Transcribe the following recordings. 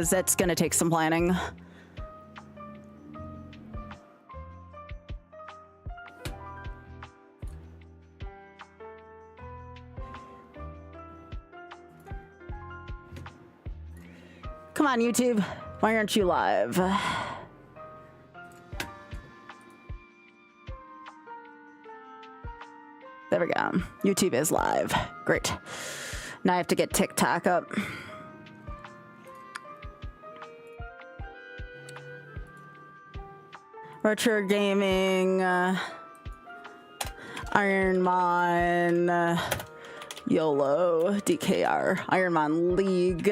that's gonna take some planning. Come on, YouTube. Why aren't you live? There we go. YouTube is live. Great. Now I have to get TikTok up. Retro Gaming, Ironmon, YOLO, DKR, Ironmon League.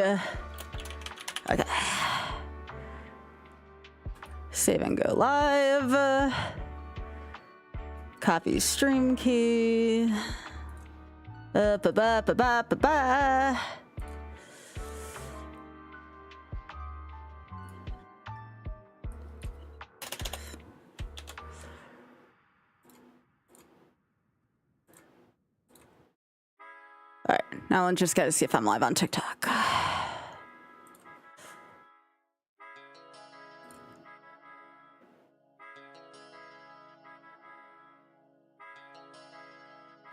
Okay. Save and go live. Copy stream key. Ba ba ba ba ba ba. All right, now I just gotta see if I'm live on TikTok.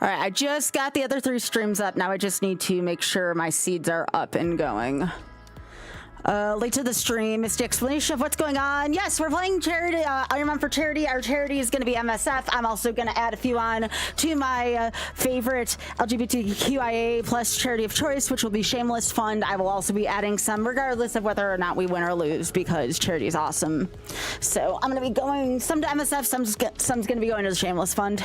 All right, I just got the other 3 streams up. Now I just need to make sure my seeds are up and going. Late to the stream is the explanation of what's going on. Yes, we're playing charity, Ironmon for charity. Our charity is going to be MSF. I'm also going to add a few on to my favorite LGBTQIA plus charity of choice, which will be Shameless Fund. I will also be adding some regardless of whether or not we win or lose, because charity is awesome. So I'm going to be going some to MSF, some's going to be going to the Shameless Fund.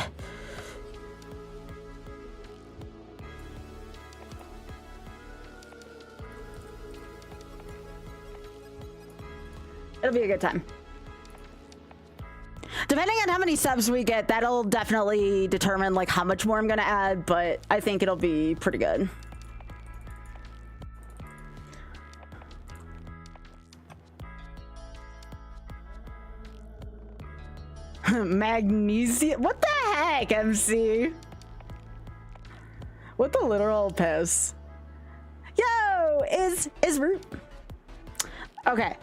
It'll be a good time. Depending on how many subs we get, that'll definitely determine like how much more I'm gonna add, but I think it'll be pretty good. Magnesium? What the heck, MC? What the literal piss? Yo, is root? Okay.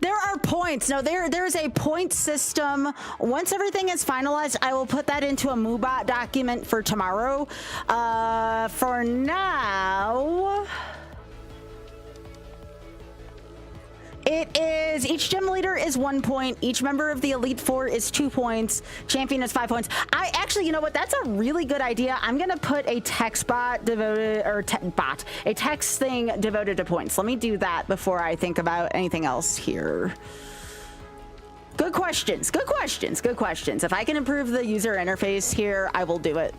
There are points. No, there's a point system. Once everything is finalized, I will put that into a MooBot document for tomorrow. For now, it is each gym leader is 1 point. Each member of the Elite Four is 2 points. Champion is 5 points. I actually, you know what? That's a really good idea. I'm gonna put a text bot devoted, or a text thing devoted to points. Let me do that before I think about anything else here. Good questions. Good questions. Good questions. If I can improve the user interface here, I will do it.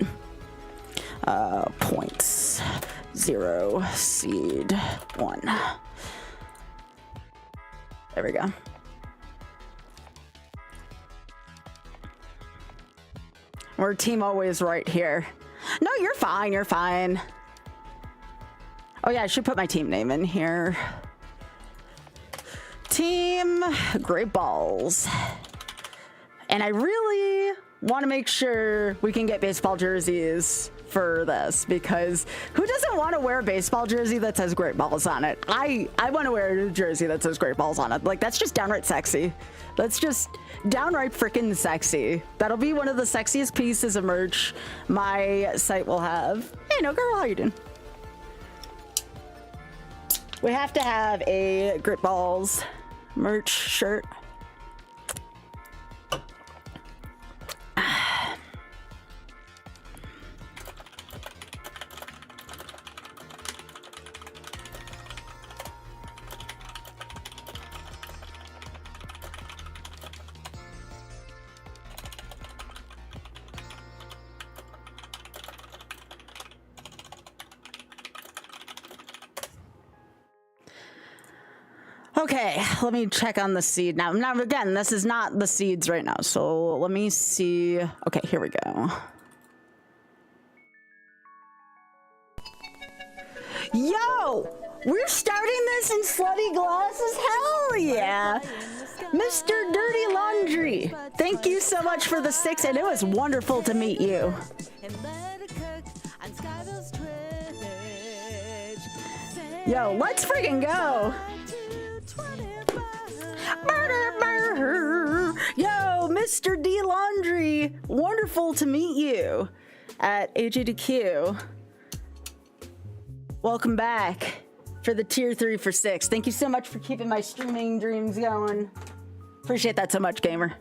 Points 0 seed 1. There we go. We're team always right here. No, you're fine. You're fine. Oh yeah, I should put my team name in here. Team Great Balls. And I really want to make sure we can get baseball jerseys for this, because who doesn't want to wear a baseball jersey that says Great Balls on it? I want to wear a jersey that says Great Balls on it. Like, that's just downright sexy. That's just downright freaking sexy. That'll be one of the sexiest pieces of merch my site will have. Hey, no girl, how you doing? We have to have a Great Balls merch shirt. Okay, let me check on the seed now. Now, again, this is not the seeds right now, so let me see. Okay, here we go. Yo! We're starting this in slutty glasses? Hell yeah! Mr. Dirty Laundry, thank you so much for the 6, and it was wonderful to meet you. Yo, let's freaking go. Yo, Mr. D Laundry, wonderful to meet you at AJ2Q. Welcome back for the tier 3 for 6. Thank you so much for keeping my streaming dreams going. Appreciate that so much, gamer.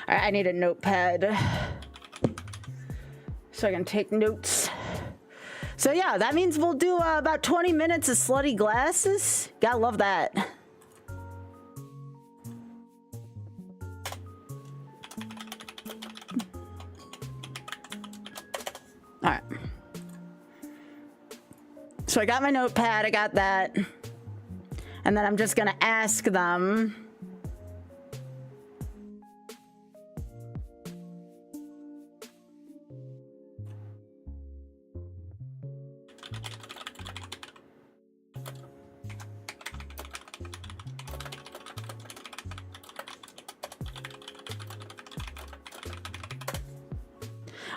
I need a notepad so I can take notes. So yeah, that means we'll do about 20 minutes of slutty glasses. Gotta love that. All right. So I got my notepad, I got that. And then I'm just gonna ask them.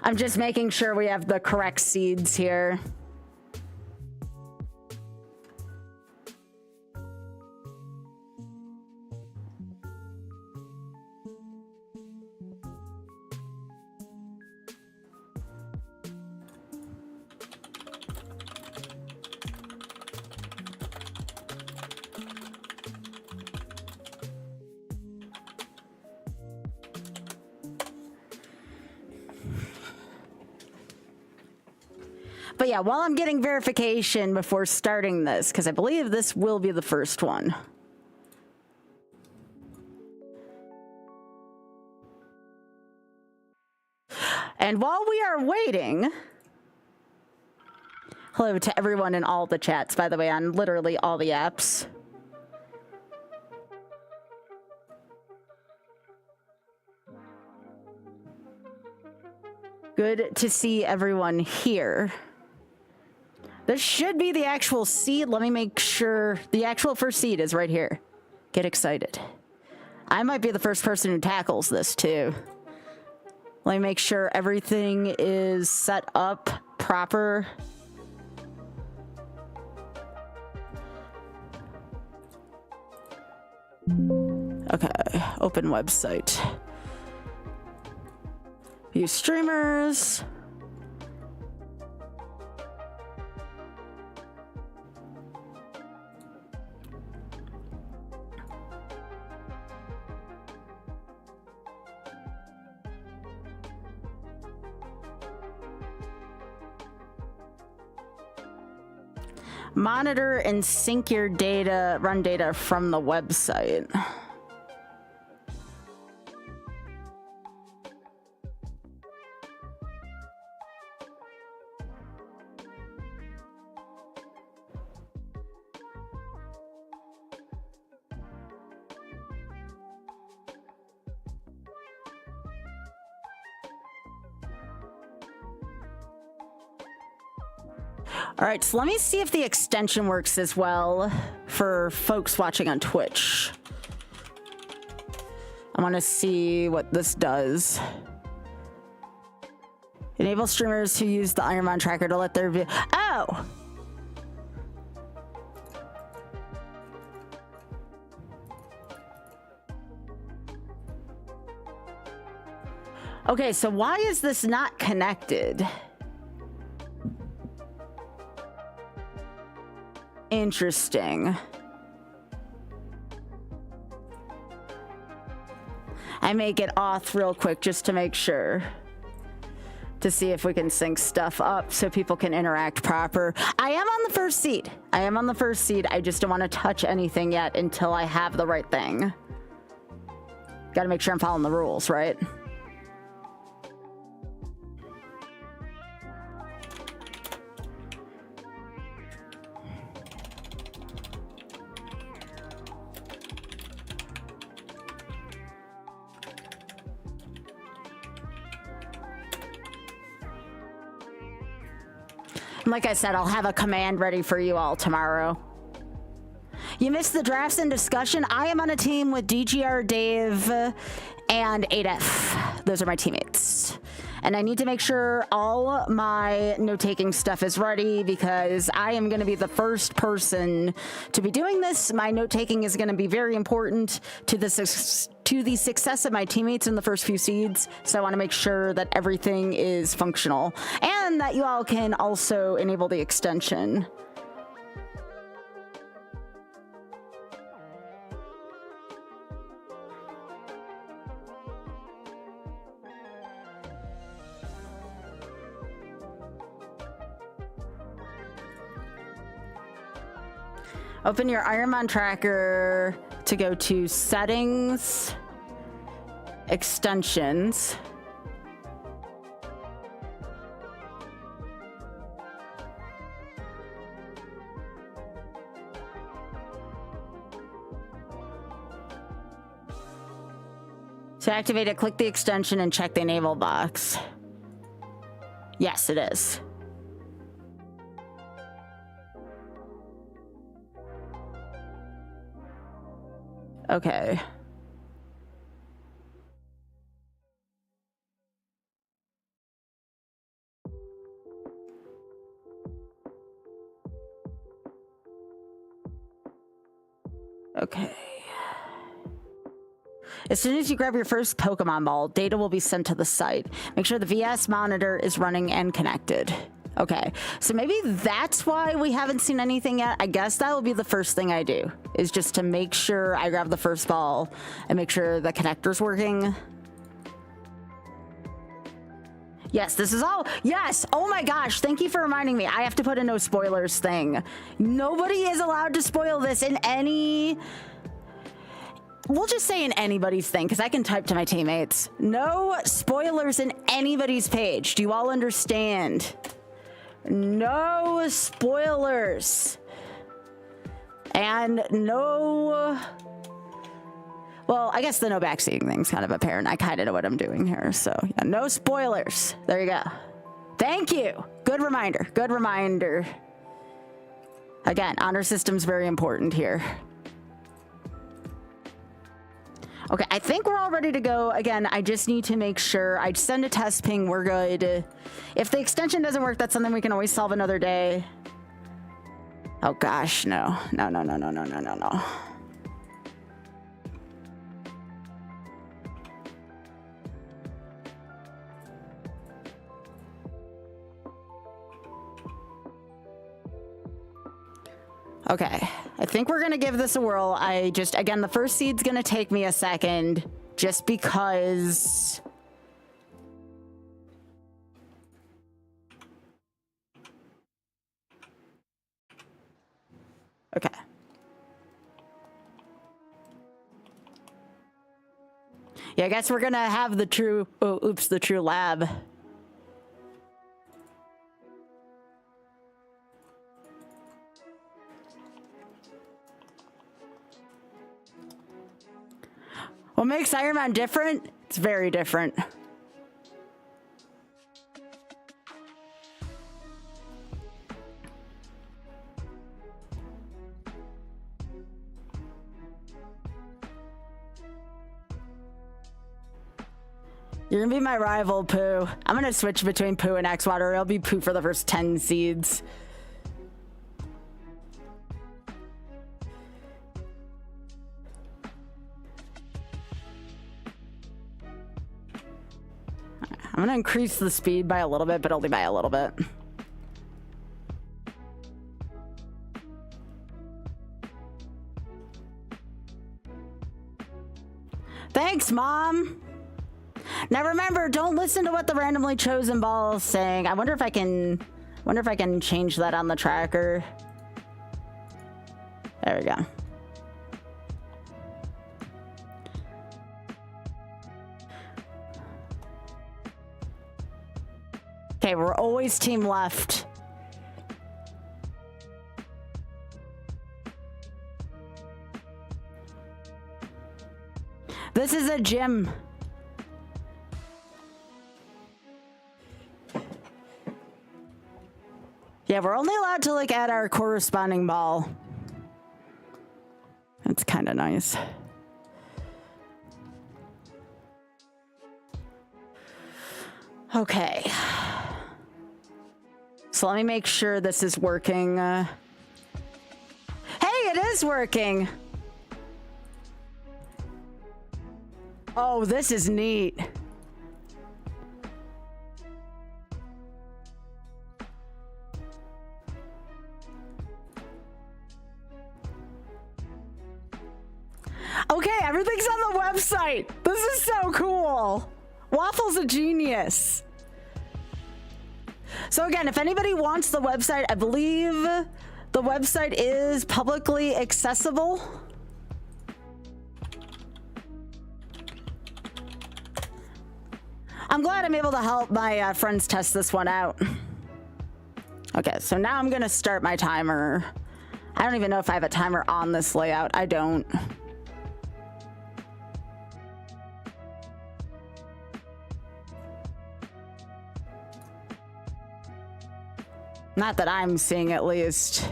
I'm just making sure we have the correct seeds here. But yeah, while I'm getting verification before starting this, because I believe this will be the first one. And while we are waiting, hello to everyone in all the chats, by the way, on literally all the apps. Good to see everyone here. This should be the actual seed. Let me make sure the actual first seed is right here. Get excited. I might be the first person who tackles this too. Let me make sure everything is set up proper. Okay, open website. View streamers. Monitor and sync your data, run data from the website. All right, so let me see if the extension works as well for folks watching on Twitch. I want to see what this does. Enable streamers who use the Ironmon tracker to let their view. Oh! Okay, so why is this not connected? Interesting. I may get auth real quick just to make sure. To see if we can sync stuff up so people can interact proper. I am on the first seed. I am on the first seed. I just don't want to touch anything yet until I have the right thing. Gotta make sure I'm following the rules, right? Like I said, I'll have a command ready for you all tomorrow. You missed the drafts and discussion. I am on a team with DGR, Dave, and 8F. Those are my teammates. And I need to make sure all my note-taking stuff is ready because I am going to be the first person to be doing this. My note-taking is going to be very important to the success of my teammates in the first few seeds. So I want to make sure that everything is functional and that you all can also enable the extension. Open your Ironmon tracker to go to settings, extensions. To activate it, click the extension and check the enable box. Yes, it is. Okay. Okay. As soon as you grab your first Pokemon ball, data will be sent to the site. Make sure the VS monitor is running and connected. Okay, so maybe that's why we haven't seen anything yet. I guess that will be the first thing I do, is just to make sure I grab the first ball and make sure the connector's working. Yes, this is all. Yes. Oh my gosh. Thank you for reminding me. I have to put a no spoilers thing. Nobody is allowed to spoil this in any... We'll just say in anybody's thing, because I can type to my teammates. No spoilers in anybody's page. Do you all understand? No spoilers. And no... Well, I guess the no backseeing thing's kind of apparent. I kind of know what I'm doing here. So, yeah, no spoilers. There you go. Thank you. Good reminder. Good reminder. Again, honor system's very important here. Okay, I think we're all ready to go. Again, I just need to make sure I send a test ping. We're good. If the extension doesn't work, that's something we can always solve another day. Oh gosh, no. No, no, no, no, no, no, no, no. Okay, I think we're gonna give this a whirl. Again, the first seed's gonna take me a second, just because... Okay. Yeah, I guess we're gonna have the true, the true lab. What makes Ironmon different? It's very different. You're gonna be my rival, Pooh. I'm gonna switch between Pooh and X-Water. I'll be Pooh for the first 10 seeds. I'm gonna increase the speed by a little bit, but only by a little bit. Thanks, Mom. Now remember, don't listen to what the randomly chosen ball is saying. I wonder if I can change that on the tracker. There we go. Okay, we're always team left. This is a gym. Yeah, we're only allowed to like add our corresponding ball. That's kind of nice. Okay. So let me make sure this is working. Hey, it is working. Oh, this is neat. Okay, everything's on the website. This is so cool. Waffle's a genius. So again, if anybody wants the website, I believe the website is publicly accessible. I'm glad I'm able to help my friends test this one out. Okay, so now I'm gonna start my timer. I don't even know if I have a timer on this layout. I don't. Not that I'm seeing, at least.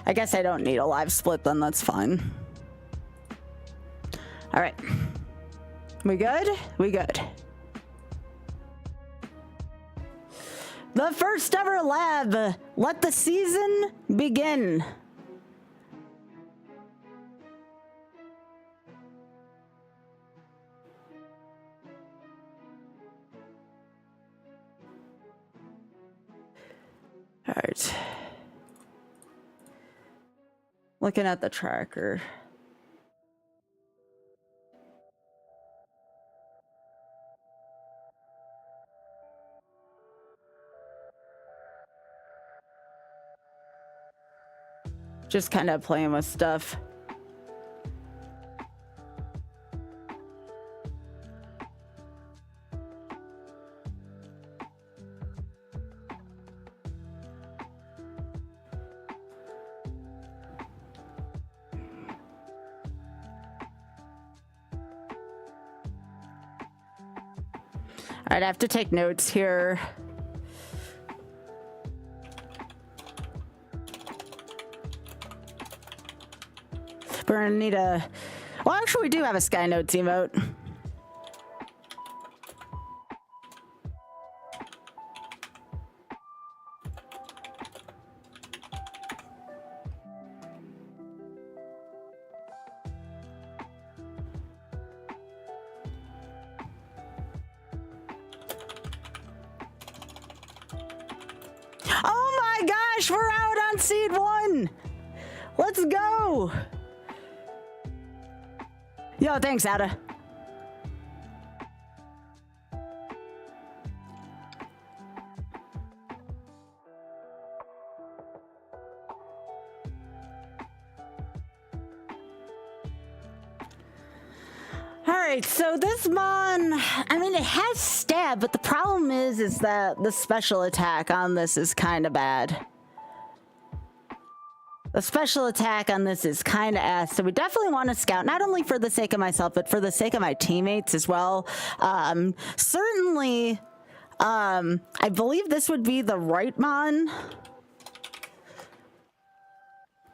I guess I don't need a live split then, that's fine. All right. We good? We good. The first ever lab. Let the season begin. All right. Looking at the tracker. Just kind of playing with stuff. All right, I have to take notes here. We're gonna need a... Well, actually, we do have a Sky Notes emote. Oh my gosh, we're out on Seed 1! Let's go! Yo, thanks, Ada. Alright, so this Mon, I mean, it has stab, but the problem is that the special attack on this is kind of bad. The special attack on this is kind of ass, so we definitely want to scout, not only for the sake of myself, but for the sake of my teammates as well. Certainly, I believe this would be the right Mon.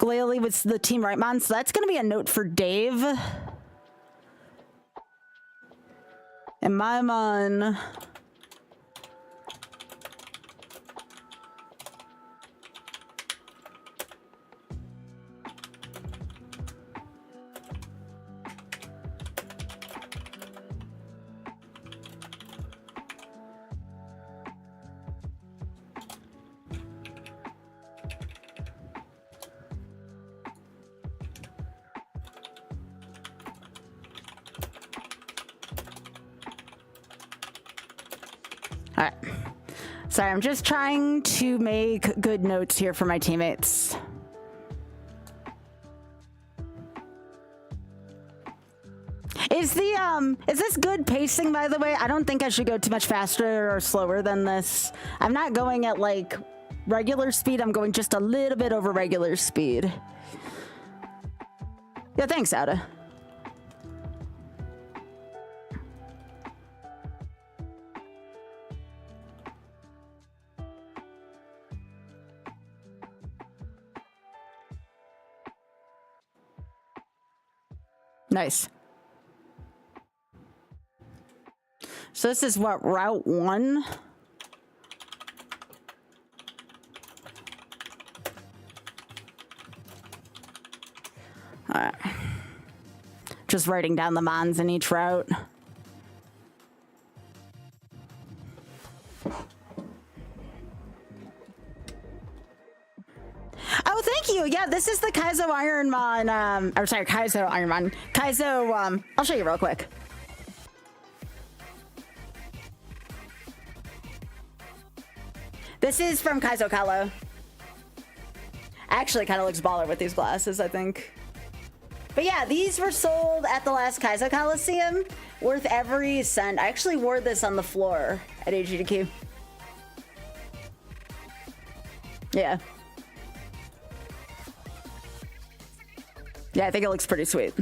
Glalie was the team right Mon, so that's going to be a note for Dave. And my Mon... All right. Sorry, I'm just trying to make good notes here for my teammates. Is this good pacing, by the way? I don't think I should go too much faster or slower than this. I'm not going at like regular speed. I'm going just a little bit over regular speed. Yeah, thanks, Ada. Nice. So this is what, Route 1? Alright. Just writing down the mons in each route. Oh, thank you. Yeah, this is the Kaizo Ironmon. Or sorry, Kaizo Ironmon. Kaizo, I'll show you real quick. This is from Kaizo Kalo. Actually, kind of looks baller with these glasses, I think. But yeah, these were sold at the last Kaizo Coliseum, worth every cent. I actually wore this on the floor at AGDQ. Yeah. Yeah, I think it looks pretty sweet.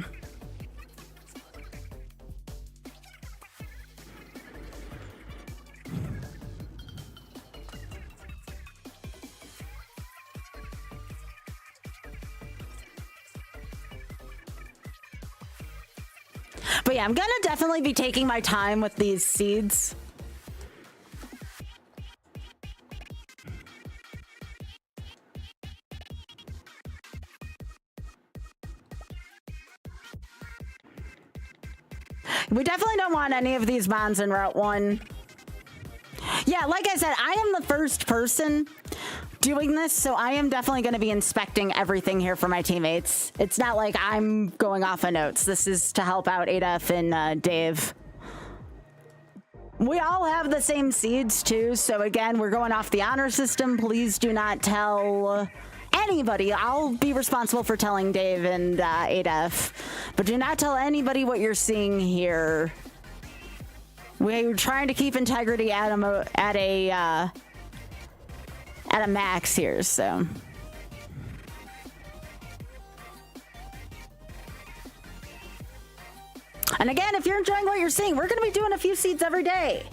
But yeah, I'm gonna definitely be taking my time with these seeds. We definitely don't want any of these mons in Route 1. Yeah, like I said, I am the first person doing this, so I am definitely going to be inspecting everything here for my teammates. It's not like I'm going off of notes. This is to help out Adaf and Dave. We all have the same seeds too, so again, we're going off the honor system. Please do not tell anybody. I'll be responsible for telling Dave and Adaf, but do not tell anybody what you're seeing here. We're trying to keep integrity at a max here, so. And again, if you're enjoying what you're seeing, we're going to be doing a few seeds every day.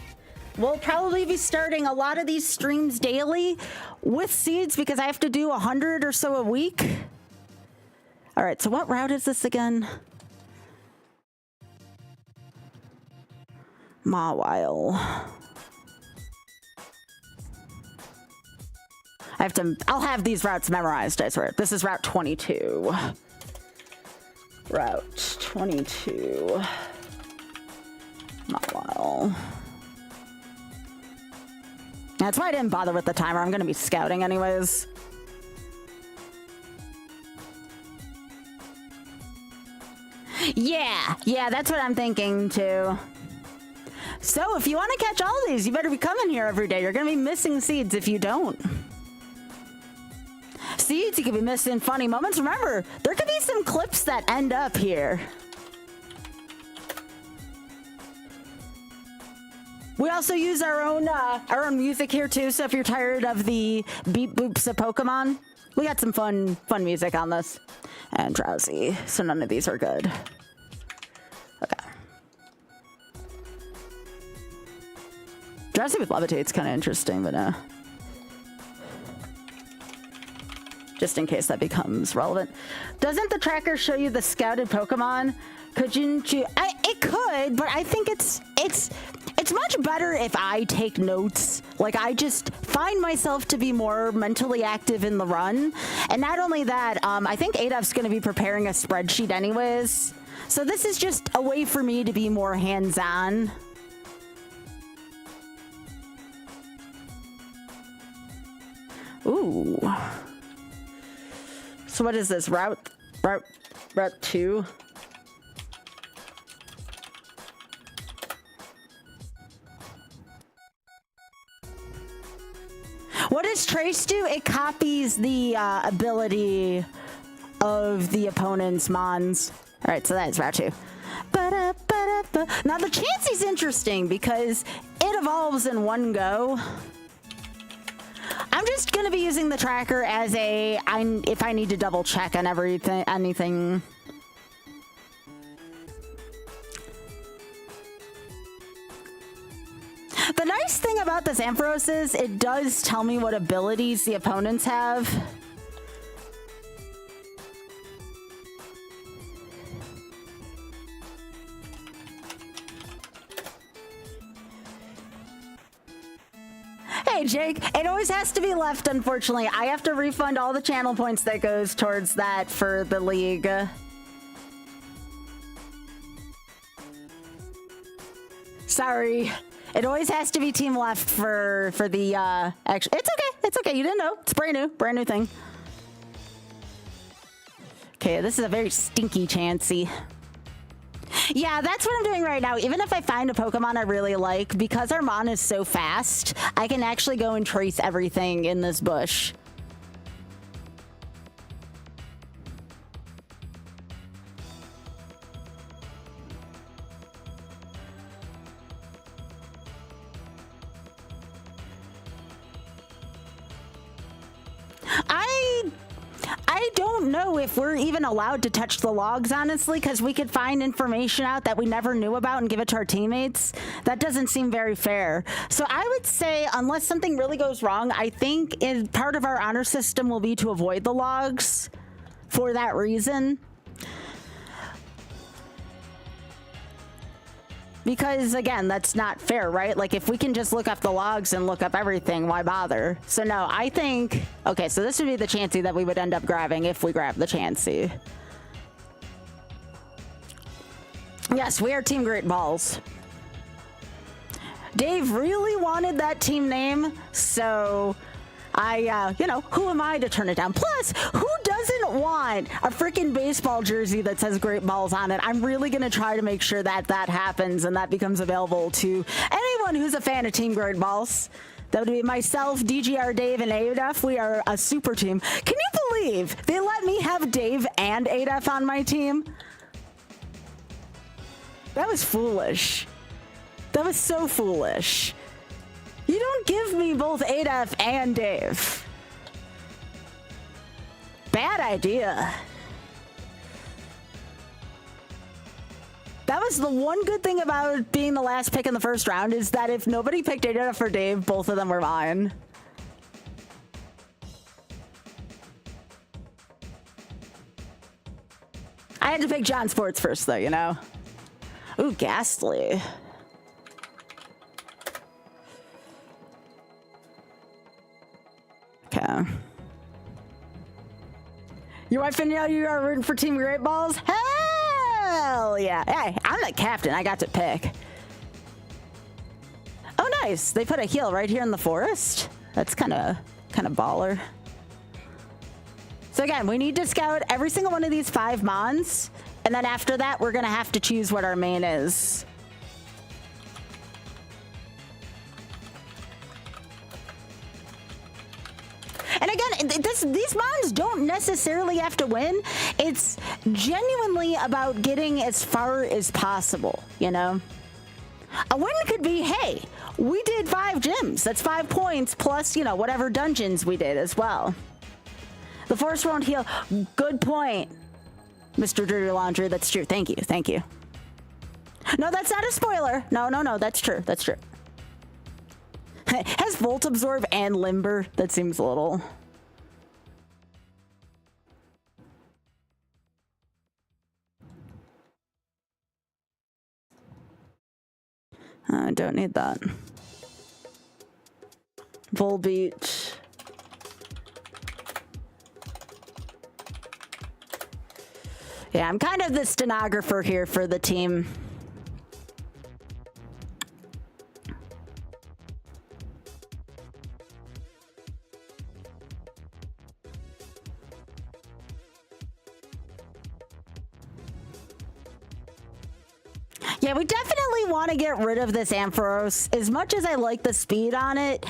We'll probably be starting a lot of these streams daily with seeds because I have to do 100 or so a week. All right, so what route is this again? Mawile. I'll have these routes memorized, I swear. This is Route 22. Route 22. Mawile. That's why I didn't bother with the timer. I'm going to be scouting anyways. Yeah, that's what I'm thinking too. So if you want to catch all these, you better be coming here every day. You're going to be missing seeds if you don't. Seeds, you could be missing funny moments. Remember, there could be some clips that end up here. We also use our own music here too. So if you're tired of the beep boops of Pokemon, we got some fun music on this. And drowsy, so none of these are good. Okay. Drowsy with Levitate's kind of interesting, but just in case that becomes relevant. Doesn't the tracker show you the scouted Pokemon? Couldn't you? It could, but I think it's much better if I take notes. Like, I just find myself to be more mentally active in the run. And not only that, I think Adaf's going to be preparing a spreadsheet anyways. So this is just a way for me to be more hands-on. Ooh. So what is this? Route 2? What does Trace do? It copies the ability of the opponent's mons. All right, so that is Route 2. Now the Chansey's interesting because it evolves in one go. I'm just gonna be using the tracker as if I need to double check on anything. The nice thing about this Ampharos is it does tell me what abilities the opponents have. okay, Jake. It always has to be left, unfortunately. I have to refund all the channel points that goes towards that for the league. Sorry. It always has to be team left for the action. It's okay. It's okay. You didn't know. It's brand new thing. Okay, this is a very stinky Chansey. Yeah, that's what I'm doing right now. Even if I find a Pokemon I really like, because Ironmon is so fast, I can actually go and trace everything in this bush. I don't know if we're even allowed to touch the logs, honestly, because we could find information out that we never knew about and give it to our teammates. That doesn't seem very fair. So I would say, unless something really goes wrong, I think part of our honor system will be to avoid the logs for that reason. Because, again, that's not fair, right? Like, if we can just look up the logs and look up everything, why bother? So, no, I think... Okay, so this would be the Chansey that we would end up grabbing if we grab the Chansey. Yes, we are Team Great Balls. Dave really wanted that team name, so... you know, who am I to turn it down? Plus, who doesn't want a freaking baseball jersey that says Great Balls on it? I'm really going to try to make sure that that happens and that becomes available to anyone who's a fan of Team Great Balls. That would be myself, DGR Dave, and ADF. We are a super team. Can you believe they let me have Dave and ADF on my team? That was foolish. That was so foolish. You don't give me both ADF and Dave. Bad idea. That was the one good thing about being the last pick in the first round, is that if nobody picked ADF or Dave, both of them were mine. I had to pick John Sports first, though, you know? Ooh, Ghastly. Okay. Your wife and you are rooting for Team Great Balls? Hell yeah. Hey, I'm the captain. I got to pick. Oh, nice. They put a heal right here in the forest. That's kind of baller. So again, we need to scout every single one of these 5 Mons. And then after that, we're going to have to choose what our main is. And again, these Mons don't necessarily have to win. It's genuinely about getting as far as possible, you know? A win could be, hey, we did 5 gyms. That's 5 points plus, you know, whatever dungeons we did as well. The forest won't heal. Good point, Mr. Dirty Laundry. That's true. Thank you. Thank you. No, that's not a spoiler. No. That's true. That's true. Has Volt Absorb and Limber? That seems a little... don't need that. Volbeat. Yeah, I'm kind of the stenographer here for the team. Yeah, we definitely want to get rid of this Ampharos. As much as I like the speed on it,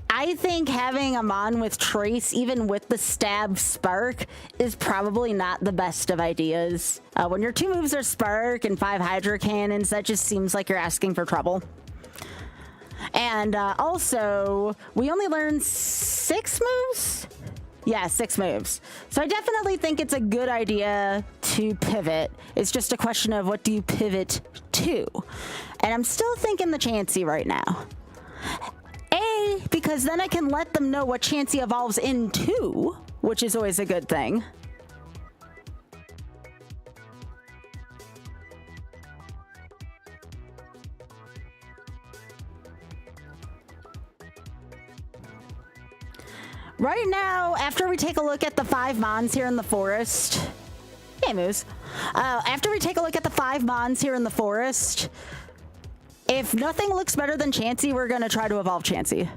I think having a Mon with Trace, even with the Stab Spark, is probably not the best of ideas. When your 2 moves are Spark and 5 Hydro Cannons, that just seems like you're asking for trouble. And also, we only learned 6 moves? Yeah, 6 moves. So I definitely think it's a good idea to pivot. It's just a question of what do you pivot to? And I'm still thinking the Chansey right now. A, because then I can let them know what Chansey evolves into, which is always a good thing. Right now, after we take a look at the 5 Mons here in the forest... Hey, Moose. After we take a look at the 5 Mons here in the forest, if nothing looks better than Chansey, we're going to try to evolve Chansey.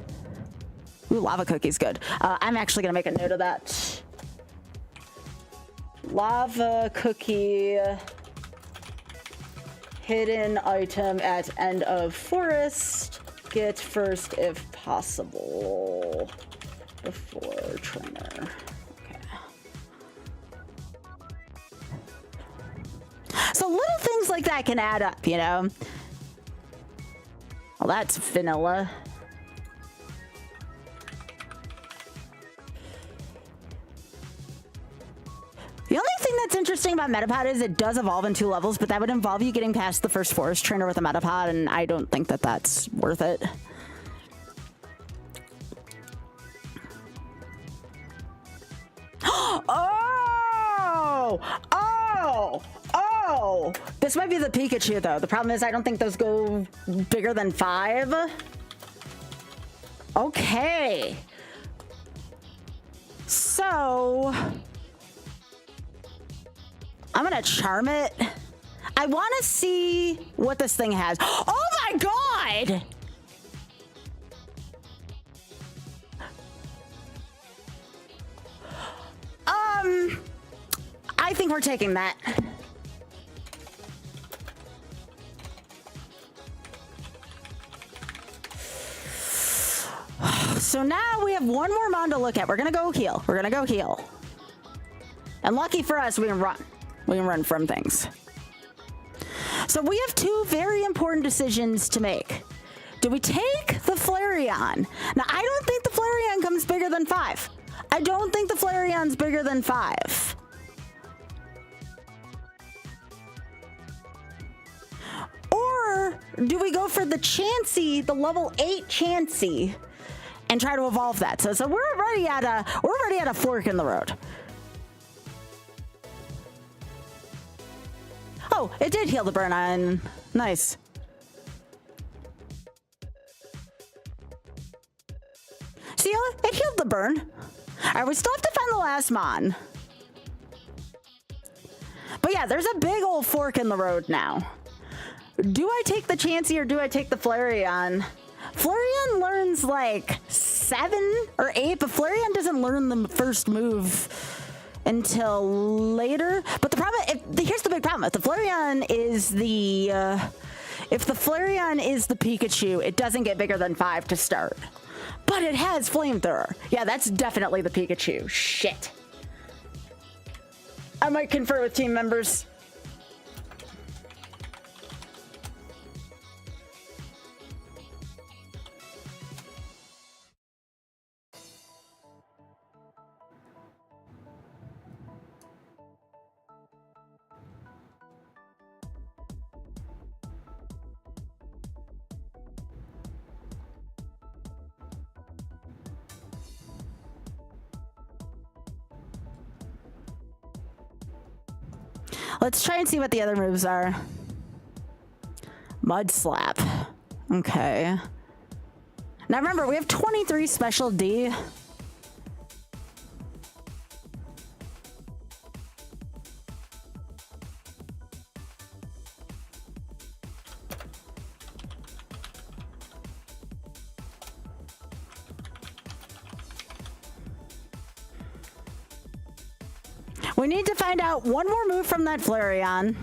Ooh, lava cookie's good. I'm actually going to make a note of that. Lava cookie. Hidden item at end of forest. Get first if possible. Before trainer. So little things like that can add up, you know? Well, that's vanilla. The only thing that's interesting about Metapod is it does evolve in 2 levels, but that would involve you getting past the first forest trainer with a Metapod, and I don't think that that's worth it. Oh! This might be the Pikachu, though. The problem is I don't think those go bigger than 5. Okay. So... I'm gonna charm it. I want to see what this thing has. Oh my god! I think we're taking that. So now we have one more Mon to look at. We're gonna go heal. We're gonna go heal. And lucky for us, we can run. We can run from things. So we have 2 very important decisions to make. Do we take the Flareon? Now, I don't think the Flareon comes bigger than 5. I don't think the Flareon's bigger than 5. Or do we go for the Chansey, the level 8 Chansey, and try to evolve that? So we're already at a fork in the road. Oh, it did heal the burn on. Nice. See, it healed the burn. All right, we still have to find the last Mon. But yeah, there's a big old fork in the road now. Do I take the Chansey or do I take the Flareon? Flareon learns like 7 or 8, but Flareon doesn't learn the first move until later. But the problem, here's the big problem. If the Flareon is the Pikachu, it doesn't get bigger than 5 to start. But it has Flamethrower. Yeah, that's definitely the Pikachu. Shit. I might confer with team members. Let's try and see what the other moves are. Mud Slap. Okay. Now remember, we have 23 special D. We need to find out one more move from that Flareon.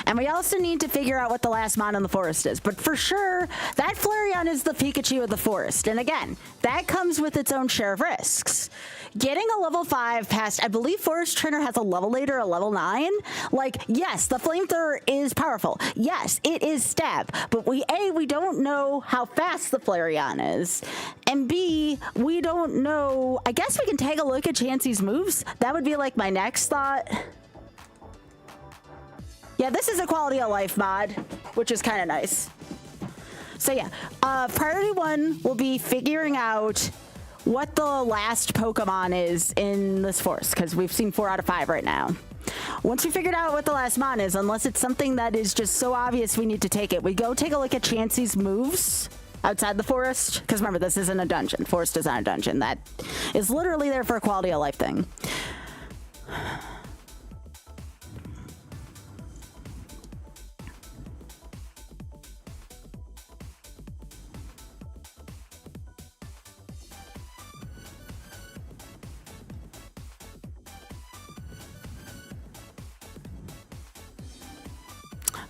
And we also need to figure out what the last Mon in the forest is. But for sure, that Flareon is the Pikachu of the forest. And again, that comes with its own share of risks. Getting a level 5 past, I believe Forest Trainer has a level 8 or a level 9. Like, yes, the Flamethrower is powerful. Yes, it is stab. But we don't know how fast the Flareon is. And B, we don't know. I guess we can take a look at Chansey's moves. That would be like my next thought. Yeah, this is a quality of life mod, which is kind of nice. So yeah, priority 1 will be figuring out what the last Pokemon is in this forest, because we've seen 4 out of 5 right now. Once we figured out what the last Mon is, unless it's something that is just so obvious we need to take it, we go take a look at Chansey's moves. outside the forest. Because remember, this isn't a dungeon. Forest is not a dungeon. That is literally there for a quality of life thing.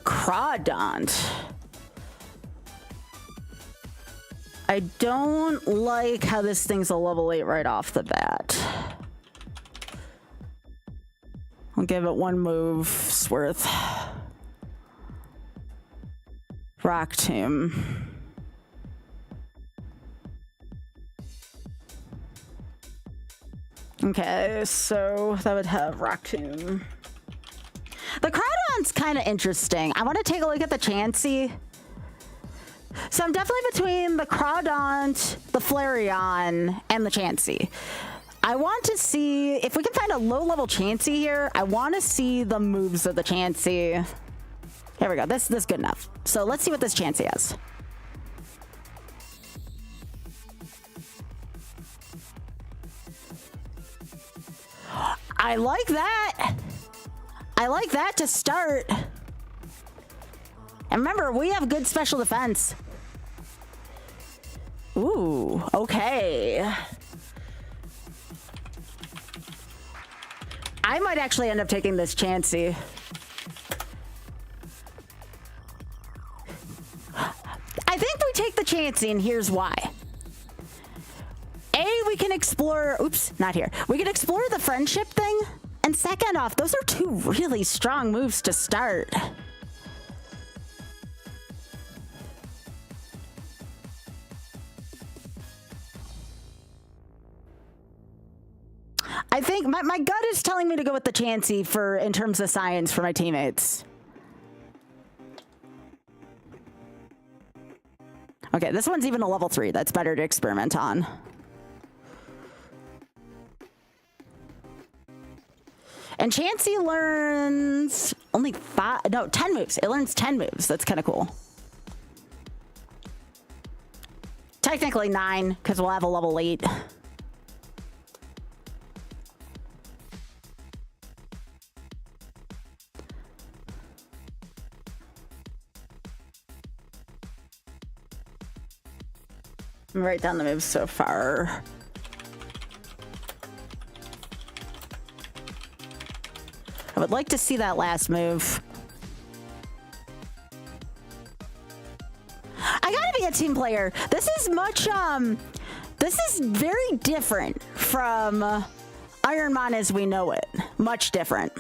Crawdont. I don't like how this thing's a level 8 right off the bat. I'll give it one move's worth. Rock Tomb. Okay, so that would have Rock Tomb. The Crawdont's kind of interesting. I want to take a look at the Chansey. So I'm definitely between the Crawdont, the Flareon, and the Chansey. I want to see if we can find a low-level Chansey here. I want to see the moves of the Chansey. Here we go. This is good enough. So let's see what this Chansey has. I like that. I like that to start. And remember, we have good special defense. Ooh, okay. I might actually end up taking this Chansey. I think we take the Chansey, and here's why. A, we can explore... Oops, not here. We can explore the friendship thing. And second off, those are two really strong moves to start. I think my gut is telling me to go with the Chansey in terms of science for my teammates. Okay, this one's even a level 3. That's better to experiment on. And Chansey learns only 10 moves. It learns 10 moves. That's kind of cool. Technically 9, because we'll have a level 8. Write down the moves so far. I would like to see that last move. I gotta be a team player. This is much, this is very different from Ironmon as we know it. Much different.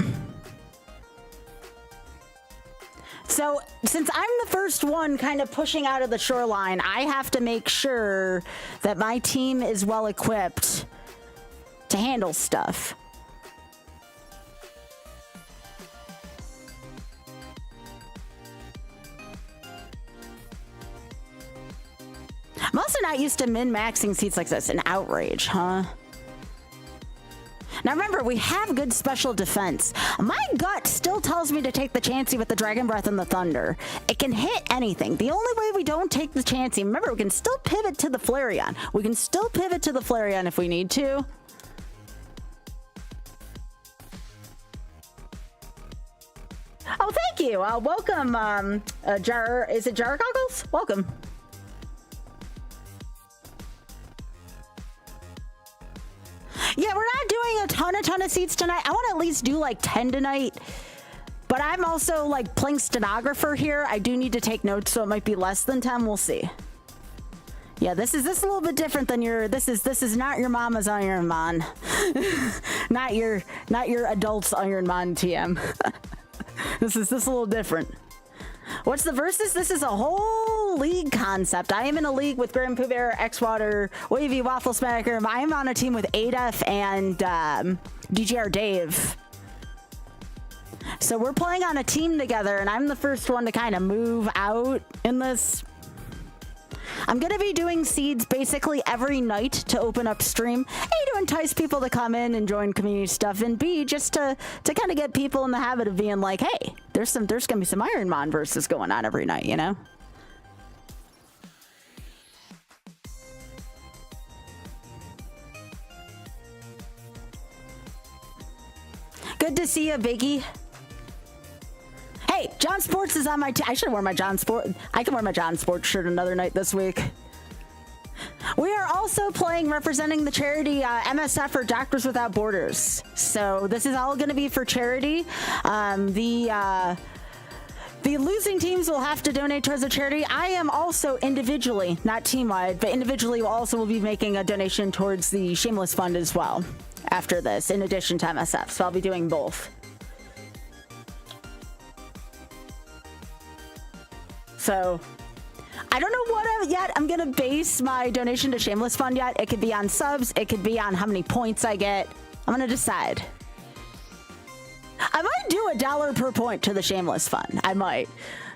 So, since I'm the first one kind of pushing out of the shoreline, I have to make sure that my team is well equipped to handle stuff. I'm also not used to min-maxing seats like this. An outrage, huh? Now remember, we have good special defense. My gut still tells me to take the Chansey with the Dragon Breath and the Thunder. It can hit anything. The only way we don't take the Chansey, remember, we can still pivot to the Flareon. We can still pivot to the Flareon if we need to. Oh, thank you. Welcome, is it Jar Goggles? Welcome. Yeah, we're not doing a ton of seats tonight. I want to at least do like 10 tonight. But I'm also like playing stenographer here. I do need to take notes, so it might be less than 10. We'll see. Yeah, this is a little bit different than your. This is not your mama's Ironmon. not your adults Ironmon TM. This is a little different. What's the versus? This is a whole league concept. I am in a league with Grand Pooh Bear, X-Water, Wavy, Waffle Smacker. I am on a team with Adef and DGR Dave. So we're playing on a team together, and I'm the first one to kind of move out in this. I'm going to be doing seeds basically every night to open up stream. A, to entice people to come in and join community stuff, and B, just to kind of get people in the habit of being like, hey, there's going to be some Ironmon versus going on every night, you know? Good to see you, Biggie. Hey, John Sports is on my I should wear my John Sport. I can wear my John Sports shirt another night this week. We are also playing representing the charity MSF or Doctors Without Borders. So this is all going to be for charity. The losing teams will have to donate towards the charity. I am also individually, not team-wide, but individually will be making a donation towards the Shameless Fund as well after this, in addition to MSF. So I'll be doing both. So I don't know what yet I'm going to base my donation to Shameless Fund yet. It could be on subs. It could be on how many points I get. I'm going to decide. I might do $1 per point to the Shameless Fund. I might.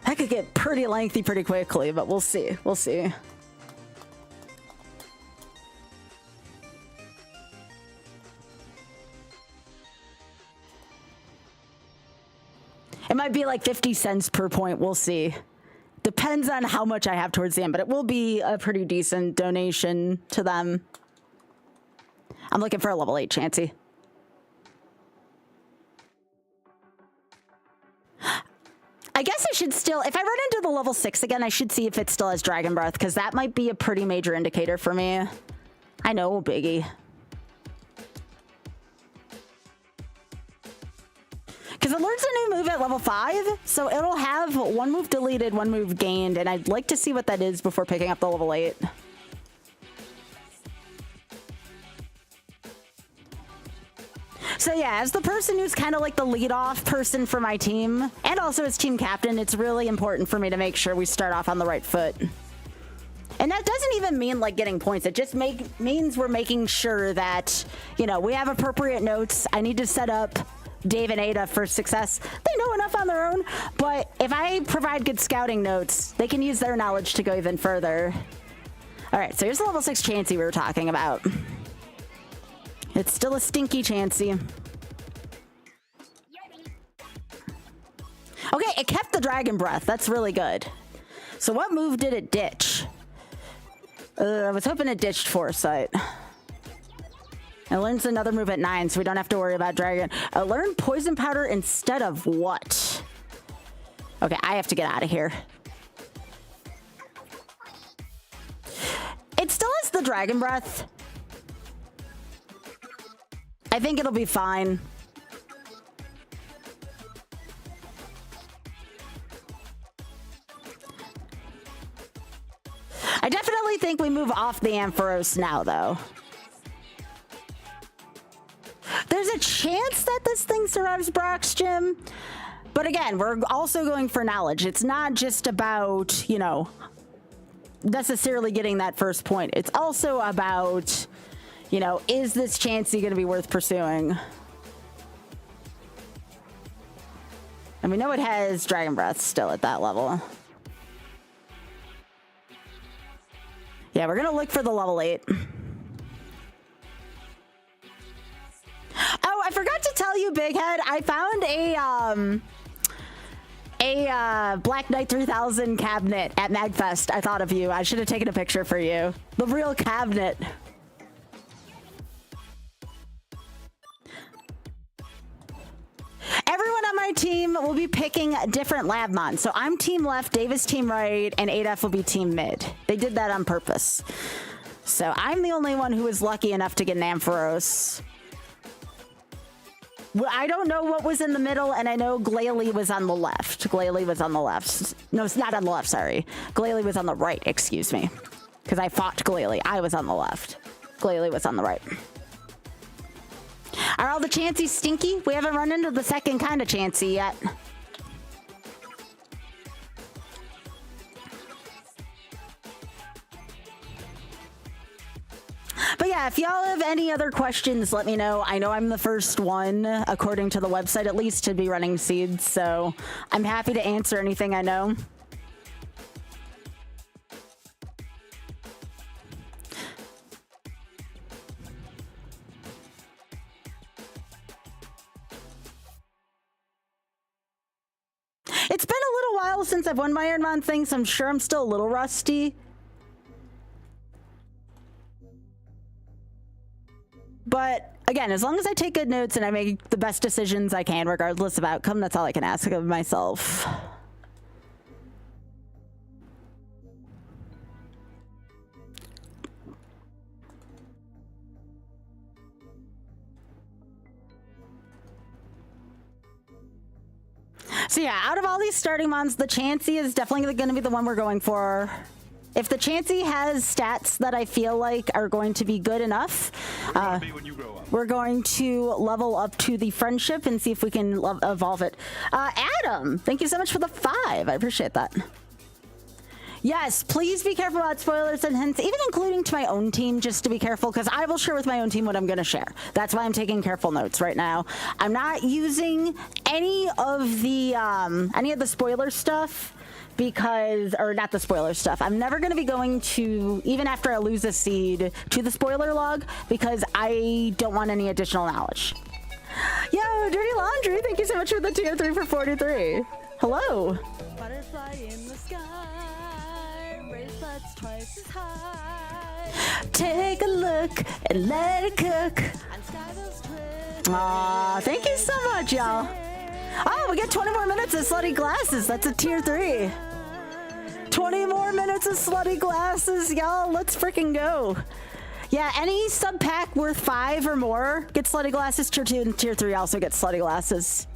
That could get pretty lengthy pretty quickly, but we'll see. We'll see. It might be like 50 cents per point. We'll see. Depends on how much I have towards the end, but it will be a pretty decent donation to them. I'm looking for a level 8 Chansey. I guess I should still, if I run into the level 6 again, I should see if it still has Dragon Breath, because that might be a pretty major indicator for me. I know, Biggie. Because it learns a new move at level 5, so it'll have one move deleted, one move gained, and I'd like to see what that is before picking up the level 8. So yeah, as the person who's kind of like the lead-off person for my team, and also as team captain, it's really important for me to make sure we start off on the right foot. And that doesn't even mean like getting points. It just means we're making sure that, you know, we have appropriate notes. I need to set up Dave and Ada for success. They know enough on their own, but if I provide good scouting notes, they can use their knowledge to go even further. All right, so here's the level 6 Chansey we were talking about. It's still a stinky Chansey. Okay, it kept the Dragon Breath. That's really good. So what move did it ditch? I was hoping it ditched Foresight. It learns another move at 9, so we don't have to worry about Dragon. Learn Poison Powder instead of what? Okay, I have to get out of here. It still has the Dragon Breath. I think it'll be fine. I definitely think we move off the Ampharos now, though. There's a chance that this thing survives Brock's Gym. But again, we're also going for knowledge. It's not just about, you know, necessarily getting that first point. It's also about, you know, is this Chansey going to be worth pursuing? And we know it has Dragon Breath still at that level. Yeah, we're going to look for the level 8. Oh, I forgot to tell you, Big Head, I found a Black Knight 3000 cabinet at MagFest. I thought of you. I should have taken a picture for you. The real cabinet. Everyone on my team will be picking different Labmon. So I'm team left, Dave is team right, and Adaf will be team mid. They did that on purpose. So I'm the only one who was lucky enough to get an Ampharos. Well, I don't know what was in the middle, and I know Glalie was on the left. Glalie was on the left. No, it's not on the left, sorry. Glalie was on the right, excuse me. Because I fought Glalie. I was on the left. Glalie was on the right. Are all the Chanseys stinky? We haven't run into the second kind of Chansey yet. But yeah, if y'all have any other questions, let me know. I know I'm the first one, according to the website at least, to be running seeds, so I'm happy to answer anything I know. It's been a little while since I've won my Ironmon thing, so I'm sure I'm still a little rusty. But Again, as long as I take good notes and I make the best decisions I can, regardless of outcome, that's all I can ask of myself. So yeah, out of all these starting mons, the Chansey is definitely going to be the one we're going for. If the Chansey has stats that I feel like are going to be good enough, we're going to level up to the friendship and see if we can evolve it. Adam, thank you so much for the 5. I appreciate that. Yes, please be careful about spoilers and hints, even including to my own team, just to be careful, because I will share with my own team what I'm going to share. That's why I'm taking careful notes right now. I'm not using any of the spoiler stuff because, or not the spoiler stuff. I'm never going to be going to, even after I lose a seed, to the spoiler log because I don't want any additional knowledge. Yo, Dirty Laundry, thank you so much for the tier 3 for 43. Hello. Butterfly in the sky. Bracelets twice as high. Take a look and let it cook. Aw, thank you so much, y'all. Oh, we got 20 more minutes of slutty glasses. That's a tier 3. 20 more minutes of slutty glasses, y'all. Let's freaking go. Yeah, any sub pack worth 5 or more gets slutty glasses. Tier 2 and tier 3 also get slutty glasses.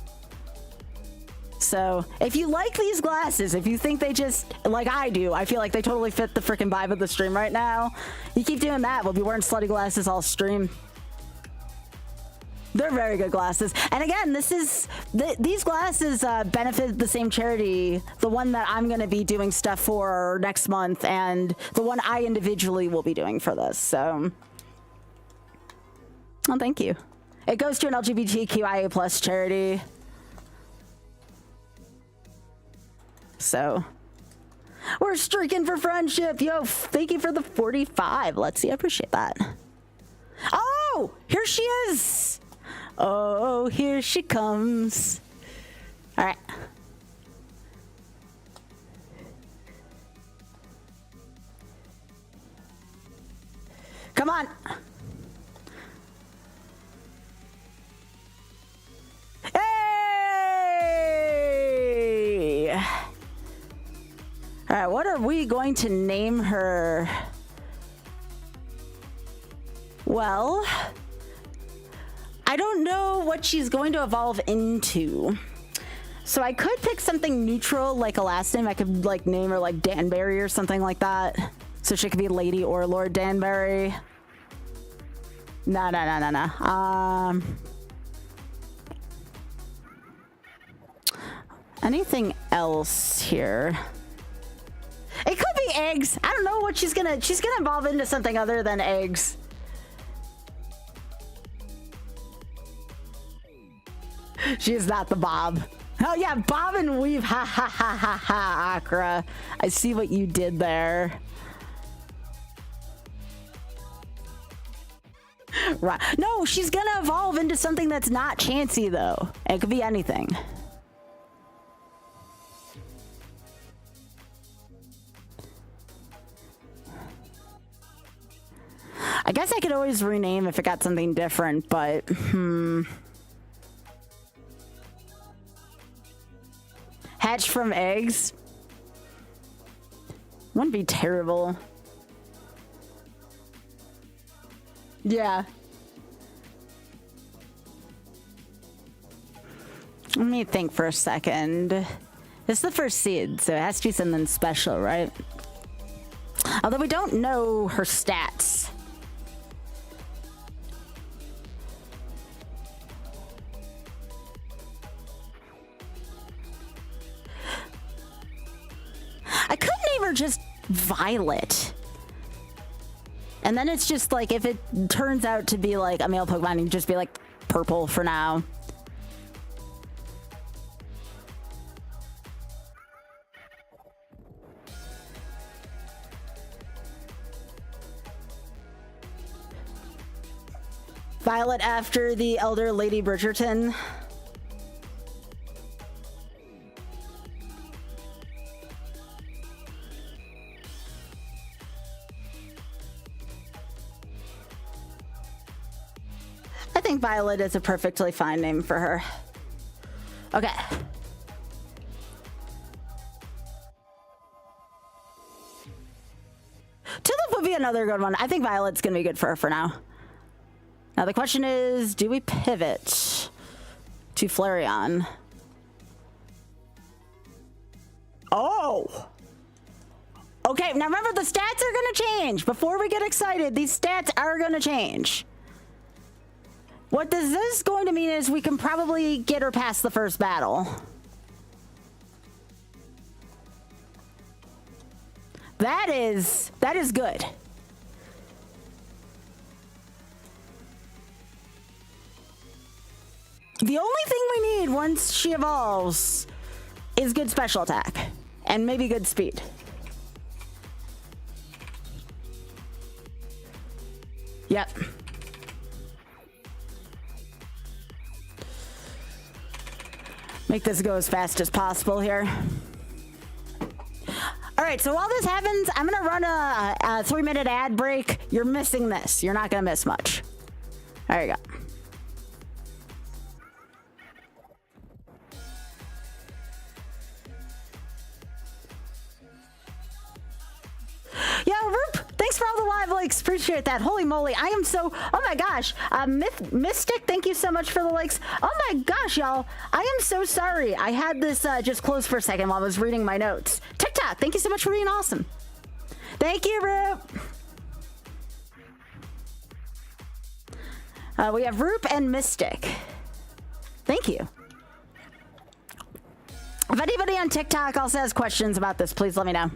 So if you like these glasses, if you think they just, like I do, I feel like they totally fit the freaking vibe of the stream right now, you keep doing that, we'll be wearing slutty glasses all stream. They're very good glasses. And again, these glasses benefit the same charity, the one that I'm going to be doing stuff for next month and the one I individually will be doing for this. So, well, thank you. It goes to an LGBTQIA plus charity. So we're streaking for friendship. Yo, thank you for the 45. Let's see. I appreciate that. Oh, here she is. Oh, here she comes. All right. Come on. Hey! All right, what are we going to name her? Well, I don't know what she's going to evolve into. So I could pick something neutral, like a last name. I could like name her like Danbury or something like that. So she could be Lady or Lord Danbury. No. Anything else here? It could be eggs. I don't know what she's gonna evolve into something other than eggs. She is not the Bob. Oh yeah, Bob and Weave. Ha ha ha ha ha, Akra. I see what you did there. Right. No, she's gonna evolve into something that's not Chansey though. It could be anything. I guess I could always rename if it got something different, but hatched from eggs wouldn't be terrible. Yeah. Let me think for a second. It's the first seed, so it has to be something special, right? Although we don't know her stats. I could name her just Violet. And then it's just like, if it turns out to be like a male Pokemon, you can just be like Purple for now. Violet after the elder Lady Bridgerton. think Violet is a perfectly fine name for her. Okay. Tulip would be another good one. I think Violet's gonna be good for her for now. Now the question is, do we pivot to Flareon? Oh! Okay, now remember the stats are gonna change. Before we get excited, these stats are gonna change. What this is going to mean is we can probably get her past the first battle. That is good. The only thing we need once she evolves is good special attack and maybe good speed. Yep. Make this go as fast as possible here. All right, so while this happens, I'm gonna run a 3-minute ad break. You're missing this. You're not gonna miss much. There you go. Yo, Roop, thanks for all the live likes. Appreciate that. Holy moly, I am so... Oh my gosh. Mystic, thank you so much for the likes. Oh my gosh, y'all. I am so sorry. I had this just closed for a second while I was reading my notes. TikTok, thank you so much for being awesome. Thank you, Roop. We have Roop and Mystic. Thank you. If anybody on TikTok also has questions about this, please let me know.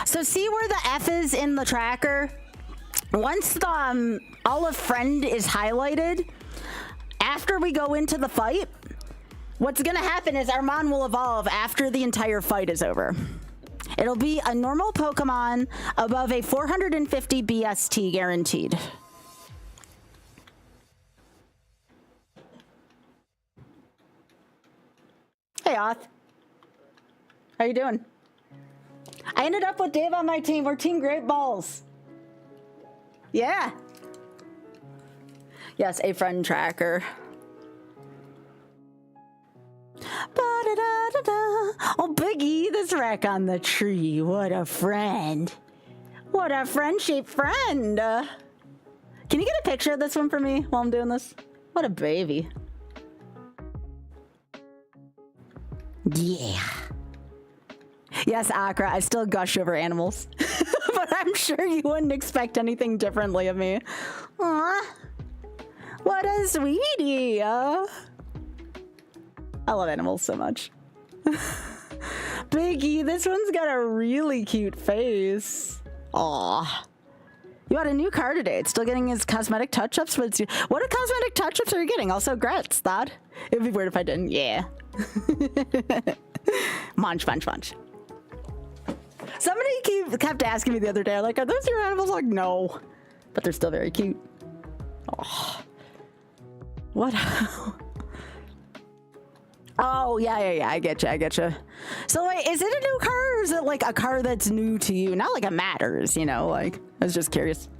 So see where the F is in the tracker? Once the olive friend is highlighted, after we go into the fight, what's gonna happen is Ironmon will evolve after the entire fight is over. It'll be a normal Pokemon above a 450 BST guaranteed. Hey, Oth. How you doing? I ended up with Dave on my team. We're Team Great Balls. Yeah. Yes, a friend tracker. Oh, Biggie, this wreck on the tree. What a friend. What a friendship friend. Can you get a picture of this one for me while I'm doing this? What a baby. Yeah. Yes, Akra, I still gush over animals. But I'm sure you wouldn't expect anything differently of me. Aww. What a sweetie. I love animals so much. Biggie, this one's got a really cute face. Aw. You got a new car today. It's still getting his cosmetic touch-ups. What cosmetic touch-ups are you getting? Also, grats, Thad. It'd be weird if I didn't. Yeah. Munch, munch, munch. Somebody kept asking me the other day, like, are those your animals? I'm like, no. But they're still very cute. Oh. What? Oh, yeah. I get you. So, wait, is it a new car or is it, like, a car that's new to you? Not like it matters, you know? Like, I was just curious.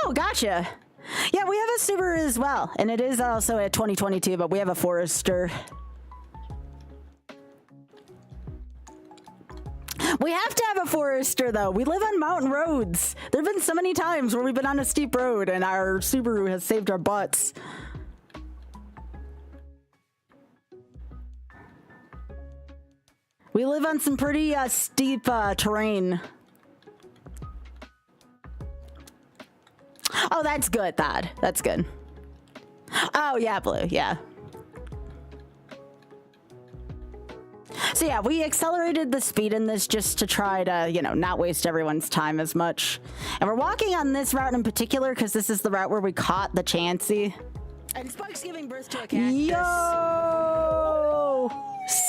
Oh, gotcha. Yeah, we have a Subaru as well, and it is also a 2022, but we have a Forester. We have to have a Forester, though. We live on mountain roads. There have been so many times where we've been on a steep road, and our Subaru has saved our butts. We live on some pretty steep terrain. Oh, that's good, Thad. That's good. Oh, yeah, Blue. Yeah. So, yeah, we accelerated the speed in this just to try to, you know, not waste everyone's time as much. And we're walking on this route in particular because this is the route where we caught the Chansey. And Spike's giving birth to a cactus. Yo!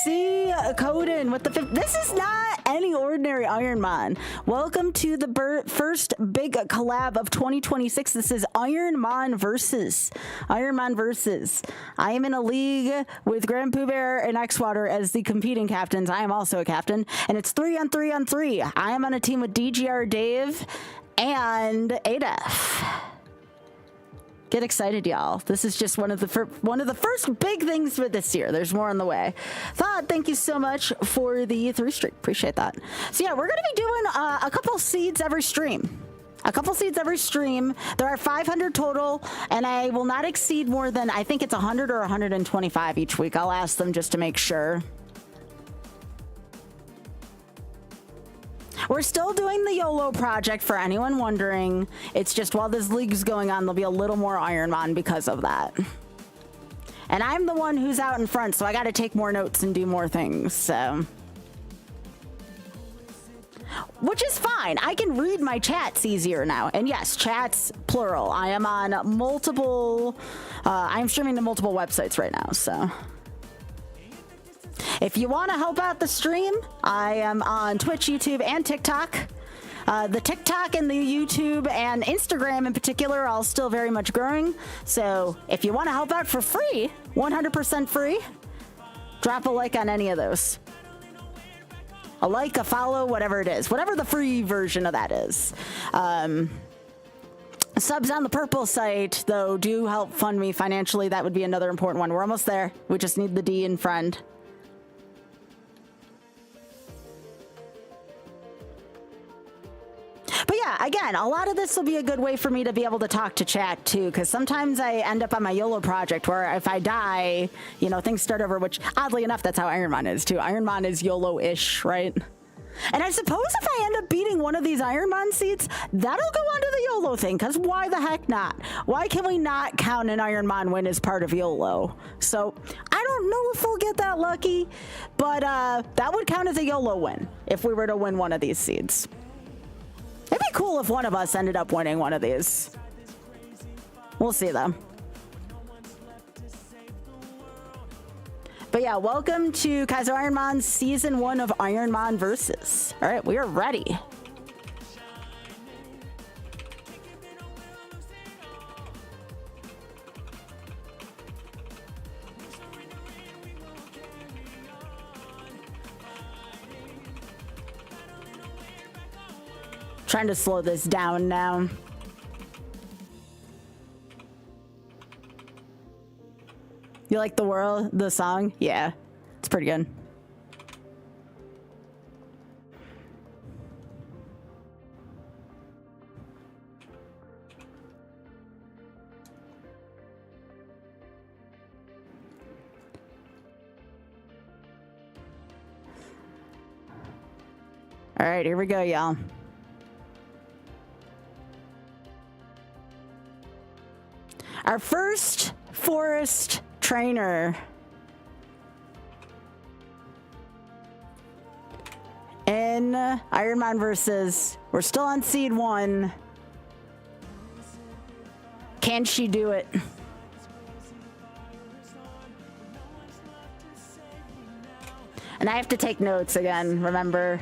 See? Coden with the this is not any ordinary Ironmon. Welcome to the first big collab of 2026. This is Ironmon versus. Ironmon versus. I am in a league with Grand Pooh Bear and Xwater as the competing captains. I am also a captain, and it's 3-on-3-on-3. I am on a team with DGR Dave and Adaf. Get excited, y'all. This is just one of the first big things for this year. There's more on the way. Thought, thank you so much for the 3 streak. Appreciate that. So yeah, we're going to be doing a couple seeds every stream. A couple seeds every stream. There are 500 total, and I will not exceed more than, I think it's 100 or 125 each week. I'll ask them just to make sure. We're still doing the YOLO project for anyone wondering. It's just while this league's going on, there'll be a little more Ironmon because of that. And I'm the one who's out in front, so I got to take more notes and do more things, so. Which is fine. I can read my chats easier now. And yes, chats, plural. I am on multiple, I'm streaming to multiple websites right now, so. If you want to help out the stream, I am on Twitch, YouTube, and TikTok. The TikTok and the YouTube and Instagram in particular are all still very much growing. So if you want to help out for free, 100% free, drop a like on any of those. A like, a follow, whatever it is. Whatever the free version of that is. Subs on the purple site, though, do help fund me financially. That would be another important one. We're almost there. We just need the D in friend. But yeah, again, a lot of this will be a good way for me to be able to talk to chat too, because sometimes I end up on my YOLO project where if I die, you know, things start over, which oddly enough, that's how Ironmon is too. Ironmon is YOLO-ish, right? And I suppose if I end up beating one of these Ironmon seeds, that'll go onto the YOLO thing, because why the heck not? Why can we not count an Ironmon win as part of YOLO? So I don't know if we'll get that lucky, but that would count as a YOLO win if we were to win one of these seeds. It'd be cool if one of us ended up winning one of these. We'll see though. But yeah, welcome to Kaizo Ironmon Season 1 of Ironmon Versus. All right, we are ready. Trying to slow this down now. You like the song? Yeah, it's pretty good. All right, here we go, y'all. Our first forest trainer. In Ironmon versus, we're still on seed 1. Can she do it? And I have to take notes again, remember.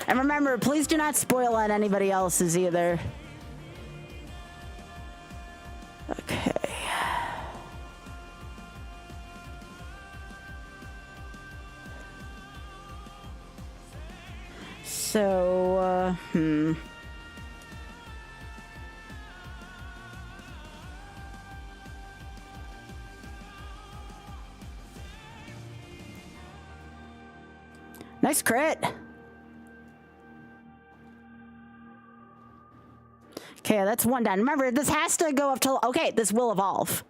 And remember, please do not spoil on anybody else's either. Okay. So, Nice crit. Okay, that's 1 down. Remember, this has to go up till... Okay, this will evolve.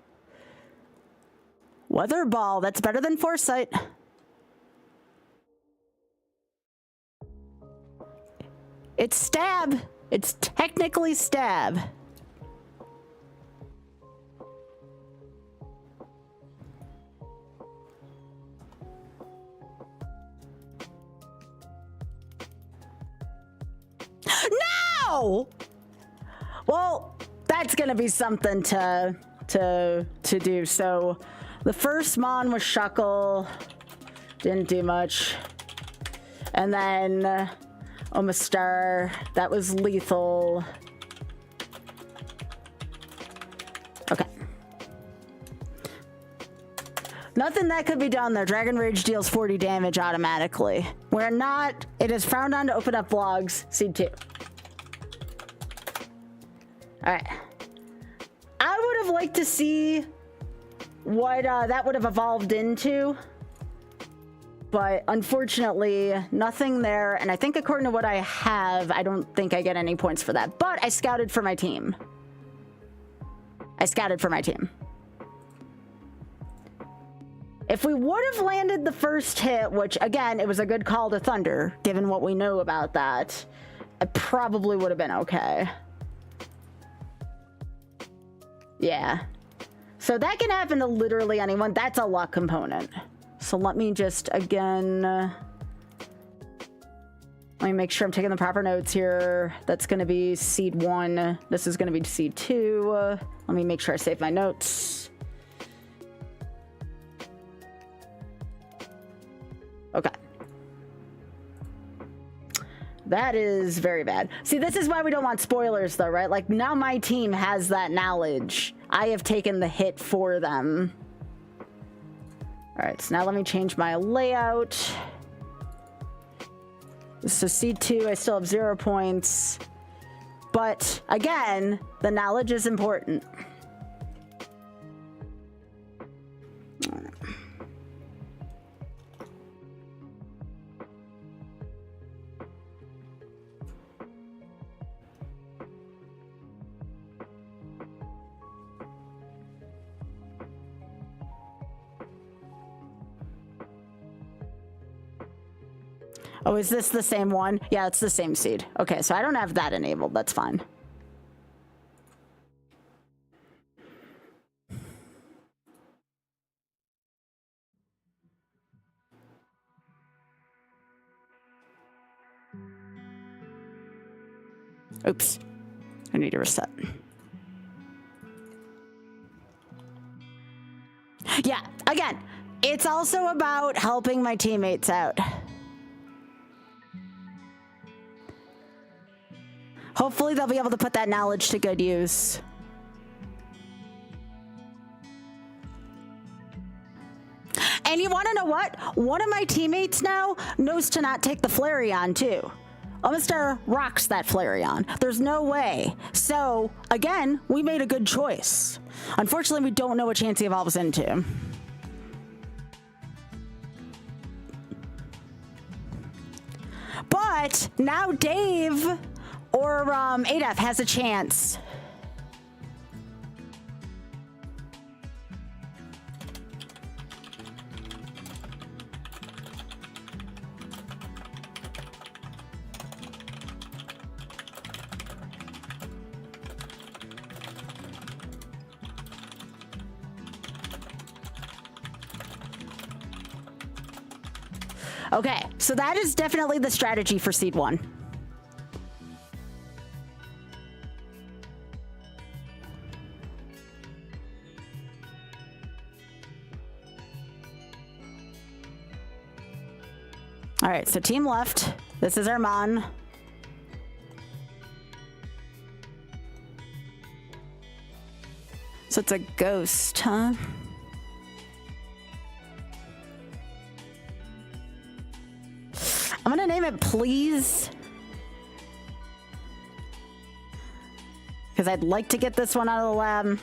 Weather Ball, that's better than Foresight. It's Stab. It's technically Stab. No! Well, that's gonna be something to do. So the first Mon was Shuckle, didn't do much, and then Omastar, that was lethal. Okay. Nothing that could be done there. Dragon Rage deals 40 damage automatically. We're not, it is frowned on to open up vlogs. Seed 2. Alright. I would have liked to see what that would have evolved into. But unfortunately, nothing there. And I think according to what I have, I don't think I get any points for that. But I scouted for my team. I scouted for my team. If we would have landed the first hit, which again, it was a good call to Thunder, given what we know about that, it probably would have been okay. Yeah. So that can happen to literally anyone. That's a luck component. So let me just, again, let me make sure I'm taking the proper notes here. That's going to be seed 1. This is going to be seed 2. Let me make sure I save my notes. Okay. That is very bad. See, this is why we don't want spoilers, though, right? Like, now my team has that knowledge. I have taken the hit for them. All right, so now let me change my layout. So seed 2, I still have 0 points. But again, the knowledge is important. Oh, is this the same one? Yeah, it's the same seed. Okay, so I don't have that enabled. That's fine. Oops. I need to reset. Yeah, again, it's also about helping my teammates out. Hopefully they'll be able to put that knowledge to good use. And you want to know what? One of my teammates now knows to not take the Flareon too. Omastar rocks that Flareon. There's no way. So, again, we made a good choice. Unfortunately, we don't know what chance he evolves into. But now Dave or Adaf has a chance. Okay, so that is definitely the strategy for Seed 1. All right, so team left. This is Ironmon. So it's a ghost, huh? I'm gonna name it Please. Because I'd like to get this one out of the lab.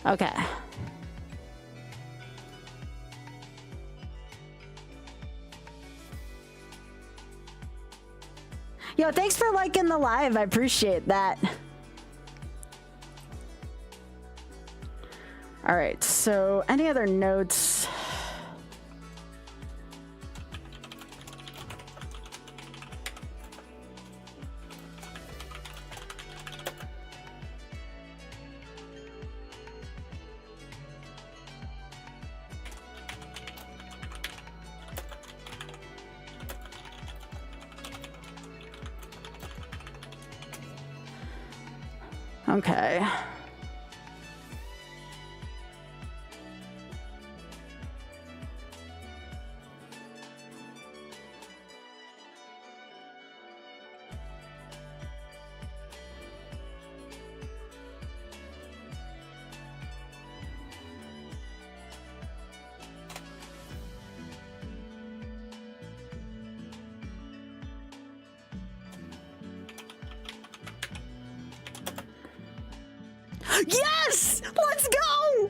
Okay. Yo, thanks for liking the live. I appreciate that. All right, so any other notes? Okay. Yes! Let's go!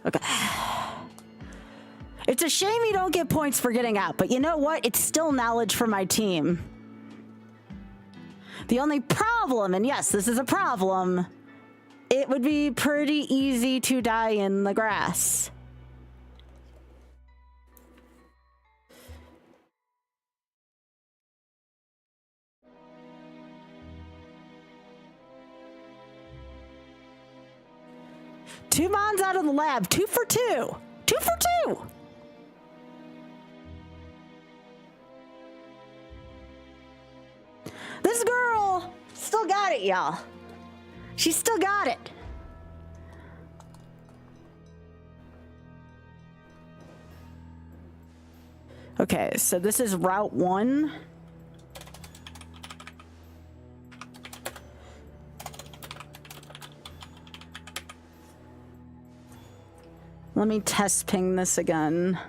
Okay. It's a shame you don't get points for getting out, but you know what? It's still knowledge for my team. The only problem, and yes, this is a problem, it would be pretty easy to die in the grass. Two mons out of the lab. 2 for 2. 2 for 2. This girl still got it, y'all. She still got it. Okay, so this is Route 1. Let me test ping this again.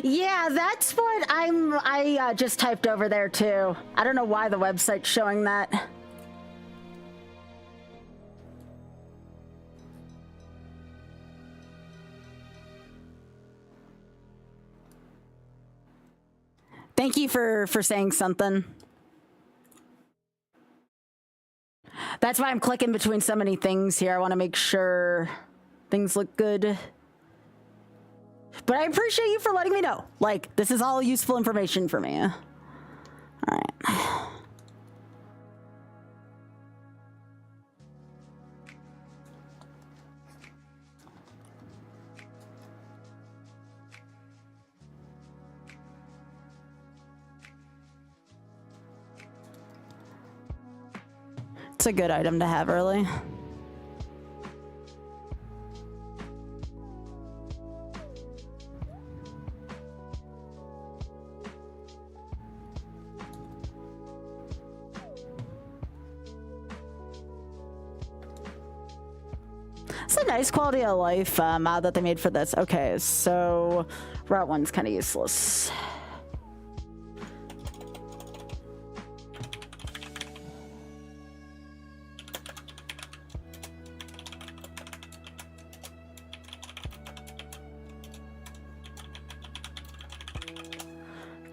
Yeah, that's what I just typed over there too. I don't know why the website's showing that. Thank you for saying something. That's why I'm clicking between so many things here. I want to make sure things look good. But I appreciate you for letting me know. Like, this is all useful information for me. All right. It's a good item to have early. It's a nice quality of life mod that they made for this. Okay, so Route 1's kind of useless.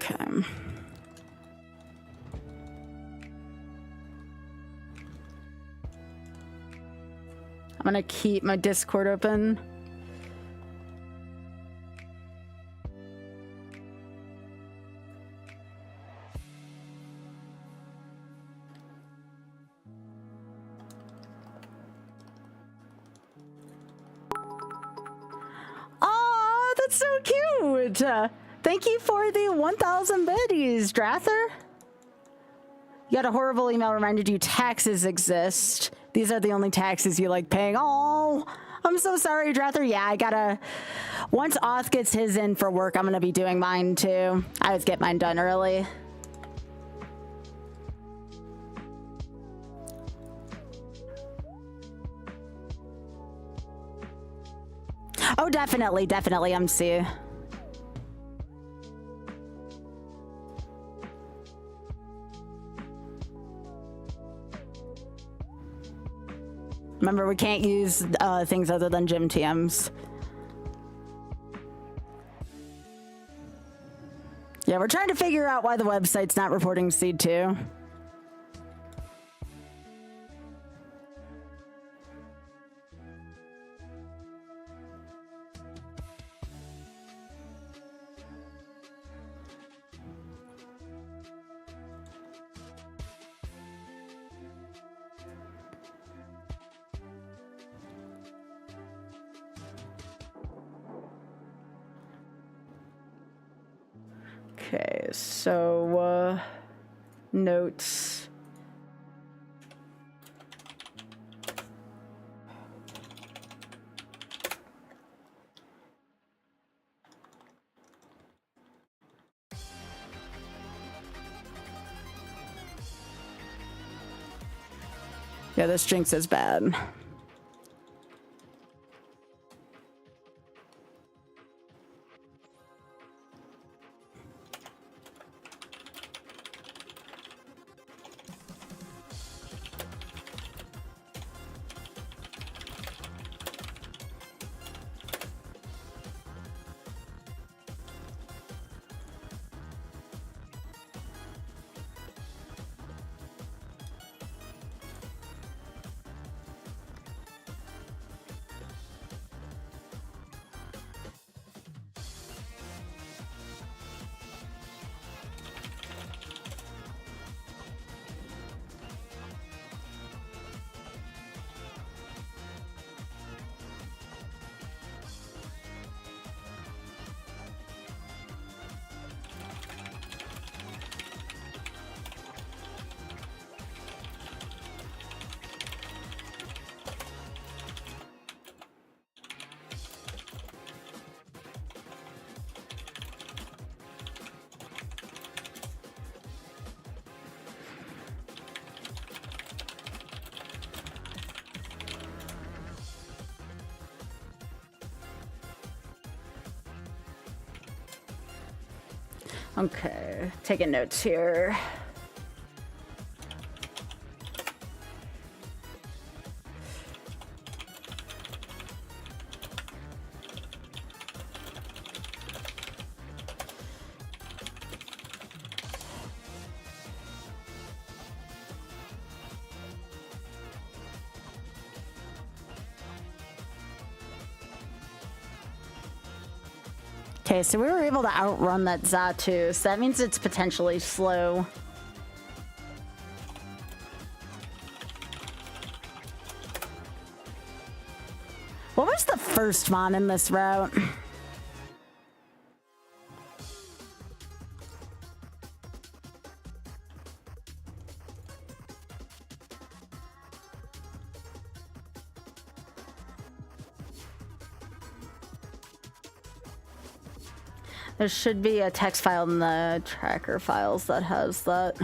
Okay. I'm gonna keep my Discord open. Oh, that's so cute. Thank you for the 1,000 biddies, Drather. You got a horrible email reminded you taxes exist. These are the only taxes you like paying. Oh, I'm so sorry, Drather. Yeah, I gotta... Once Oth gets his in for work, I'm gonna be doing mine too. I always get mine done early. Oh, definitely, definitely, MC. Remember, we can't use things other than gym TMs. Yeah, we're trying to figure out why the website's not reporting Seed 2. Okay, so notes. Yeah, this Jinx is bad. Okay, taking notes here. Okay, so we were able to outrun that Zatu, so that means it's potentially slow. What was the first Mon in this route? There should be a text file in the tracker files that has that.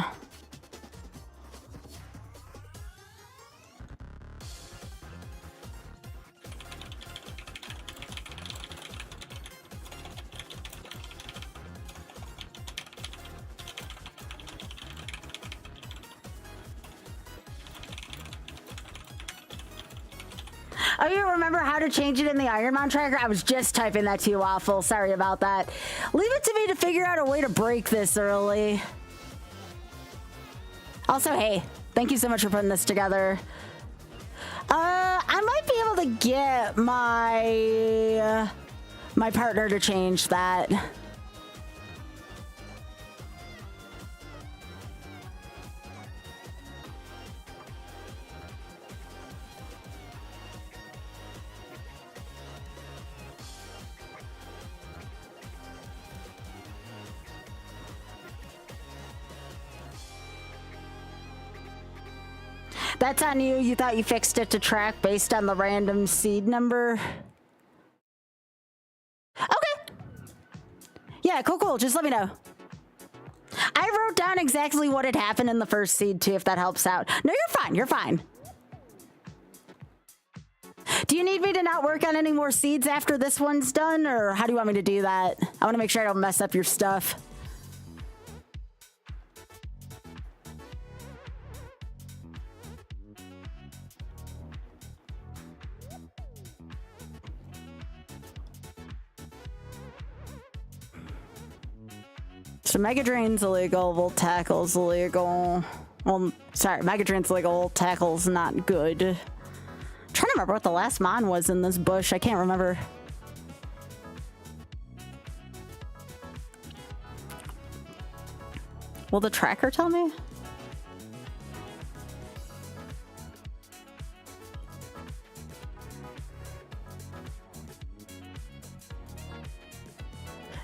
Oh, you remember how to change it in the Ironmon tracker? I was just typing that to you, Waffle. Sorry about that. Leave it to me to figure out a way to break this early. Also, hey, thank you so much for putting this together. I might be able to get my partner to change that. That's on you. You thought you fixed it to track based on the random seed number. Okay. Yeah, cool. Just let me know. I wrote down exactly what had happened in the first seed too, if that helps out. No, you're fine. You're fine. Do you need me to not work on any more seeds after this one's done, or how do you want me to do that? I want to make sure I don't mess up your stuff. So Mega Drain's illegal, Volt Tackle's illegal. Well, sorry, Mega Drain's illegal, Volt Tackle's not good. I'm trying to remember what the last mon was in this bush. I can't remember. Will the tracker tell me?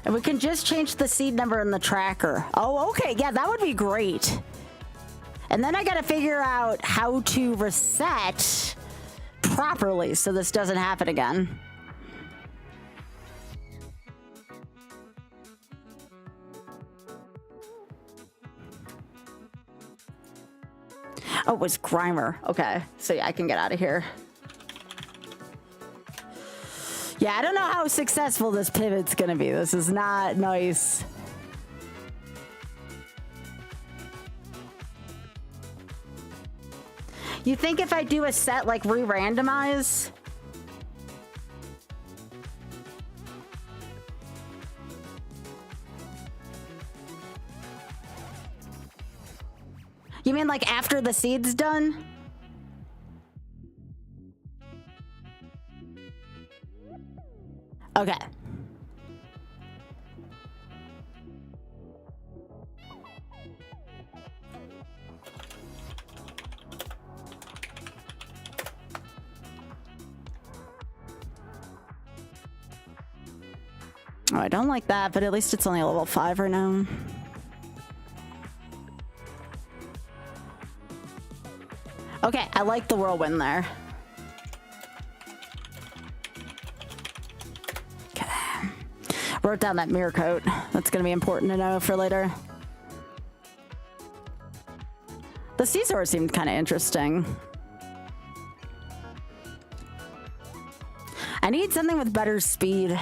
And we can just change the seed number in the tracker. Oh, okay. Yeah, that would be great. And then I got to figure out how to reset properly so this doesn't happen again. Oh, it was Grimer. Okay. So yeah, I can get out of here. Yeah, I don't know how successful this pivot's gonna be. This is not nice. You think if I do a set like re-randomize? You mean like after the seed's done? Okay. Oh, I don't like that, but at least it's only a level 5 right now. Okay, I like the whirlwind there. Wrote down that mirror coat. That's going to be important to know for later. The Caesar seemed kind of interesting. I need something with better speed.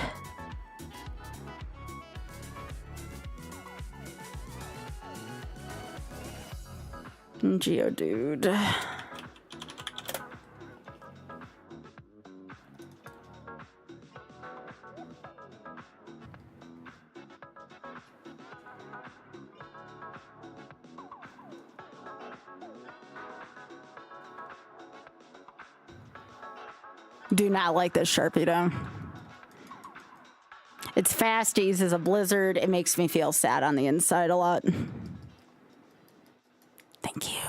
Geodude. Do not like this Sharpedo. It's fast, it uses a blizzard. It makes me feel sad on the inside a lot. Thank you.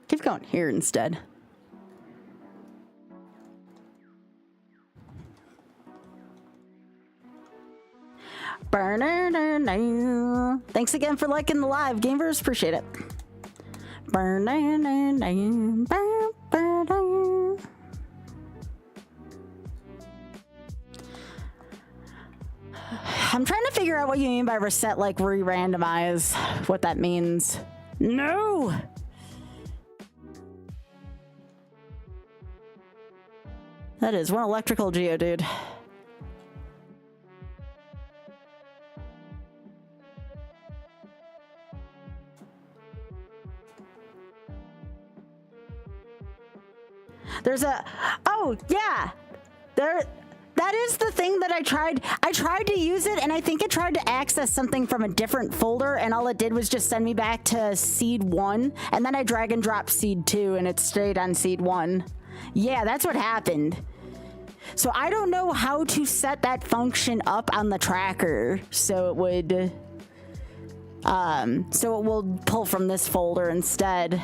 Keep going here instead. Thanks again for liking the live, gamers. Appreciate it. I'm trying to figure out what you mean by reset, like re-randomize, what that means. No! That is one electrical Geodude. There's a, oh yeah, there, that is the thing that I tried to use it, and I think it tried to access something from a different folder, and all it did was just send me back to seed 1, and then I drag and drop seed 2, and it stayed on seed 1. Yeah, that's what happened. So I don't know how to set that function up on the tracker, so it would, so it will pull from this folder instead.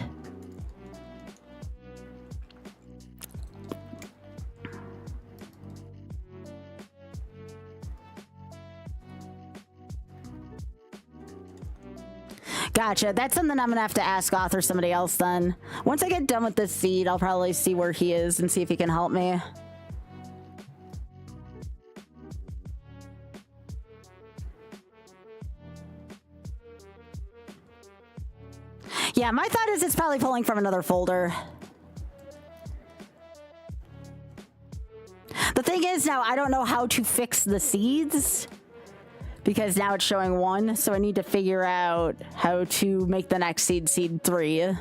Gotcha. That's something I'm gonna have to ask author somebody else then. Once I get done with this seed, I'll probably see where he is and see if he can help me. Yeah, my thought is it's probably pulling from another folder. The thing is now I don't know how to fix the seeds because now it's showing 1, so I need to figure out how to make the next seed seed 3.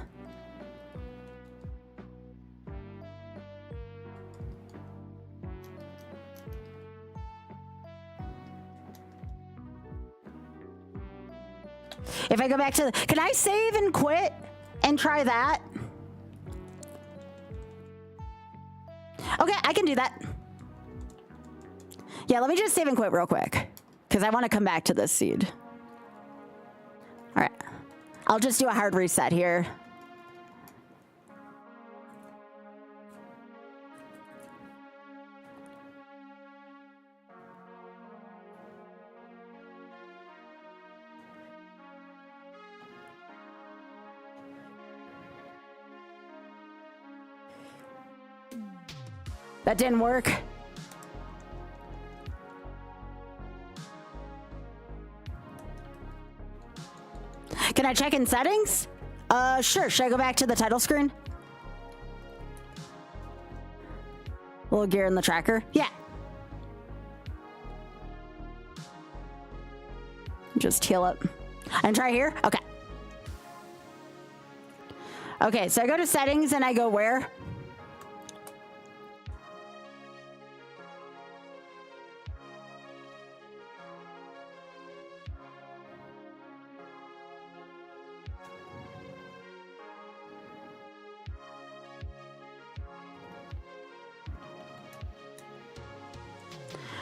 If I go back to, can I save and quit and try that? Okay, I can do that. Yeah, let me just save and quit real quick because I want to come back to this seed. All right, I'll just do a hard reset here. That didn't work. Can I check in settings? Sure. Should I go back to the title screen? A little gear in the tracker? Yeah. Just heal up. And try here? Okay. Okay, so I go to settings and I go where?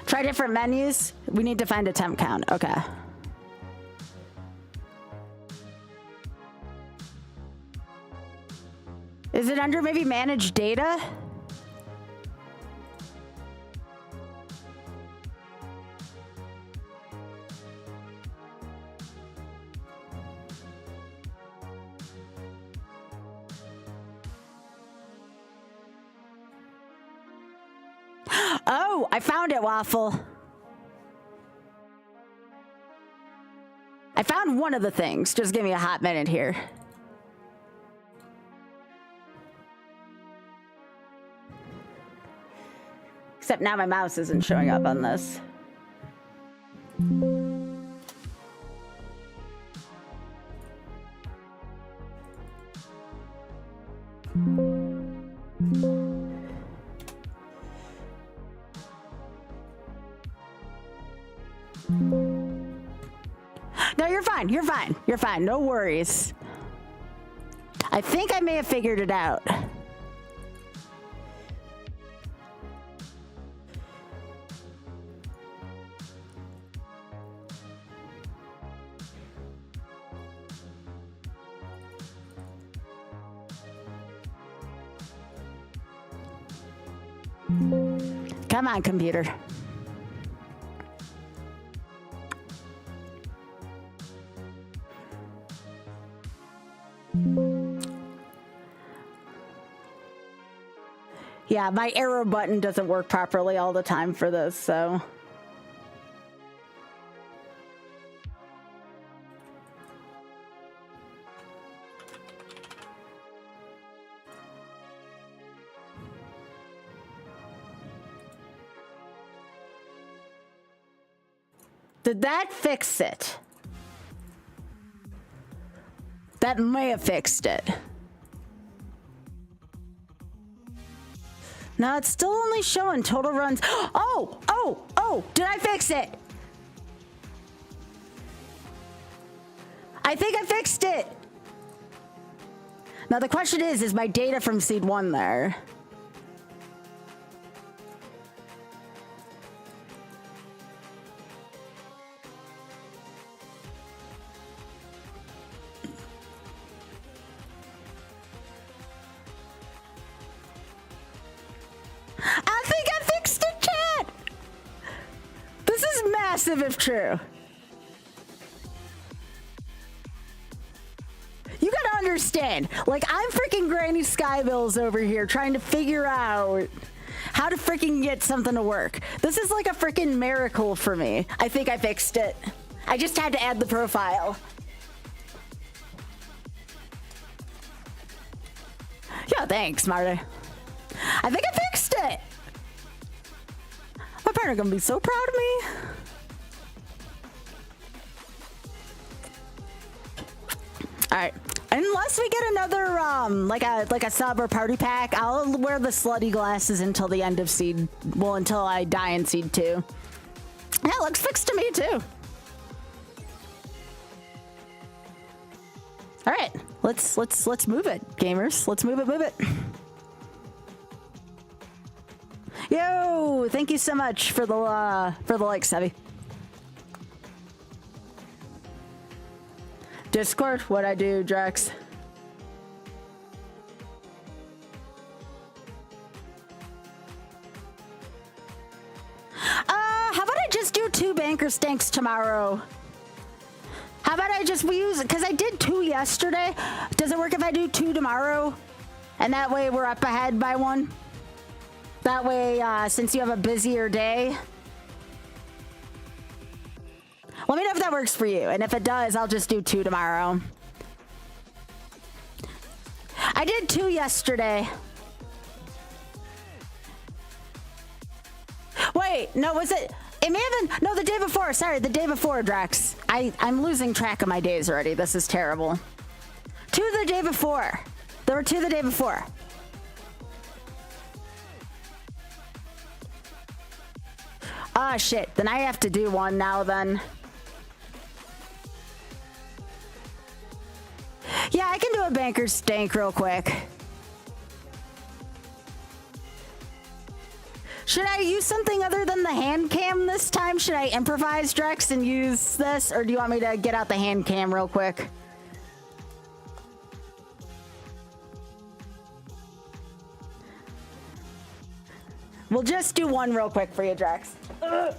Try different menus. We need to find a temp count. Okay. Is it under maybe manage data? Oh, I found it, Waffle. I found one of the things. Just give me a hot minute here. Except now my mouse isn't showing up on this. No, you're fine. You're fine. You're fine. No worries. I think I may have figured it out. Come on, computer. Yeah, my arrow button doesn't work properly all the time for this, so. Did that fix it? That may have fixed it. No, it's still only showing total runs. Oh, did I fix it? I think I fixed it. Now the question is my data from seed 1 there? I think I fixed it, chat. This is massive if true. You gotta understand, like, I'm freaking Granny Skybills over here trying to figure out how to freaking get something to work. This is like a freaking miracle for me. I think I fixed it. I just had to add the profile. Yeah, thanks, Marty. I think I fixed it. My partner gonna be so proud of me. All right. Unless we get another like a sub or party pack, I'll wear the slutty glasses until the end of seed. Well, until I die in seed 2. Yeah, it looks fixed to me too. All right, let's move it, gamers. Let's move it. Yo, thank you so much for the like, Sevy. Discord, what I do, Drax? How about I just do 2 banker stanks tomorrow? How about I just use, because I did 2 yesterday. Does it work if I do 2 tomorrow? And that way we're up ahead by 1? That way, since you have a busier day. Let me know if that works for you. And if it does, I'll just do 2 tomorrow. I did 2 yesterday. Wait, no, was it? It may have been, no, the day before. Sorry, the day before, Drax. I'm losing track of my days already. This is terrible. 2 the day before. There were 2 the day before. Ah, shit. Then I have to do 1 now then. Yeah, I can do a banker stank real quick. Should I use something other than the hand cam this time? Should I improvise, Drex, and use this? Or do you want me to get out the hand cam real quick? We'll just do 1 real quick for you, Drex. Ugh.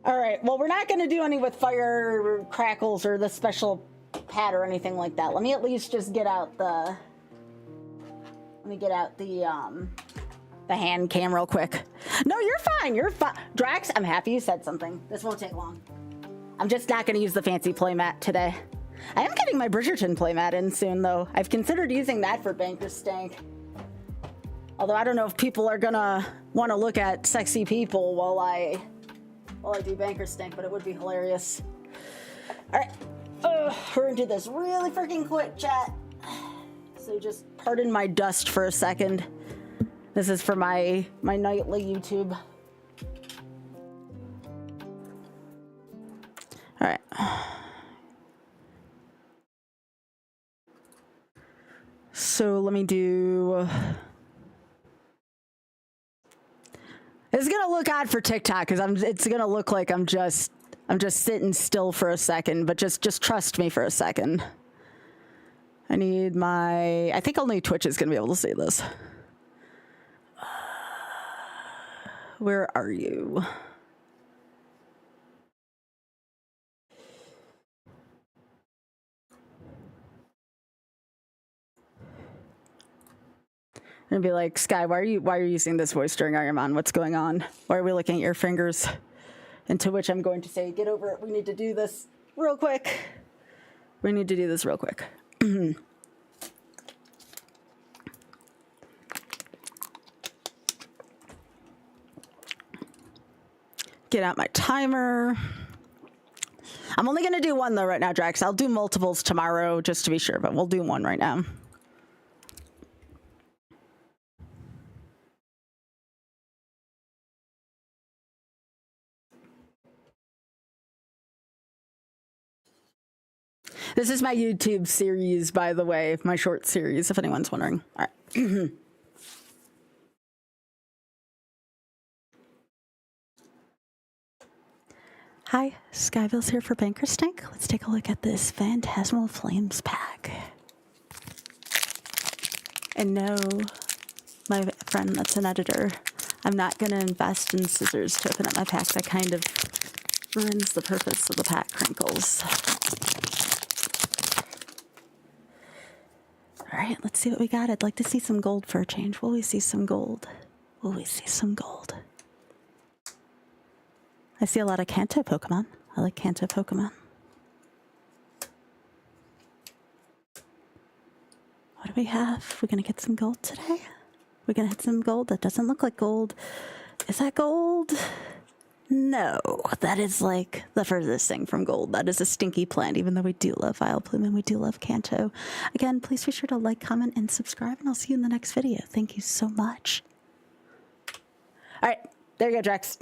All right, well, we're not going to do any with fire crackles or the special pad or anything like that. Let me at least just get out the... Let me get out the hand cam real quick. No, you're fine. You're fine. Drax, I'm happy you said something. This won't take long. I'm just not going to use the fancy playmat today. I am getting my Bridgerton playmat in soon, though. I've considered using that for Banker Stank. Although I don't know if people are going to want to look at sexy people while I do Banker Stank, but it would be hilarious. All right. We're going to do this really freaking quick, chat. So just pardon my dust for a second. This is for my nightly YouTube. All right. So let me do... It's gonna look odd for TikTok because it's gonna look like I'm just sitting still for a second, but just trust me for a second. I need my... I think only Twitch is gonna be able to see this. Where are you? And be like, Sky, why are you using this voice during Ironmon? What's going on? Why are we looking at your fingers? And to which I'm going to say, get over it. We need to do this real quick. We need to do this real quick. Get out my timer. I'm only going to do one though right now, Drax. I'll do multiples tomorrow just to be sure, but we'll do one right now. This is my YouTube series, by the way, my short series, if anyone's wondering. All right. Hi, Skyville's here for Banker's Tank. Let's take a look at this Phantasmal Flames pack. And no, my friend that's an editor, I'm not going to invest in scissors to open up my pack. That kind of ruins the purpose of the pack crinkles. All right, let's see what we got. I'd like to see some gold for a change. Will we see some gold? Will we see some gold? I see a lot of Kanto Pokemon. I like Kanto Pokemon. What do we have? We're going to get some gold today? We're going to hit some gold? That doesn't look like gold. Is that gold? No, that is like the furthest thing from gold. That is a stinky plant, even though we do love Vileplume and we do love Kanto. Again, please be sure to like, comment, and subscribe, and I'll see you in the next video. Thank you so much. All right, there you go, Drax.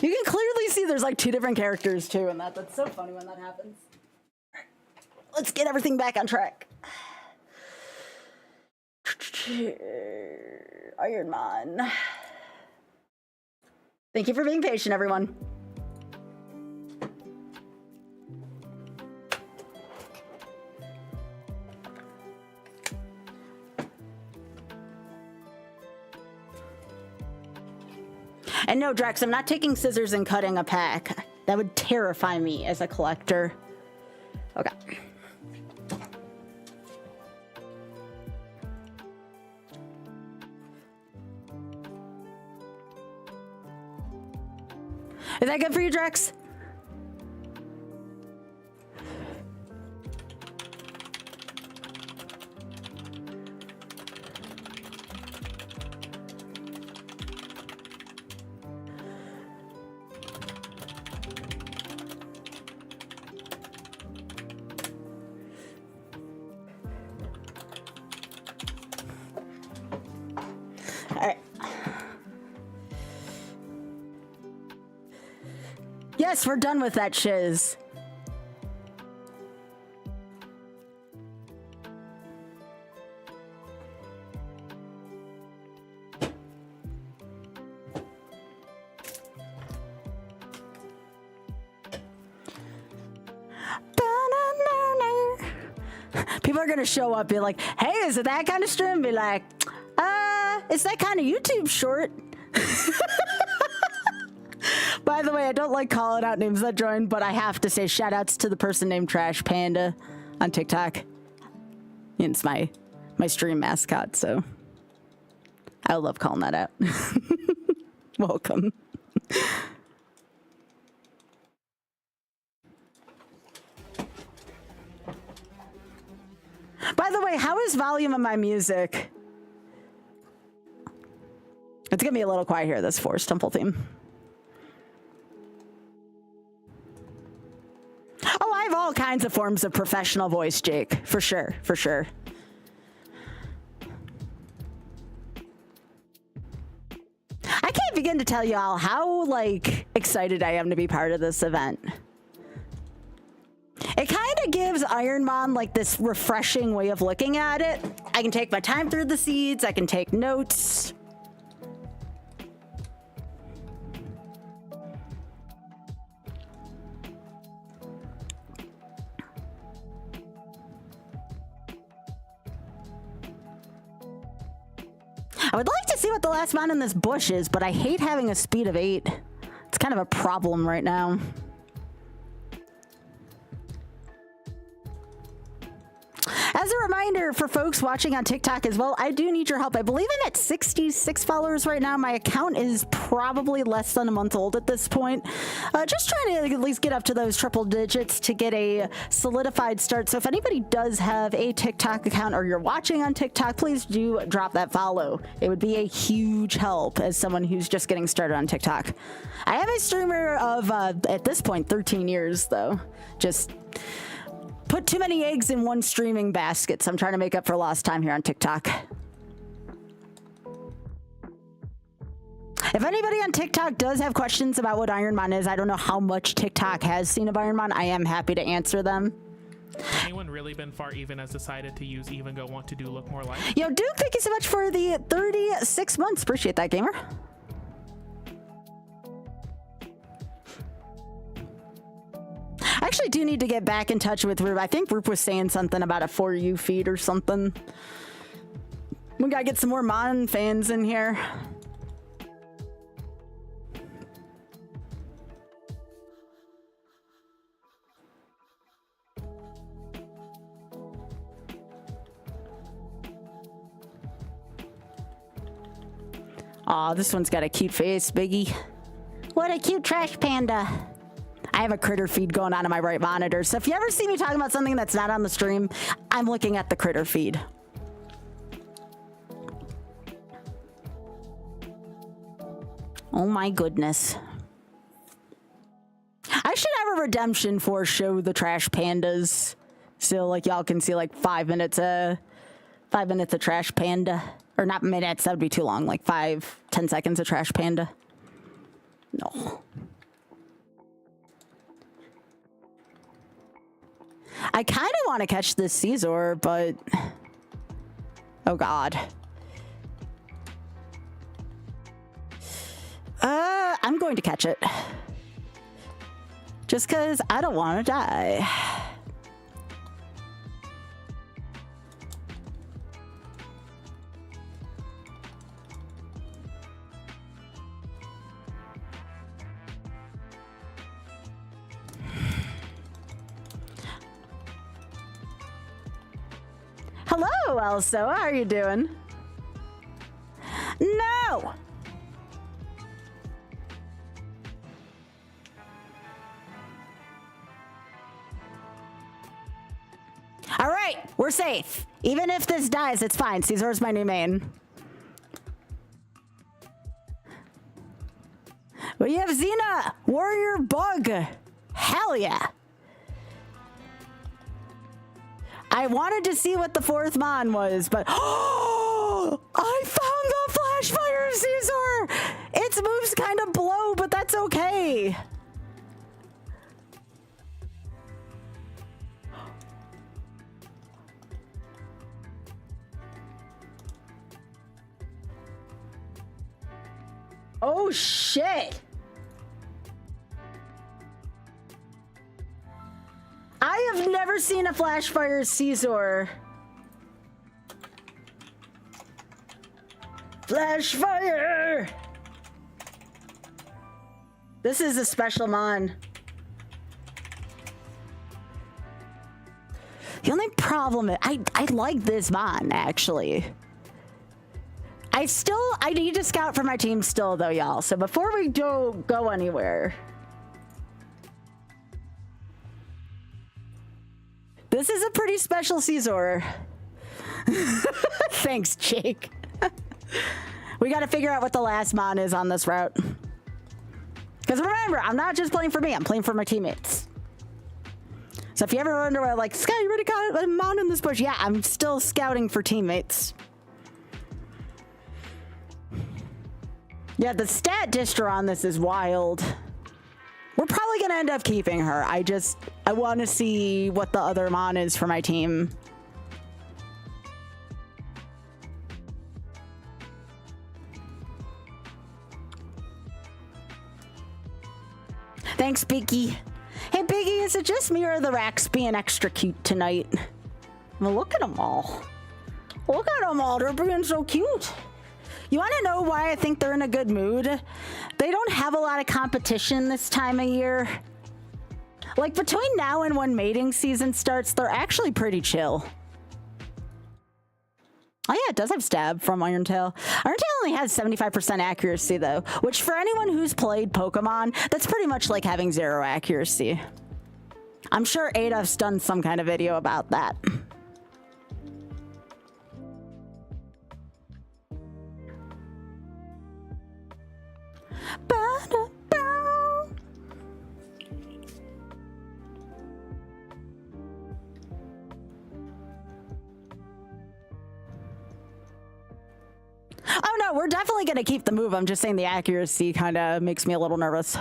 You can clearly see there's like 2 different characters too in that. That's so funny when that happens. Let's get everything back on track. Ironmon. Thank you for being patient, everyone. And no, Drax, I'm not taking scissors and cutting a pack. That would terrify me as a collector. Okay. Is that good for you, Drax? All right. Yes, we're done with that shiz. People are gonna show up, be like, hey, is it that kind of stream? Be like, it's that kind of YouTube short. By the way, I don't like calling out names that join, but I have to say shout outs to the person named Trash Panda on TikTok. It's my stream mascot, so I love calling that out. Welcome. By the way, how is volume of my music? It's gonna be a little quiet here, this Forest Temple theme. Oh, I have all kinds of forms of professional voice, Jake. For sure, for sure. I can't begin to tell you all how, like, excited I am to be part of this event. It kind of gives Ironmon, like, this refreshing way of looking at it. I can take my time through the seeds. I can take notes. I would like to see what the last mon in this bush is, but I hate having a speed of 8. It's kind of a problem right now. As As a reminder for folks watching on TikTok as well, I do need your help. I believe I'm at 66 followers right now. My account is probably less than a month old at this point. Just trying to at least get up to those triple digits to get a solidified start. So if anybody does have a TikTok account or you're watching on TikTok, please do drop that follow. It would be a huge help as someone who's just getting started on TikTok. I am a streamer of, at this point, 13 years, though. Just put too many eggs in one streaming basket, so I'm trying to make up for lost time here on TikTok. If anybody on TikTok does have questions about what Ironmon is, I don't know how much TikTok has seen of Ironmon. I am happy to answer them. Anyone really been far even has decided to use even go want to do look more like? Yo, Duke, thank you so much for the 36 months. Appreciate that, gamer. I actually do need to get back in touch with Roop. I think Roop was saying something about a For You feed or something. We gotta get some more Mon fans in here. Aw, this one's got a cute face, Biggie. What a cute trash panda. I have a critter feed going on my right monitor, so if you ever see me talking about something that's not on the stream, I'm looking at the critter feed. Oh my goodness. I should have a redemption for show the trash pandas. So like y'all can see like 5 minutes of trash panda. Or not minutes, that would be too long. Like 5-10 seconds of trash panda. No. I kind of want to catch this Caesar, but... Oh, God. I'm going to catch it. Just because I don't want to die. Hello, Elso. How are you doing? No! All right, we're safe. Even if this dies, it's fine. Caesar's my new main. We have Xena, Warrior Bug. Hell yeah. I wanted to see what the fourth Mon was, but oh, I found the Flash Fire Caesar. Its moves kind of blow, but that's okay. Oh shit. I have never seen a Flash Fire Caesar. Flash Fire! This is a special Mon. The only problem is, I like this Mon, actually. I need to scout for my team still, though, y'all. So before we go anywhere... This is a pretty special Caesar. Thanks, Jake. We got to figure out what the last Mon is on this route. Because remember, I'm not just playing for me, I'm playing for my teammates. So if you ever wonder why, like, Sky, you already got a Mon in this bush? Yeah, I'm still scouting for teammates. Yeah, the stat distro on this is wild. We're probably going to end up keeping her. I want to see what the other Mon is for my team. Thanks, Biggie. Hey, Biggie, is it just me or are the racks being extra cute tonight? Well, look at them all. Look at them all. They're being so cute. You want to know why I think they're in a good mood? They don't have a lot of competition this time of year. Like, between now and when mating season starts, they're actually pretty chill. Oh yeah, it does have stab from Irontail. Irontail only has 75% accuracy though, which for anyone who's played Pokemon, that's pretty much like having 0 accuracy. I'm sure Ada's done some kind of video about that. Oh no, we're definitely gonna keep the move. I'm just saying the accuracy kind of makes me a little nervous.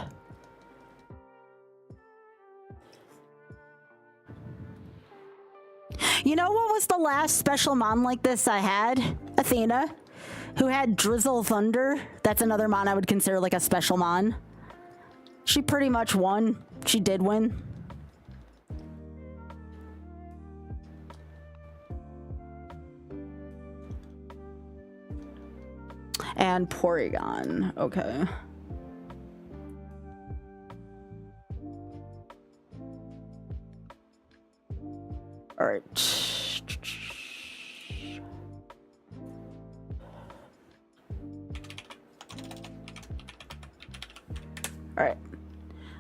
You know what was the last special mon like this I had? Athena, who had Drizzle Thunder. That's another mon I would consider like a special mon. She pretty much won. She did win. And Porygon, okay. All right. All right.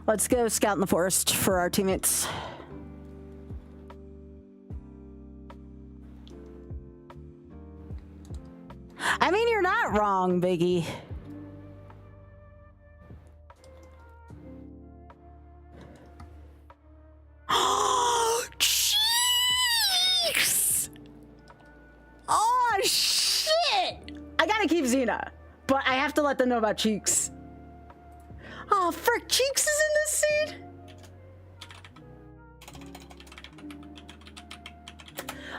Let's go scout in the forest for our teammates. I mean, you're not wrong, Biggie. Oh, Cheeks! Oh, shit! I gotta keep Xena, but I have to let them know about Cheeks. Oh, frick, Cheeks is in this seed?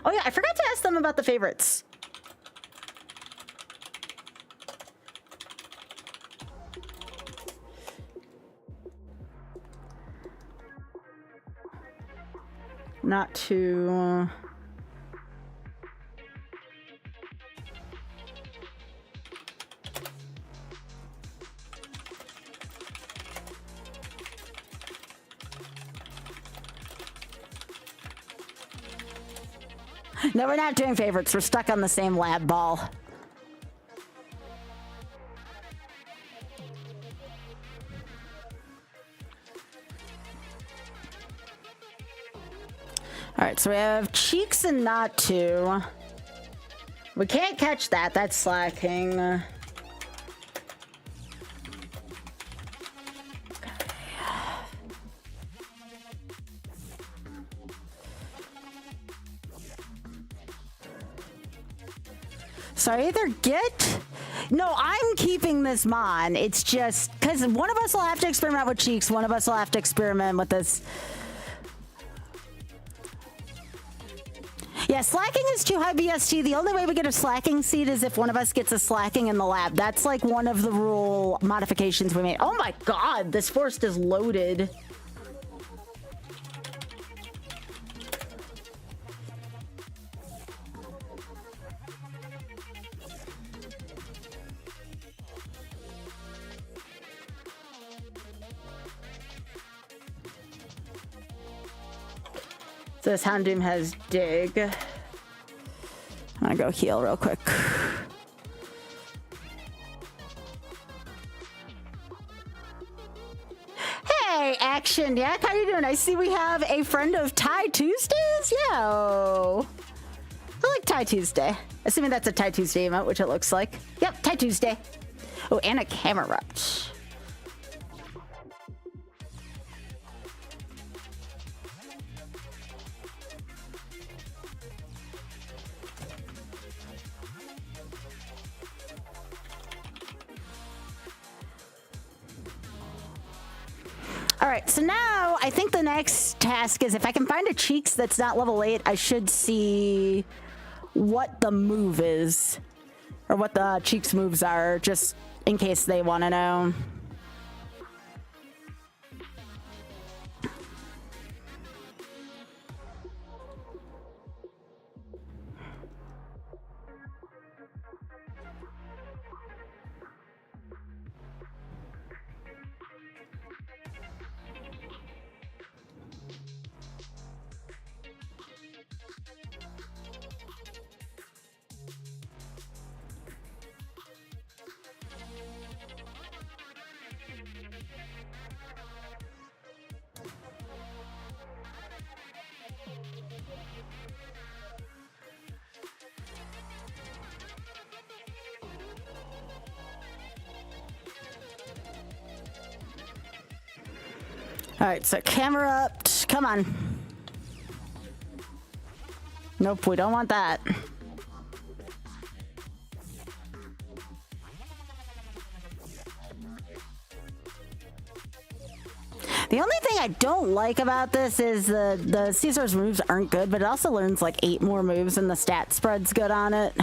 Oh yeah, I forgot to ask them about the favorites. Not too... No, we're not doing favorites. We're stuck on the same lab ball. All right, so we have Cheeks and Natu. We can't catch that. That's slacking. So I either get... No, I'm keeping this Mon. It's just... Because one of us will have to experiment with Cheeks. One of us will have to experiment with this... Yeah, slacking is too high BST. The only way we get a slacking seed is if one of us gets a slacking in the lab. That's like one of the rule modifications we made. Oh my god, this forest is loaded. So this Houndoom has dig. I'm gonna go heal real quick. Hey, Action Yak, how you doing? I see we have a friend of Tie Tuesdays. Yo, I like Tie Tuesday. Assuming that's a Tie Tuesday emote, which it looks like. Yep, Tie Tuesday. Oh, and a camera rupt. All right, so now I think the next task is if I can find a Cheeks that's not level 8, I should see what the move is, or what the Cheeks moves are, just in case they want to know. All right, so camera up. Come on. Nope, we don't want that. The only thing I don't like about this is the Caesar's moves aren't good, but it also learns like 8 more moves and the stat spread's good on it.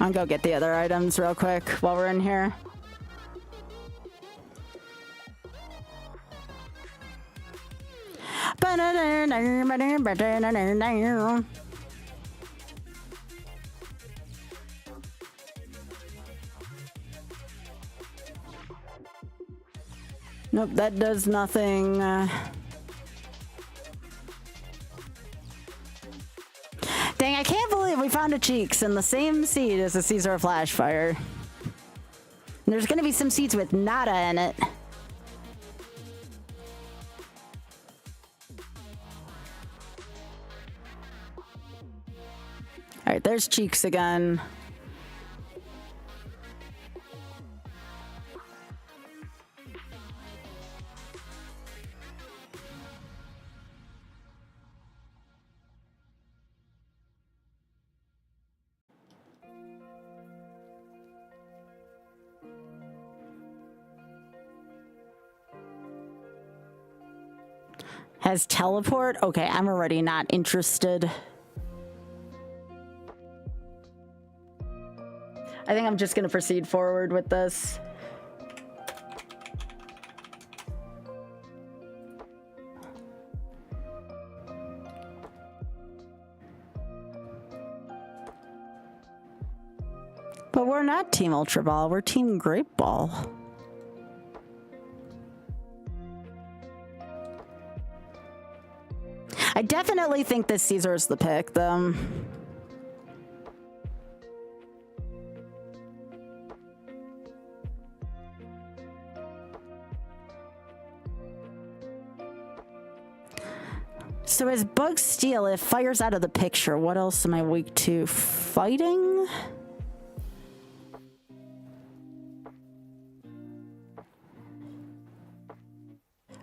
I'll go get the other items real quick while we're in here. Nope, that does nothing. Dang, I can't believe we found a Cheeks in the same seed as a Caesar Flashfire. There's gonna be some seeds with nada in it. Alright, there's Cheeks again. Has teleport? Okay, I'm already not interested. I think I'm just gonna proceed forward with this. But we're not Team Ultra Ball, we're Team Grape Ball. I definitely think this Caesar is the pick, though. So as Bug Steel, it fires out of the picture. What else am I weak to? Fighting?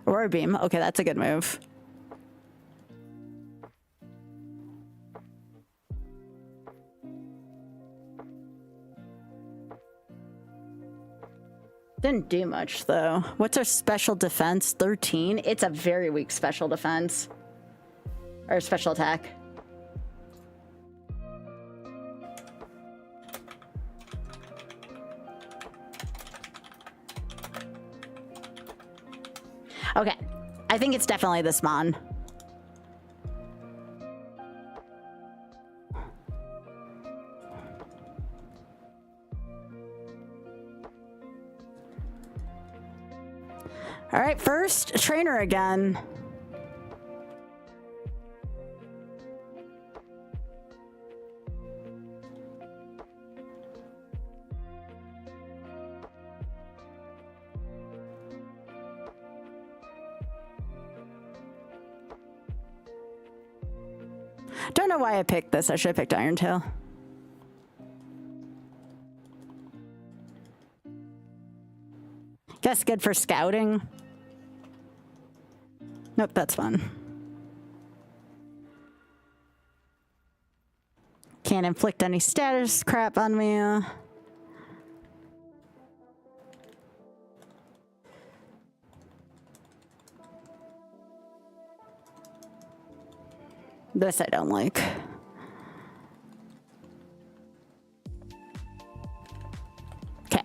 Aurora Beam. Okay, that's a good move. Didn't do much, though. What's our special defense? 13? It's a very weak special defense. Or special attack. Okay. I think it's definitely this Mon. All right, first trainer again. Don't know why I picked this. I should have picked Iron Tail. Guess good for scouting. Nope, that's fun. Can't inflict any status crap on me. This I don't like. Okay.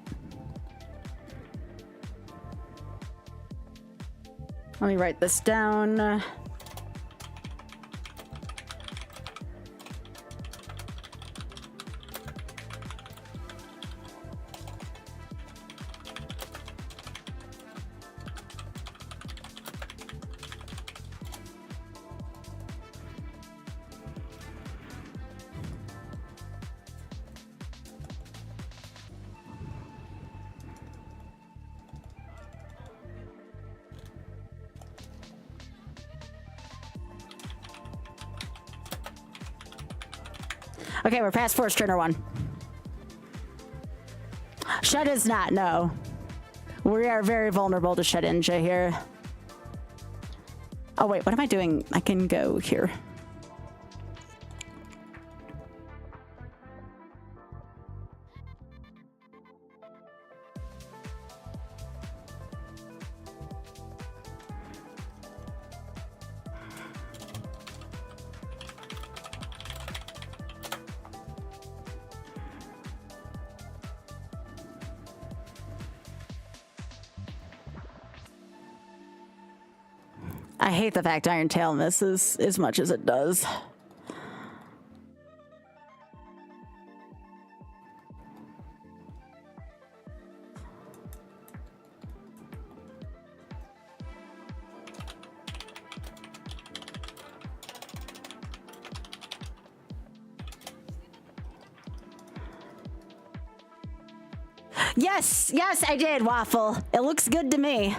Let me write this down. Okay, we're past Force Trainer 1. Shut is not, no. We are very vulnerable to Shut Ninja here. Oh wait, what am I doing? I can go here. I hate the fact Iron Tail misses as much as it does. Yes, yes, I did, Waffle. It looks good to me.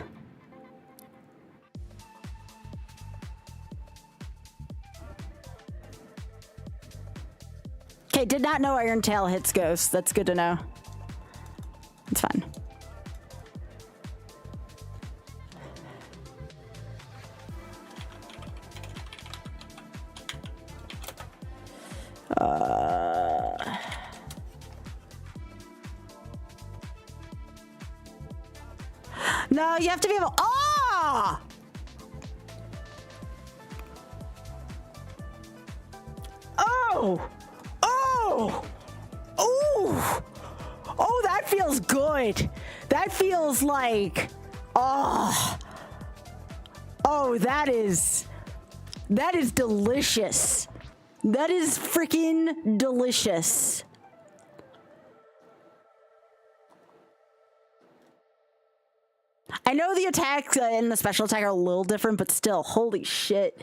Okay, did not know Iron Tail hits Ghost. That's good to know. It's fine. No, you have to be able. Oh! Oh! Oh! Oh! Oh, that feels good. That feels like. Oh! Oh, that is delicious. That is freaking delicious. I know the attacks and the special attack are a little different, but still, holy shit.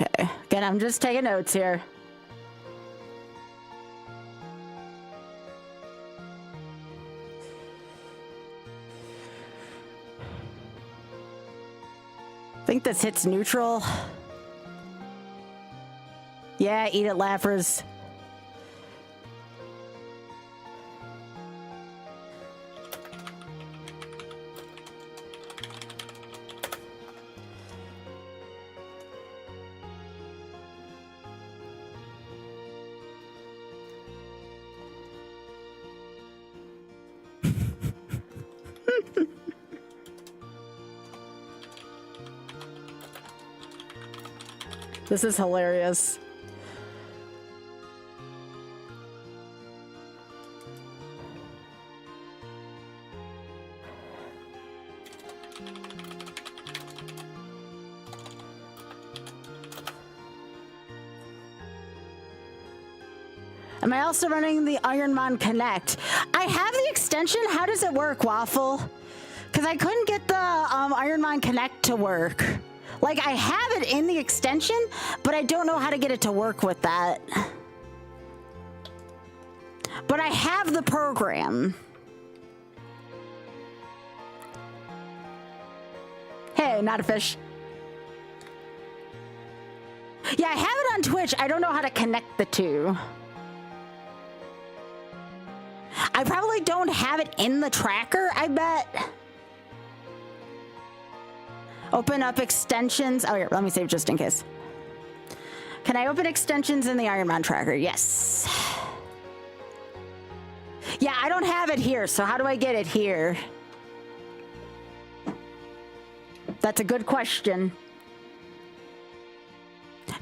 Okay, again, I'm just taking notes here. I think this hits neutral. Yeah, eat it, Lapras. This is hilarious. Am I also running the Ironmon Connect? I have the extension. How does it work, Waffle? Because I couldn't get the Ironmon Connect to work. Like, I have it in the extension, but I don't know how to get it to work with that. But I have the program. Hey, not a fish. Yeah, I have it on Twitch. I don't know how to connect the two. I probably don't have it in the tracker, I bet. Open up extensions. Oh, here, let me save just in case. Can I open extensions in the Ironmon tracker? Yes. Yeah, I don't have it here, so how do I get it here? That's a good question.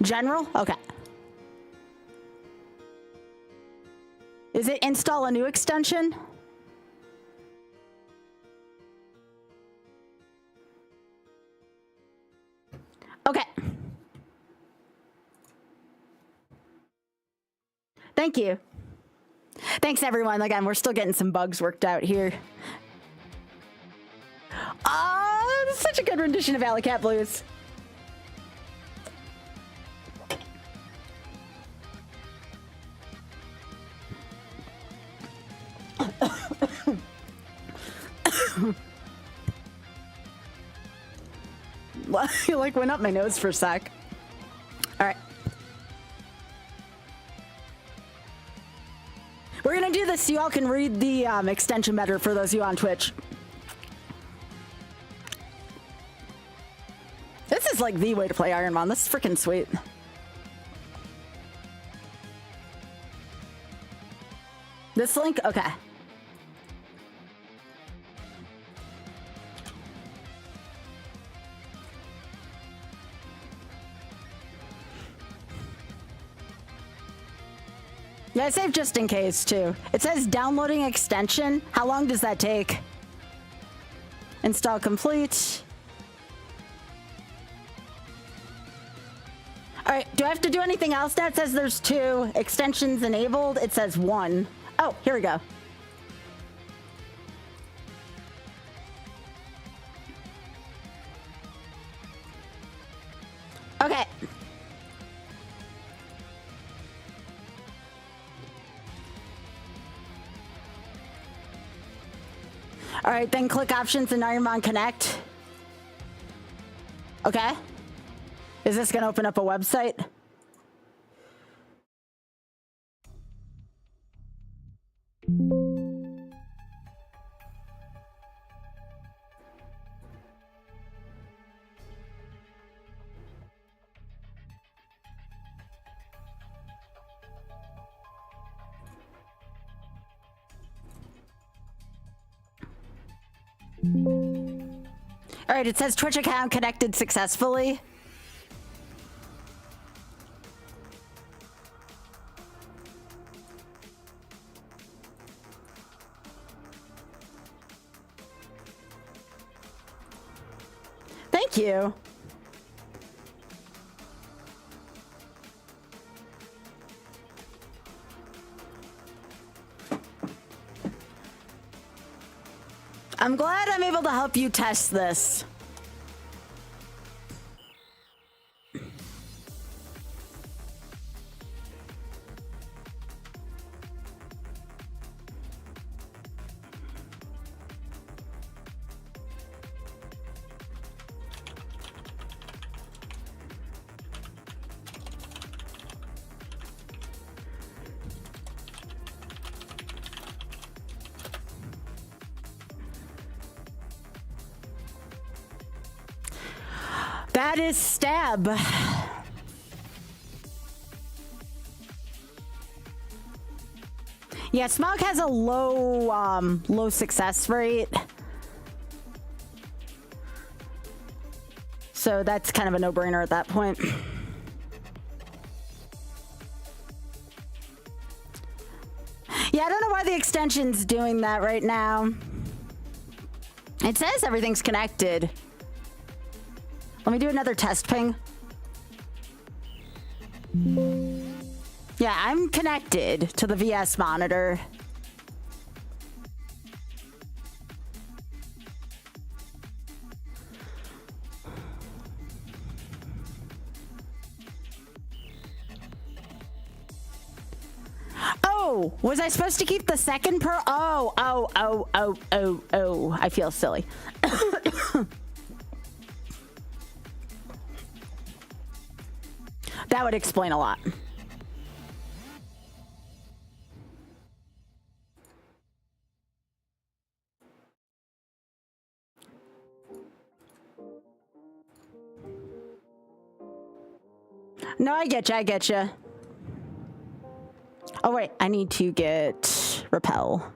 General? Okay. Is it install a new extension? Okay. Thank you. Thanks, everyone. Again, we're still getting some bugs worked out here. This is such a good rendition of Alley Cat Blues. Well, you like went up my nose for a sec. All right. We're gonna do this so you all can read the extension better for those of you on Twitch. This is like the way to play Ironmon. This is freaking sweet. This link? Okay. Yeah, I saved just in case, too. It says downloading extension. How long does that take? Install complete. All right, do I have to do anything else now? It says there's 2 extensions enabled. It says 1. Oh, here we go. Okay. All right, then click options in Ironmon Connect. Okay. Is this going to open up a website? All right, it says Twitch account connected successfully. Thank you. I'm glad I'm able to help you test this. That is stab. Yeah, Smog has a low success rate. So that's kind of a no-brainer at that point. Yeah, I don't know why the extension's doing that right now. It says everything's connected. Let me do another test ping. Yeah, I'm connected to the VS monitor. Oh, was I supposed to keep the second per? Oh. I feel silly. That would explain a lot. No, I get you. Oh, wait, I need to get repel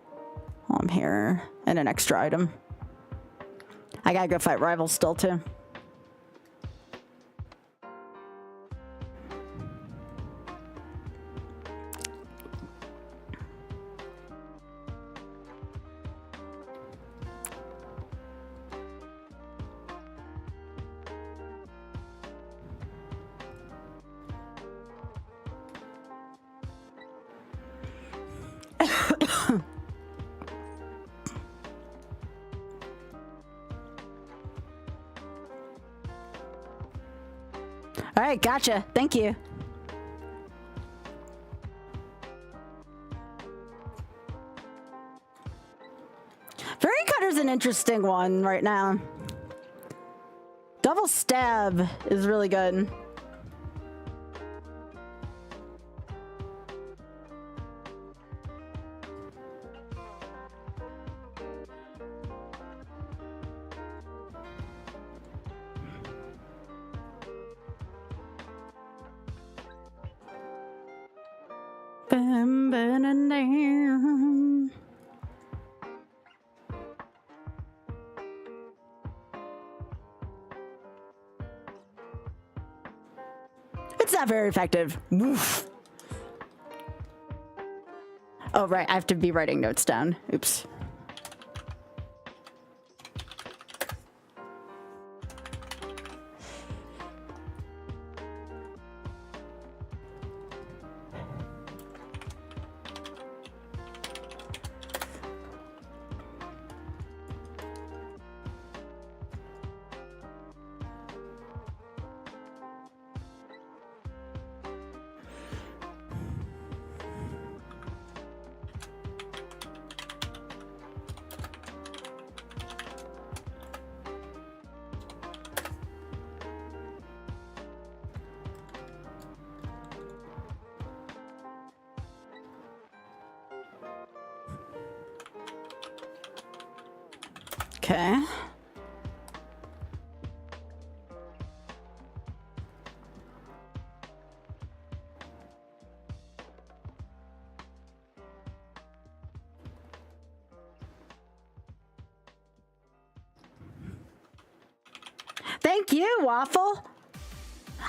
while I'm here and an extra item. I gotta go fight rivals still, too. All right, gotcha. Thank you. Fairy Cutter's an interesting one right now. Double Stab is really good. Bam, bam, bam, bam. It's not very effective. Oof. Oh, right. I have to be writing notes down. Oops. Okay. Thank you, Waffle.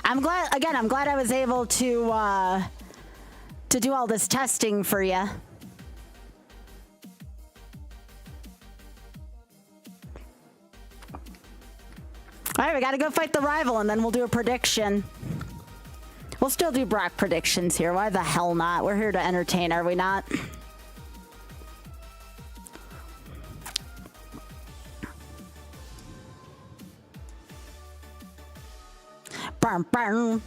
I'm glad I was able to do all this testing for you. All right, we gotta go fight the rival, and then we'll do a prediction. We'll still do Brock predictions here. Why the hell not? We're here to entertain, are we not? Bam, bam.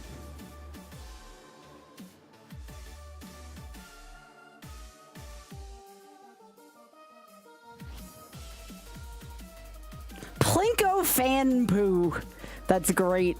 Plinko fan poo. That's great.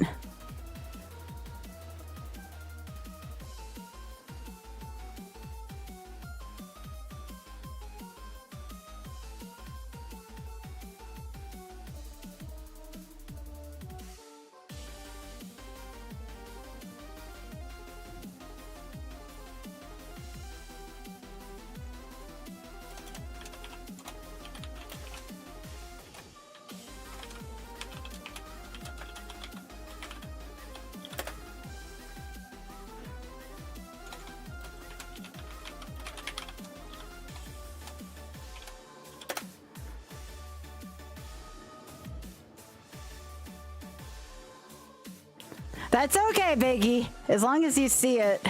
That's okay, Biggie, as long as you see it.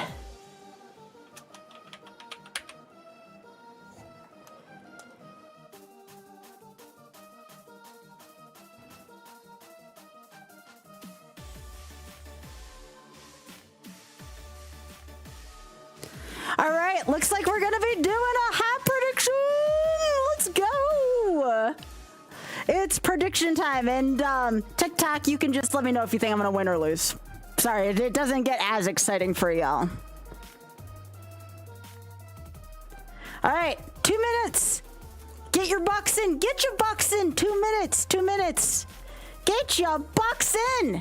All right, looks like we're gonna be doing a hat prediction. Let's go. It's prediction time, and TikTok, you can just let me know if you think I'm gonna win or lose. Sorry, it doesn't get as exciting for y'all. All right, 2 minutes. Get your bucks in. Get your bucks in. 2 minutes. 2 minutes. Get your bucks in.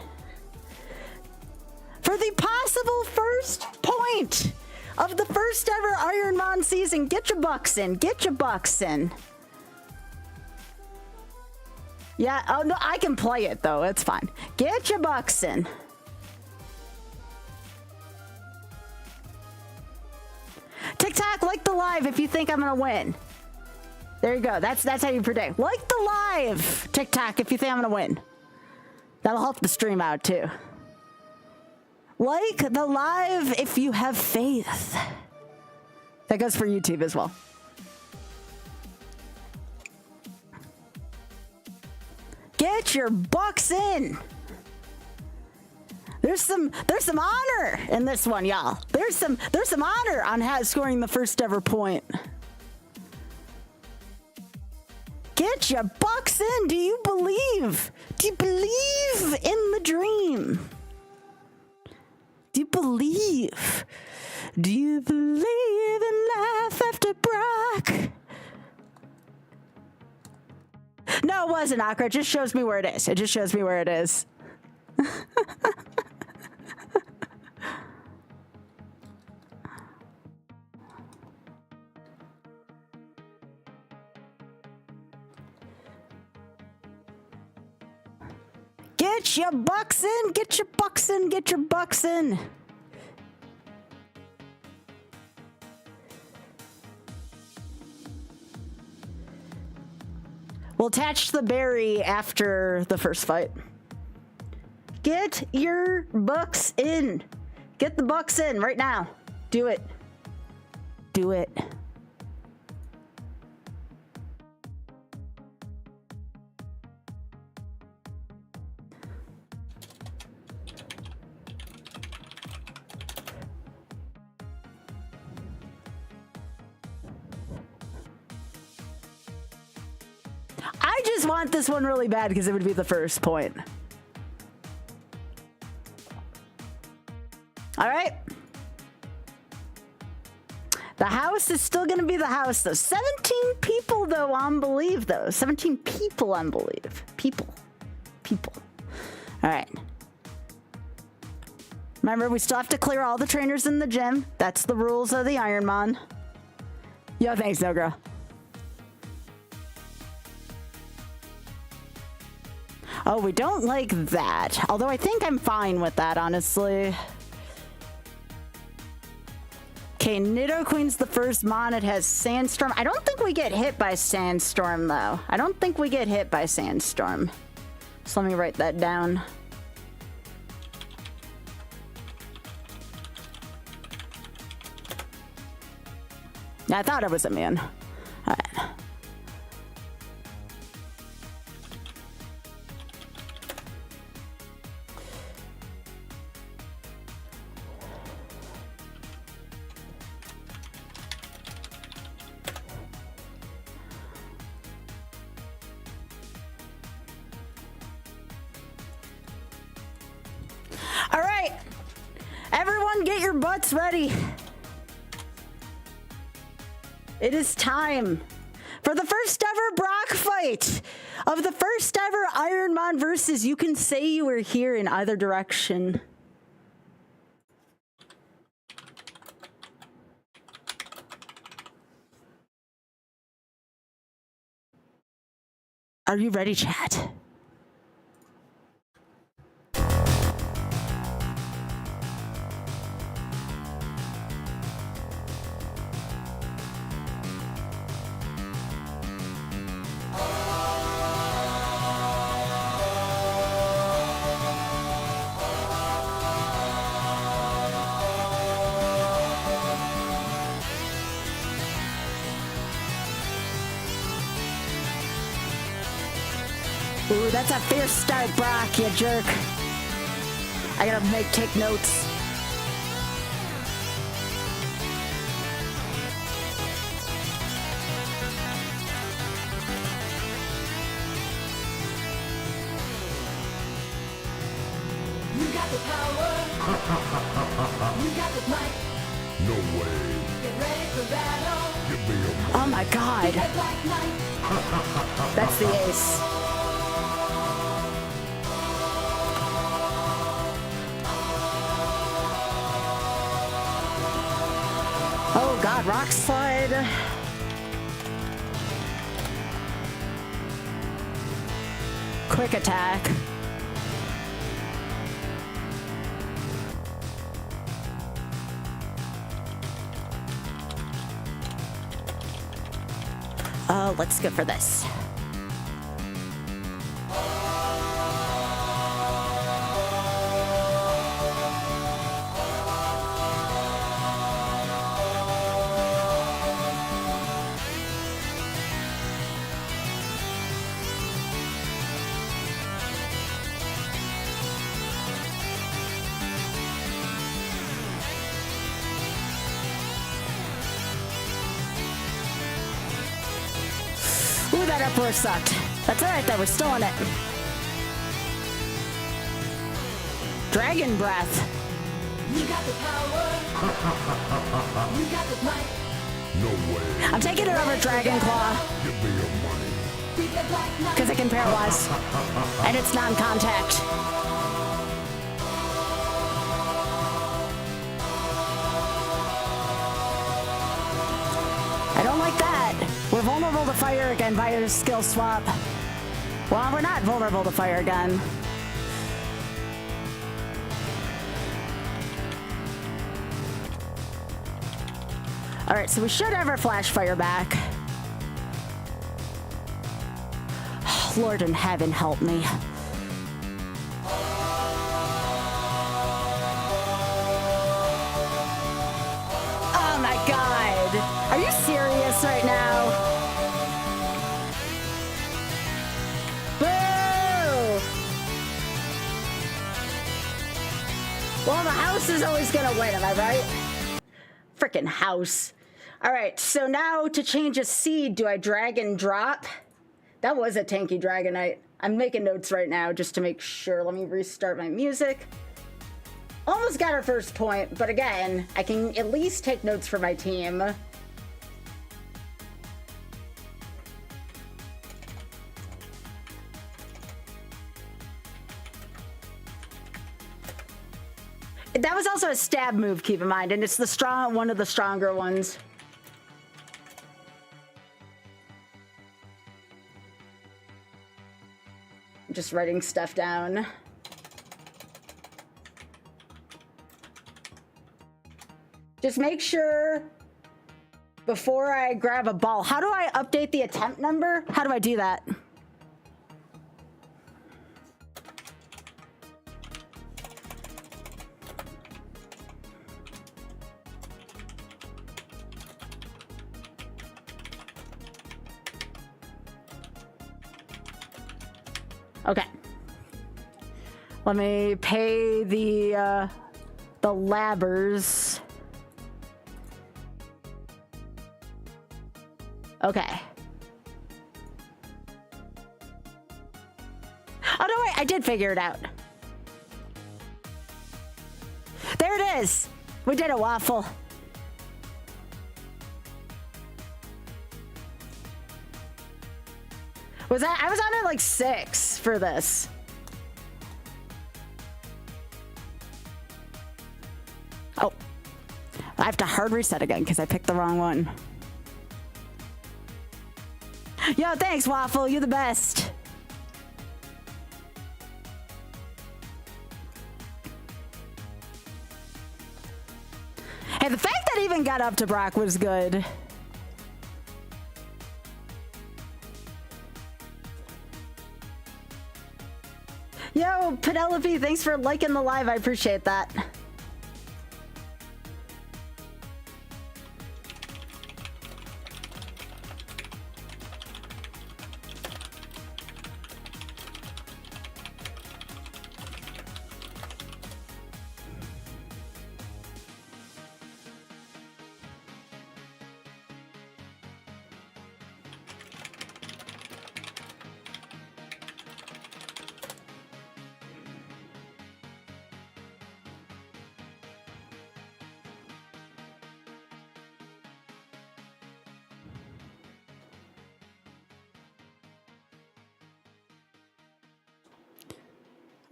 For the possible first point of the first ever Ironmon season, get your bucks in. Get your bucks in. Yeah, oh no, I can play it though. It's fine. Get your bucks in. TikTok, like the live if you think I'm gonna win. There you go. That's how you predict. Like the live, TikTok, if you think I'm gonna win. That'll help the stream out too. Like the live if you have faith. That goes for YouTube as well. Get your bucks in. There's some honor in this one, y'all. There's some honor on scoring the first ever point. Get your bucks in. Do you believe? Do you believe in the dream? Do you believe? Do you believe in life after Brock? No, it wasn't Akra. It just shows me where it is. It just shows me where it is. Get your bucks in, get your bucks in, get your bucks in. We'll attach the berry after the first fight. Get your bucks in. Get the bucks in right now. Do it. Do it. I just want this one really bad because it would be the first point. All right. The house is still going to be the house, though. 17 people, though, on believe, though. 17 people on believe. People. All right. Remember, we still have to clear all the trainers in the gym. That's the rules of the Ironmon. Yo, thanks, no girl. Oh, we don't like that. Although I think I'm fine with that, honestly. Okay, Nido Queen's the first mon. It has Sandstorm. I don't think we get hit by Sandstorm, though. I don't think we get hit by Sandstorm. So let me write that down. Yeah, I thought it was immune. All right. All right, everyone get your butts ready. It is time for the first ever Brock fight of the first ever Ironmon versus You Can Say You Were Here in Either Direction. Are you ready, chat? Ooh, that's a fierce start, Brock, you jerk. I gotta take notes. You got the power. You got the might. No way. Get ready for battle. Give me a Oh my god. Red Black Knight. That's the ace. Oh god, rock slide. Quick attack. Let's go for this. setup were sucked. That's alright though, we're still in it. Dragon breath. You got the power. You got the might. No way. I'm taking it over Dragon Claw Give me your money. Be the black knight. because it can paralyze. And it's non-contact. I don't like that. We're vulnerable to fire again via a skill swap. Well, we're not vulnerable to fire again. Alright, so we should have our flash fire back. Lord in heaven, help me. Oh my god. Are you serious right now? Boo! Well, the house is always gonna win, am I right? Frickin' house. Alright, so now to change a seed, do I drag and drop? That was a tanky Dragonite. I'm making notes right now just to make sure. Let me restart my music. Almost got our first point, but again, I can at least take notes for my team. That was also a stab move, keep in mind, and it's the one of the stronger ones. Just writing stuff down. Just make sure before I grab a ball. How do I update the attempt number? How do I do that? Okay. Let me pay the labbers. Okay. Oh, no, wait, I did figure it out. There it is. We did a waffle. Was that? I was on at like 6 for this. Oh. I have to hard reset again because I picked the wrong one. Yo, thanks, Waffle. You're the best. Hey, the fact that it even got up to Brock was good. Yo, Penelope, thanks for liking the live. I appreciate that.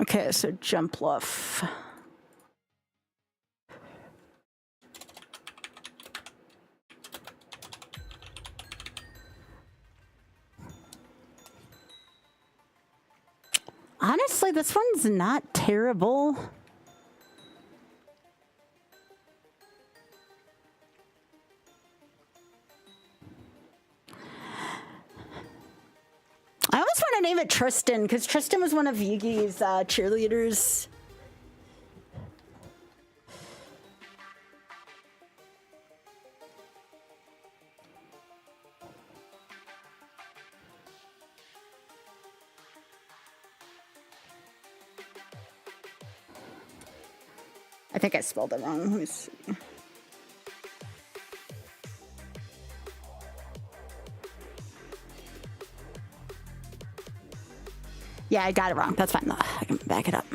Okay, so jump luff. Honestly, this one's not terrible. I almost want to name it Tristan, because Tristan was one of Yugi's cheerleaders. I think I spelled it wrong. Let me see. Yeah, I got it wrong. That's fine though. I can back it up.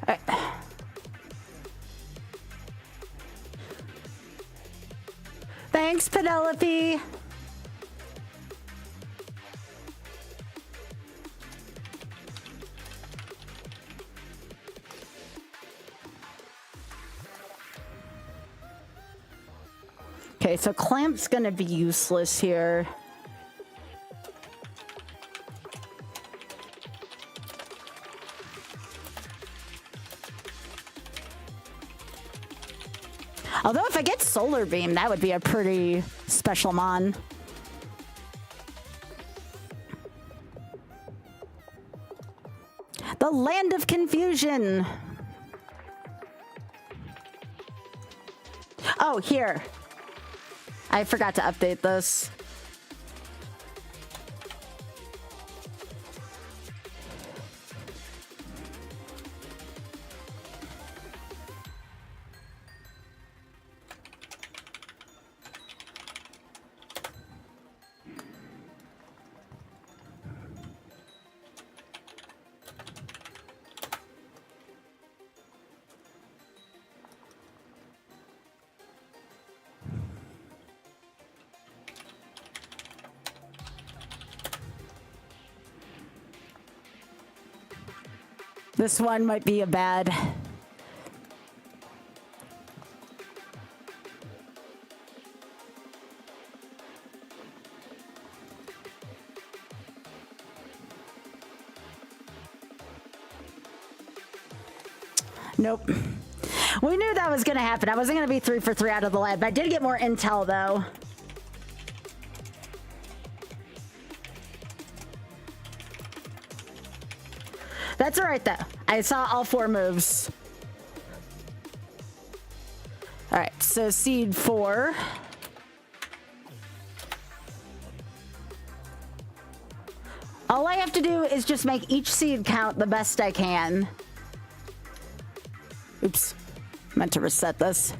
All right. Thanks, Penelope. Okay, so Clamp's gonna be useless here. Although if I get Solar Beam, that would be a pretty special mon. The Land of Confusion. Oh, here. I forgot to update this. This one might be a bad. Nope. We knew that was going to happen. I wasn't going to be 3 for 3 out of the lab. I did get more intel, though. That's all right, though. I saw all 4 moves. All right, so seed 4. All I have to do is just make each seed count the best I can. Oops, meant to reset this.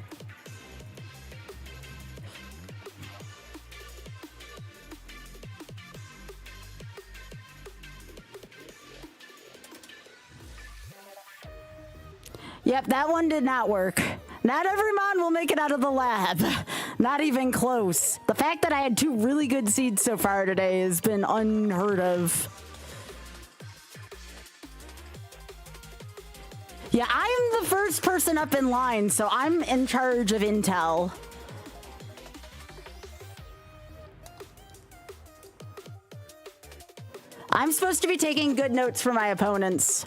Yep, that one did not work. Not every mon will make it out of the lab. Not even close. The fact that I had 2 really good seeds so far today has been unheard of. Yeah, I am the first person up in line, so I'm in charge of intel. I'm supposed to be taking good notes for my opponents.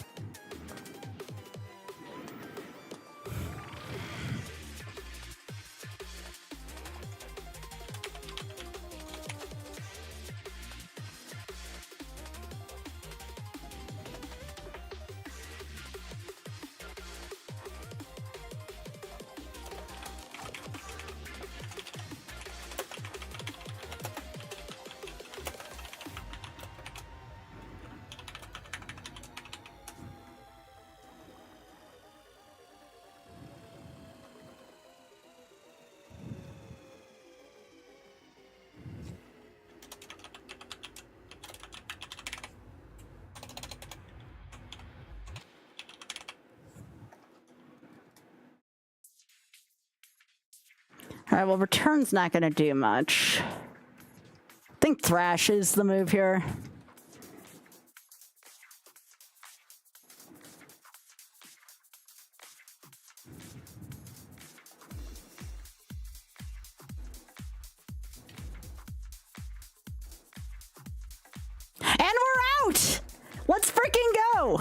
All right, well, return's not going to do much. I think Thrash is the move here. And we're out! Let's freaking go!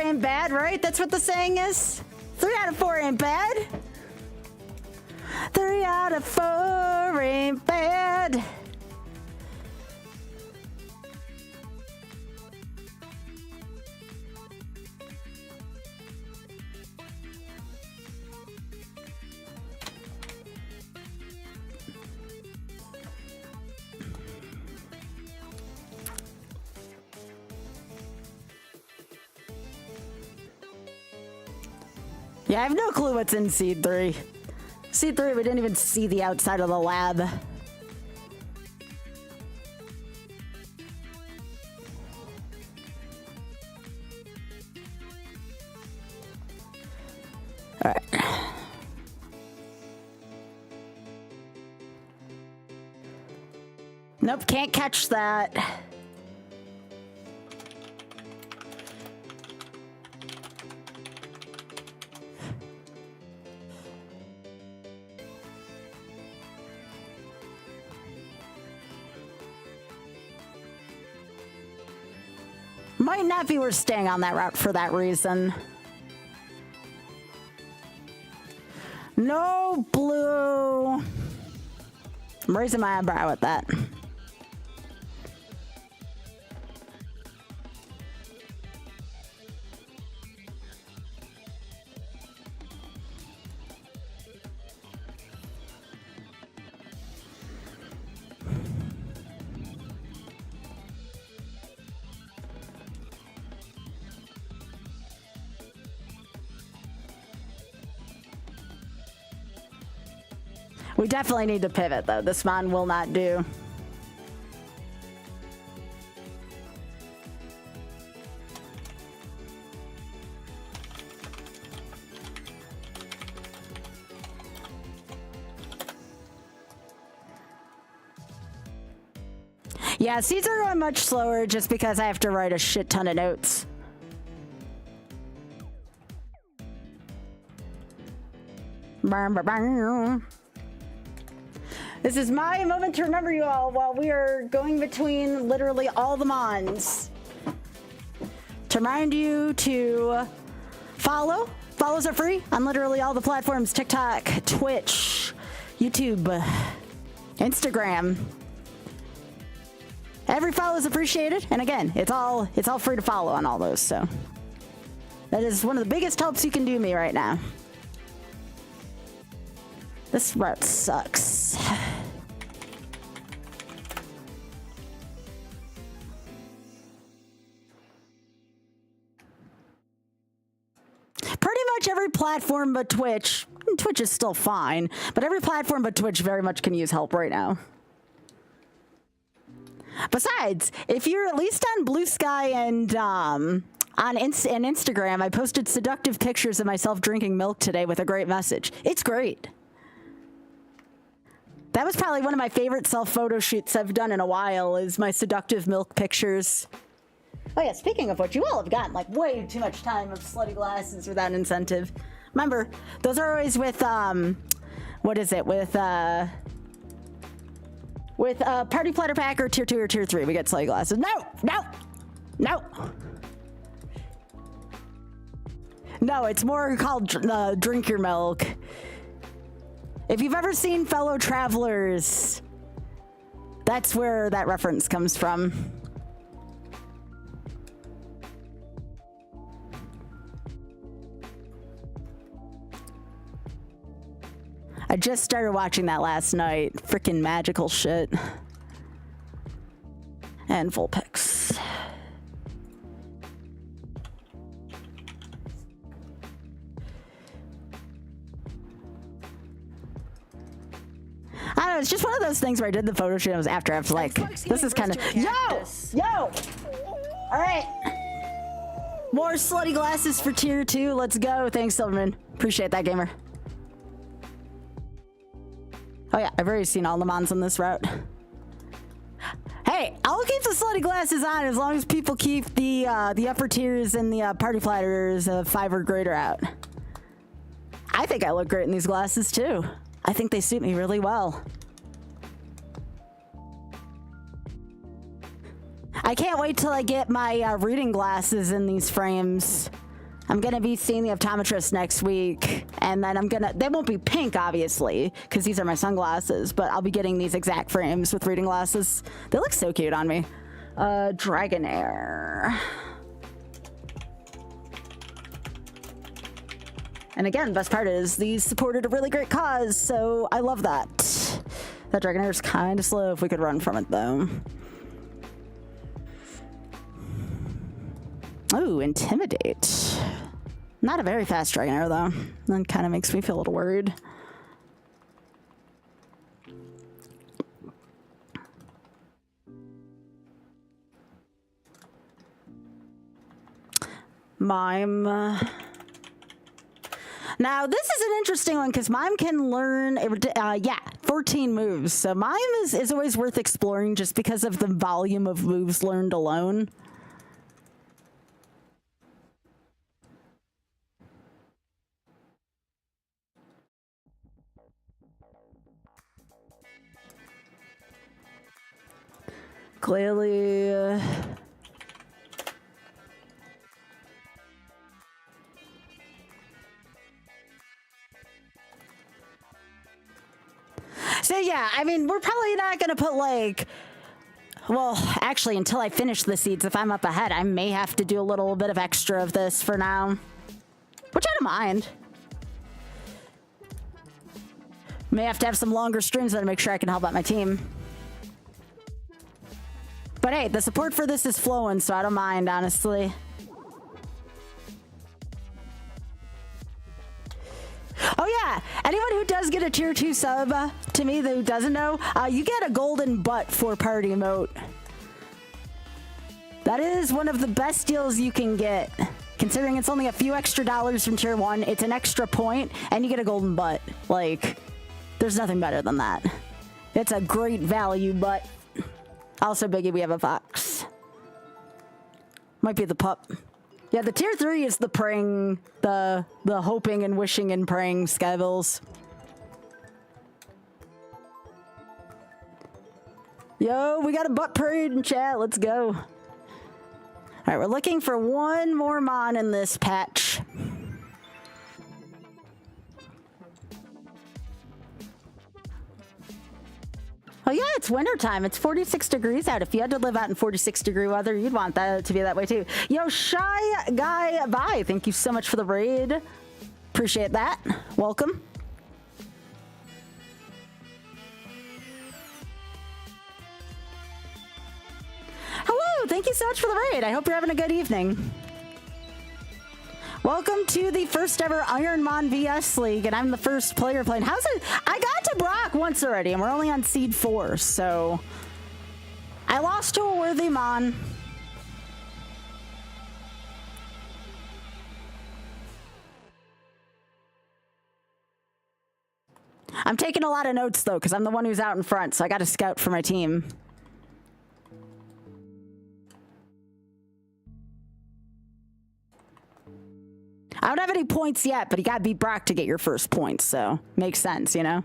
Ain't bad, right? That's what the saying is. 3 out of 4 ain't bad. 3 out of 4 ain't bad. Yeah, I have no clue what's in Seed 3. Seed 3, we didn't even see the outside of the lab. Alright. Nope, can't catch that. Might not be worth staying on that route for that reason. No blue. I'm raising my eyebrow at that. We definitely need to pivot, though. This mon will not do. Yeah, seeds are going much slower just because I have to write a shit ton of notes. This is my moment to remember you all while we are going between literally all the mons. To remind you to follow. Follows are free on literally all the platforms: TikTok, Twitch, YouTube, Instagram. Every follow is appreciated, and again, it's all free to follow on all those. So that is one of the biggest helps you can do me right now. This route sucks. Pretty much every platform but Twitch. Twitch is still fine, but every platform but Twitch very much can use help right now. Besides, if you're at least on Blue Sky and on Instagram, I posted seductive pictures of myself drinking milk today with a great message. It's great. That was probably one of my favorite self-photo shoots I've done in a while, is my seductive milk pictures. Oh yeah, speaking of which, you all have gotten like way too much time of slutty glasses without incentive. Remember, those are always with, what is it, with Party Platter Pack or Tier 2 or Tier 3, we get slutty glasses. No! No! No! No, it's more called Drink Your Milk. If you've ever seen Fellow Travelers, that's where that reference comes from. I just started watching that last night. Freaking magical shit. And full pics. I don't know, it's just one of those things where I did the photo shoot and it was after. I was like, this is kind of... Yo! All right. More slutty glasses for Tier 2. Let's go. Thanks, Silverman. Appreciate that, gamer. Oh yeah, I've already seen all the mons on this route. Hey, I'll keep the slutty glasses on as long as people keep the upper tiers and the party platters of 5 or greater out. I think I look great in these glasses too. I think they suit me really well. I can't wait till I get my reading glasses in these frames. I'm gonna be seeing the optometrist next week, and then they won't be pink, obviously, because these are my sunglasses, but I'll be getting these exact frames with reading glasses. They look so cute on me. Dragonair. And again, the best part is these supported a really great cause, so I love that. That Dragonair is kind of slow if we could run from it, though. Ooh, Intimidate. Not a very fast Dragonair, though. That kind of makes me feel a little worried. Mime. Now, this is an interesting one because Mime can learn, 14 moves. So Mime is always worth exploring just because of the volume of moves learned alone. Clearly... So yeah, I mean, we're probably not going to put like, well, actually, until I finish the seeds, if I'm up ahead, I may have to do a little bit of extra of this for now, which I don't mind. May have to have some longer streams to make sure I can help out my team. But hey, the support for this is flowing, so I don't mind, honestly. Oh yeah, anyone who does get a tier 2 sub to me who doesn't know, you get a golden butt for party emote. That is one of the best deals you can get. Considering it's only a few extra dollars from tier 1, it's an extra point, and you get a golden butt. Like, there's nothing better than that. It's a great value, but also, Biggie, we have a fox. Might be the pup. Yeah, the tier 3 is the praying, the hoping and wishing and praying Skyvilles. Yo, we got a butt parade in chat. Let's go. All right, we're looking for one more Mon in this patch. Oh yeah, it's wintertime. It's 46 degrees out. If you had to live out in 46-degree weather, you'd want that to be that way too. Yo, Shy Guy Bye. Thank you so much for the raid. Appreciate that. Welcome. Hello, thank you so much for the raid. I hope you're having a good evening. Welcome to the first ever Ironmon VS League, and I'm the first player playing. How's it? I got to Brock once already, and we're only on Seed 4, so... I lost to a worthy Mon. I'm taking a lot of notes, though, because I'm the one who's out in front, so I got to scout for my team. I don't have any points yet, but you gotta beat Brock to get your first points, so makes sense, you know?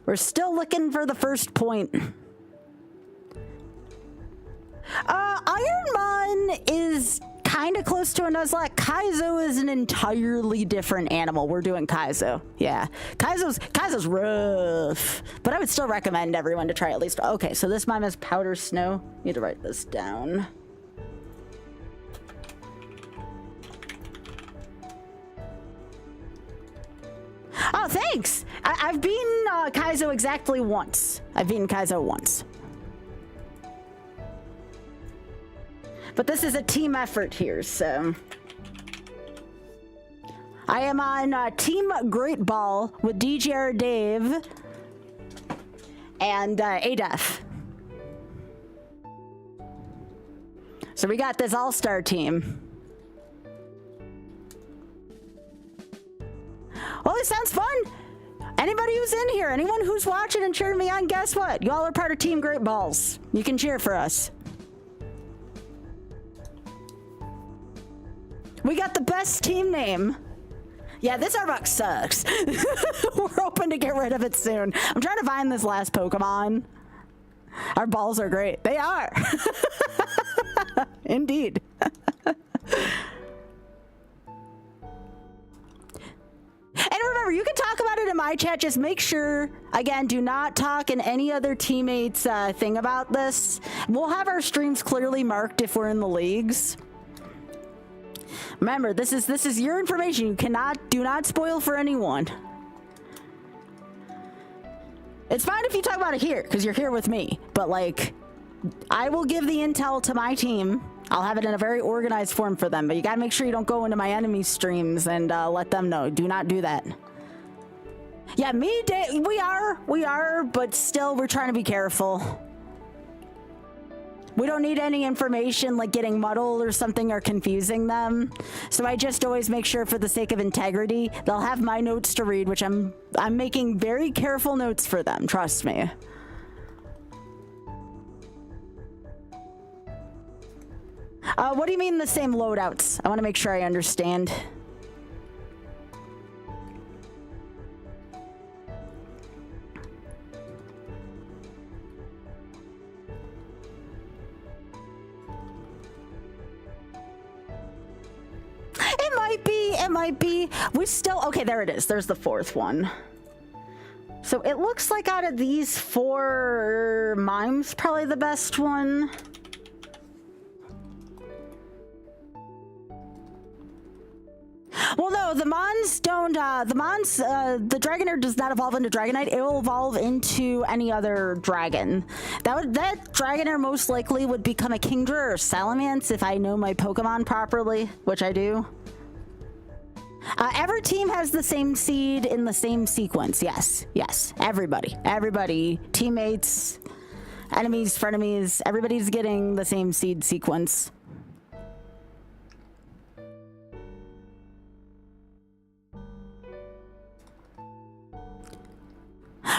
We're still looking for the first point. Ironmon is kind of close to a Nuzlocke. Kaizo is an entirely different animal. We're doing Kaizo. Yeah. Kaizo's rough, but I would still recommend everyone to try at least. Okay, so this mime is Powder Snow. Need to write this down. Oh, thanks! I've beaten Kaizo exactly once. I've beaten Kaizo once. But this is a team effort here, so... I am on Team Great Ball with DJR Dave and ADEF. So we got this all-star team. Well, this sounds fun. Anybody who's in here, anyone who's watching and cheering me on, guess what? Y'all are part of Team Great Balls. You can cheer for us. We got the best team name. Yeah, this Arbok sucks. We're hoping to get rid of it soon. I'm trying to find this last Pokemon. Our balls are great. They are. Indeed. remember, you can talk about it in my chat. Just make sure, again, do not talk in any other teammates' thing about this. We'll have our streams clearly marked if we're in the leagues. Remember, this is your information. You do not spoil for anyone. It's fine if you talk about it here, because you're here with me. But, like, I will give the intel to my team. I'll have it in a very organized form for them. But you gotta make sure you don't go into my enemy's streams and let them know. Do not do that. Yeah, we are, but still, we're trying to be careful. We don't need any information like getting muddled or something or confusing them. So I just always make sure, for the sake of integrity, they'll have my notes to read, which I'm making very careful notes for them. Trust me. What do you mean the same loadouts? I want to make sure I understand. It might be. We still, okay, there it is. There's the fourth one. So it looks like out of these four, Mime's probably the best one. Well, no, the Mons don't, the Dragonair does not evolve into Dragonite. It will evolve into any other dragon. That Dragonair most likely would become a Kingdra or Salamence if I know my Pokemon properly, which I do. Every team has the same seed in the same sequence. Yes, everybody, teammates, enemies, frenemies, everybody's getting the same seed sequence.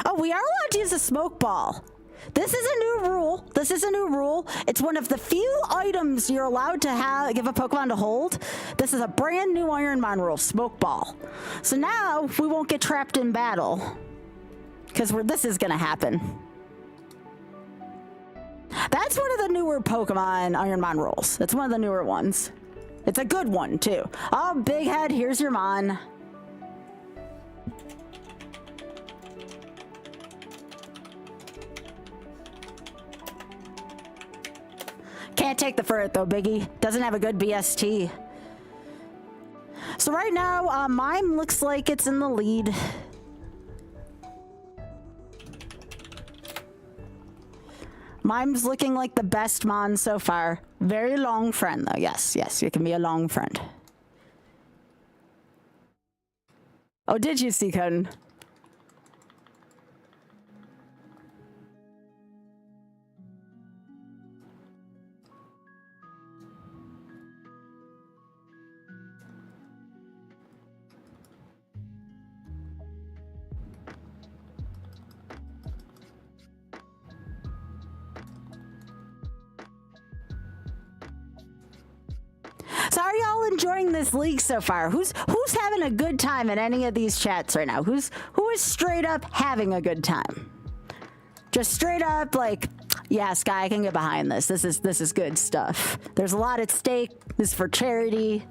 Oh, we are allowed to use a smoke ball. This is a new rule. It's one of the few items you're allowed to give a Pokemon to hold. This is a brand new Ironmon rule, smoke ball. So now we won't get trapped in battle, because this is going to happen. That's one of the newer Pokemon Ironmon rules. It's one of the newer ones. It's a good one, too. Oh, Big Head, here's your Mon. Can't take the Furret though, Biggie. Doesn't have a good BST. So right now, Mime looks like it's in the lead. Mime's looking like the best Mon so far. Very long friend though. Yes, you can be a long friend. Oh, did you see Coden? So are y'all enjoying this league so far? Who's having a good time in any of these chats right now? Who is straight up having a good time? Just straight up like, yeah, Sky, I can get behind this. This is good stuff. There's a lot at stake. This is for charity.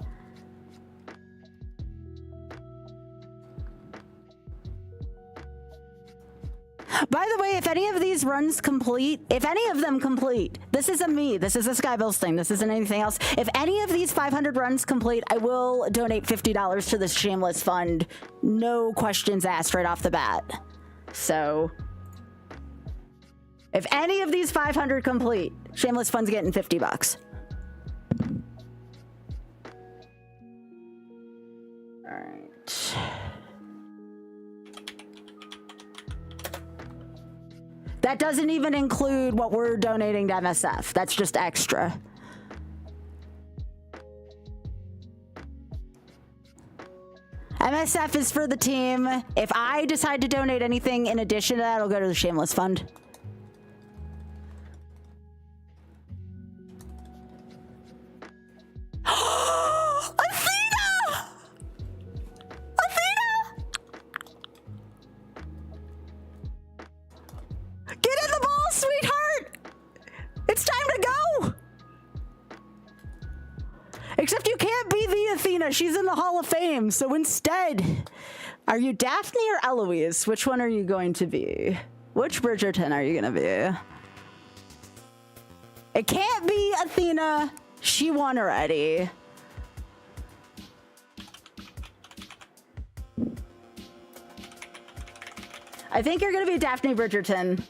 By the way, if any of these runs complete, if any of them complete, this isn't me, this is a Skybills thing, this isn't anything else. If any of these 500 runs complete, I will donate $50 to this shameless fund. No questions asked right off the bat. So, if any of these 500 complete, shameless fund's getting $50. All right. That doesn't even include what we're donating to MSF. That's just extra. MSF is for the team. If I decide to donate anything in addition to that, it'll go to the Shameless Fund. Except you can't be the Athena. She's in the Hall of Fame. So instead, Are you Daphne or Eloise? Which one are you going to be? Which Bridgerton are you going to be? It can't be Athena. She won already. I think you're going to be Daphne Bridgerton.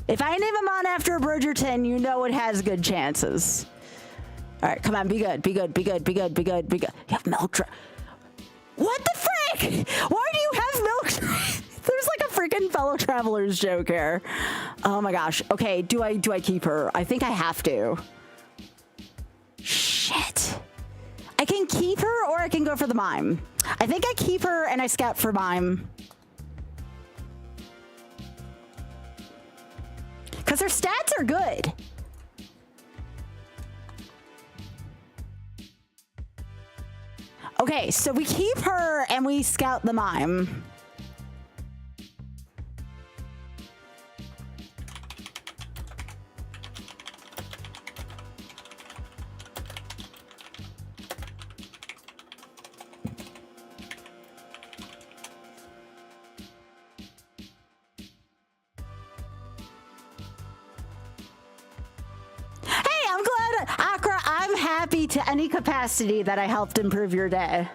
If I name a mon after a Bridgerton, you know it has good chances. All right, come on, be good, be good, be good, be good, be good, be good. You have milk. What the frick? Why do you have milk? There's like a freaking fellow travelers joke here. Oh my gosh. Okay, do I keep her? I think I have to. Shit. I can keep her or I can go for the mime. I think I keep her and I scout for mime. Because her stats are good. Okay, so we keep her and we scout the mime. To any capacity that I helped improve your day.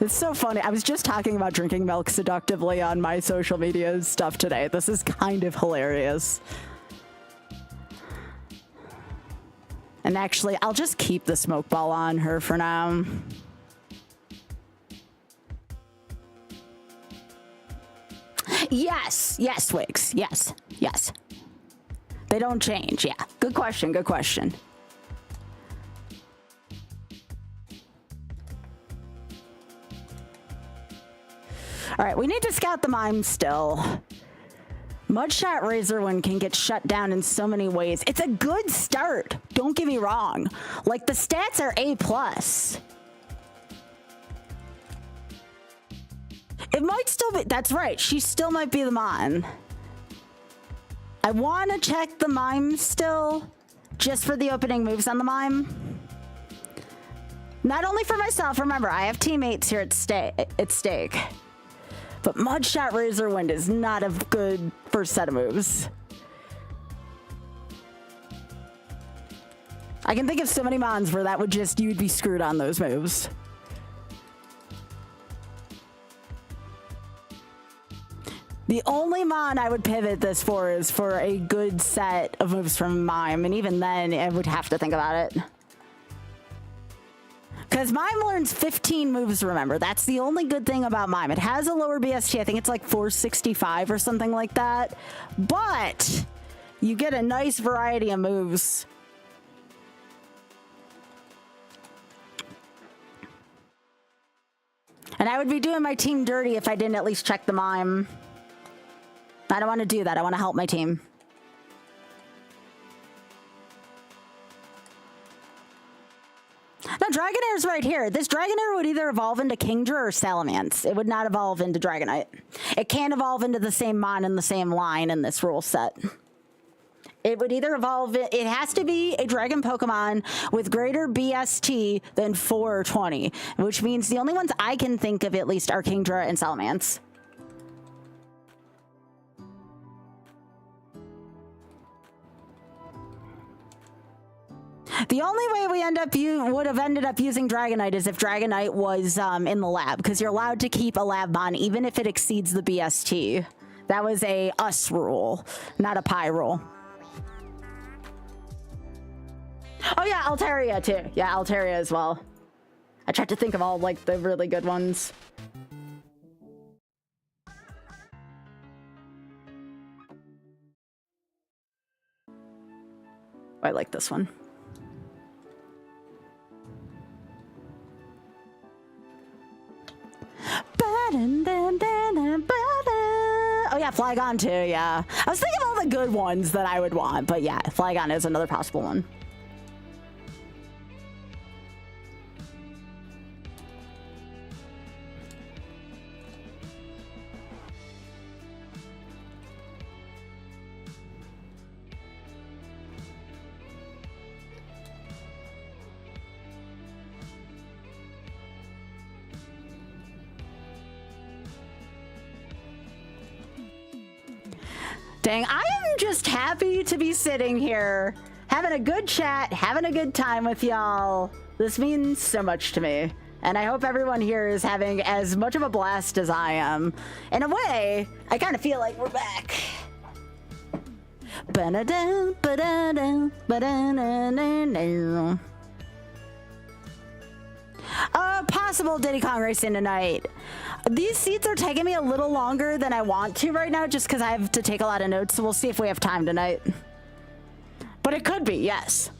It's so funny. I was just talking about drinking milk seductively on my social media stuff today. This is kind of hilarious. And actually, I'll just keep the smoke ball on her for now. Yes, yes, Wigs. Yes, yes. They don't change. Yeah. Good question. Good question. All right, we need to scout the mime still. Mudshot Razorwind can get shut down in so many ways. It's a good start. Don't get me wrong. Like, the stats are A+. It might still be, that's right, she still might be the mon. I want to check the mime still, just for the opening moves on the mime. Not only for myself, remember, I have teammates here at stake. But Mudshot Razorwind is not a good first set of moves. I can think of so many mons where that would just, you'd be screwed on those moves. The only mon I would pivot this for is for a good set of moves from Mime, and even then, I would have to think about it. Because Mime learns 15 moves, remember. That's the only good thing about Mime. It has a lower BST, I think it's like 465 or something like that. But you get a nice variety of moves. And I would be doing my team dirty if I didn't at least check the Mime. I don't want to do that. I want to help my team. Now, Dragonair's right here. This Dragonair would either evolve into Kingdra or Salamence. It would not evolve into Dragonite. It can't evolve into the same mon in the same line in this rule set. It would either evolve... It has to be a Dragon Pokemon with greater BST than 4 or 20, which means the only ones I can think of, at least, are Kingdra and Salamence. The only way we would have ended up using Dragonite is if Dragonite was in the lab, because you're allowed to keep a lab mon even if it exceeds the BST. That was a us rule, not a pie rule. Oh yeah, Altaria too. Yeah, Altaria as well. I tried to think of all like the really good ones. I like this one. Oh yeah, Flygon too, yeah. I was thinking of all the good ones that I would want, but yeah, Flygon is another possible one. Dang, I am just happy to be sitting here, having a good chat, having a good time with y'all. This means so much to me. And I hope everyone here is having as much of a blast as I am. In a way, I kind of feel like we're back. Ba-da-da, ba-da-da, ba-da-da-da-da. Possible Diddy Kong racing tonight. These seats are taking me a little longer than I want to right now just because I have to take a lot of notes, so we'll see if we have time tonight. But it could be, yes.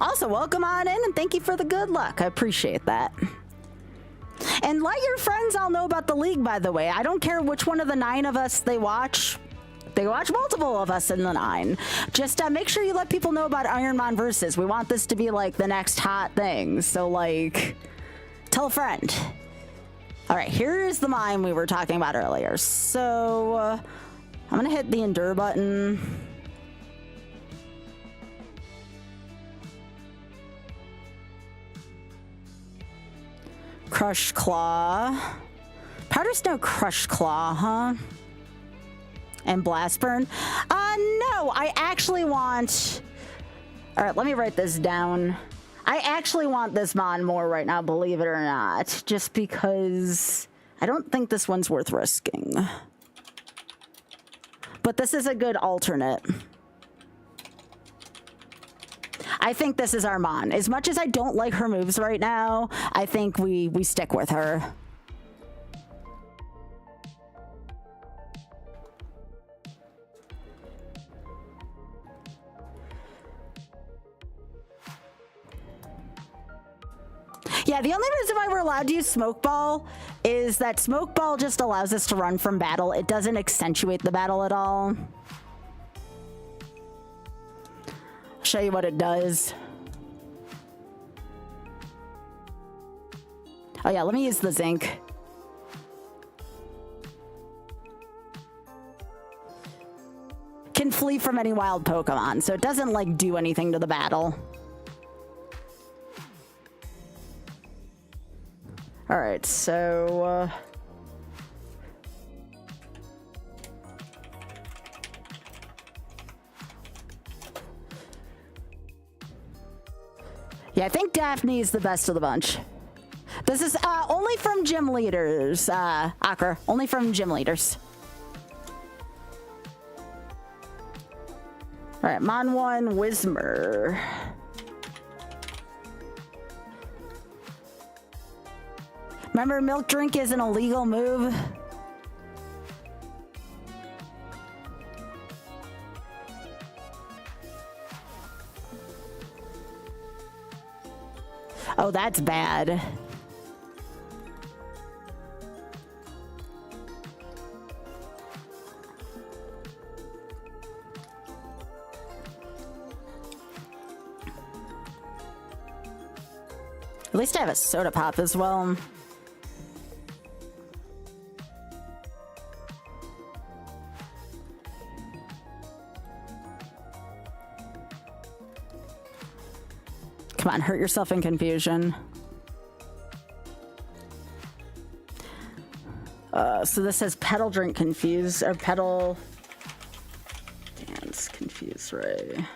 Also, welcome on in and thank you for the good luck. I appreciate that. And let your friends all know about the league, by the way. I don't care which one of the 9 of us they watch. They watch multiple of us in the 9. Just make sure you let people know about Ironmon Versus. We want this to be like the next hot thing. So like, tell a friend. All right, here's the mime we were talking about earlier. So I'm gonna hit the endure button. Crush Claw. Powder Snow Crush Claw, huh? And Blast Burn? No, I actually want... All right, let me write this down. I actually want this Mon more right now, believe it or not. Just because I don't think this one's worth risking. But this is a good alternate. I think this is our Mon. As much as I don't like her moves right now, I think we stick with her. Yeah, the only reason why we're allowed to use Smoke Ball is that Smoke Ball just allows us to run from battle. It doesn't accentuate the battle at all. I'll show you what it does. Oh yeah, let me use the Zinc. Can flee from any wild Pokemon, so it doesn't like do anything to the battle. All right, so yeah, I think Daphne is the best of the bunch. This is only from gym leaders, Akra, only from gym leaders. All right, Mon 1, Whismer. Remember, Milk Drink is an illegal move. Oh, that's bad. At least I have a soda pop as well. Come on, hurt yourself in confusion. So this says Pedal Drink Confuse, or Pedal Dance Confuse Ray.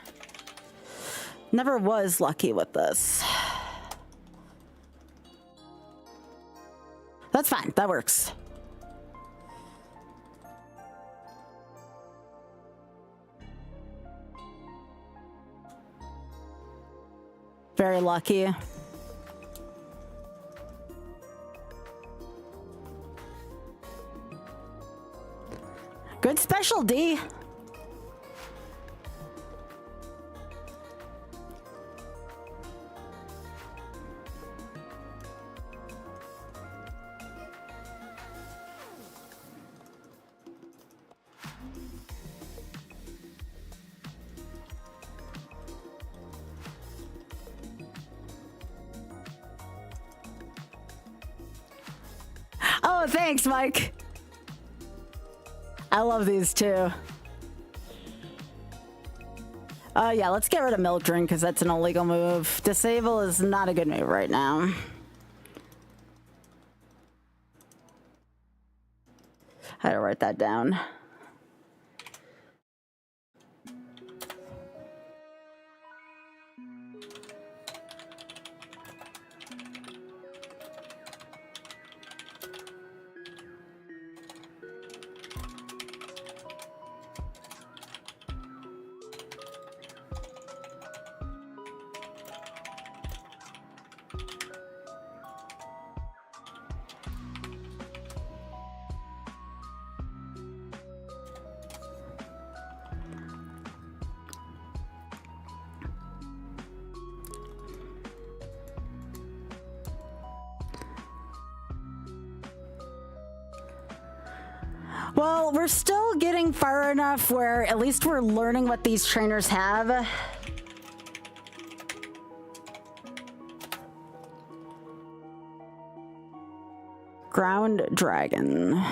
Never was lucky with this. That's fine, that works. Very lucky. Good special, D. Oh, thanks, Mike. I love these too. Yeah, let's get rid of Milk Drink because that's an illegal move. Disable is not a good move right now. I had to write that down. Well, we're still getting far enough where at least we're learning what these trainers have. Ground Dragon.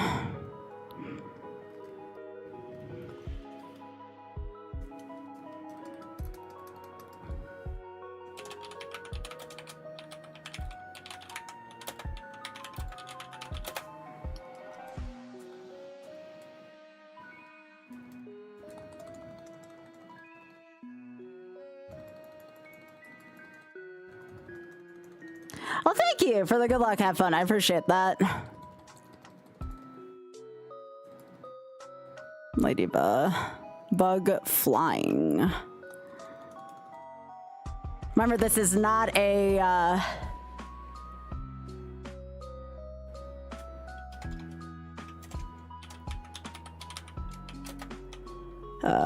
Well, thank you for the good luck. Have fun. I appreciate that. Ladybug. Bug flying. Remember, this is not a...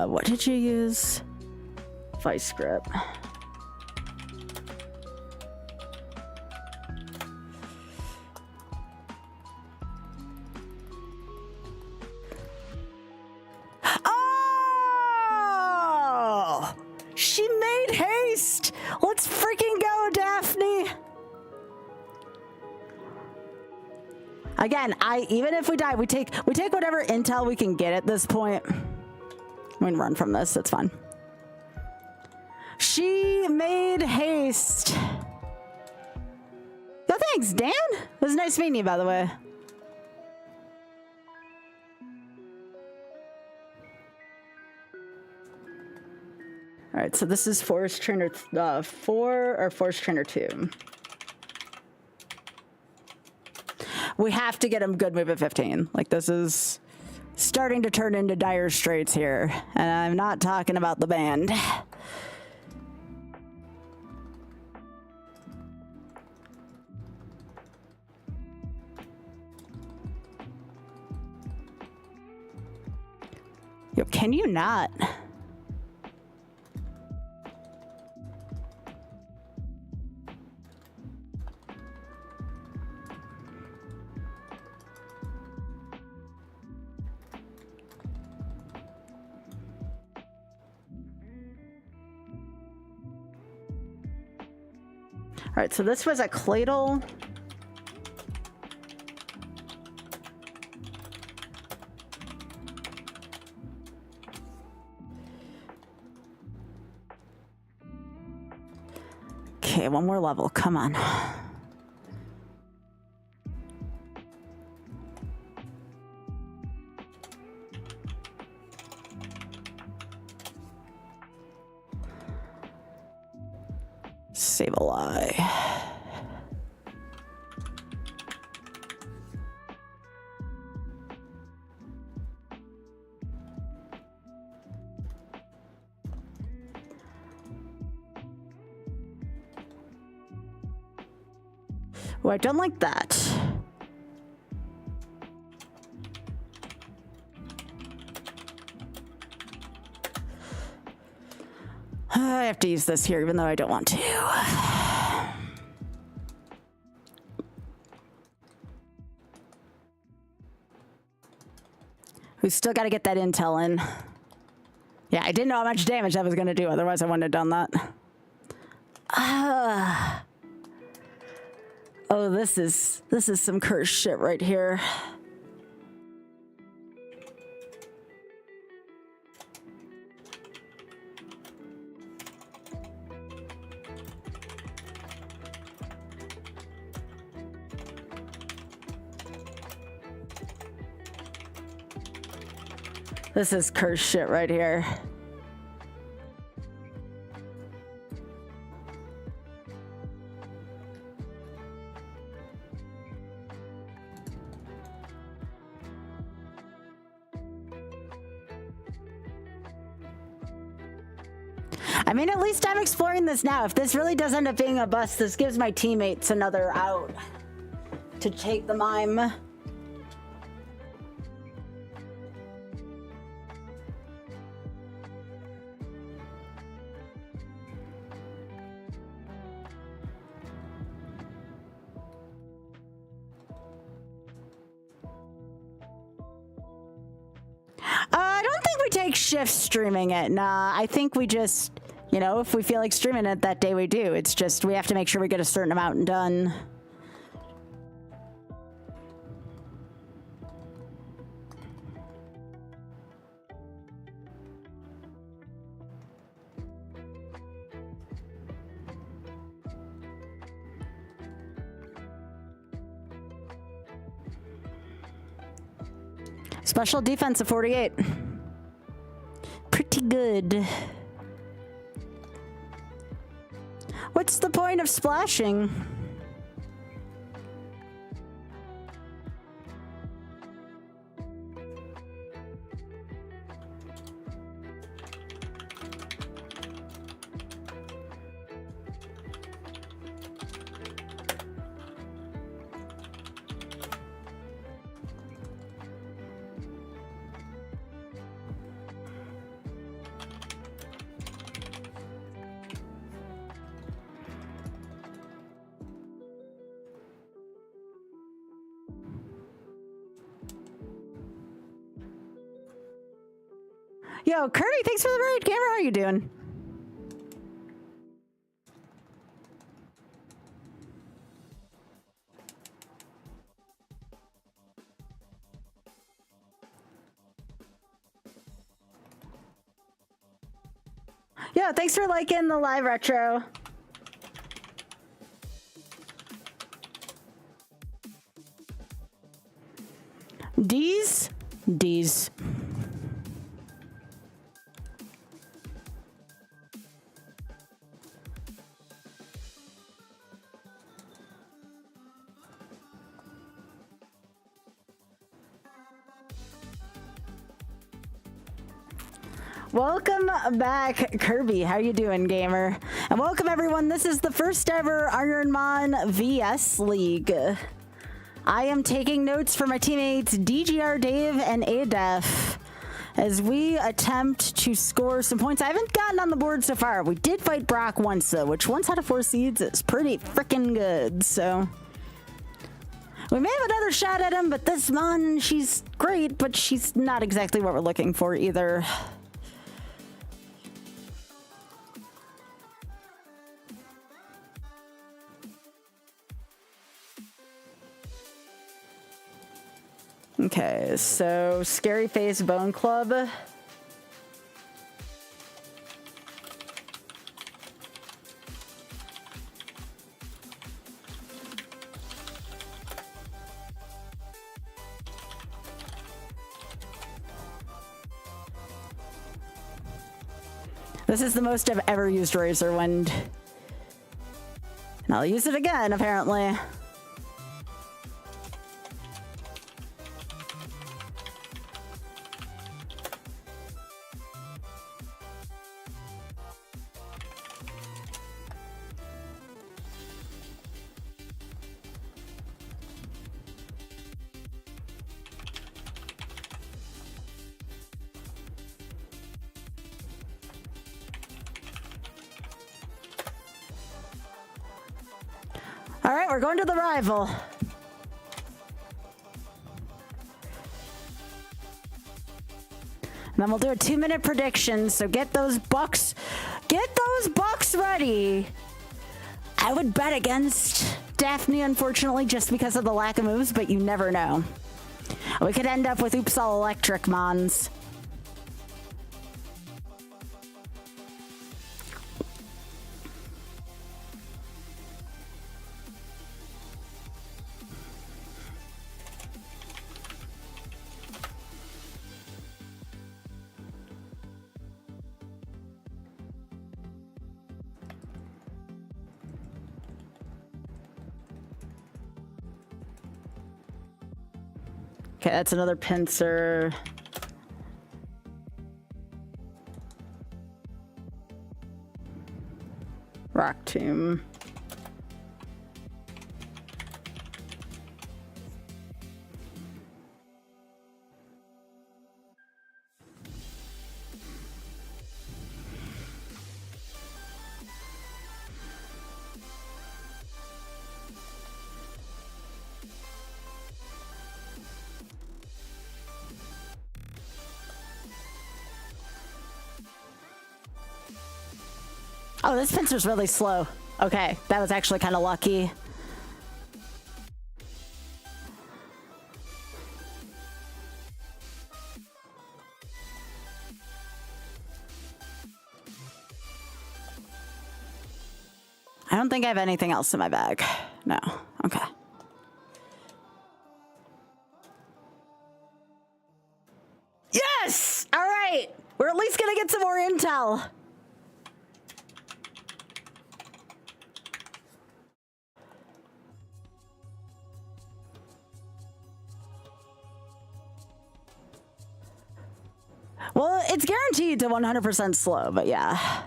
what did you use? Vice grip. Oh! She made haste! Let's freaking go, Daphne! Again, even if we die, we take whatever intel we can get at this point. We can run from this, it's fine. She made haste. Oh, thanks, Dan. It was nice meeting you, by the way. All right, so this is Force Trainer 4 or Force Trainer 2. We have to get him good move at 15. Like, this is starting to turn into dire straits here. And I'm not talking about the band. Yo, can you not? All right, so this was a Cladle. Okay, one more level, come on. Save a lie. Oh, I don't like that. I have to use this here, even though I don't want to. We still got to get that intel in. Yeah, I didn't know how much damage that was going to do. Otherwise, I wouldn't have done that. Oh, this is some cursed shit right here. This is cursed shit right here. I mean, at least I'm exploring this now. If this really does end up being a bust, this gives my teammates another out to take the mime. I don't think we take shifts streaming it. Nah, I think we just, you know, if we feel like streaming it that day, we do. It's just we have to make sure we get a certain amount done. Special defense of 48. Pretty good. What's the point of splashing? Yo, Kirby, thanks for the raid. Gamer, how are you doing? Yo, thanks for liking the live retro. D's? D's. Welcome back, Kirby. How you doing, gamer? And welcome, everyone. This is the first ever Ironmon VS League. I am taking notes for my teammates DGR Dave and ADEF as we attempt to score some points. I haven't gotten on the board so far. We did fight Brock once, though, which once out of 4 seeds is pretty freaking good, so... We may have another shot at him, but this Mon, she's great, but she's not exactly what we're looking for either. Okay, so Scary Face Bone Club. This is the most I've ever used Razor Wind. And I'll use it again, apparently. All right, we're going to the rival. And then we'll do a 2-minute prediction, so get those bucks ready. I would bet against Daphne, unfortunately, just because of the lack of moves, but you never know. We could end up with Oops All Electric Mons. Okay, that's another pincer. Rock tomb. Oh, this pincer's really slow. Okay, that was actually kind of lucky. I don't think I have anything else in my bag. No. Okay. Yes! All right. We're at least going to get some more intel. Well, it's guaranteed to 100% slow, but yeah.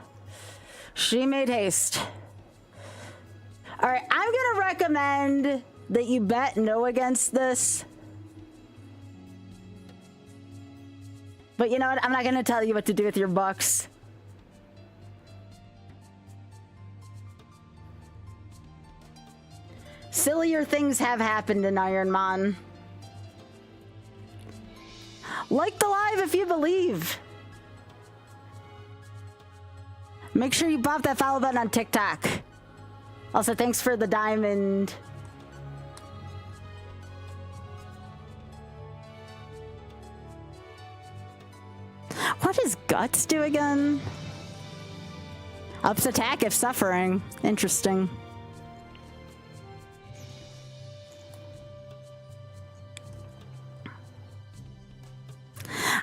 She made haste. All right, I'm going to recommend that you bet no against this. But you know what? I'm not going to tell you what to do with your bucks. Sillier things have happened in Ironmon. Like the live if you believe. Make sure you pop that follow button on TikTok. Also, thanks for the diamond. What does guts do again? Ups attack if suffering. Interesting.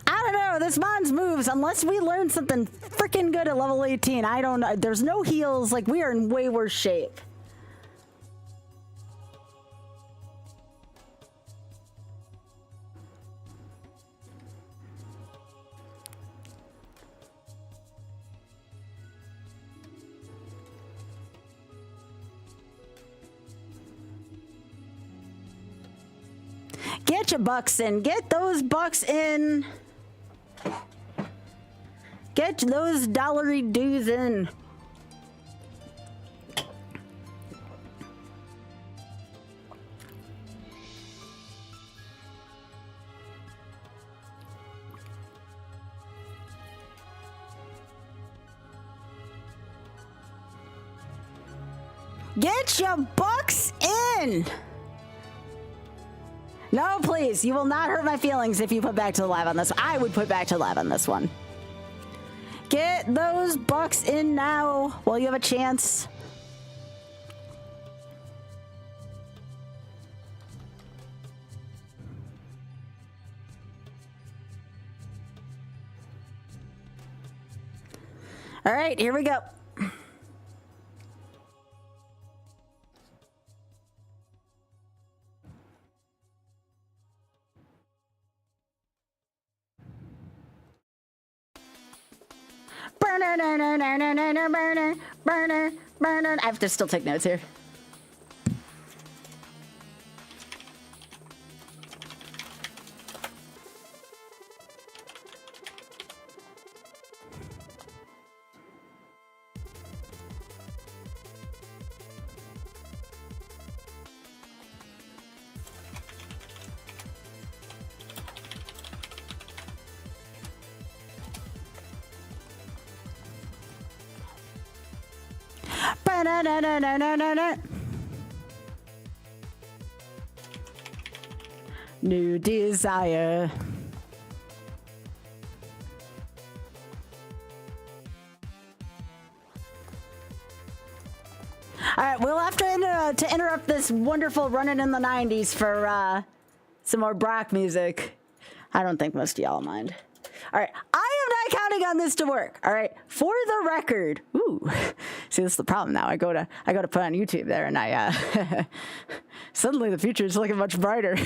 I don't know. This mon's moves, unless we learn something freaking good at level 18, I don't know. There's no heals. Like, we are in way worse shape. Get your bucks in. Get those bucks in. Get those dollary dues in. Get your bucks in. No, please. You will not hurt my feelings if you put back to the live on this. I would put back to the live on this one. Get those bucks in now while you have a chance. All right, here we go. Burner. I have to still take notes here. New desire. All right, we'll have to interrupt this wonderful running in the 90s for some more Brock music. I don't think most of y'all mind. All right, I am not counting on this to work. All right. For the record. Ooh. See, this is the problem now. I go to put on YouTube there, and I suddenly the future is looking much brighter.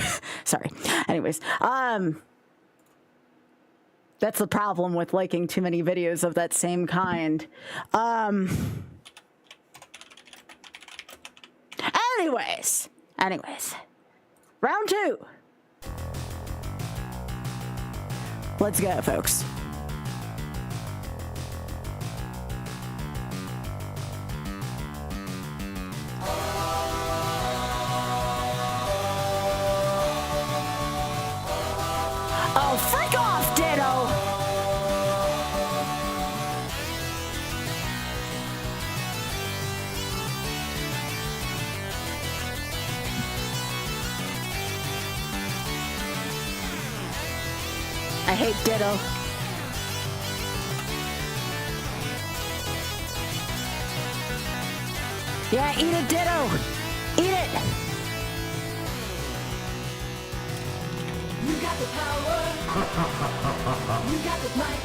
Sorry. Anyways, that's the problem with liking too many videos of that same kind. Anyways. Round 2. Let's go, folks. Oh, freak off, Ditto! I hate Ditto. Yeah, eat it, Ditto! Eat it! You got the power. You got the might.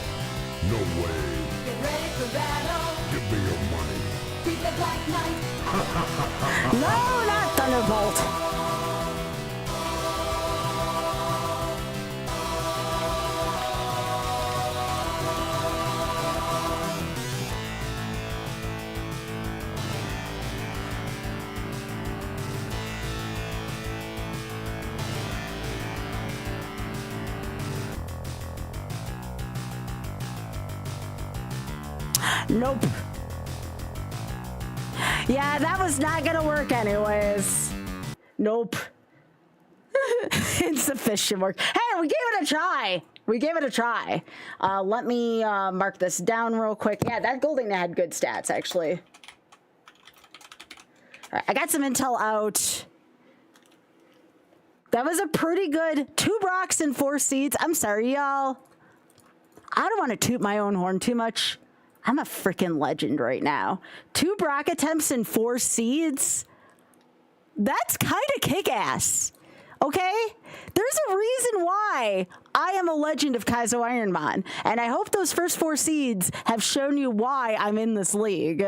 No way. Get ready for battle. Give me your money. Be the Black Knight. No, not Thunderbolt! Nope. Yeah, that was not gonna work anyways. Nope. Insufficient work. Hey, we gave it a try. Let me mark this down real quick. Yeah, that Golding had good stats, actually. All right, I got some intel out. That was a pretty good 2 Brocks and 4 seeds. I'm sorry, y'all. I don't want to toot my own horn too much. I'm a freaking legend right now. 2 Brock attempts and 4 seeds. That's kind of kick-ass. Okay? There's a reason why I am a legend of Kaizo Ironmon. And I hope those first 4 seeds have shown you why I'm in this league.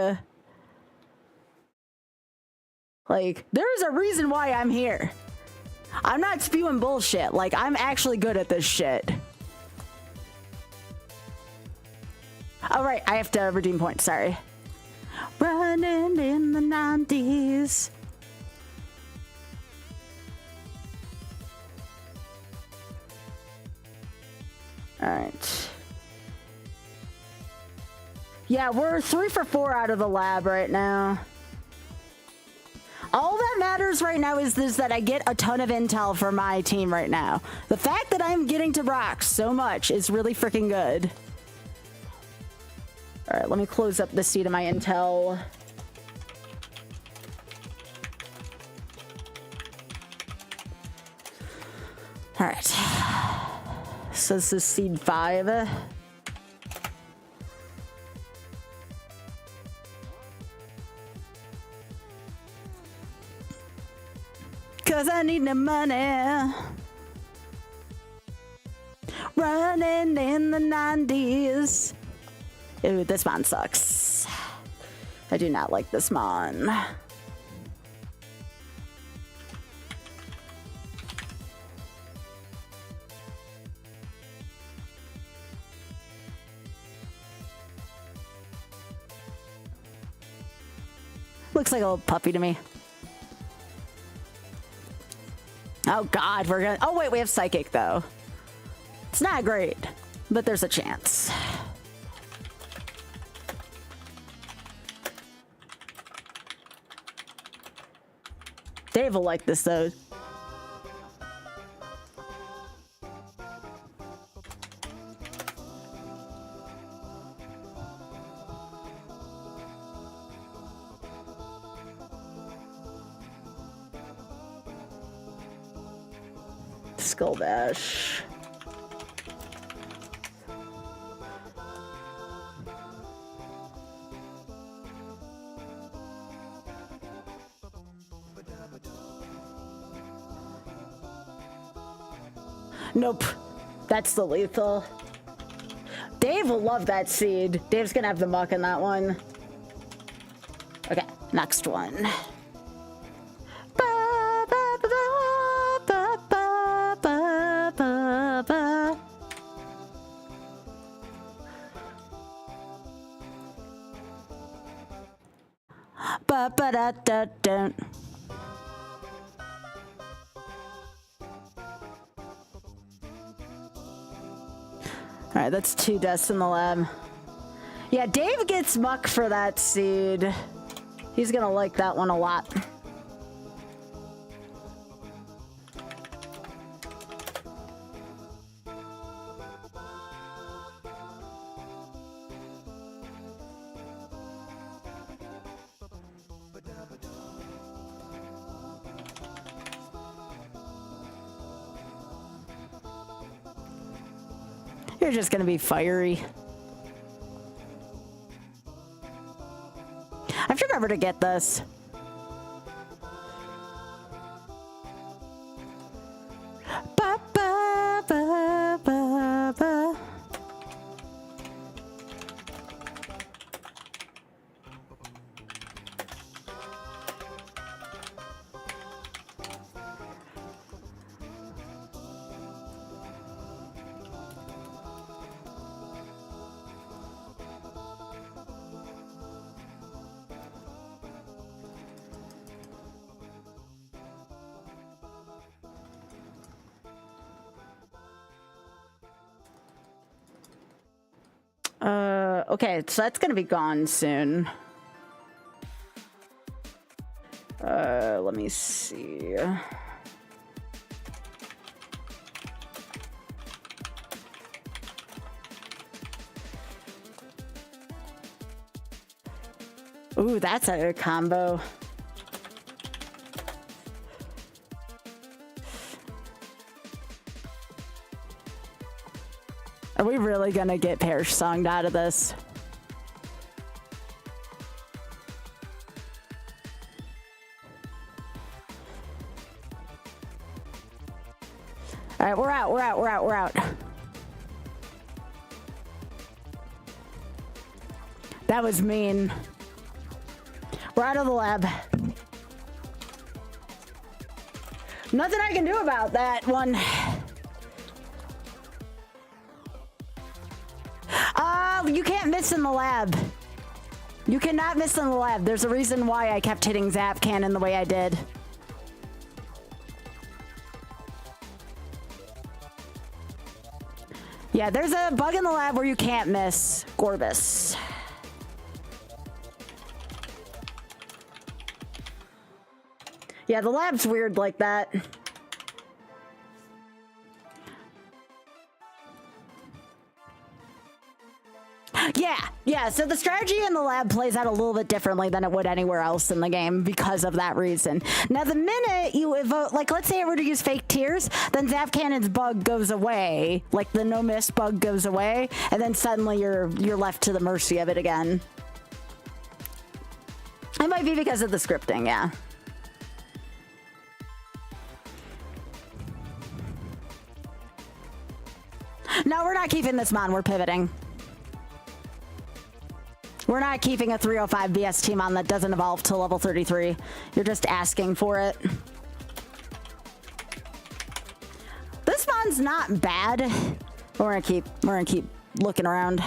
Like, there's a reason why I'm here. I'm not spewing bullshit. Like, I'm actually good at this shit. All right, I have to redeem points. Sorry. Running in the 90s. All right. Yeah, we're 3 for 4 out of the lab right now. All that matters right now is that I get a ton of intel for my team right now. The fact that I'm getting to Brock so much is really freaking good. All right, let me close up the seat of my intel. All right. So this is seed 5. Cause I need the money. Running in the 90s. Ooh, this mon sucks. I do not like this mon. Looks like a little puppy to me. Oh God, we're gonna. Oh wait, we have psychic though. It's not great, but there's a chance. Dave will like this though. Skull Bash. Nope. That's the lethal. Dave will love that seed. Dave's gonna have the muck in that one. Okay, next one. Ba, ba, ba, ba, ba, ba, ba, ba. Ba, ba, da, da, da. All right, that's 2 deaths in the lab. Yeah, Dave gets muck for that seed. He's gonna like that one a lot. You're just gonna be fiery. I have to remember to get this. Ba, ba, ba, ba, ba. Okay, so that's gonna be gone soon. Let me see. Ooh, that's a good combo. Are we really gonna get Perish Songed out of this? All right, we're out, we're out, we're out, we're out. That was mean. We're out of the lab. Nothing I can do about that one. You can't miss in the lab. You cannot miss in the lab. There's a reason why I kept hitting Zap Cannon the way I did. Yeah, there's a bug in the lab where you can't miss Gorbis. Yeah, the lab's weird like that. Yeah, so the strategy in the lab plays out a little bit differently than it would anywhere else in the game because of that reason. Now, the minute you evoke, like, let's say I were to use fake tears, then Zap Cannon's bug goes away, like the no miss bug goes away, and then suddenly you're left to the mercy of it again. It might be because of the scripting, yeah. No, we're not keeping this mon, we're pivoting. We're not keeping a 305 BST mon that doesn't evolve to level 33. You're just asking for it. This mon's not bad. We're gonna keep looking around.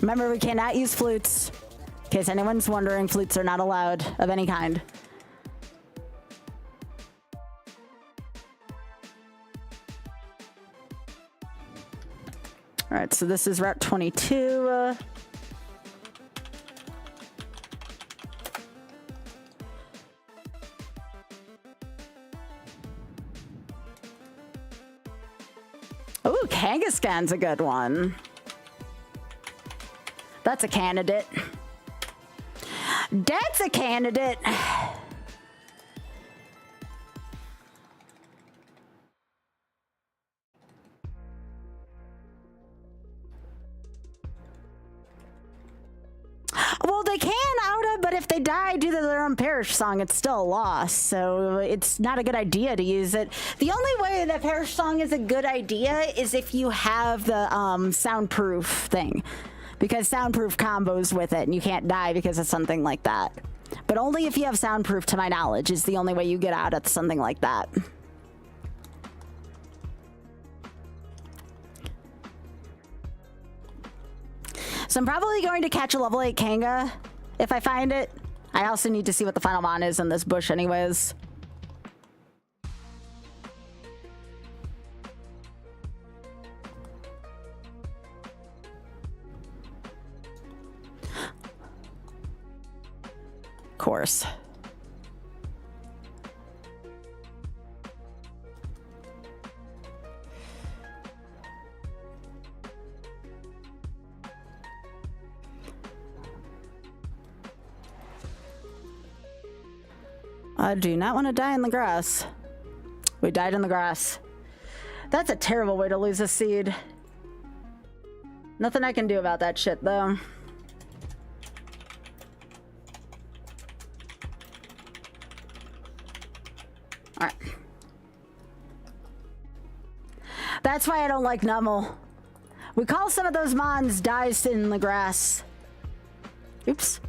Remember, we cannot use flutes. In case anyone's wondering, flutes are not allowed of any kind. All right, so this is Route 22. Ooh, Kangaskhan's a good one. That's a candidate. That's a candidate. Well, they can out of, but if they die due to their own Perish song, it's still a loss. So it's not a good idea to use it. The only way that Perish song is a good idea is if you have the soundproof thing, because soundproof combos with it, and you can't die because of something like that. But only if you have soundproof, to my knowledge, is the only way you get out of something like that. So I'm probably going to catch a level 8 Kanga if I find it. I also need to see what the final mon is in this bush anyways. Of course. I do not want to die in the grass. We died in the grass. That's a terrible way to lose a seed. Nothing I can do about that shit, though. Alright. That's why I don't like Nummel. We call some of those mons dies in the grass. Oops.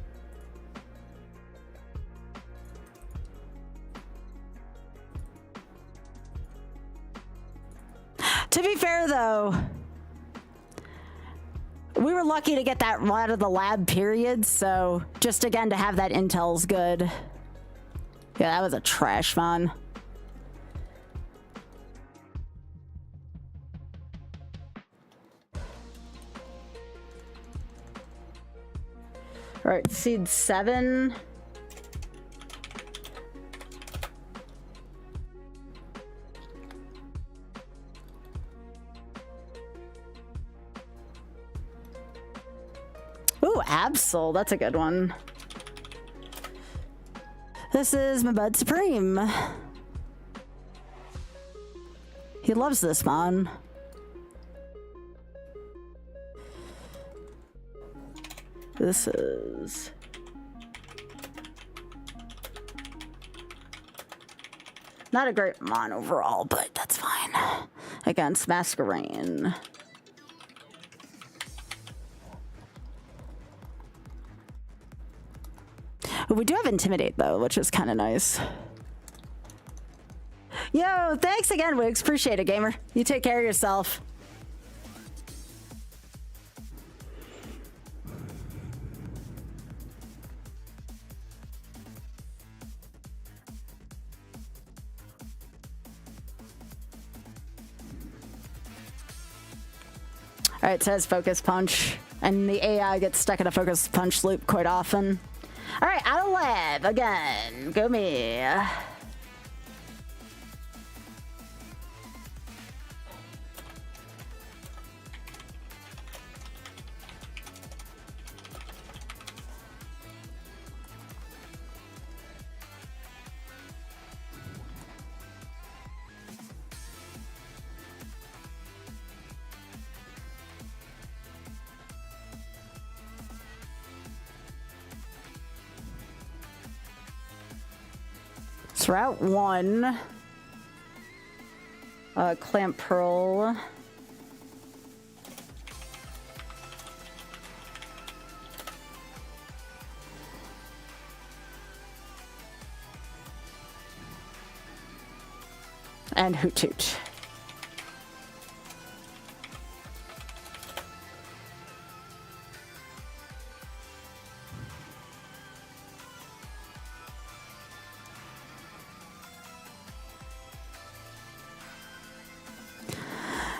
To be fair, though, we were lucky to get that out of the lab period, so just again to have that intel's good. Yeah, that was a trash mon. All right, seed 7. Ooh, Absol. That's a good one. This is my bud Supreme. He loves this mon. This is... not a great mon overall, but that's fine. Against Masquerain. We do have Intimidate, though, which is kind of nice. Yo, thanks again, Wiggs. Appreciate it, gamer. You take care of yourself. All right, it says Focus Punch, and the AI gets stuck in a Focus Punch loop quite often. All right, out of lab again. Go me. It's Route 1. Clamp Pearl. And Hoot Toot.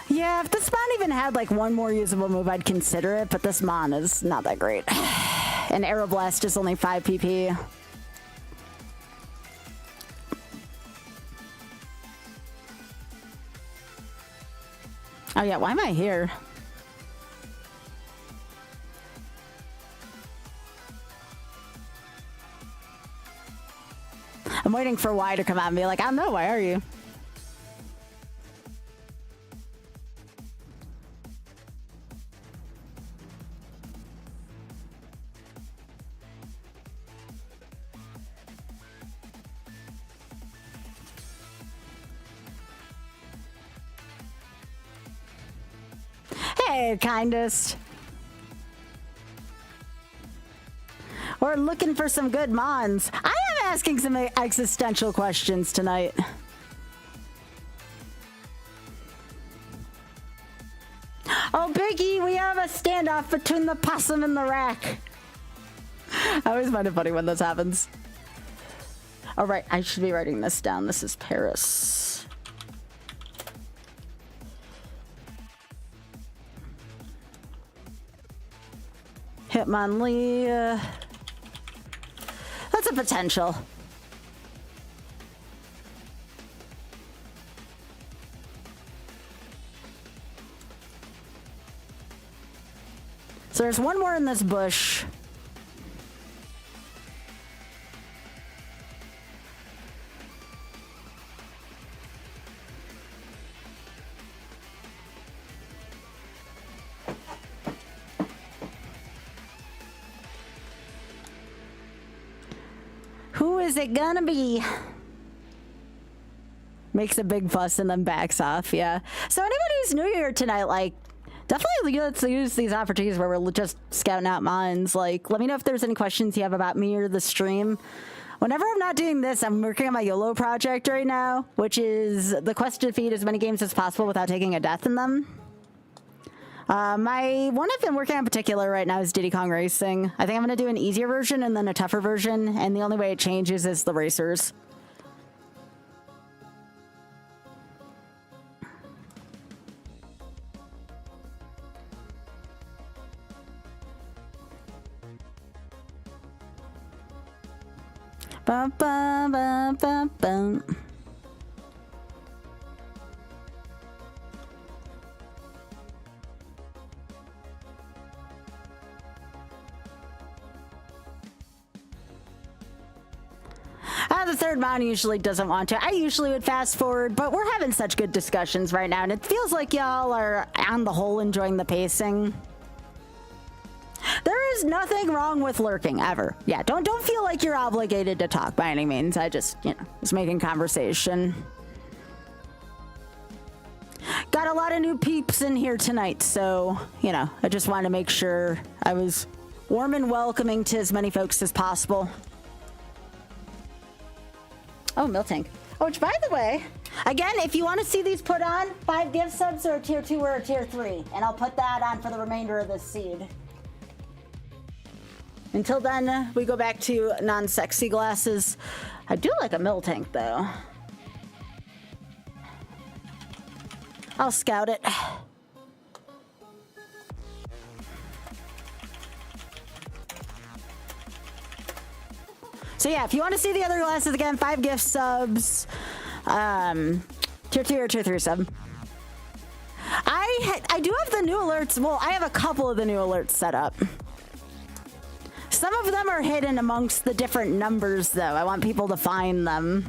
Yeah, if this mon even had like one more usable move, I'd consider it, but this mon is not that great. And Aeroblast is only 5 PP. Oh yeah, why am I here? I'm waiting for Y to come out and be like, I don't know, why are you? Hey, kindest. We're looking for some good mons. I am asking some existential questions tonight. Oh, Biggie, we have a standoff between the possum and the rack. I always find it funny when this happens. All right, I should be writing this down. This is Paris. Hitmonlee. That's a potential. So there's one more in this bush. Who is it gonna be? Makes a big fuss and then backs off, yeah. So anybody who's new here tonight, like, definitely let's use these opportunities where we're just scouting out mines. Like, let me know if there's any questions you have about me or the stream. Whenever I'm not doing this, I'm working on my YOLO project right now, which is the quest to defeat as many games as possible without taking a death in them. My one I've been working on in particular right now is Diddy Kong Racing. I think I'm going to do an easier version and then a tougher version, and the only way it changes is the racers. Bum, bum, bum, bum, bum. The third mon usually doesn't want to. I usually would fast forward, but we're having such good discussions right now, and it feels like y'all are, on the whole, enjoying the pacing. There is nothing wrong with lurking, ever. Yeah, don't feel like you're obligated to talk by any means. I just, was making conversation. Got a lot of new peeps in here tonight, so, I just wanted to make sure I was warm and welcoming to as many folks as possible. Oh, Miltank. Oh, which, by the way, again, if you want to see these put on, 5 gift subs or a tier 2 or a tier 3, and I'll put that on for the remainder of this seed. Until then, we go back to non-sexy glasses. I do like a Miltank, though. I'll scout it. So yeah, if you want to see the other glasses again, 5 gift subs, tier 2 or tier 3 sub. I do have the new alerts. Well, I have a couple of the new alerts set up. Some of them are hidden amongst the different numbers, though. I want people to find them.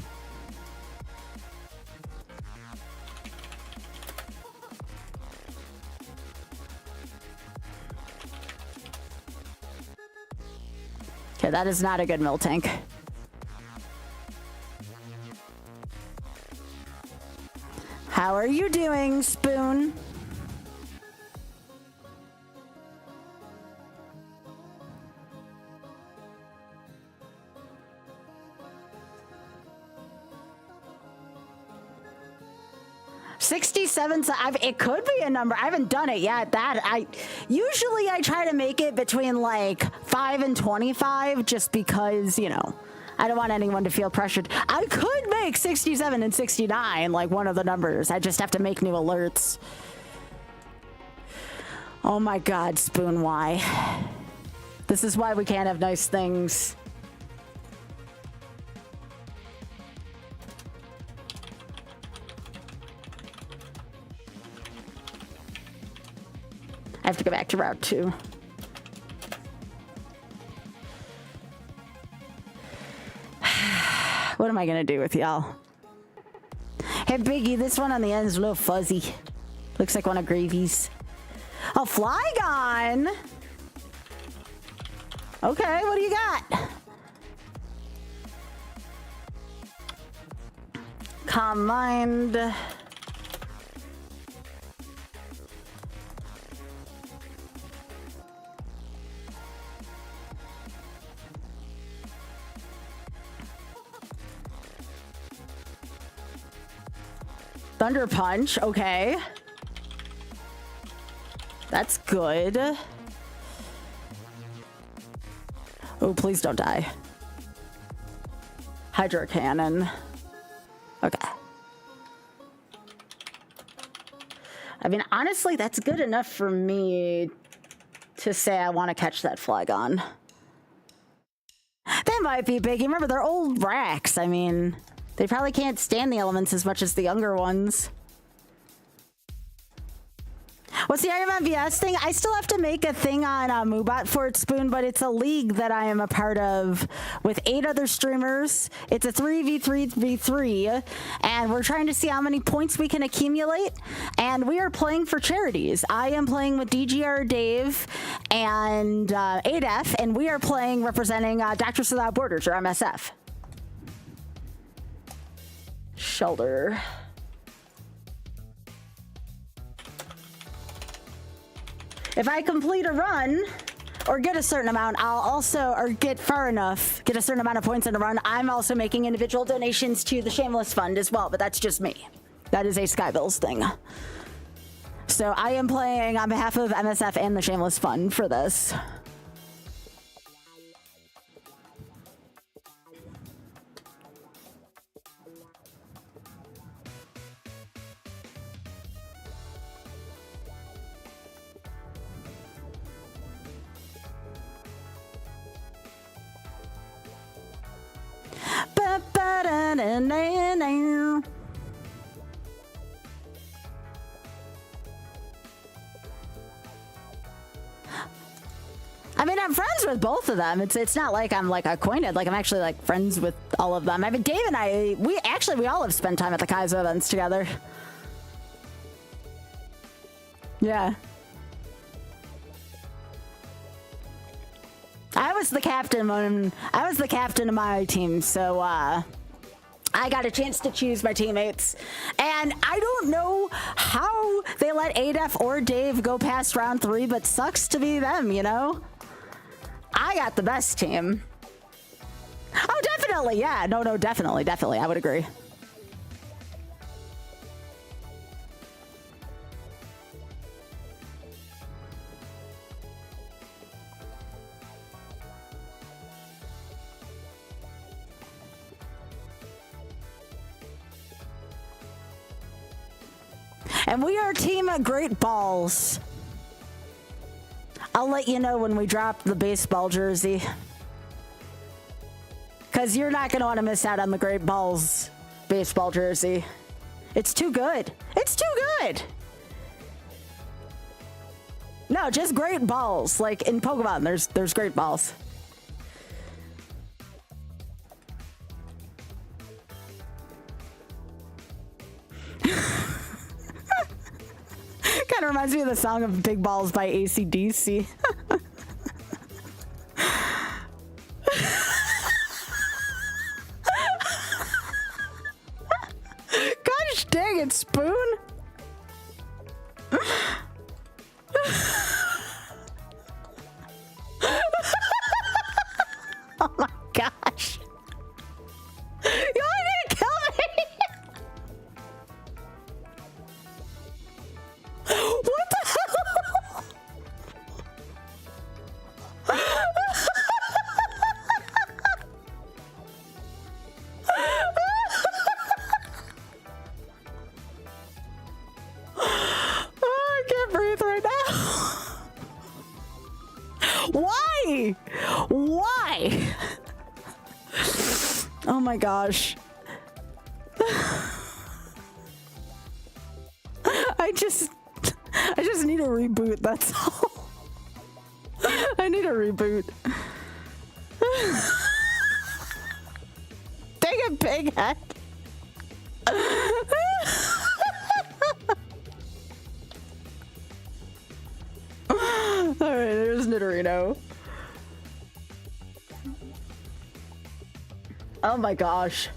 Okay, that is not a good Miltank. How are you doing, Spoon? $67. It could be a number. I haven't done it yet. Usually I try to make it between like 5 and 25, just because I don't want anyone to feel pressured. I could make 67 and 69 like one of the numbers. I just have to make new alerts. Oh my God, Spoon, why? This is why we can't have nice things. I have to go back to Route 2. What am I gonna do with y'all? Hey, Biggie, this one on the end is a little fuzzy. Looks like one of Gravy's. Oh, Flygon! Okay, what do you got? Calm Mind. Thunder Punch. Okay. That's good. Oh, please don't die. Hydro Cannon. Okay. I mean, honestly, that's good enough for me to say I want to catch that Flygon. They might be big. Remember, they're old racks. I mean, they probably can't stand the elements as much as the younger ones. What's the Ironmon VS thing? I still have to make a thing on Moobot for it, Spoon, but it's a league that I am a part of with 8 other streamers. It's a 3v3v3, and we're trying to see how many points we can accumulate, and we are playing for charities. I am playing with DGR Dave and ADF, and we are playing representing Doctors Without Borders, or MSF. Shoulder. If I complete a run or get a certain amount, I'll also, or get far enough, get a certain amount of points in a run, I'm also making individual donations to the Shameless Fund as well, but that's just me. That is a Skybills thing. So I am playing on behalf of MSF and the Shameless Fund for this. I mean, I'm friends with both of them. It's not like I'm like acquainted. Like I'm actually like friends with all of them. I mean, Dave and I, we all have spent time at the Kaizo events together. Yeah. I was the captain of my team, so I got a chance to choose my teammates. And I don't know how they let ADF or Dave go past round 3, but sucks to be them, you know? I got the best team. Oh, definitely, yeah. No, definitely. I would agree. And we are Team Great Balls. I'll let you know when we drop the baseball jersey. Because you're not going to want to miss out on the Great Balls baseball jersey. It's too good. It's too good. No, just Great Balls. Like in Pokemon, there's Great Balls. Kind of reminds me of the song of Big Balls by AC/DC. Gosh dang it, Spoon. Oh my gosh. You're gonna kill me. What the hell? Oh, I can't breathe right now. Why? Why? Oh my gosh. I just need a reboot, that's all. I need a reboot. Dang it, big head. Alright, there's Nidorino. Oh my gosh.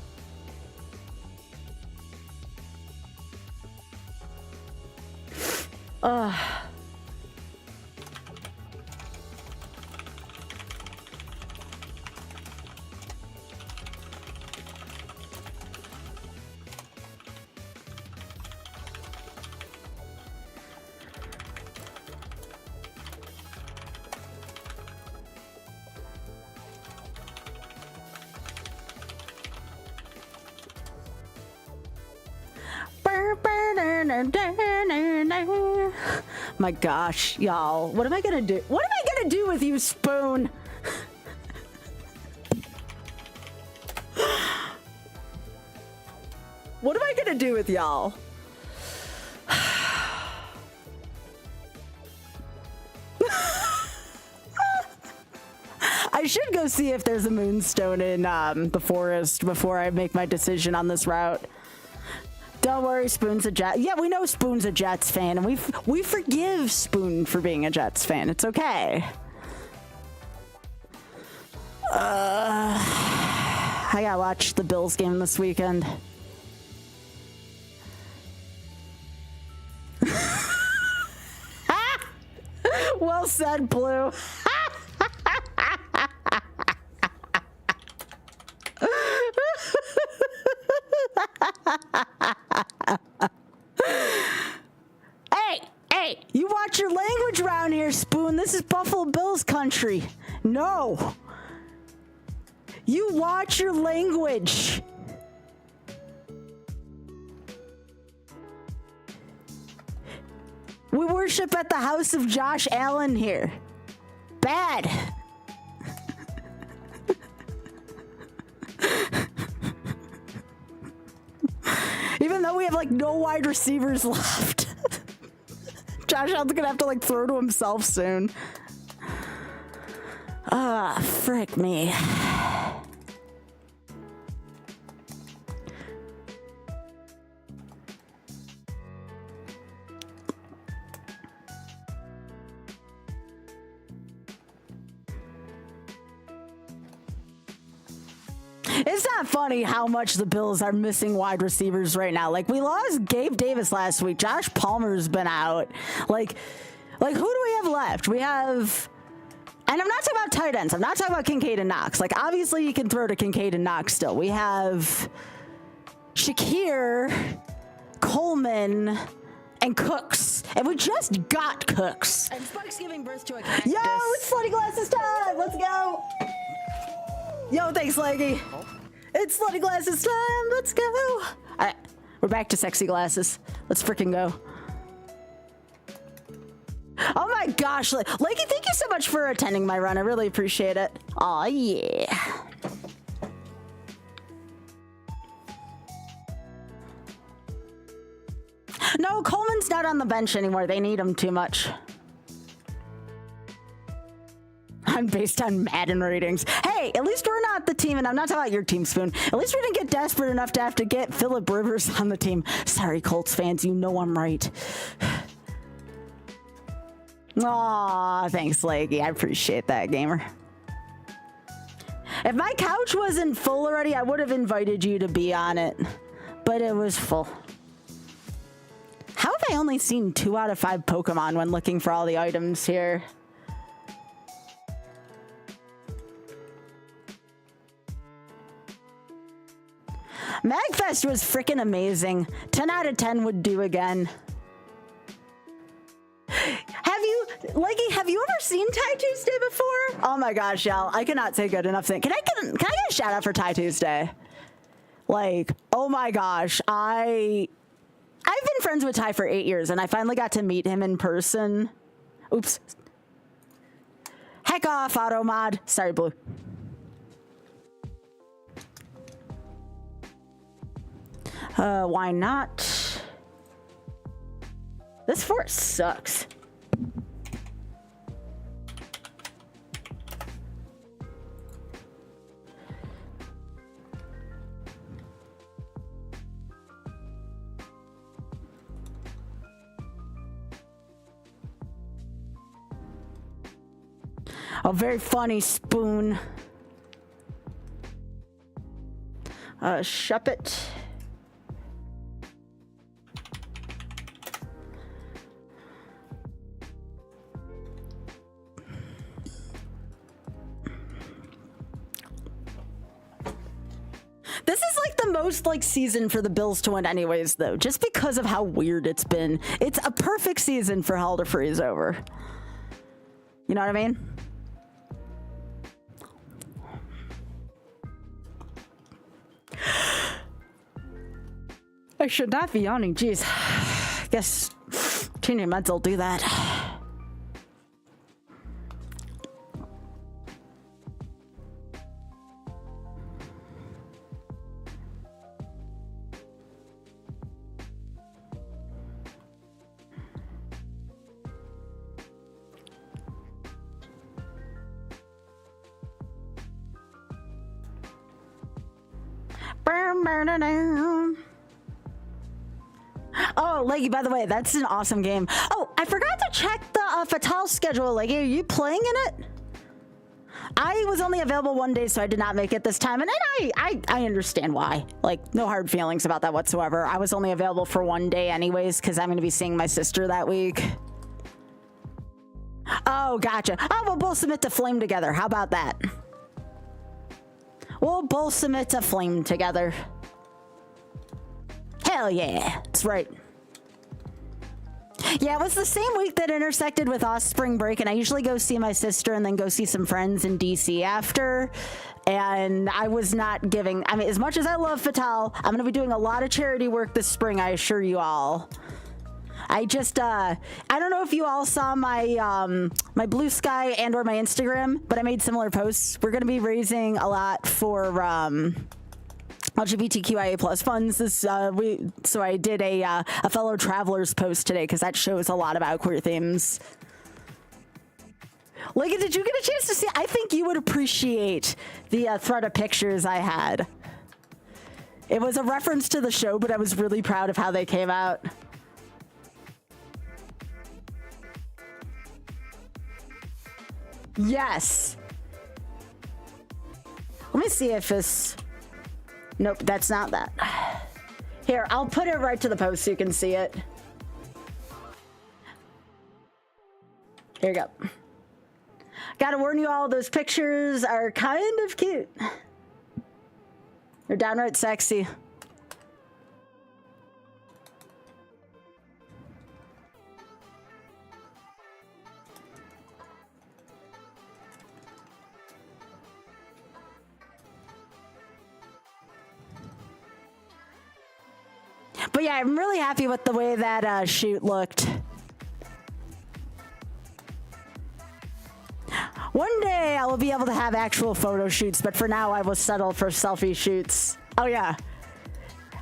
My gosh, y'all. What am I gonna do? What am I gonna do with you, Spoon? What am I gonna do with y'all? I should go see if there's a moonstone in the forest before I make my decision on this route. Don't worry, Spoon's a Jet. Yeah, we know Spoon's a Jets fan, and we forgive Spoon for being a Jets fan. It's okay. I gotta watch the Bills game this weekend. Well said, Blue. Hey, you watch your language around here, Spoon. This is Buffalo Bills country. No. You watch your language. We worship at the house of Josh Allen here. Bad. Even though we have like no wide receivers left. Josh Allen's gonna have to like throw to himself soon. Ah, frick me. It's not funny how much the Bills are missing wide receivers right now. Like, we lost Gabe Davis last week. Josh Palmer's been out. Like who do we have left? We have... And I'm not talking about tight ends. I'm not talking about Kincaid and Knox. Like, obviously, you can throw to Kincaid and Knox still. We have Shakir, Coleman, and Cooks. And we just got Cooks. And Spike's giving birth to a cactus. Yo, it's Slutty Glasses time! Let's go! Yo, thanks, Leggy. It's Slutty Glasses time. Let's go. All right, we're back to sexy glasses. Let's freaking go. Oh my gosh, Leggy, thank you so much for attending my run. I really appreciate it. Aw, yeah. No, Coleman's not on the bench anymore. They need him too much. I'm based on Madden ratings. Hey, at least we're not the team, and I'm not talking about your team, Spoon. At least we didn't get desperate enough to have to get Phillip Rivers on the team. Sorry, Colts fans, you know I'm right. Aw, thanks, Leggy. I appreciate that, gamer. If my couch wasn't full already, I would have invited you to be on it, but it was full. How have I only seen 2 out of 5 Pokemon when looking for all the items here? Magfest was freaking amazing. 10 out of 10 would do again. Have you ever seen Tie Tuesday before? Oh my gosh, y'all. I cannot say good enough thing. Can I get a shout out for Tie Tuesday? Like, oh my gosh. I've been friends with Ty for 8 years, and I finally got to meet him in person. Oops. Heck off, Automod. Sorry, Blue. Why not? This fort sucks. Oh, very funny, Spoon. Shuppet. This is like the most like season for the Bills to win anyways, though, just because of how weird it's been. It's a perfect season for hell to freeze over. You know what I mean? I should not be yawning, jeez. guess Teenage Meds will do that. Oh, Leggy, by the way, that's an awesome game. Oh, I forgot to check the Fatal schedule, Leggy. Are you playing in it? I was only available one day, so I did not make it this time. And then I understand why. Like, no hard feelings about that whatsoever. I was only available for one day anyways, because I'm going to be seeing my sister that week. Oh, gotcha. Oh, we'll both submit to Flame together. How about that? We'll both submit to Flame together. Hell yeah. That's right. Yeah, it was the same week that intersected with spring break, and I usually go see my sister and then go see some friends in DC after. And I was not giving, I mean, as much as I love Fatal, I'm going to be doing a lot of charity work this spring, I assure you all. I just, I don't know if you all saw my my Blue Sky and or my Instagram, but I made similar posts. We're going to be raising a lot for LGBTQIA plus funds. So I did a fellow travelers post today because that shows a lot about queer themes. Like, did you get a chance to see? I think you would appreciate the thread of pictures I had. It was a reference to the show, but I was really proud of how they came out. Yes. Let me see if this... Nope, that's not that. Here, I'll put it right to the post so you can see it. Here you go. Gotta warn you all, those pictures are kind of cute. They're downright sexy. But yeah, I'm really happy with the way that shoot looked. One day I will be able to have actual photo shoots, but for now I will settle for selfie shoots. Oh yeah.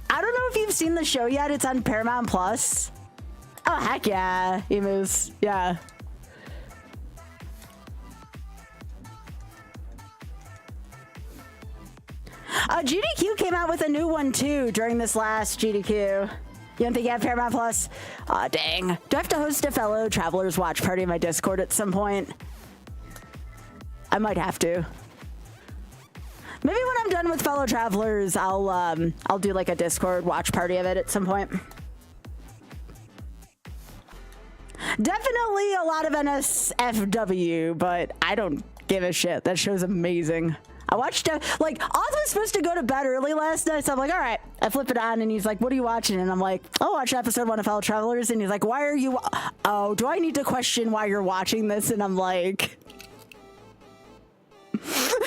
I don't know if you've seen the show yet. It's on Paramount Plus. Oh heck yeah, emus. Yeah. GDQ came out with a new one too during this last GDQ. You don't think you have Paramount Plus? Aw, dang. Do I have to host a fellow travelers watch party in my Discord at some point? I might have to. Maybe when I'm done with fellow travelers, I'll do like a Discord watch party of it at some point. Definitely a lot of NSFW, but I don't give a shit. That show's amazing. I watched, like, Oz was supposed to go to bed early last night, so I'm like, all right. I flip it on, and he's like, what are you watching? And I'm like, I'll watch episode 1 of Fellow Travelers. And he's like, why are you, oh, do I need to question why you're watching this? And I'm like, so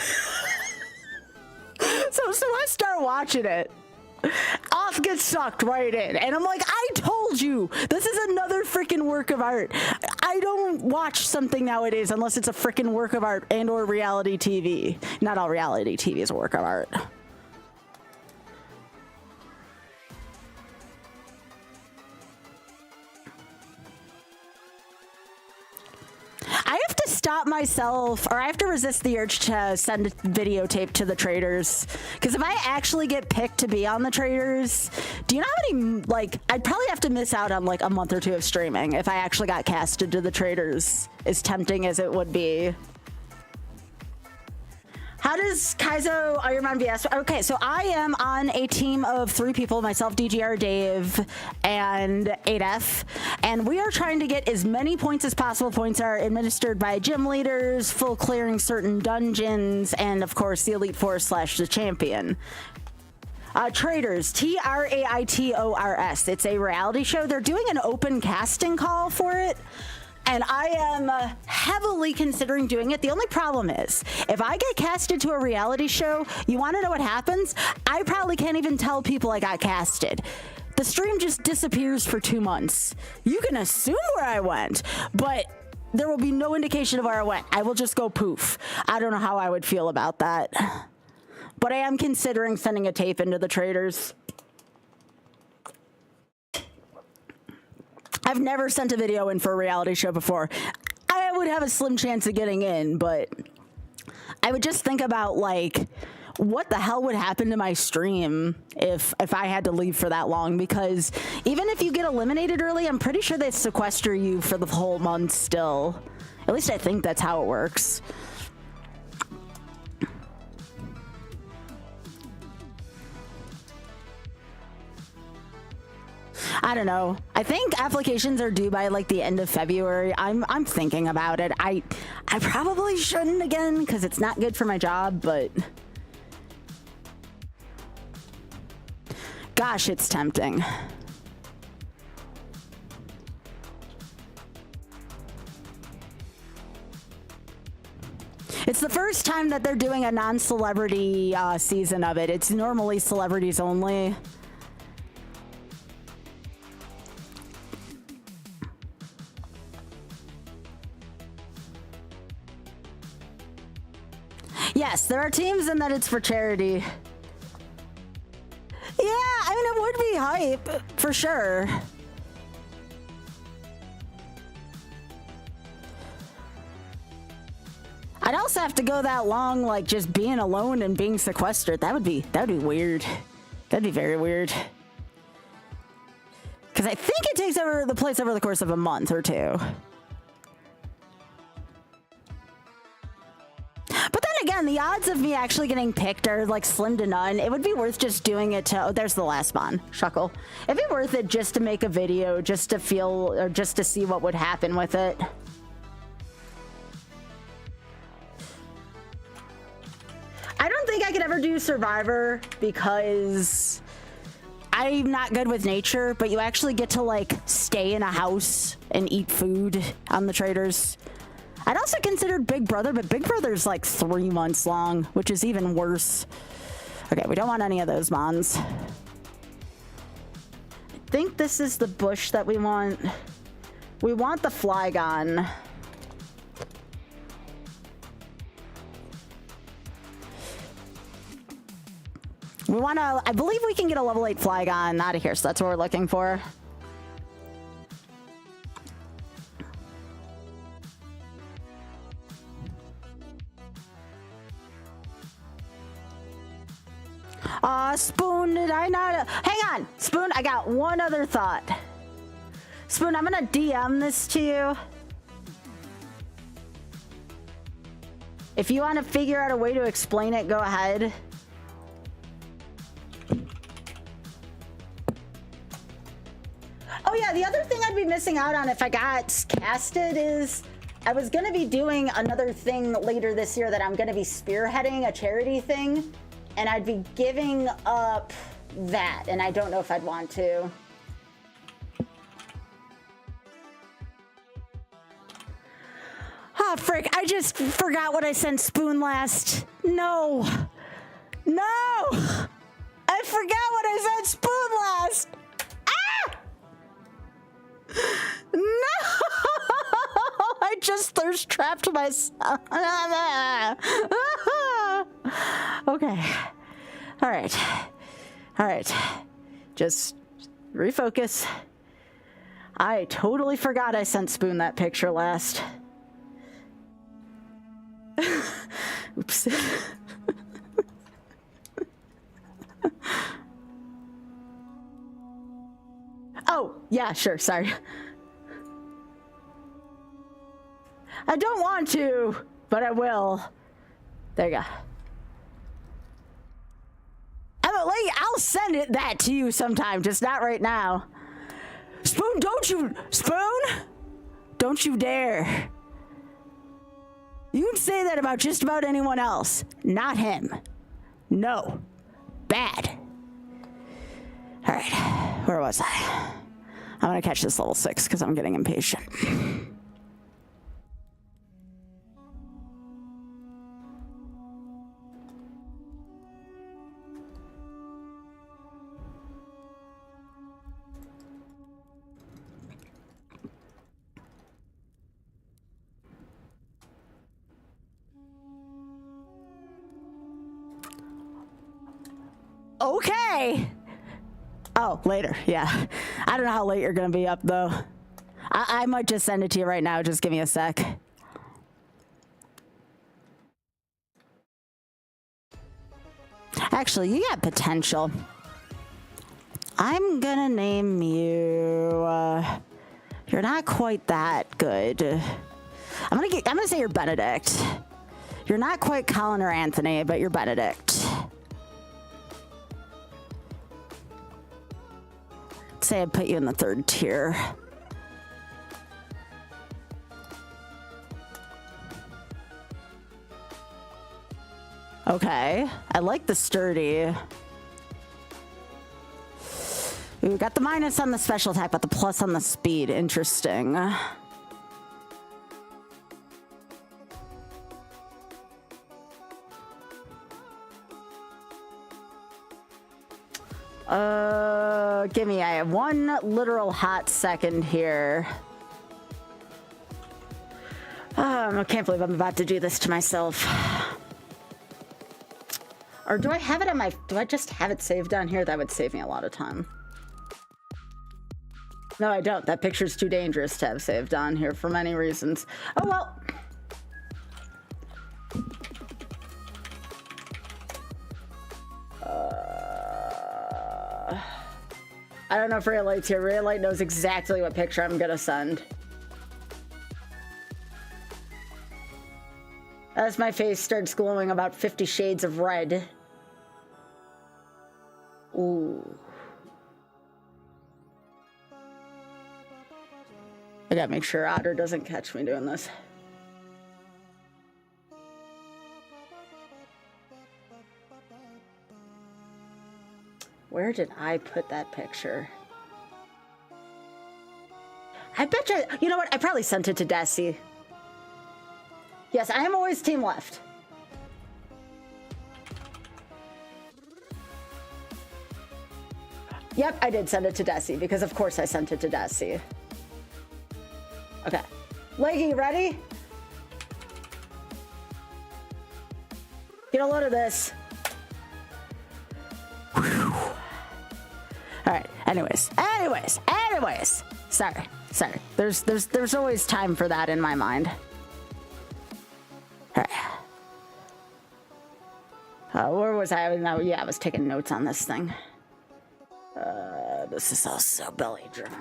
I start watching it. Off gets sucked right in. And I'm like, I told you, this is another freaking work of art. I don't watch something nowadays unless it's a freaking work of art and or reality TV. Not all reality TV is a work of art. I have to stop myself, or I have to resist the urge to send a videotape to the traders. Because if I actually get picked to be on the traders, do you know how many, like, I'd probably have to miss out on like a month or two of streaming if I actually got casted to the traders, as tempting as it would be. How does Kaizo Ironmon VS? Okay, so I am on a team of 3 people, myself, DGR, Dave, and 8F, and we are trying to get as many points as possible. Points are administered by gym leaders, full clearing certain dungeons, and of course the Elite Four / the champion. Traders, TRAITORS. It's a reality show. They're doing an open casting call for it. And I am heavily considering doing it. The only problem is, if I get casted to a reality show, you want to know what happens? I probably can't even tell people I got casted. The stream just disappears for 2 months. You can assume where I went, but there will be no indication of where I went. I will just go poof. I don't know how I would feel about that. But I am considering sending a tape into the traders. I've never sent a video in for a reality show before. I would have a slim chance of getting in, but I would just think about, like, what the hell would happen to my stream if I had to leave for that long? Because even if you get eliminated early, I'm pretty sure they sequester you for the whole month still. At least I think that's how it works. I don't know. I think applications are due by like the end of February. I'm thinking about it. I probably shouldn't again because it's not good for my job, but gosh, it's tempting. It's the first time that they're doing a non-celebrity season of it. It's normally celebrities only. Yes, there are teams and that it's for charity. Yeah, I mean, it would be hype, for sure. I'd also have to go that long, like, just being alone and being sequestered. That would be weird. That'd be very weird. Because I think it takes over the place over the course of a month or two. But then again, the odds of me actually getting picked are like slim to none. It would be worth just doing it to, oh, there's the last spawn, Shuckle. It'd be worth it just to make a video, just to feel, or just to see what would happen with it. I don't think I could ever do Survivor because I'm not good with nature, but you actually get to like stay in a house and eat food on the traders. I'd also considered Big Brother, but Big Brother's like 3 months long, which is even worse. Okay, we don't want any of those mons. I think this is the bush that we want. We want the Flygon. We want to, I believe we can get a level 8 Flygon out of here, so that's what we're looking for. Spoon, did I not? Hang on, Spoon, I got one other thought. Spoon, I'm gonna DM this to you. If you want to figure out a way to explain it, go ahead. Oh yeah, the other thing I'd be missing out on if I got casted is I was gonna be doing another thing later this year that I'm gonna be spearheading, a charity thing. And I'd be giving up that, and I don't know if I'd want to. Oh, frick, I just forgot what I sent Spoon last. No. No! I forgot what I sent Spoon last. Ah! No! I just thirst trapped myself. Okay. All right. All right. Just refocus. I totally forgot I sent Spoon that picture last. Oops. Oh, yeah, sure. Sorry. I don't want to, but I will. There you go. I'll send that to you sometime, just not right now. Spoon, don't you dare. You can say that about just about anyone else. Not him. No. Bad. All right, where was I? I'm gonna catch this level 6 because I'm getting impatient. Okay. Oh, later. Yeah. I don't know how late you're going to be up, though. I might just send it to you right now. Just give me a sec. Actually, you got potential. I'm going to name you... you're not quite that good. I'm gonna say you're Benedict. You're not quite Colin or Anthony, but you're Benedict. Say I'd put you in the 3rd tier. Okay, I like the sturdy. We got the minus on the special attack, but the plus on the speed. Interesting. Give me, I have one literal hot second here. I can't believe I'm about to do this to myself. Or do I have it on my, do I just have it saved on here? That would save me a lot of time. No, I don't. That picture's too dangerous to have saved on here for many reasons. Oh, well. I don't know if Raylight's here. Raylight knows exactly what picture I'm gonna send. As my face starts glowing about 50 shades of red. Ooh. I gotta make sure Otter doesn't catch me doing this. Where did I put that picture? I bet you know what? I probably sent it to Desi. Yes, I am always team left. Yep, I did send it to Desi because of course I sent it to Desi. Okay. Leggy, ready? Get a load of this. Whew. All right. Anyways. Sorry. There's always time for that in my mind. All right. Where was I? Yeah, I was taking notes on this thing. This is also belly drum.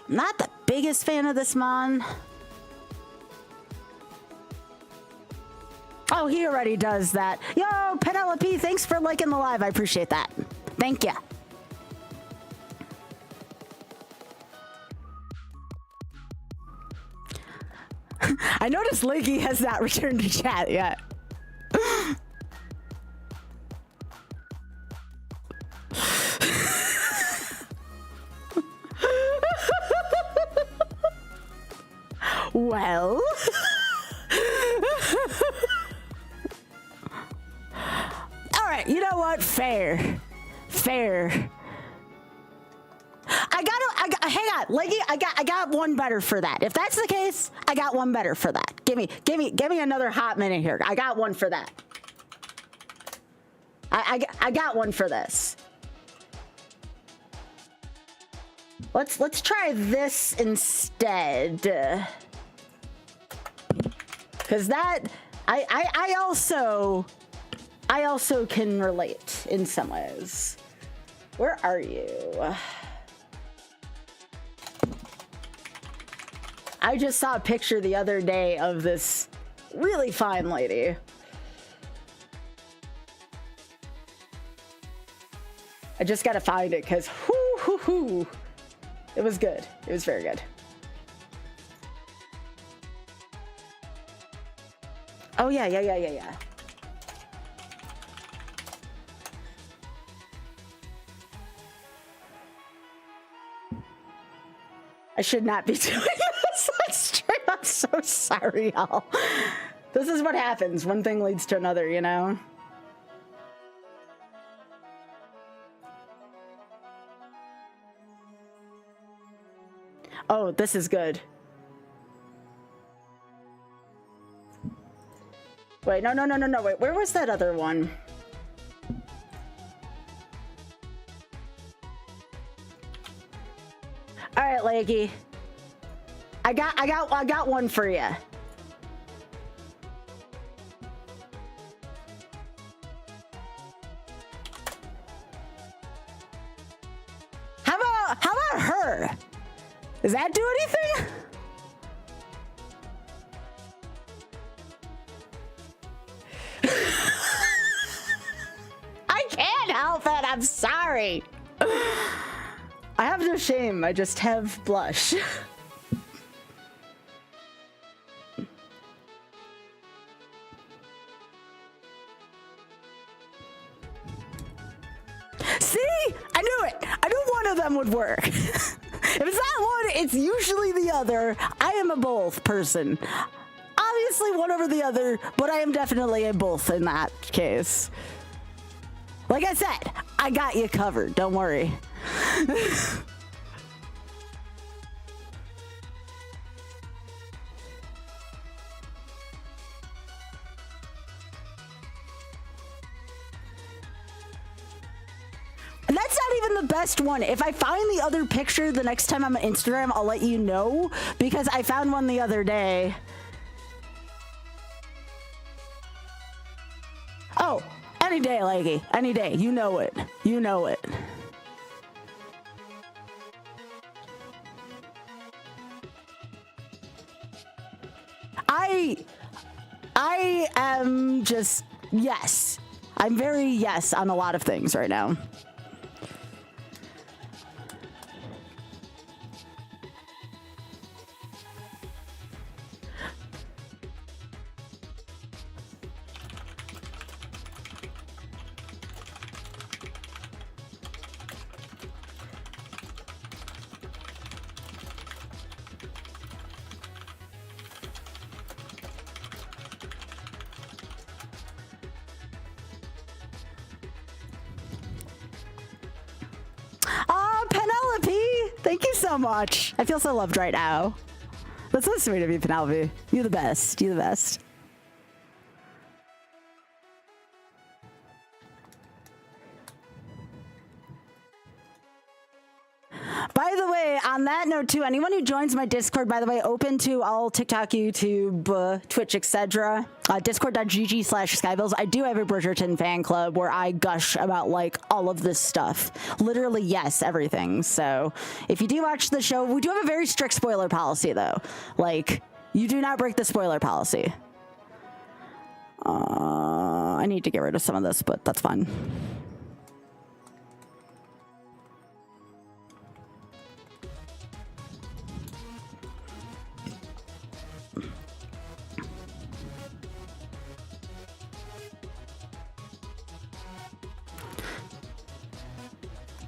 Not the biggest fan of this mon. Oh, he already does that. Yo, Penelope, thanks for liking the live. I appreciate that. Thank you. I noticed Leggy has not returned to chat yet. Well. All right, you know what? Fair. Hang on, Leggy. I got one better for that. If that's the case, I got one better for that. Give me another hot minute here. I got one for that. I got one for this. Let's try this instead. Cause that I also can relate in some ways. Where are you? I just saw a picture the other day of this really fine lady. I just gotta find it because it was good. It was very good. Oh yeah. I should not be doing this on stream. I'm so sorry, y'all. This is what happens. One thing leads to another, you know? Oh, this is good. Wait, no. Wait, where was that other one? right, Lakey. I got one for you. How about her? Does that do anything? I can't help it. I'm sorry. I have no shame. I just have blush. See? I knew it. I knew one of them would work. If it's not one, it's usually the other. I am a both person. Obviously one over the other, but I am definitely a both in that case. Like I said, I got you covered. Don't worry. And that's not even the best one. If I find the other picture the next time I'm on Instagram, I'll let you know, because I found one the other day. Oh, any day, Leggy. Any day. You know it. You know it. I am just, yes. I'm very yes on a lot of things right now. Thank you so much. I feel so loved right now. That's so sweet of you, Penelope. You're the best. You're the best. By the way, on that note too, anyone who joins my Discord, by the way, open to all TikTok, YouTube, Twitch, etc. Discord.gg/Skybills. I do have a Bridgerton fan club where I gush about like all of this stuff. Literally, yes, everything. So if you do watch the show, we do have a very strict spoiler policy though. Like, you do not break the spoiler policy. I need to get rid of some of this, but that's fine.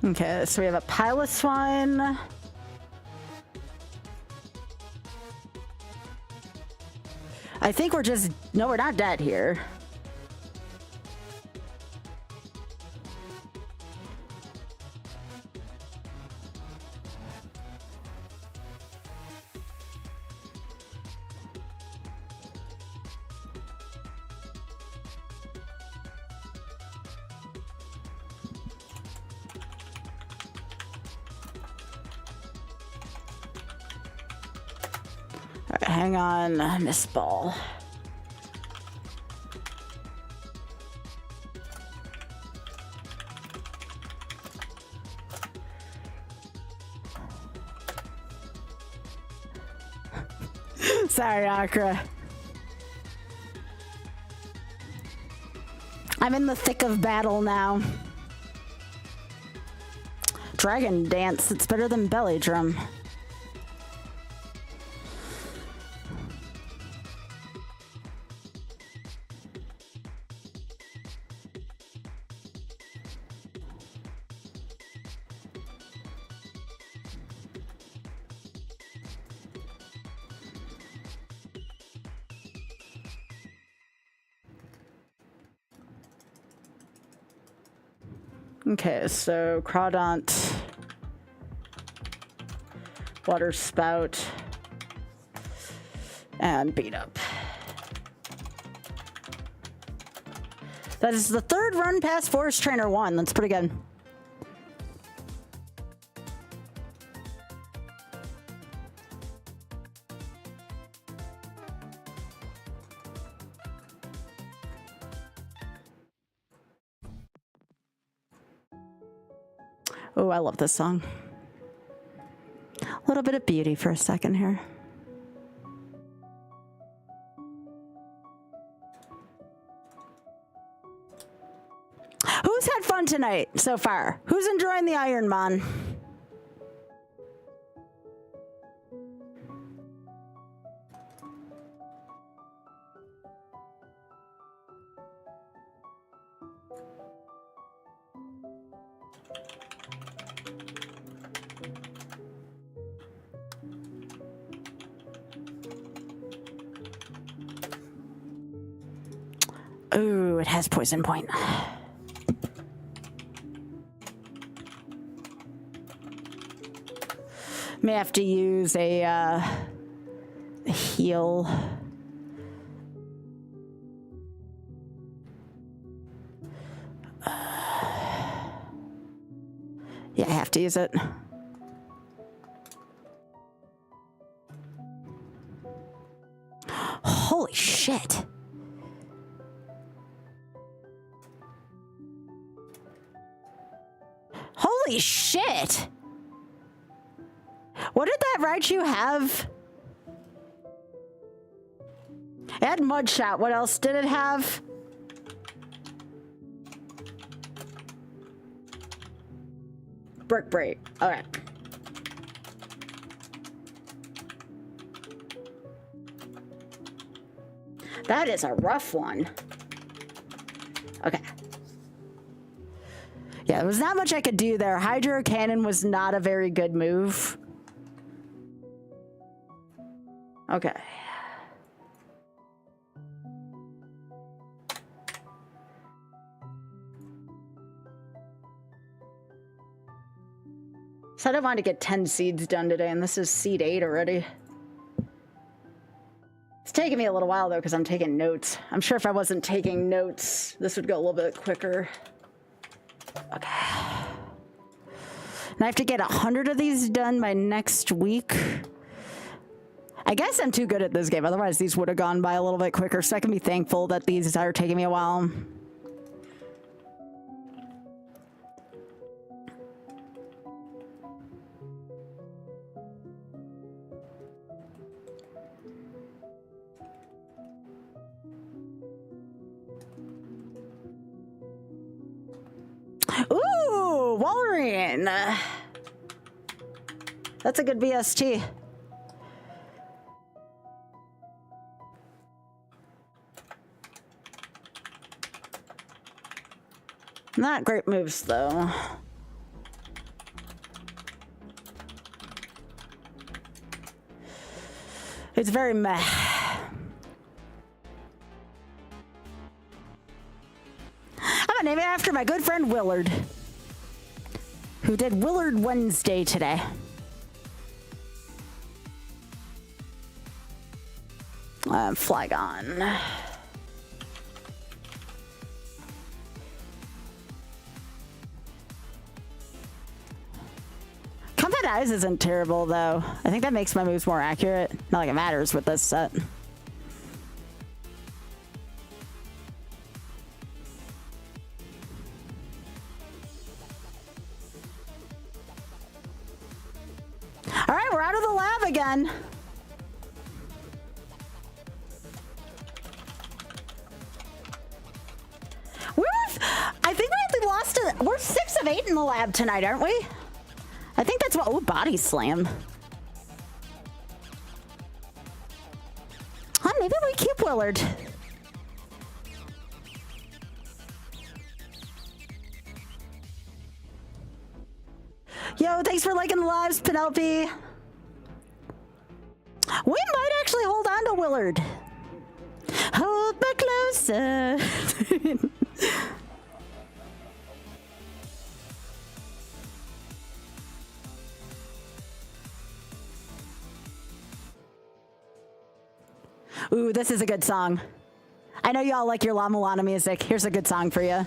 Okay, so we have a pile of swine. I think we're just... No, we're not dead here. Hang on, Miss Ball. Sorry, Akra. I'm in the thick of battle now. Dragon dance, it's better than belly drum. Okay, so Crawdont, Water Spout, and Beat Up. That is the third run past Forest Trainer 1. That's pretty good. Oh, I love this song. A little bit of beauty for a second here. Who's had fun tonight so far? Who's enjoying the Ironmon? Ooh, it has poison point. May have to use a heal. Yeah, I have to use it. Holy shit. Holy shit! What did that Raichu have? It had Mudshot. What else did it have? Brick Break. Alright. That is a rough one. Okay. Yeah, there was not much I could do there. Hydro Cannon was not a very good move. Okay. Said I wanted to get 10 seeds done today, and this is seed 8 already. It's taking me a little while, though, because I'm taking notes. I'm sure if I wasn't taking notes, this would go a little bit quicker. Okay. And I have to get 100 of these done by next week. I guess I'm too good at this game. Otherwise, these would have gone by a little bit quicker. So I can be thankful that these are taking me a while. Ooh, Walrein. That's a good VST. Not great moves, though. It's very meh. I'm gonna name it after my good friend Willard, who did Willard Wednesday today. Flygon. Combat Eyes isn't terrible, though. I think that makes my moves more accurate. Not like it matters with this set. All right, we're out of the lab again. I think we lost it. We're 6 of 8 in the lab tonight, aren't we? I think that's what. Oh, body slam. Huh, maybe we keep Willard. Yo, thanks for liking the lives, Penelope. We might actually hold on to Willard. Hold me closer. Ooh, this is a good song. I know y'all like your La Mulana music. Here's a good song for you. All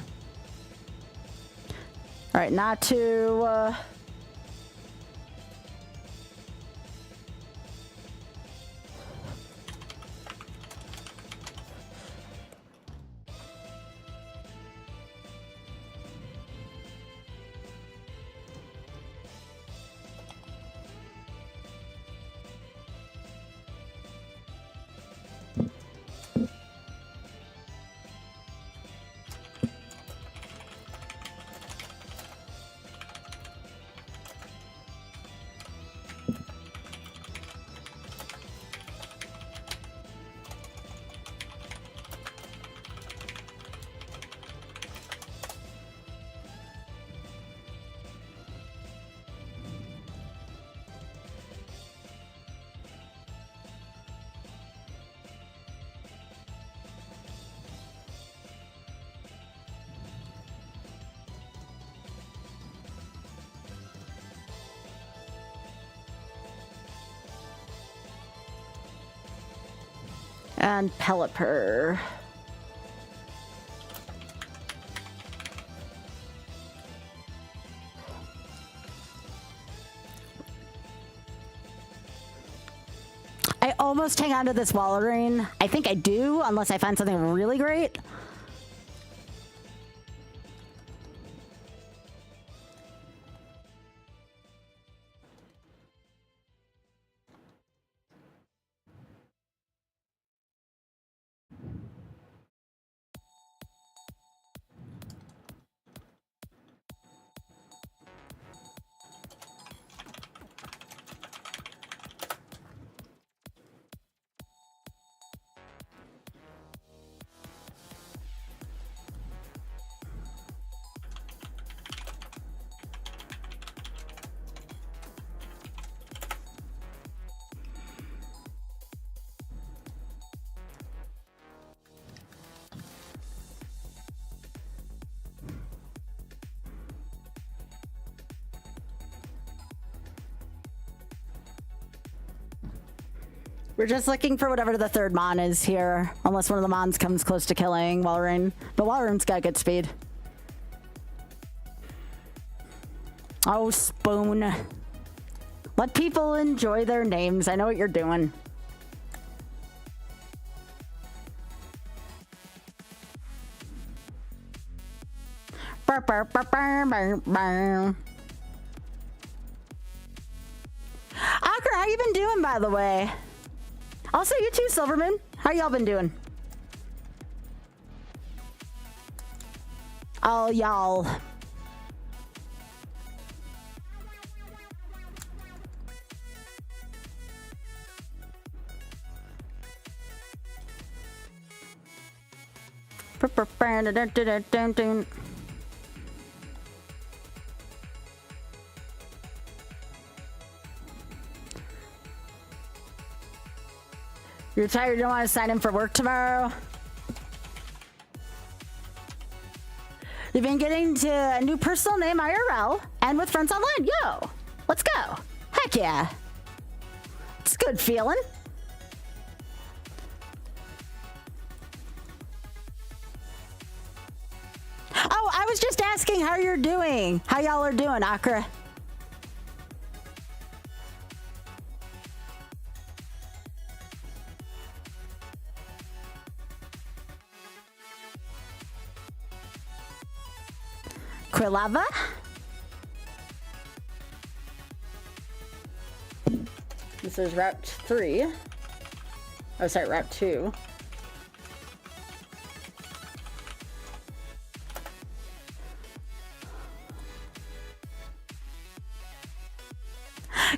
right, not to... And Pelipper. I almost hang on to this Walrein. I think I do, unless I find something really great. We're just looking for whatever the third Mon is here, unless one of the Mons comes close to killing Walrein. But Walrein's got good speed. Oh, Spoon. Let people enjoy their names. I know what you're doing. Burr, burr, burr, burr, burr, burr. Akra, how you been doing, by the way? Also, you too, Silverman. How y'all been doing? Oh, y'all. You're tired, you don't want to sign in for work tomorrow? You've been getting to a new personal name IRL and with friends online. Yo, let's go. Heck yeah. It's a good feeling. Oh, I was just asking how you're doing. How y'all are doing, Akra? Quilava? This is Route 3. Oh, sorry, Route 2.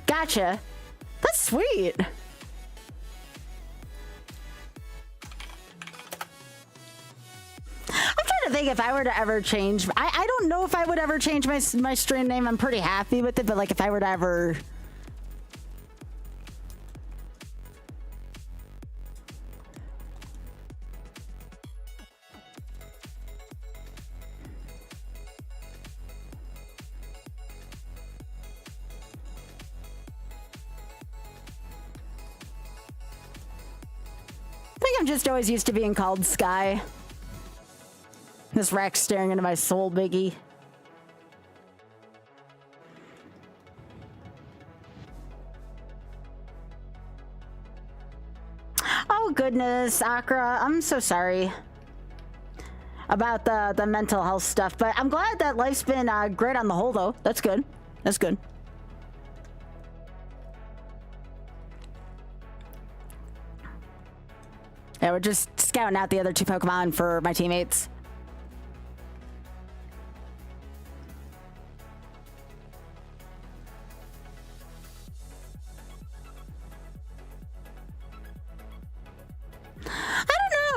Gotcha. That's sweet. I think if I were to ever change, I don't know if I would ever change my stream name. I'm pretty happy with it, but like if I were to ever, I think I'm just always used to being called Sky. This Rex staring into my soul, Biggie. Oh goodness, Akra, I'm so sorry about the mental health stuff, but I'm glad that life's been great on the whole, though. That's good. That's good. Yeah, we're just scouting out the other two Pokemon for my teammates.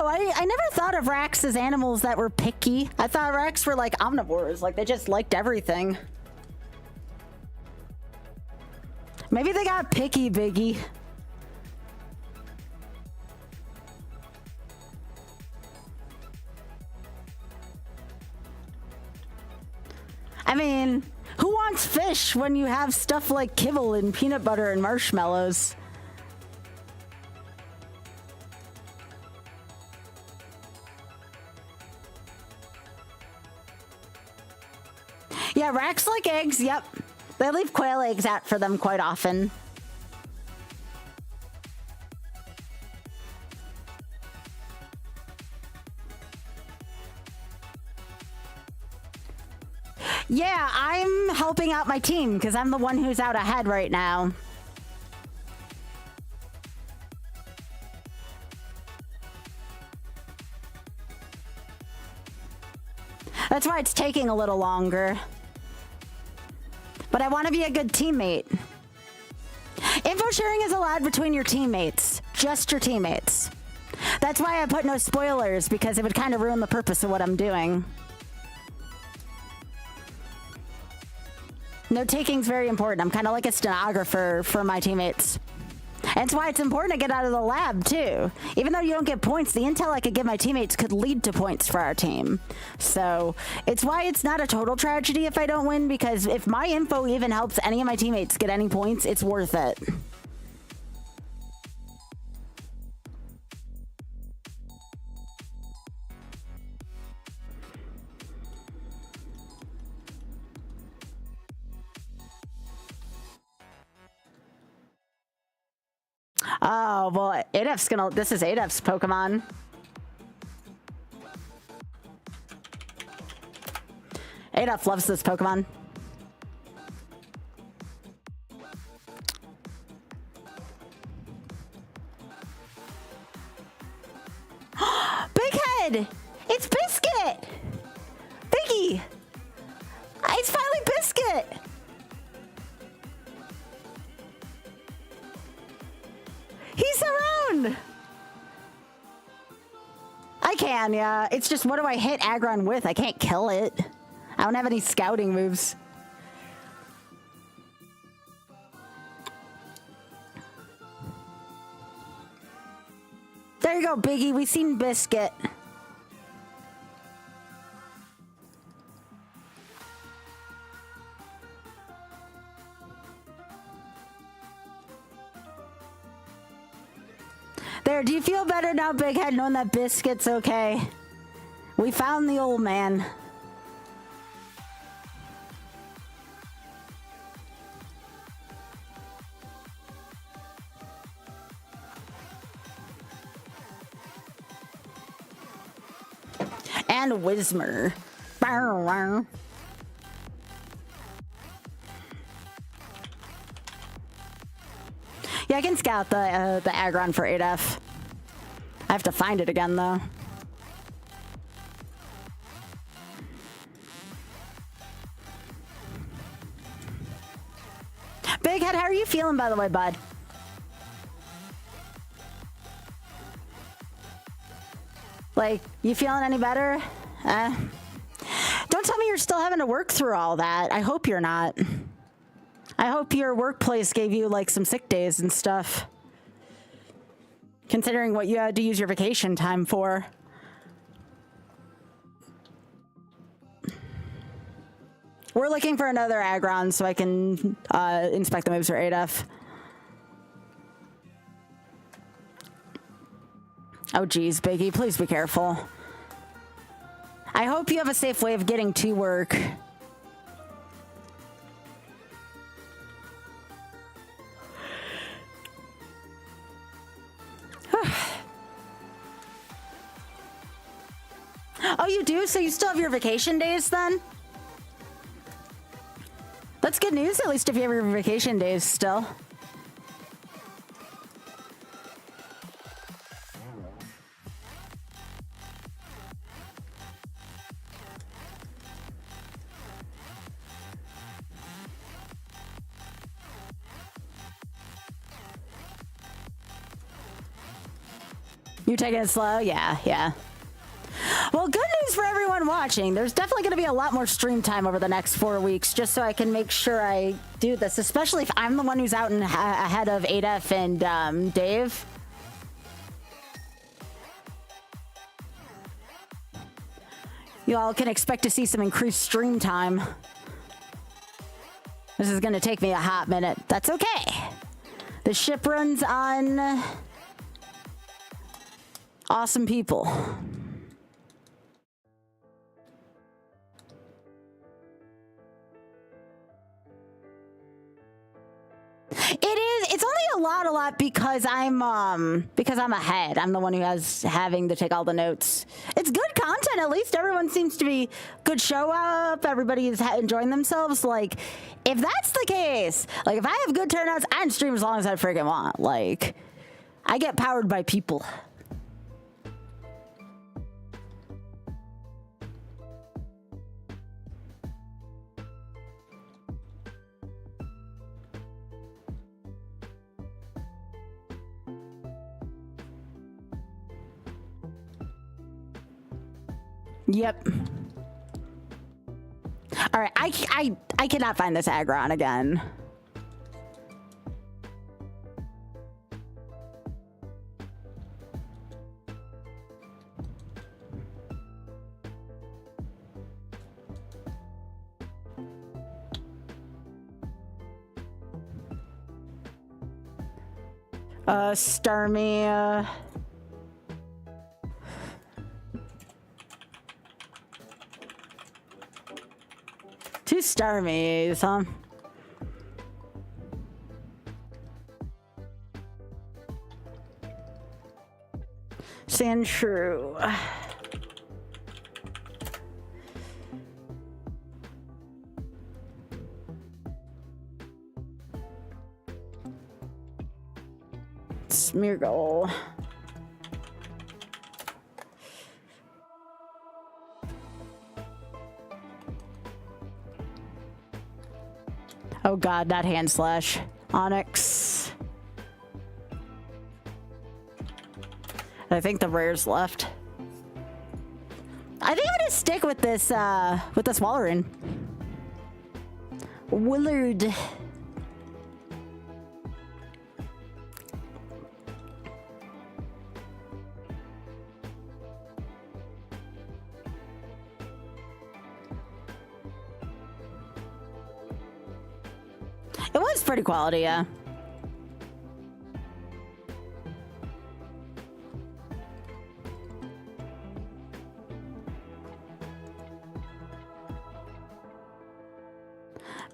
I never thought of racks as animals that were picky. I thought racks were like omnivores, like they just liked everything. Maybe they got picky, Biggie. I mean, who wants fish when you have stuff like kibble and peanut butter and marshmallows? Yeah, racks like eggs, yep. They leave quail eggs out for them quite often. Yeah, I'm helping out my team because I'm the one who's out ahead right now. That's why it's taking a little longer. But I want to be a good teammate. Info sharing is allowed between your teammates. Just your teammates. That's why I put no spoilers, because it would kind of ruin the purpose of what I'm doing. Note taking's very important. I'm kind of like a stenographer for my teammates. That's why it's important to get out of the lab, too. Even though you don't get points, the intel I could give my teammates could lead to points for our team. So it's why it's not a total tragedy if I don't win, because if my info even helps any of my teammates get any points, it's worth it. Oh, well, Adef's gonna... This is Adef's Pokemon. Adef loves this Pokemon. Big Head! It's Biscuit! Biggie! It's finally Biscuit! He's around! I can, yeah. It's just, what do I hit Aggron with? I can't kill it. I don't have any scouting moves. There you go, Biggie. We've seen Biscuit. There, do you feel better now, Big Head, knowing that Biscuit's okay? We found the old man. And Whismer. Yeah, I can scout the Aggron for Adef. I have to find it again, though. Big Head, how are you feeling, by the way, bud? Like, you feeling any better? Don't tell me you're still having to work through all that. I hope you're not. I hope your workplace gave you, like, some sick days and stuff. Considering what you had to use your vacation time for. We're looking for another Aggron so I can inspect the moves for Adef. Oh, geez, Biggie, please be careful. I hope you have a safe way of getting to work. Oh, you do? So you still have your vacation days then? That's good news, at least if you have your vacation days still. You taking it slow? Yeah, yeah. Well, good news for everyone watching. There's definitely going to be a lot more stream time over the next 4 weeks, just so I can make sure I do this, especially if I'm the one who's out and ahead of Adef and Dave. You all can expect to see some increased stream time. This is going to take me a hot minute. That's okay. The ship runs on awesome people. It is. It's only a lot because I'm ahead. I'm the one who has having to take all the notes. It's good content. At least everyone seems to be good show up. Everybody is enjoying themselves. Like, if that's the case, like if I have good turnouts, I can stream as long as I freaking want. Like, I get powered by people. Yep. All right, I cannot find this Agron again. Starmie. Two Starmies, huh? Sandshrew. Smeargle. Oh god, that hand slash. Onyx. I think the rare's left. I think I'm gonna stick with this Walrein. Willard. It was pretty quality, yeah.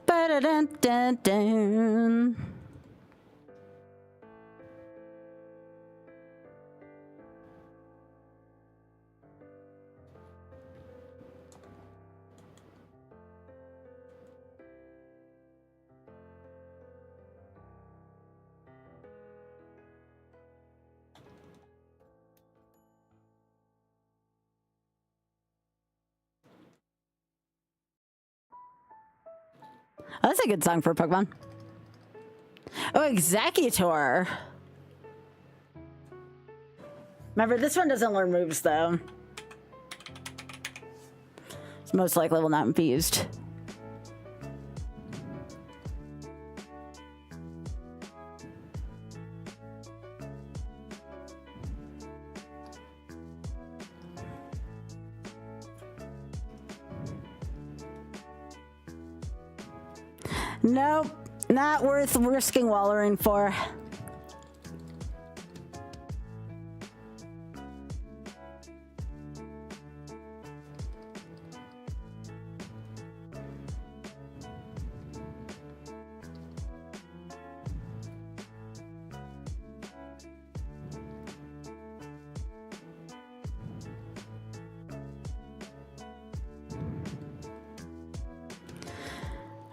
Ba-da-dun-dun-dun. Oh, that's a good song for a Pokemon. Oh, Executor. Remember, this one doesn't learn moves, though. It's most likely will not be used. Nope, not worth risking Walrein for.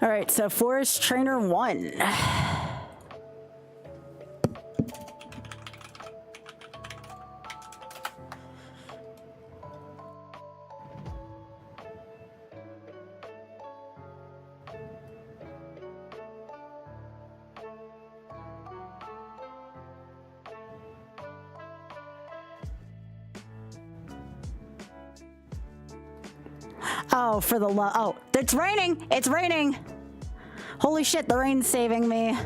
All right, so Forest Trainer 1. Oh, for the love. Oh, it's raining. It's raining. Holy shit, the rain's saving me.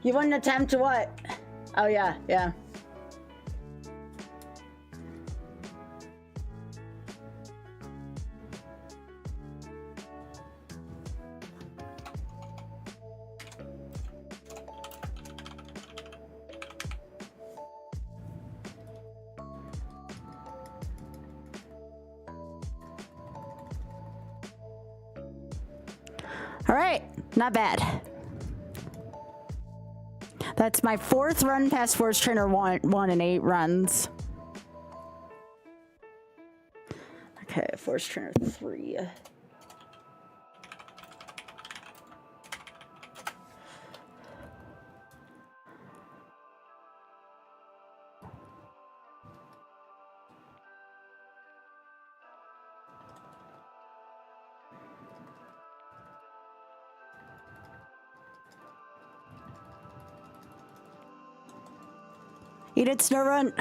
You wouldn't attempt to what? Oh, yeah, yeah. All right, not bad. That's my 4th run past Force Trainer 1 in 8 runs. Okay, Force Trainer 3. Eat it, Snow Run.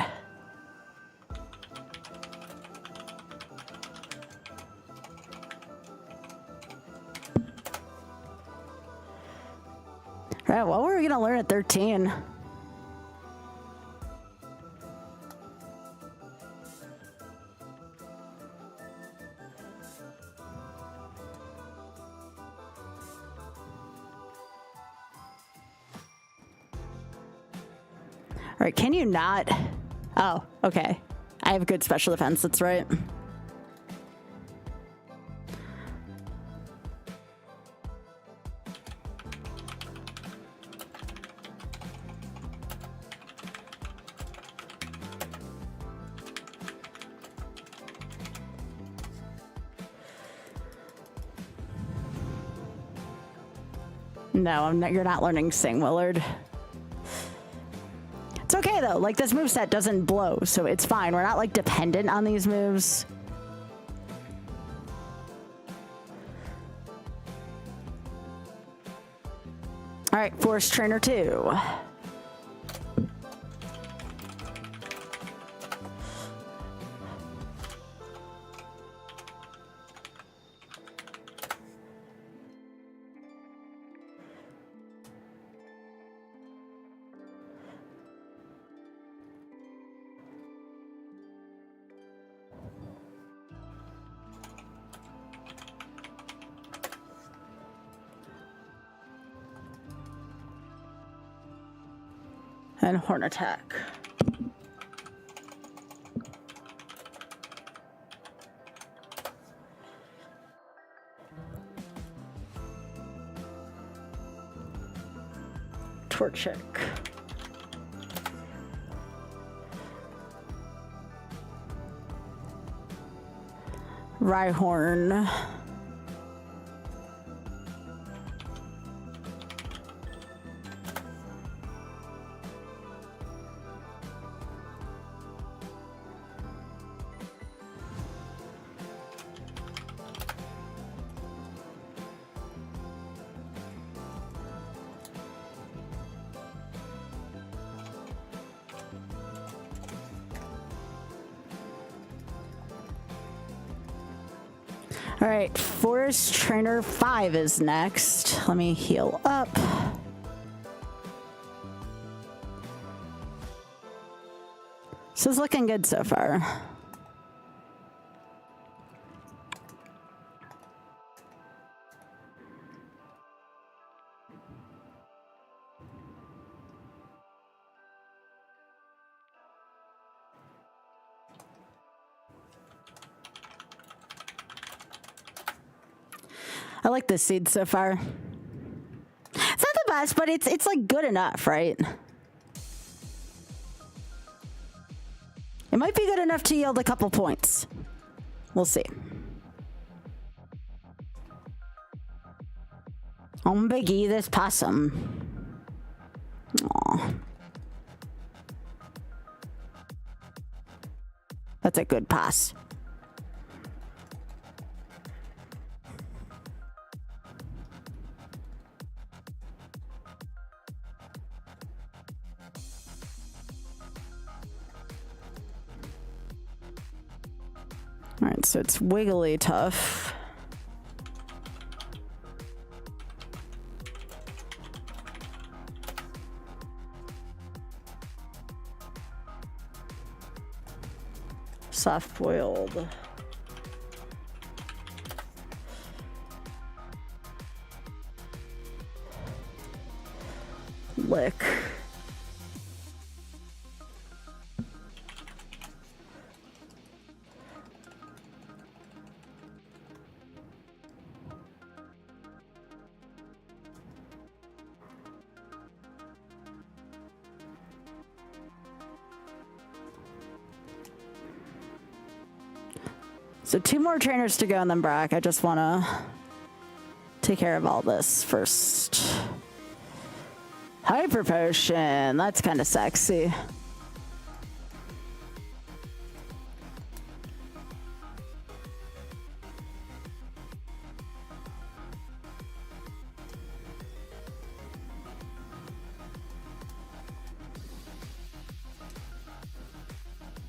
All right, what were we gonna learn at 13? All right, can you not? Oh, okay. I have good special defense, that's right. No, you're not learning Sing, Willard. It's okay though, like this moveset doesn't blow, so it's fine. We're not like dependent on these moves. All right, Force Trainer 2. And Horn Attack. Torchic. Rhyhorn. All right, Forest Trainer 5 is next. Let me heal up. This is looking good so far. I like this seed so far. It's not the best, but it's like good enough, right? It might be good enough to yield a couple points. We'll see. Oh, Biggie, this possum. Aw. That's a good pass. All right, so it's wiggly tough. Soft boiled. Lick. So 2 more trainers to go and then Brock. I just want to take care of all this first. Hyper Potion. That's kind of sexy.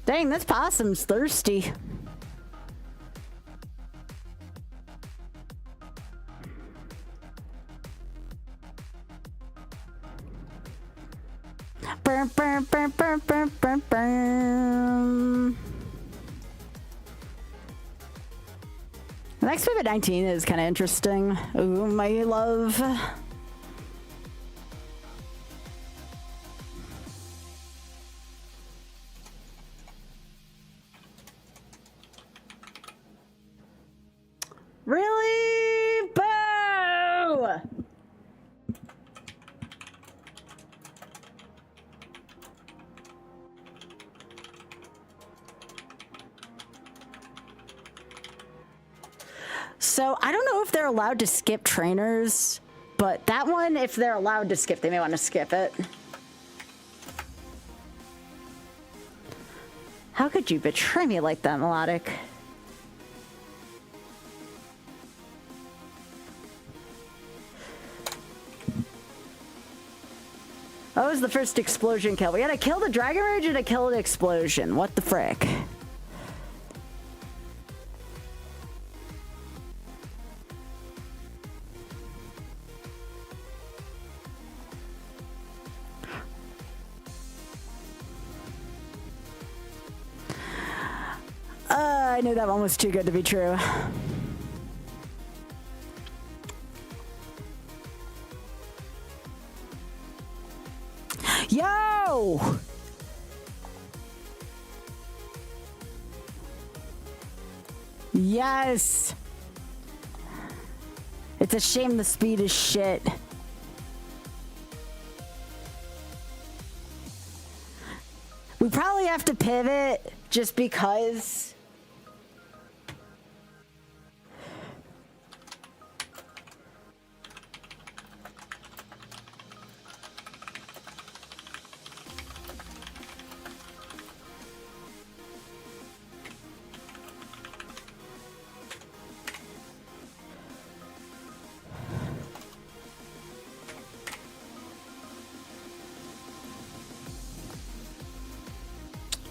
Dang, this possum's thirsty. Burn, burn, burn, burn, burn, burn, burn. The next move at 19 is kind of interesting. Ooh, my love. Really? Boo! So I don't know if they're allowed to skip trainers, but that one, if they're allowed to skip, they may want to skip it. How could you betray me like that, Melodic? That was the first explosion kill. We gotta kill the Dragon Rage and to kill the explosion. What the frick? I knew that one was too good to be true. Yo! Yes! It's a shame the speed is shit. We probably have to pivot just because.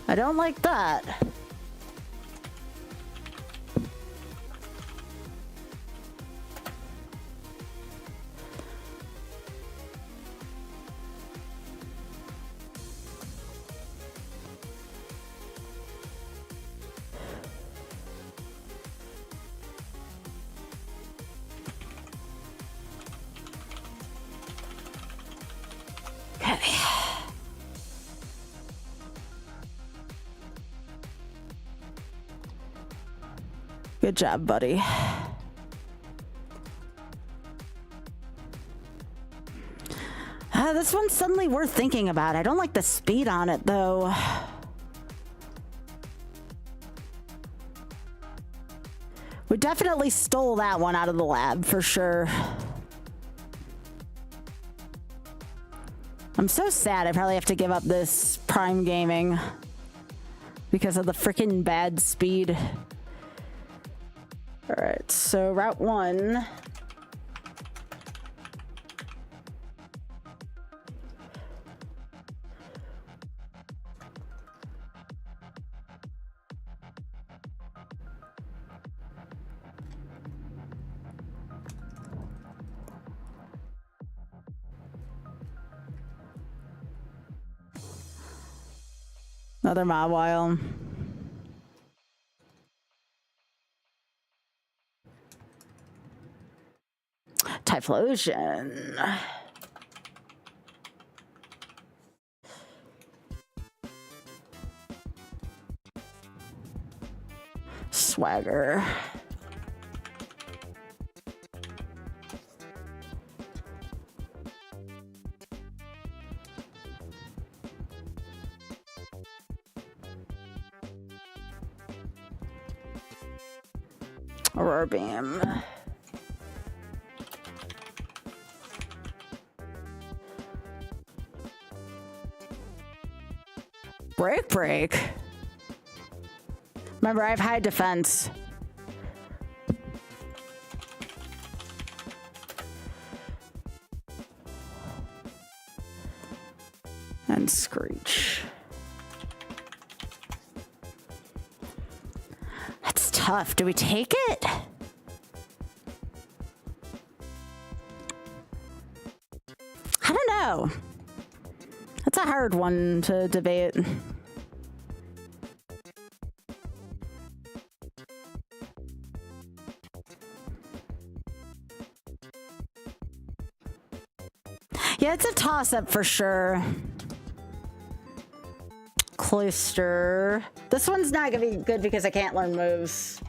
I don't like that. Okay. Good job, buddy. This one's suddenly worth thinking about. I don't like the speed on it, though. We definitely stole that one out of the lab, for sure. I'm so sad I probably have to give up this Prime Gaming because of the freaking bad speed. All right, so Route 1. Another Mawile. Typhlosion. Swagger. Aurora Beam. Break. Remember, I have high defense. And Screech. That's tough. Do we take it? I don't know. That's a hard one to debate. Yeah, it's a toss-up for sure. Cloister. This one's not gonna be good because I can't learn moves.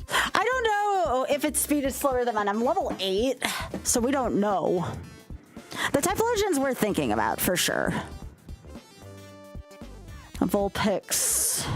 I don't know if its speed is slower than mine. I'm level 8, so we don't know. The Typhlosion's worth thinking about for sure. A Vulpix.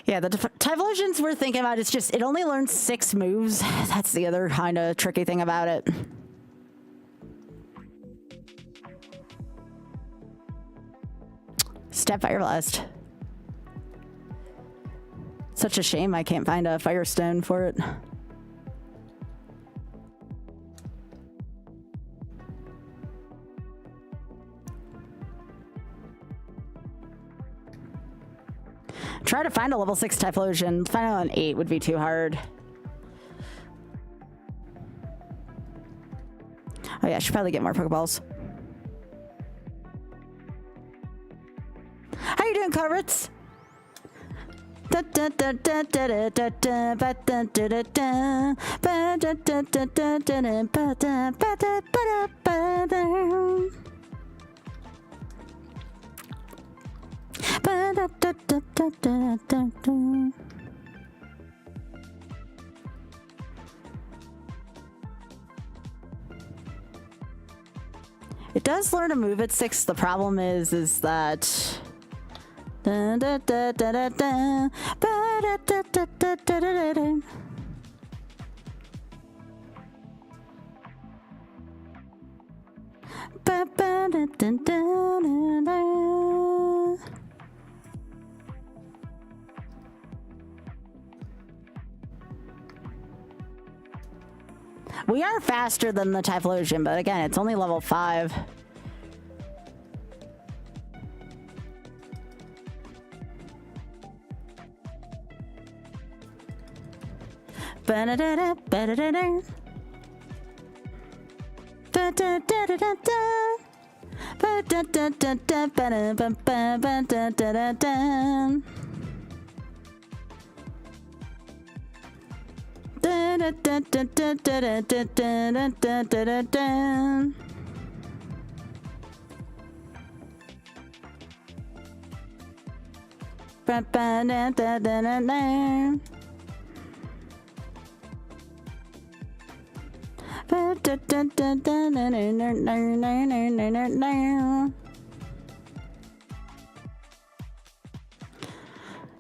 Yeah, the Typhlosion's worth thinking about. It's just, it only learns 6 moves. That's the other kind of tricky thing about it. Step Fire Blast. Such a shame I can't find a Firestone for it. Try to find a level 6 Typhlosion. Finding on 8 would be too hard. Oh yeah, I should probably get more Pokeballs. How you doing, Carrots? It does learn a move at 6. The problem is that we are faster than the Typhlosion, but again, it's only level 5.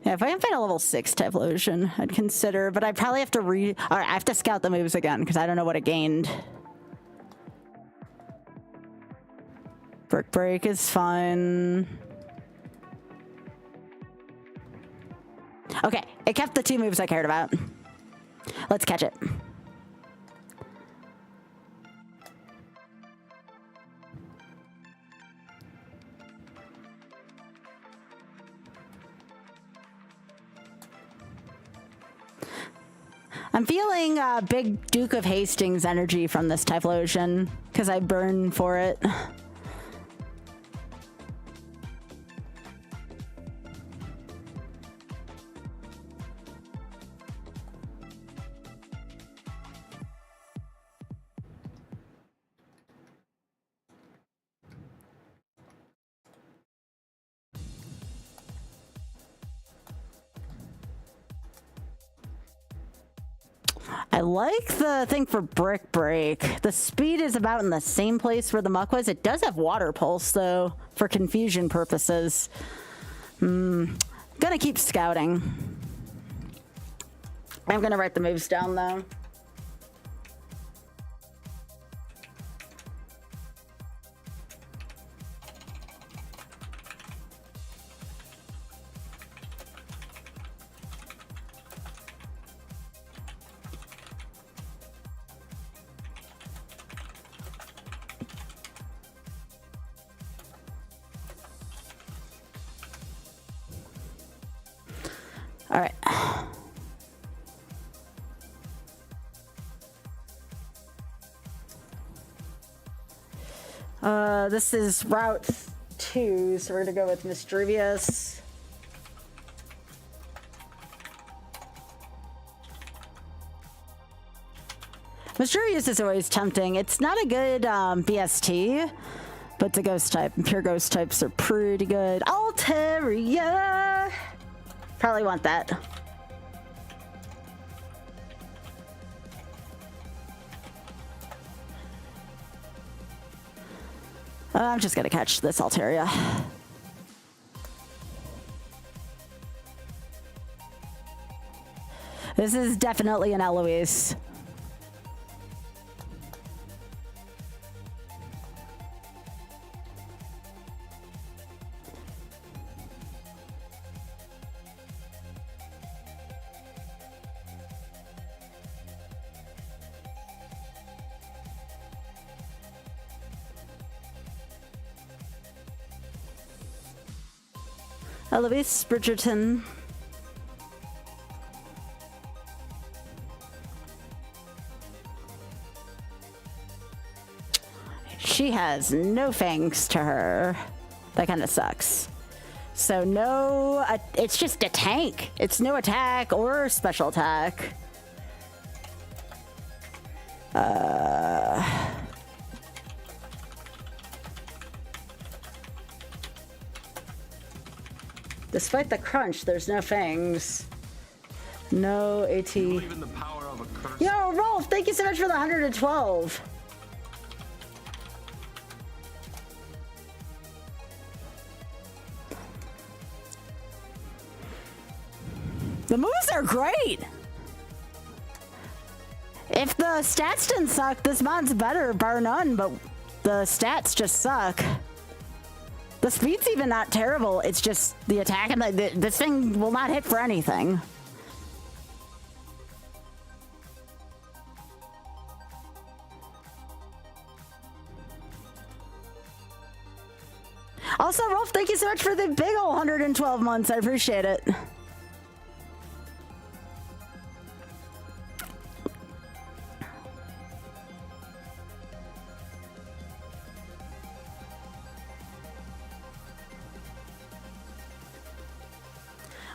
Yeah, if I can find a level 6 Typhlosion, I'd consider, but I probably have to I have to scout the moves again because I don't know what it gained. Brick Break is fine. Okay, it kept the 2 moves I cared about. Let's catch it. I'm feeling big Duke of Hastings energy from this Typhlosion because I burn for it. I like the thing for Brick Break. The speed is about in the same place where the muck was. It does have Water Pulse, though, for confusion purposes. Gonna keep scouting. I'm gonna write the moves down, though. All right. This is Route 2, so we're gonna go with Mischievous. Mischievous is always tempting. It's not a good BST, but the ghost type, pure ghost types are pretty good. Altaria! Probably want that. I'm just gonna catch this Altaria. This is definitely an Eloise. Eloise Bridgerton. She has no fangs to her. That kind of sucks. So no, it's just a tank. It's no attack or special attack. Despite the crunch, there's no fangs. No AT. Believe in the power of a curse. Yo, Rolf, thank you so much for the 112. The moves are great. If the stats didn't suck, this mod's better, bar none, but the stats just suck. The speed's even not terrible. It's just the attack and this thing will not hit for anything. Also, Rolf, thank you so much for the big ol' 112 months. I appreciate it.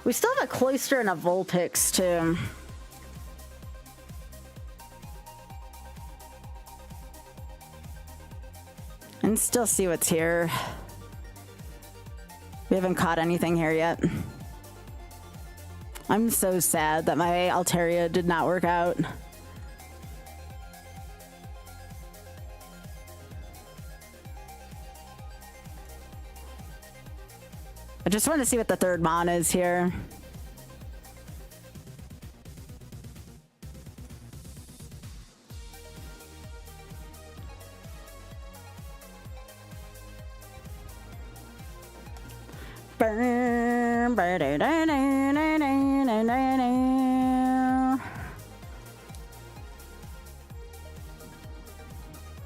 We still have a Cloister and a Vulpix, too. And still see what's here. We haven't caught anything here yet. I'm so sad that my Altaria did not work out. I just want to see what the third mon is here.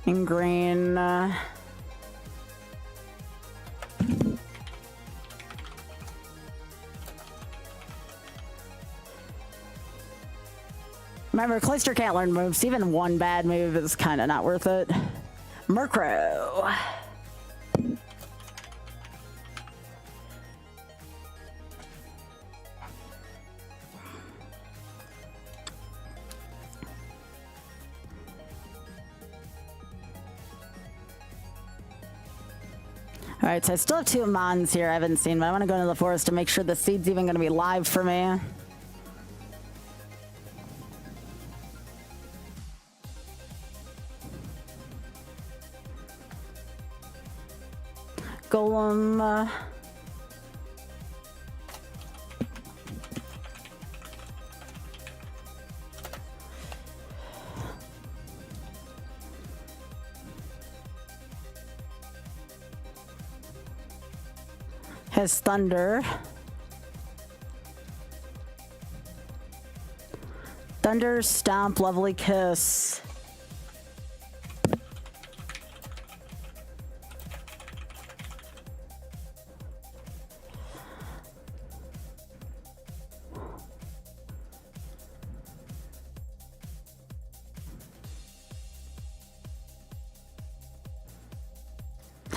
In green. Remember, Cloister can't learn moves. Even one bad move is kind of not worth it. Murkrow. All right, so I still have two Mons here I haven't seen, but I want to go into the forest to make sure the seed's even going to be live for me. golem. Has thunder. Thunder, stomp, lovely kiss.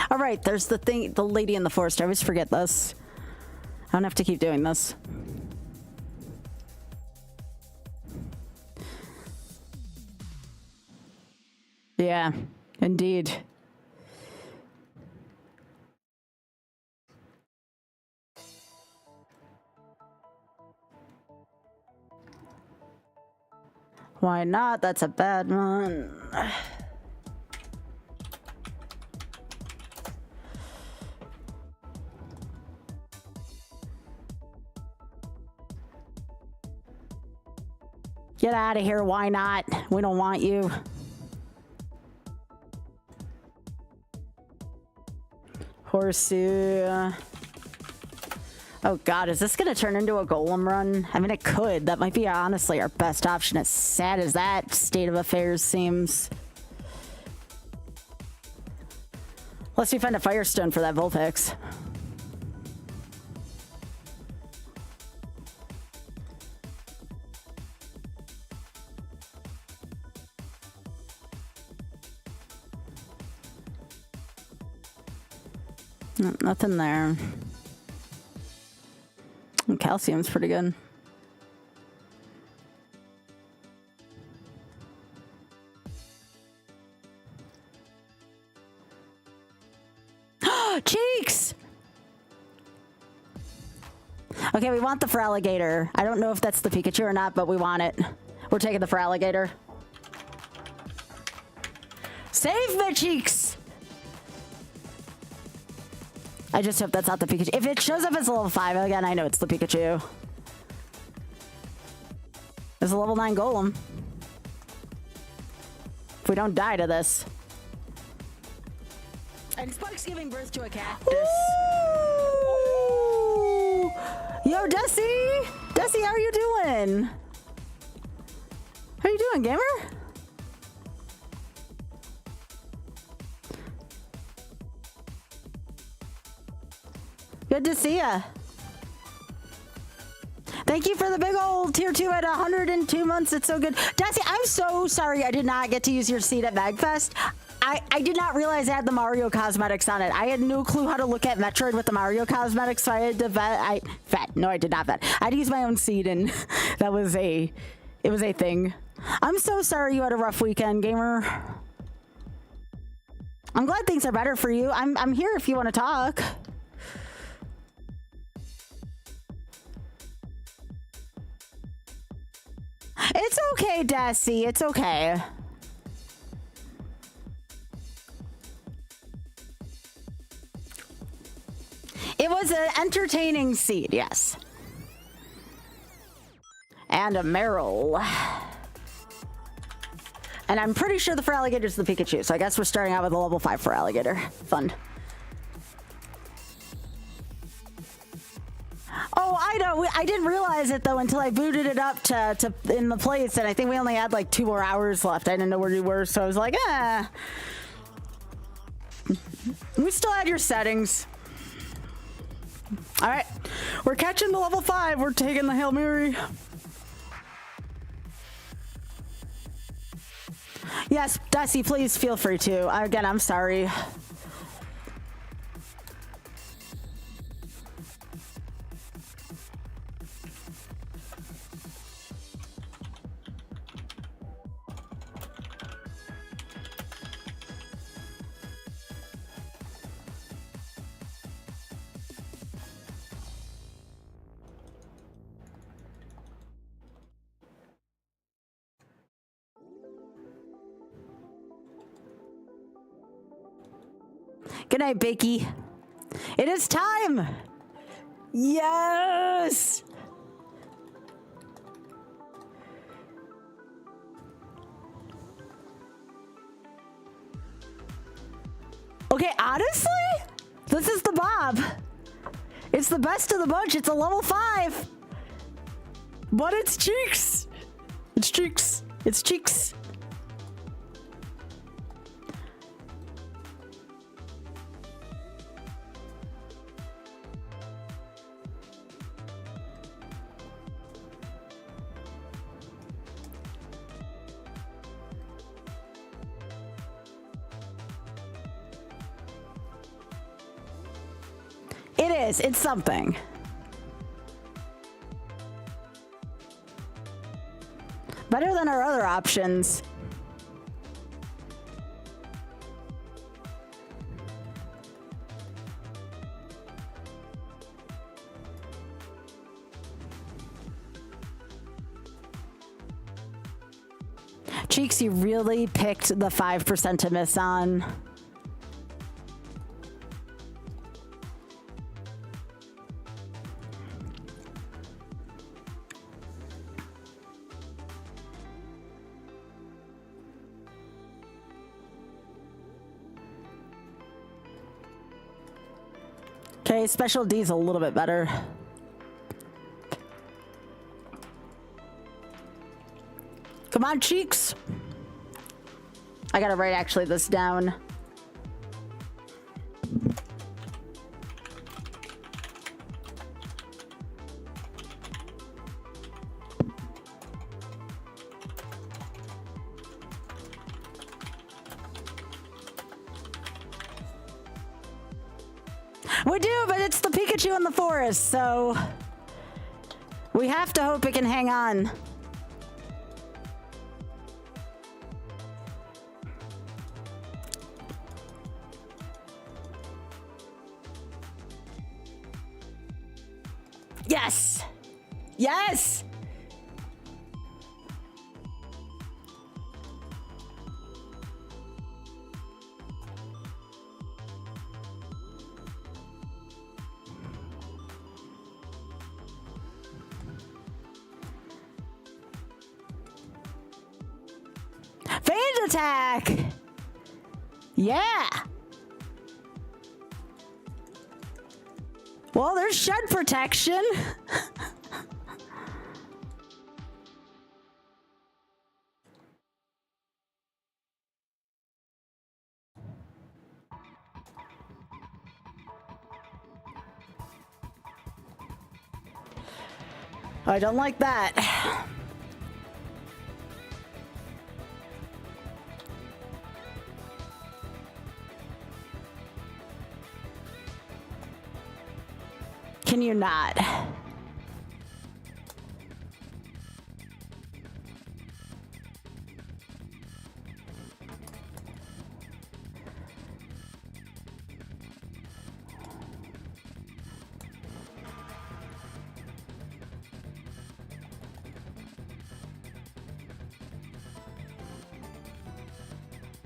All right, there's the thing, the lady in the forest. I always forget this. I don't have to keep doing this. Yeah, indeed. Why not? That's a bad one. Get out of here. Why not? We don't want you. Horseshoe. Oh god, is this gonna turn into a golem run? I mean, it could. That might be honestly our best option, as sad as that state of affairs seems. Unless we find a firestone for that Vulpix. Nothing there. And calcium's pretty good. Cheeks! Okay, we want the Feraligatr. I don't know if that's the Pikachu or not, but we want it. We're taking the Feraligatr. Save me, Cheeks! I just hope that's not the Pikachu. If it shows up as a level 5 again, I know it's the Pikachu. It's a level 9 golem. If we don't die to this. And Spark's giving birth to a cactus. Ooh! Yo, Desi! Desi, how are you doing? How are you doing, gamer? Good to see ya. Thank you for the big old tier 2 at 102 months. It's so good. Desi, I'm so sorry I did not get to use your seat at MagFest. I did not realize it had the Mario cosmetics on it. I had no clue how to look at Metroid with the Mario cosmetics, so I had to vet. No, I did not vet. I had to use my own seat, and it was a thing. I'm so sorry you had a rough weekend, gamer. I'm glad things are better for you. I'm here if you want to talk. It's okay, Desi. It's okay. It was an entertaining seed, yes. And a Meryl. And I'm pretty sure the Feraligator's the Pikachu, so I guess we're starting out with a level 5 Feraligator. Fun. Oh, I know. I didn't realize it though until I booted it up to in the place, and I think we only had like 2 more hours left. I didn't know where you were, so I was like, ah. We still had your settings. All right, we're catching the level 5. We're taking the Hail Mary. Yes, Desi, please feel free to. Again, I'm sorry. Good night, Bakey. It is time! Yes! Okay, honestly, this is the Bob. It's the best of the bunch. It's a level 5. But it's Cheeks. It's Cheeks. It's Cheeks. It is. It's something. Better than our other options. Cheeks, you really picked the 5% to miss on. Okay, special D's a little bit better. Come on, Cheeks. I gotta write actually this down. We do, but it's the Pikachu in the forest, so we have to hope it can hang on. Yes! Yes! Phase attack! Yeah! Well, there's shed protection. I don't like that. Can you not?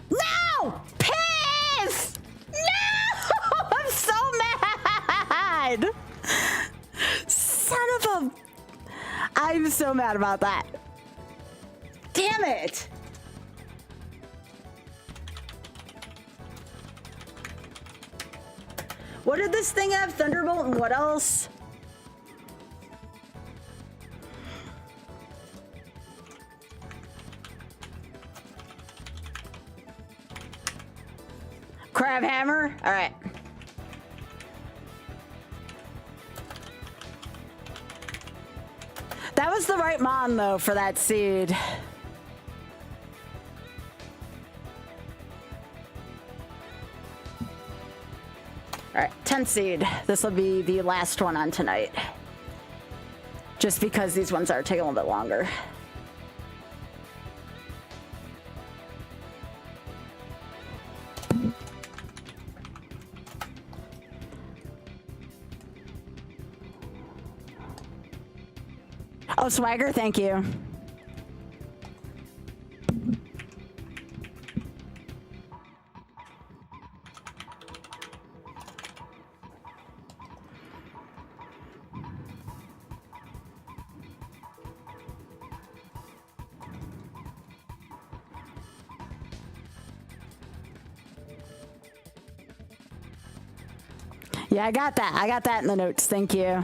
No! Piss! No! I'm so mad! Son of a... I'm so mad about that. Damn it! What did this thing have? Thunderbolt and what else? Crab hammer? All right. That was the right mon, though, for that seed. All right, 10 seed. This will be the last one on tonight. Just because these ones are taking a little bit longer. Oh, Swagger, thank you. Yeah, I got that. I got that in the notes. Thank you.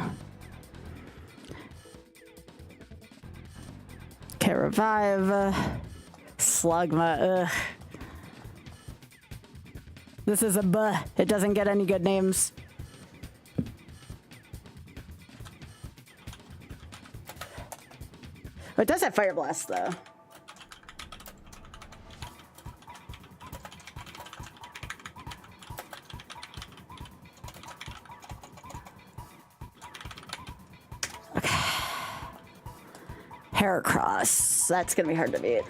Okay, revive. Slugma. Ugh. This is a buh. It doesn't get any good names. Oh, it does have Fire Blast, though. Heracross. That's gonna be hard to beat.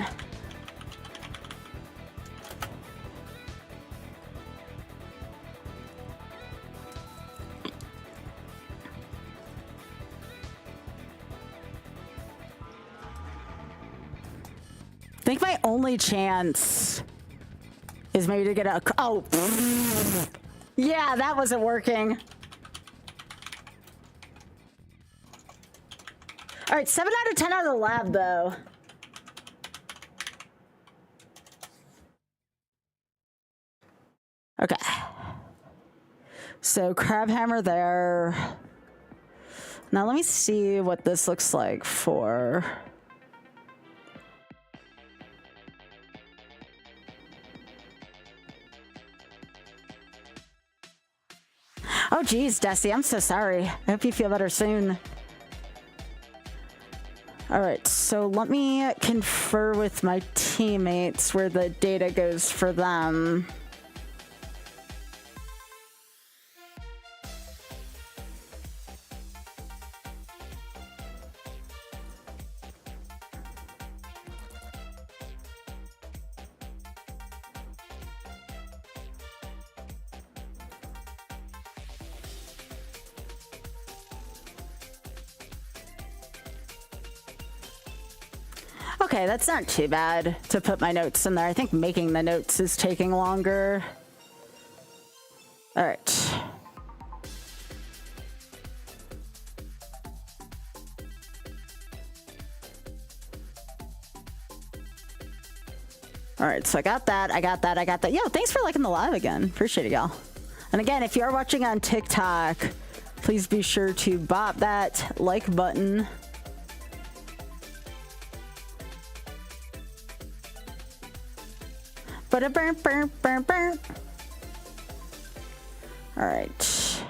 I think my only chance is maybe to get a... Oh! Yeah, that wasn't working. All right, 7 out of 10 out of the lab, though. Okay. So, Crabhammer there. Now, let me see what this looks like for... Oh, geez, Desi, I'm so sorry. I hope you feel better soon. All right, so let me confer with my teammates where the data goes for them. Okay, that's not too bad to put my notes in there. I think making the notes is taking longer. All right. All right, so I got that, I got that, I got that. Yo, thanks for liking the live again. Appreciate it, y'all. And again, if you are watching on TikTok, please be sure to bop that like button. Burn, burn, burn, burn. All right.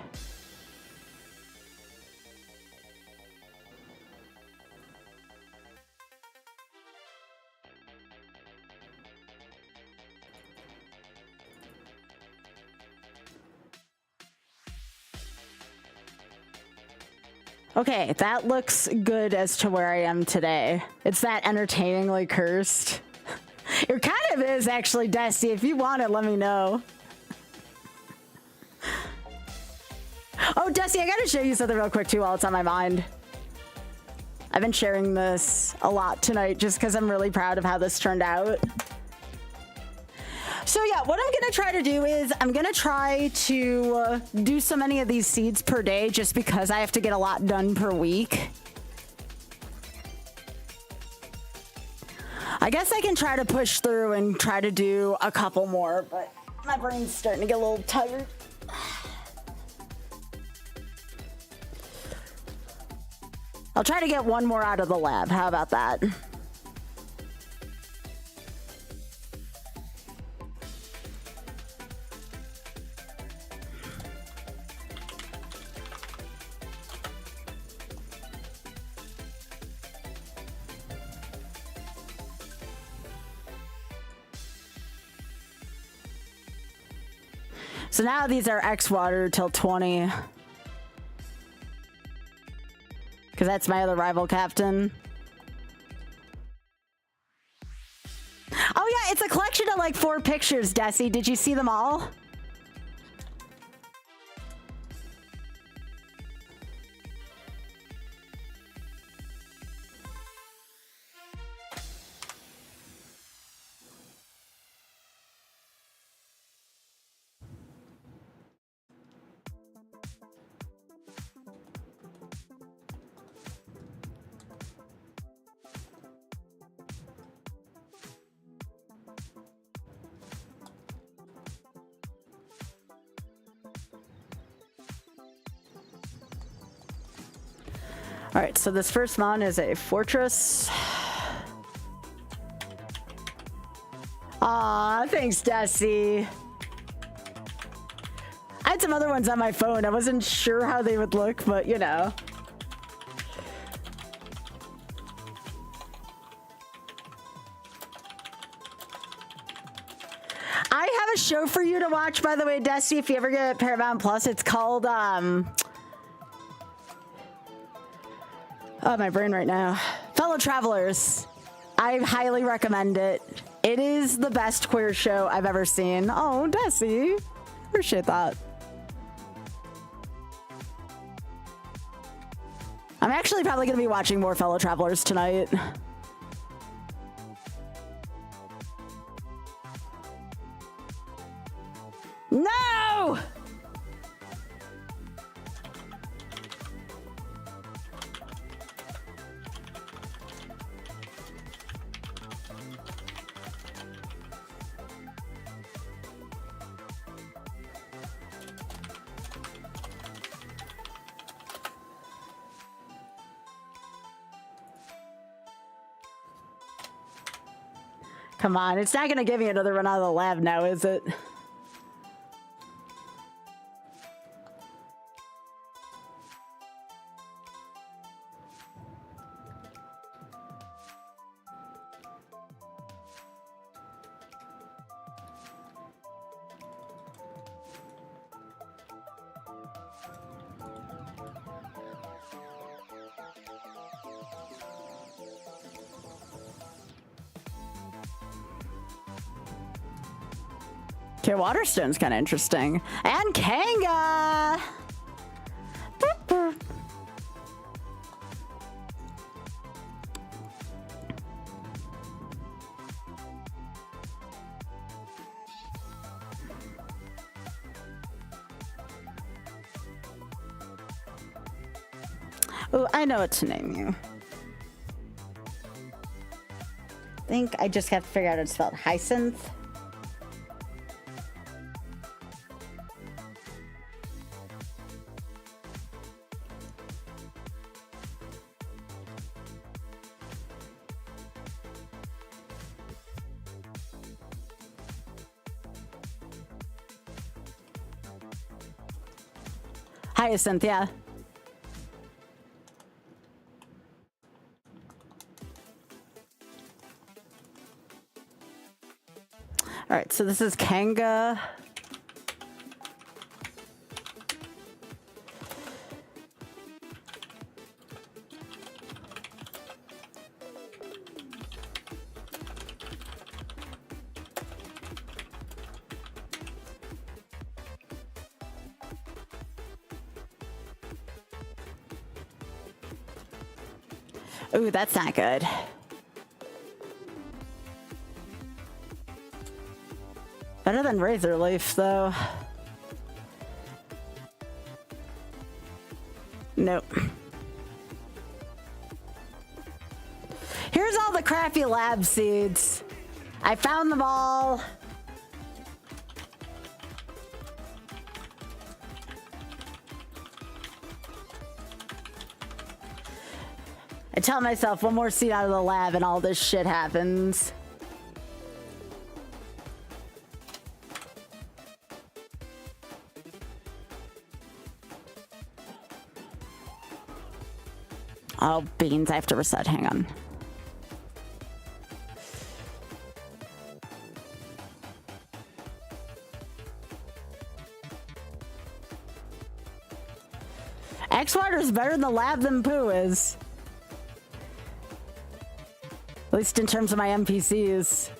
Okay, that looks good as to where I am today. It's that entertainingly cursed. It kind of is, actually, Dusty. If you want it, let me know. Oh, Dusty, I gotta show you something real quick, too, while it's on my mind. I've been sharing this a lot tonight just because I'm really proud of how this turned out. So, yeah, what I'm gonna try to do is I'm gonna try to do so many of these seeds per day just because I have to get a lot done per week. I guess I can try to push through and try to do a couple more, but my brain's starting to get a little tired. I'll try to get one more out of the lab. How about that? So now these are X water till 20. Because that's my other rival captain. Oh yeah, it's a collection of like 4 pictures, Desi. Did you see them all? All right, so this first mon is a fortress. Aw, thanks, Desi. I had some other ones on my phone. I wasn't sure how they would look, but you know. I have a show for you to watch, by the way, Desi, if you ever get Paramount Plus. It's called, oh, my brain right now. Fellow Travelers. I highly recommend it. It is the best queer show I've ever seen. Oh, Desi. Appreciate that. I'm actually probably going to be watching more Fellow Travelers tonight. No! Come on, it's not going to give me another run out of the lab now, is it? Okay, Waterstone's kind of interesting. And Kanga! Oh, I know what to name you. I think I just have to figure out how it's spelled. Hyacinth. Hyacinth, yeah. All right, so this is Kanga. Ooh, that's not good. Better than Razor Leaf, though. Nope. Here's all the crappy lab seeds. I found them all. I tell myself one more seed out of the lab and all this shit happens. Oh, beans, I have to reset. Hang on. X-Water is better in the lab than Poo is. At least in terms of my NPCs.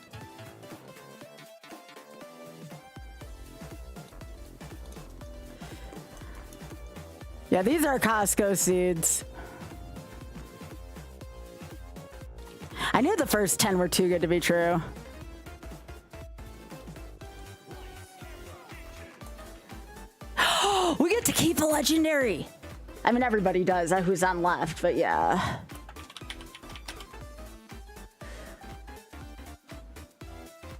Yeah, these are Costco seeds. I knew the first 10 were too good to be true. We get to keep a legendary. I mean, everybody does, who's on left, but yeah.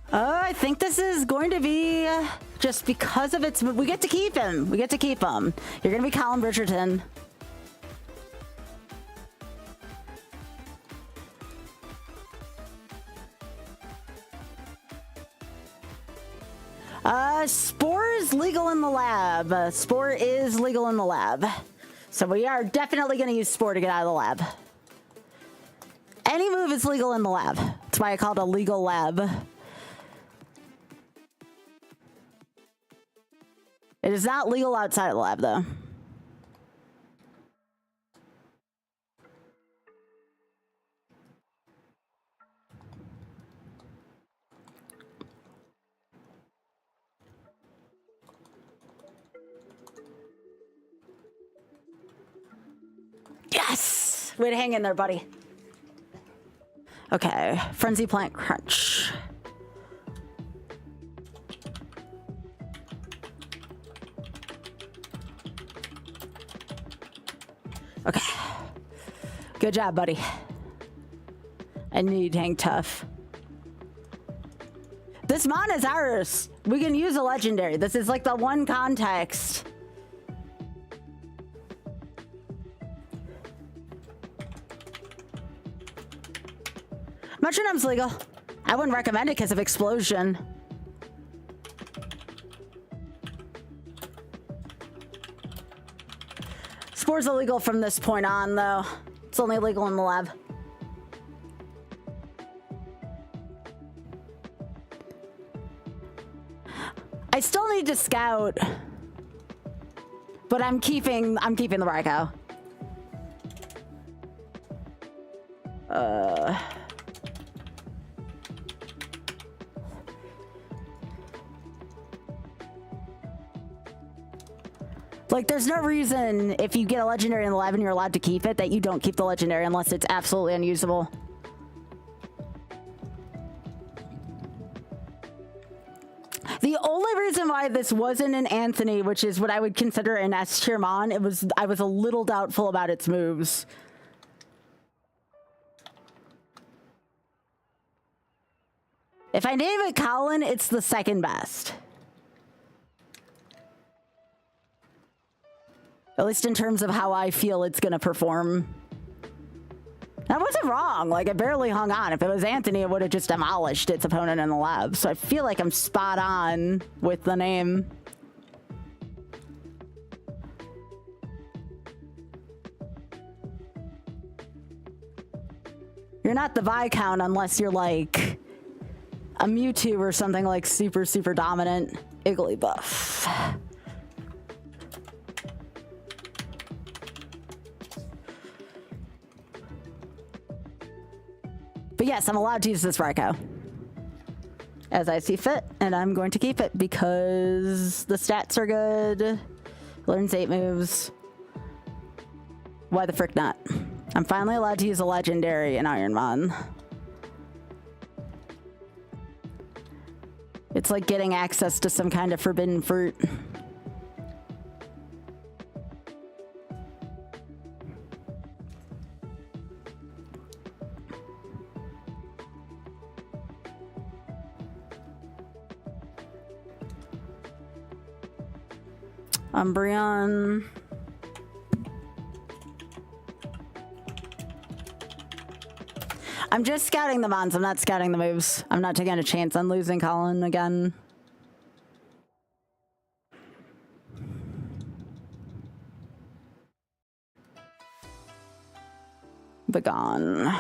I think this is going to be just because of its... We get to keep him. We get to keep him. You're going to be Colin Bridgerton. Spore is legal in the lab. Spore is legal in the lab. So we are definitely going to use Spore to get out of the lab. Any move is legal in the lab. That's why I call it a legal lab. It is not legal outside of the lab, though. Yes! Way to hang in there, buddy. Okay, Frenzy Plant Crunch. Okay. Good job, buddy. I knew you'd hang tough. This mon is ours. We can use a legendary. This is like the one context. Metronome's legal. I wouldn't recommend it because of explosion. Spore's illegal from this point on, though. It's only legal in the lab. I still need to scout, but I'm keeping the Raikou. Like, there's no reason if you get a legendary in the lab and you're allowed to keep it that you don't keep the legendary unless it's absolutely unusable. The only reason why this wasn't an Anthony, which is what I would consider an S tier mon, I was a little doubtful about its moves. If I name it Colin, it's the second best. At least in terms of how I feel it's gonna perform. I wasn't wrong. Like, it barely hung on. If it was Anthony, it would have just demolished its opponent in the lab. So I feel like I'm spot on with the name. You're not the Viscount unless you're like a Mewtwo or something like super, super dominant. Igglybuff. But yes, I'm allowed to use this Raikou as I see fit, and I'm going to keep it because the stats are good. Learns 8 moves. Why the frick not? I'm finally allowed to use a legendary in Ironmon. It's like getting access to some kind of forbidden fruit. Umbreon. I'm just scouting the mons. I'm not scouting the moves. I'm not taking a chance on losing Colin again. Begone.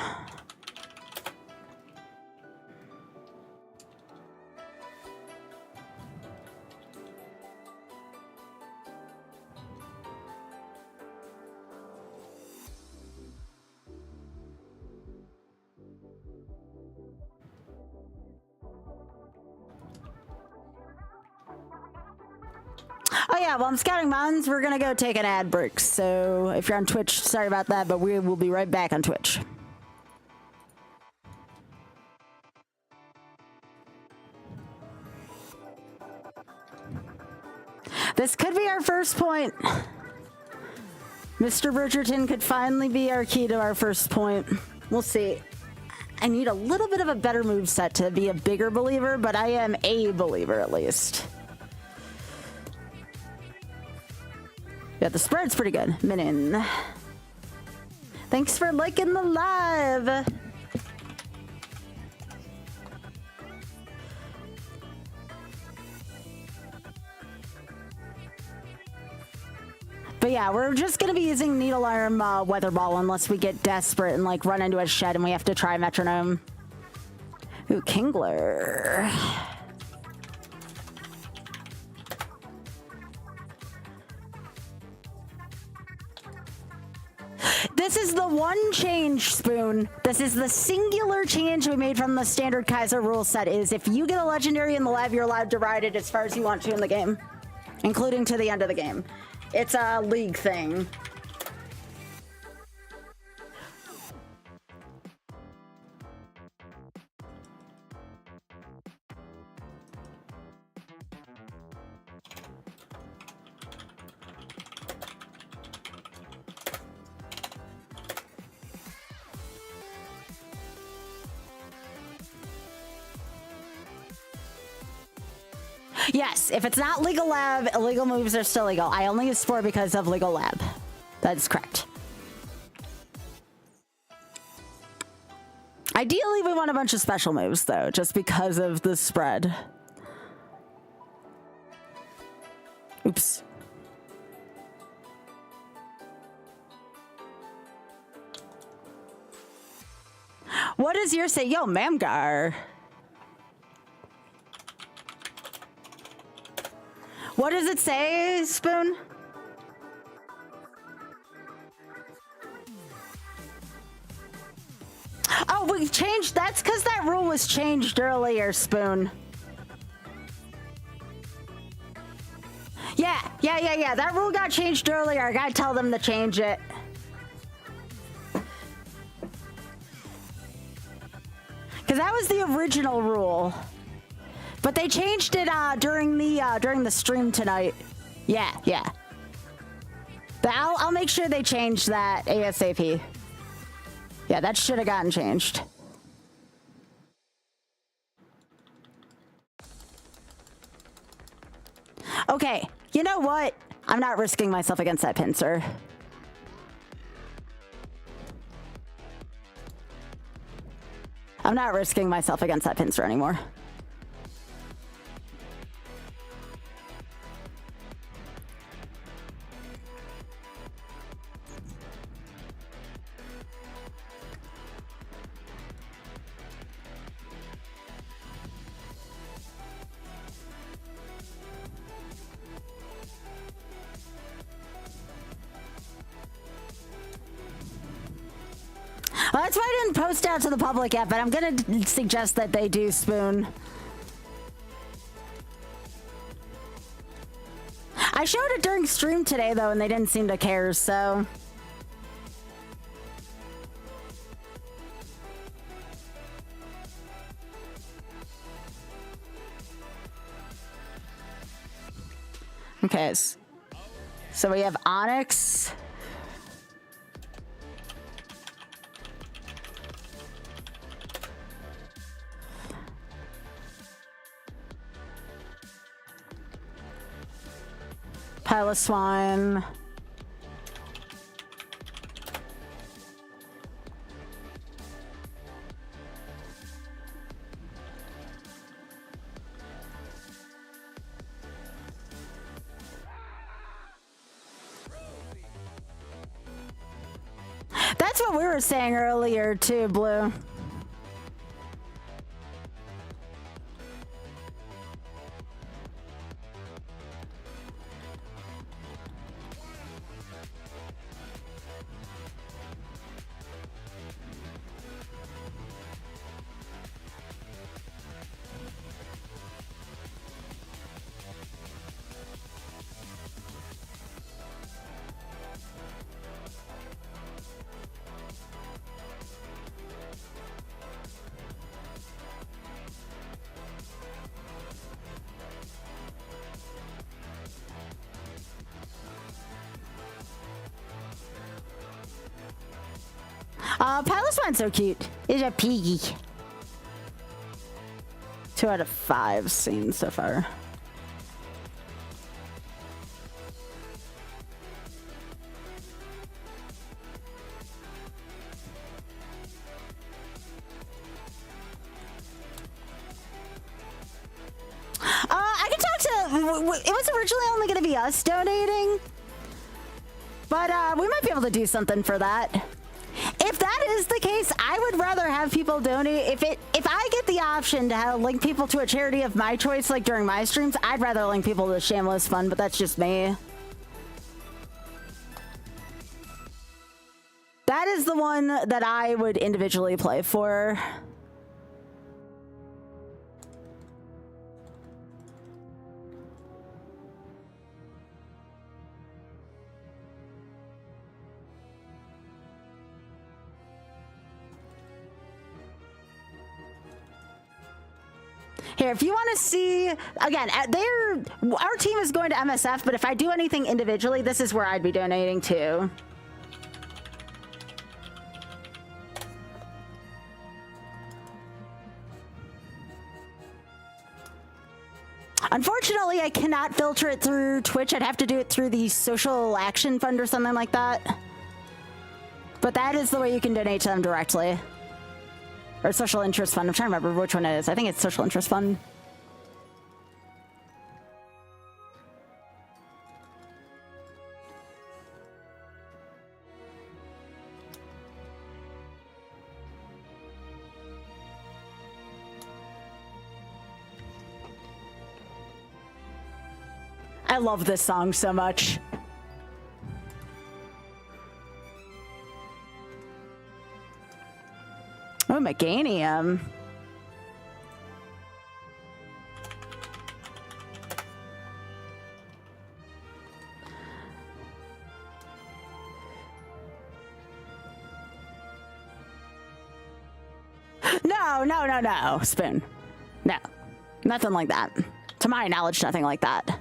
Oh yeah, well, I'm scouting mons. We're gonna go take an ad break. So if you're on Twitch, sorry about that, but we will be right back on Twitch. This could be our first point. Mr. Bridgerton could finally be our key to our first point. We'll see. I need a little bit of a better moveset to be a bigger believer, but I am a believer at least. Yeah, the spread's pretty good. Minin. Thanks for liking the live. yeah, we're just gonna be using Needle Arm Weather Ball unless we get desperate and like run into a shed and we have to try Metronome. Ooh, Kingler. This is the one change, Spoon. This is the singular change we made from the standard Kaizo rule set is if you get a legendary in the lab, you're allowed to ride it as far as you want to in the game, including to the end of the game. It's a league thing. Yes, if it's not legal lab, illegal moves are still legal. I only use Spore because of legal lab. That's correct. Ideally, we want a bunch of special moves, though, just because of the spread. Oops. What does yours say? Yo, Mamgar. What does it say, Spoon? Oh, we changed. That's because that rule was changed earlier, Spoon. Yeah. That rule got changed earlier. I gotta tell them to change it. Because that was the original rule. But they changed it during the stream tonight. Yeah. But I'll make sure they change that ASAP. Yeah, that should have gotten changed. Okay, you know what? I'm not risking myself against that pincer. I'm not risking myself against that pincer anymore. Well, that's why I didn't post out to the public yet, but I'm gonna suggest that they do, Spoon. I showed it during stream today, though, and they didn't seem to care, so... Okay, so we have Onyx... Pile of Swine. That's what we were saying earlier too, Blue. Pilot's Swine's so cute. It's a piggy. 2 out of 5 seen so far. I can talk to... It was originally only going to be us donating. But we might be able to do something for that. If that is the case, I would rather have people donate. If I get the option to link people to a charity of my choice, like during my streams, I'd rather link people to the Shameless Fund, but that's just me. That is the one that I would individually play for. Here, if you want to see, again, our team is going to MSF, but if I do anything individually, this is where I'd be donating to. Unfortunately, I cannot filter it through Twitch. I'd have to do it through the Social Action Fund or something like that. But that is the way you can donate to them directly. Or Social Interest Fund. I'm trying to remember which one it is. I think it's Social Interest Fund. I love this song so much. Oh, Meganium. No, Spoon. No, nothing like that. To my knowledge, nothing like that.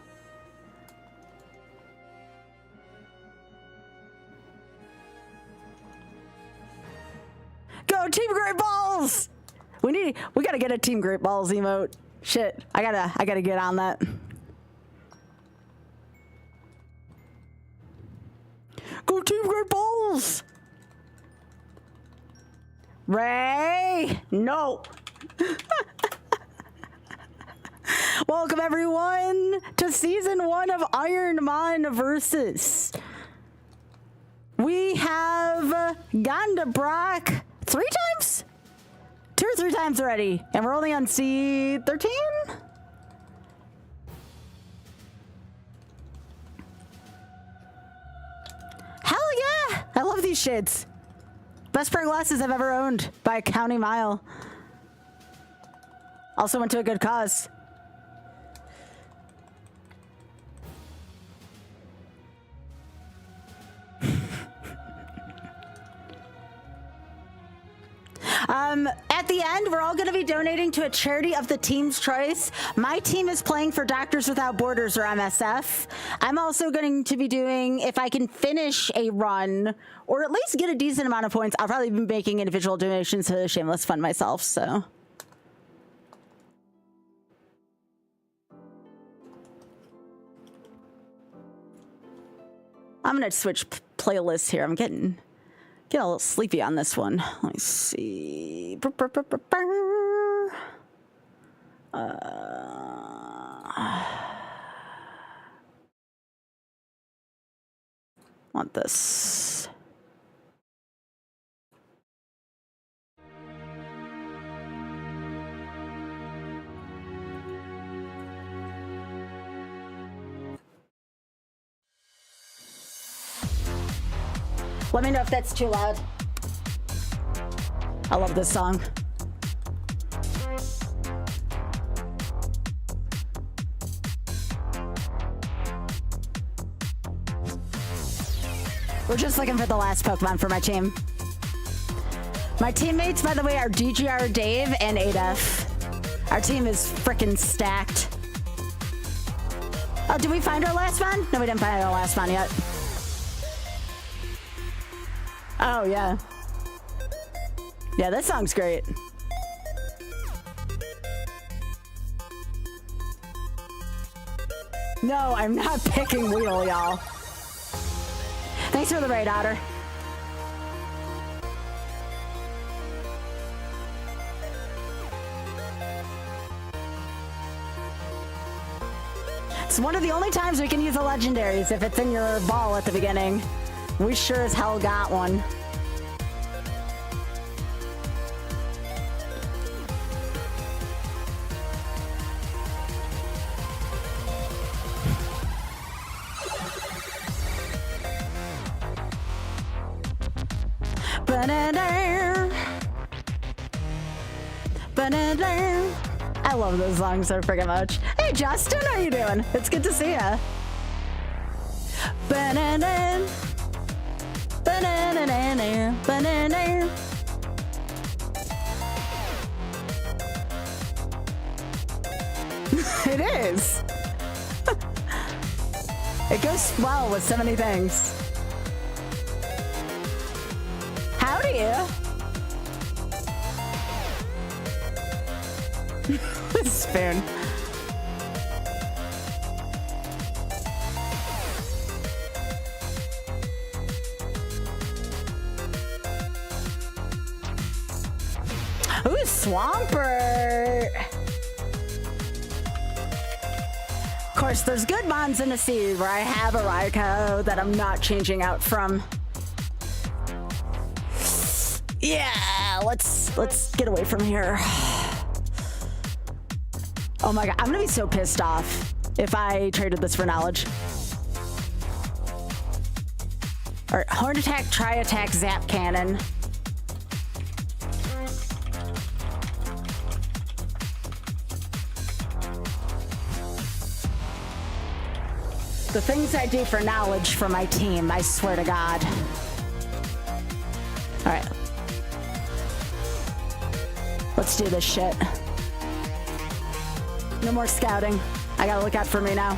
Go Team Great Balls! We gotta get a Team Great Balls emote. Shit, I gotta get on that. Go Team Great Balls! Ray! No! Welcome everyone to season 1 of Ironmon Versus. We have gone to Brock 3 times? 2 or 3 times already, and we're only on C13? Hell yeah! I love these shits. Best pair of glasses I've ever owned by a county mile. Also went to a good cause. At the end, we're all going to be donating to a charity of the team's choice. My team is playing for Doctors Without Borders, or MSF. I'm also going to be doing, if I can finish a run, or at least get a decent amount of points, I'll probably be making individual donations to the Shameless Fund myself, so. I'm going to switch playlists here. I'm getting a little sleepy on this one. Let me see. Want this. Let me know if that's too loud. I love this song. We're just looking for the last Pokemon for my team. My teammates, by the way, are DGR Dave and Adef. Our team is frickin' stacked. Oh, did we find our last one? No, we didn't find our last one yet. Oh, yeah. Yeah, this song's great. No, I'm not picking Wheel, y'all. Thanks for the raid, Otter. It's one of the only times we can use the legendaries if it's in your ball at the beginning. We sure as hell got one. Ba-da-da. Ba-da-da. I love those songs so freaking much. Hey Justin, how you doing? It's good to see ya. Ba-da-da. Ba-da-da-da-da. Ba-da-da. It is. It goes well with so many things. Howdy. Spoon. Ooh, Swampert. Of course, there's good mons in the sea where I have a Raikou that I'm not changing out from. Yeah, let's get away from here. Oh my god, I'm gonna be so pissed off if I traded this for knowledge. Alright, Horn Attack, Tri-Attack, Zap Cannon. The things I do for knowledge for my team, I swear to God. Alright. Let's do this shit. No more scouting. I gotta look out for me now.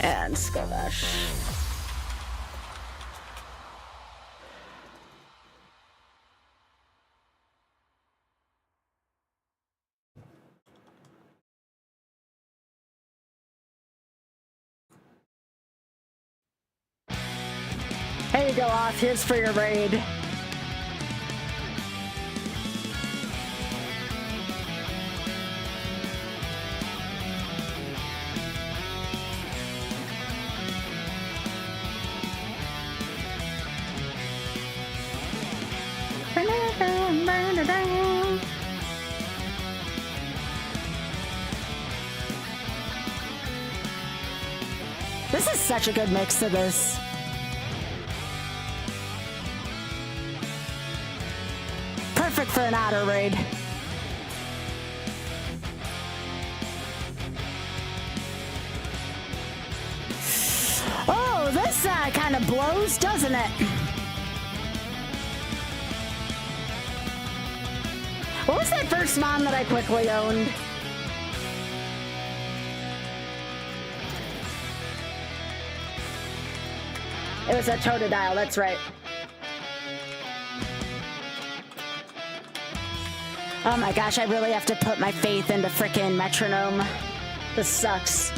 And Skodash. Here you go, off. Here's for your raid. This is such a good mix of this. Perfect for an otter raid. Oh, this kind of blows, doesn't it? What was that first mon that I quickly owned? It was a Totodile, that's right. Oh my gosh, I really have to put my faith into frickin' Metronome. This sucks.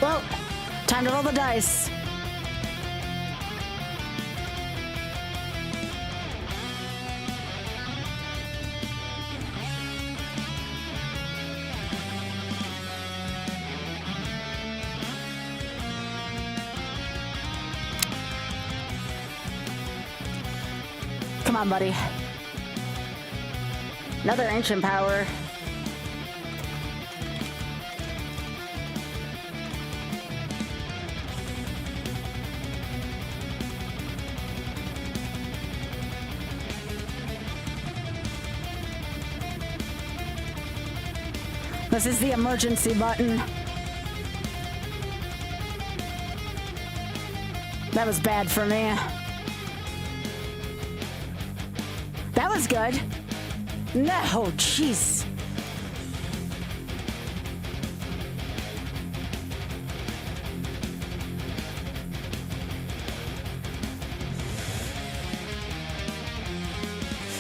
Well, time to roll the dice. Come on, buddy. Another ancient power. This is the emergency button. That was bad for me. That was good. No, jeez.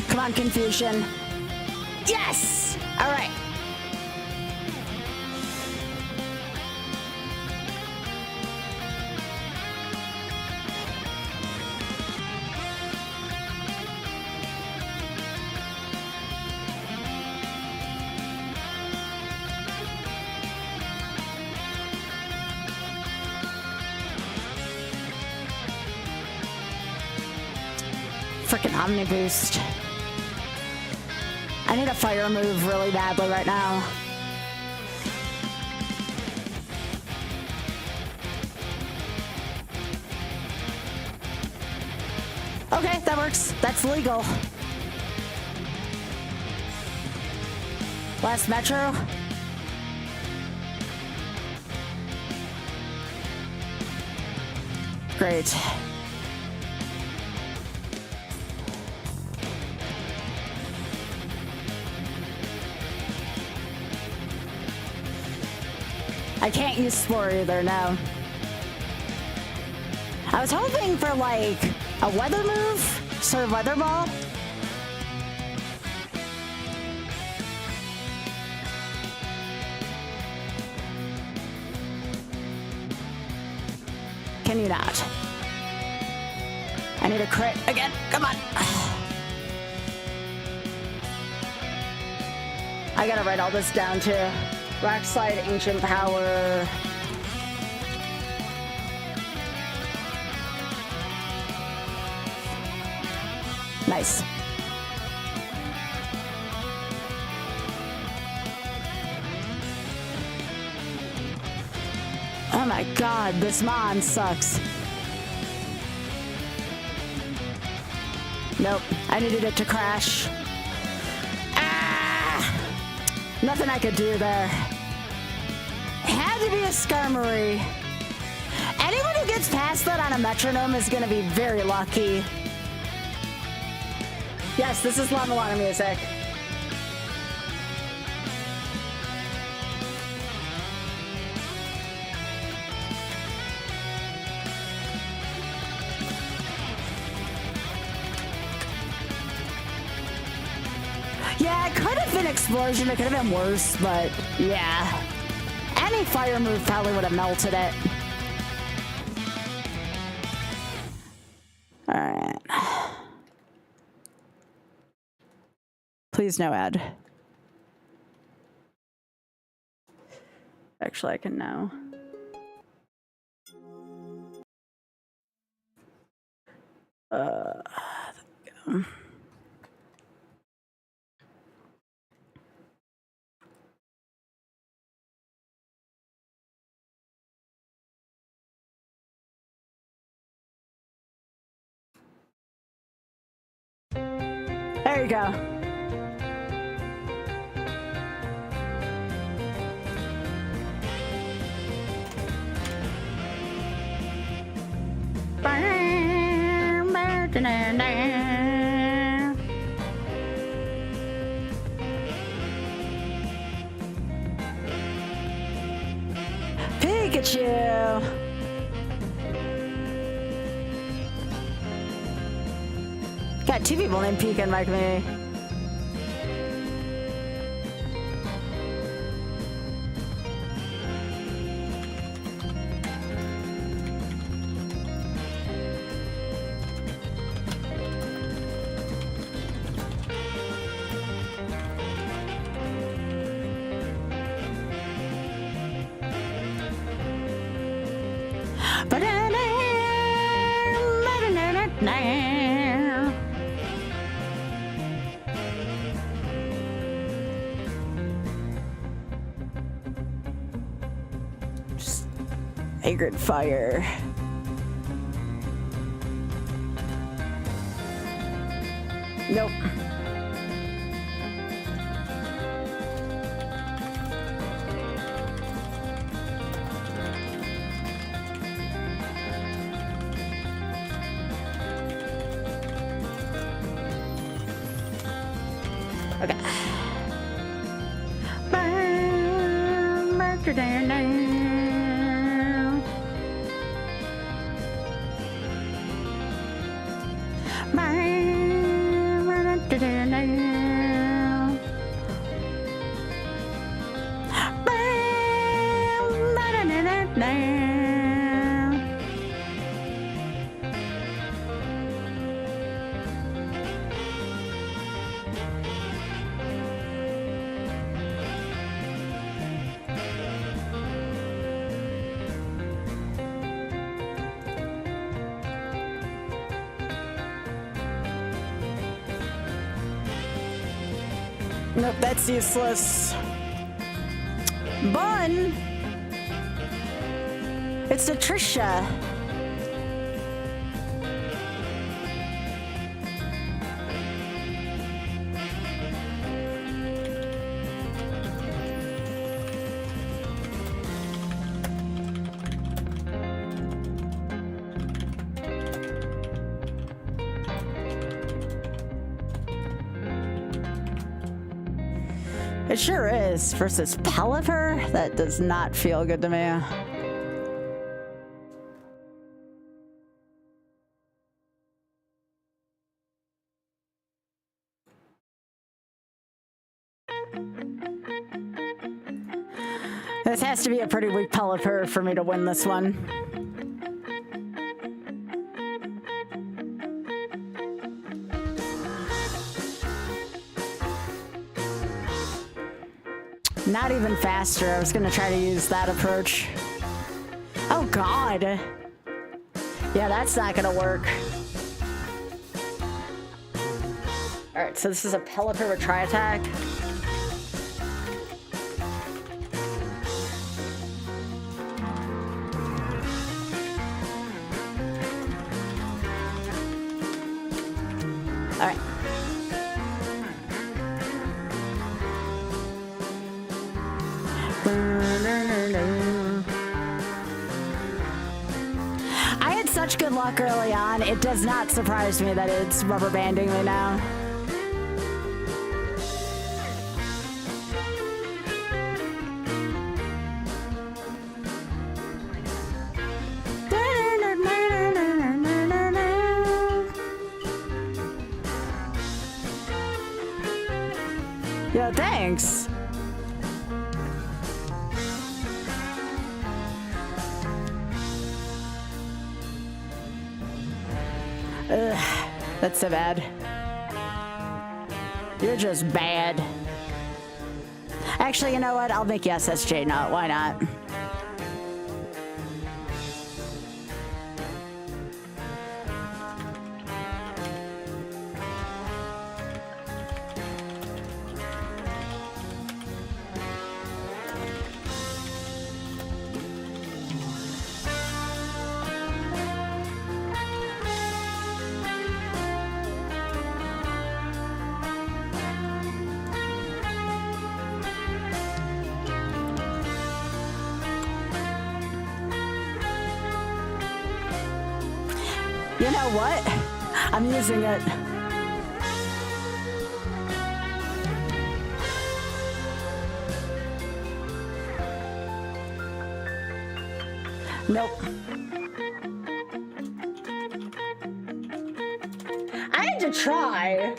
Come on, confusion. Yes! All right. Freaking Omni Boost. I need a fire move really badly right now. Okay, that works. That's legal. Last Metro. Great. I can't use Spore either now. I was hoping for like a weather move, sort of weather ball. Can you not? I need a crit again. Come on. I gotta write all this down too. Rock Slide, Ancient Power. Nice. Oh my god, this mon sucks. Nope, I needed it to crash. Ah! Nothing I could do there. It had to be a Skarmory. Anyone who gets past that on a metronome is gonna be very lucky. Yes, this is Lana Lana music. Yeah, it could have been Explosion, it could have been worse, but yeah. Any fire move probably would have melted it. Alright. Please no ad. Actually, I can now. There we go. There you go. Pikachu. Got two people named Pika in my community. Vagrant fire. Nope. Okay. Nope, that's useless. Bun! It's Patricia. It sure is. Versus Pelipper? That does not feel good to me. This has to be a pretty weak Pelipper for me to win this one. Not even faster. I was gonna try to use that approach. Oh god. Yeah, that's not gonna work. Alright, so this is a Pelipper with tri-attack. Alright. I had such good luck early on, it does not surprise me that it's rubber banding me now. Yo, thanks. Ugh, that's so bad. You're just bad. Actually, you know what? I'll make you SSJ not. Why not? You know what? I'm using it. Nope. I had to try.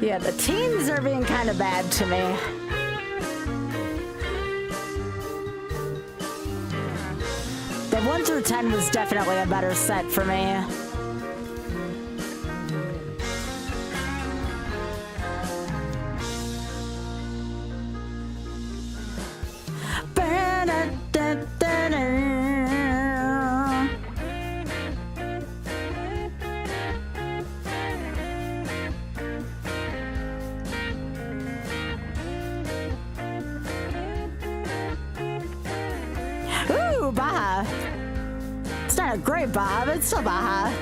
Yeah, the teams are being kind of bad to me. The 1 through 10 was definitely a better set for me. Yeah, great, Bob. It's still Baja.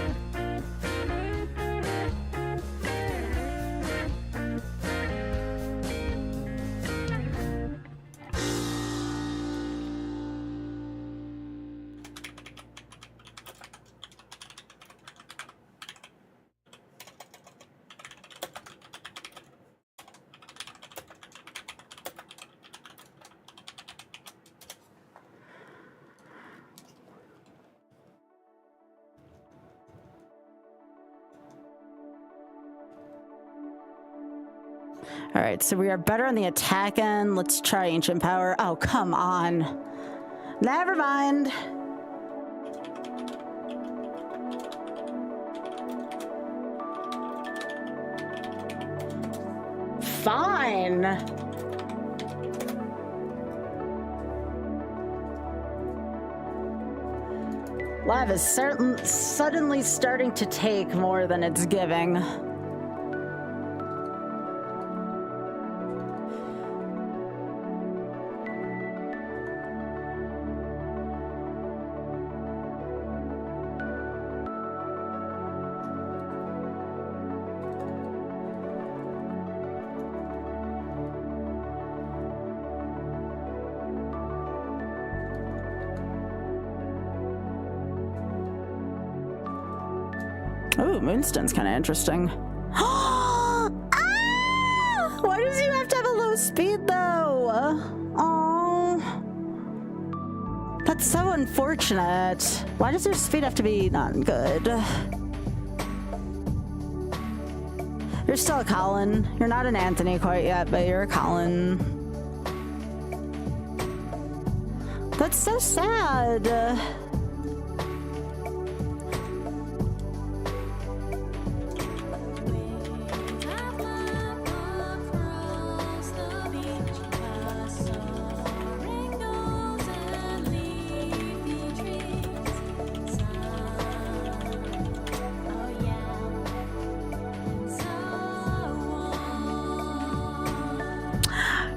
All right, so we are better on the attack end. Let's try Ancient Power. Oh, come on. Never mind. Fine. Live is suddenly starting to take more than it's giving. Ooh, Moonstone's kind of interesting. Ah! Why does he have to have a low speed, though? Oh, that's so unfortunate. Why does your speed have to be not good? You're still a Colin. You're not an Anthony quite yet, but you're a Colin. That's so sad.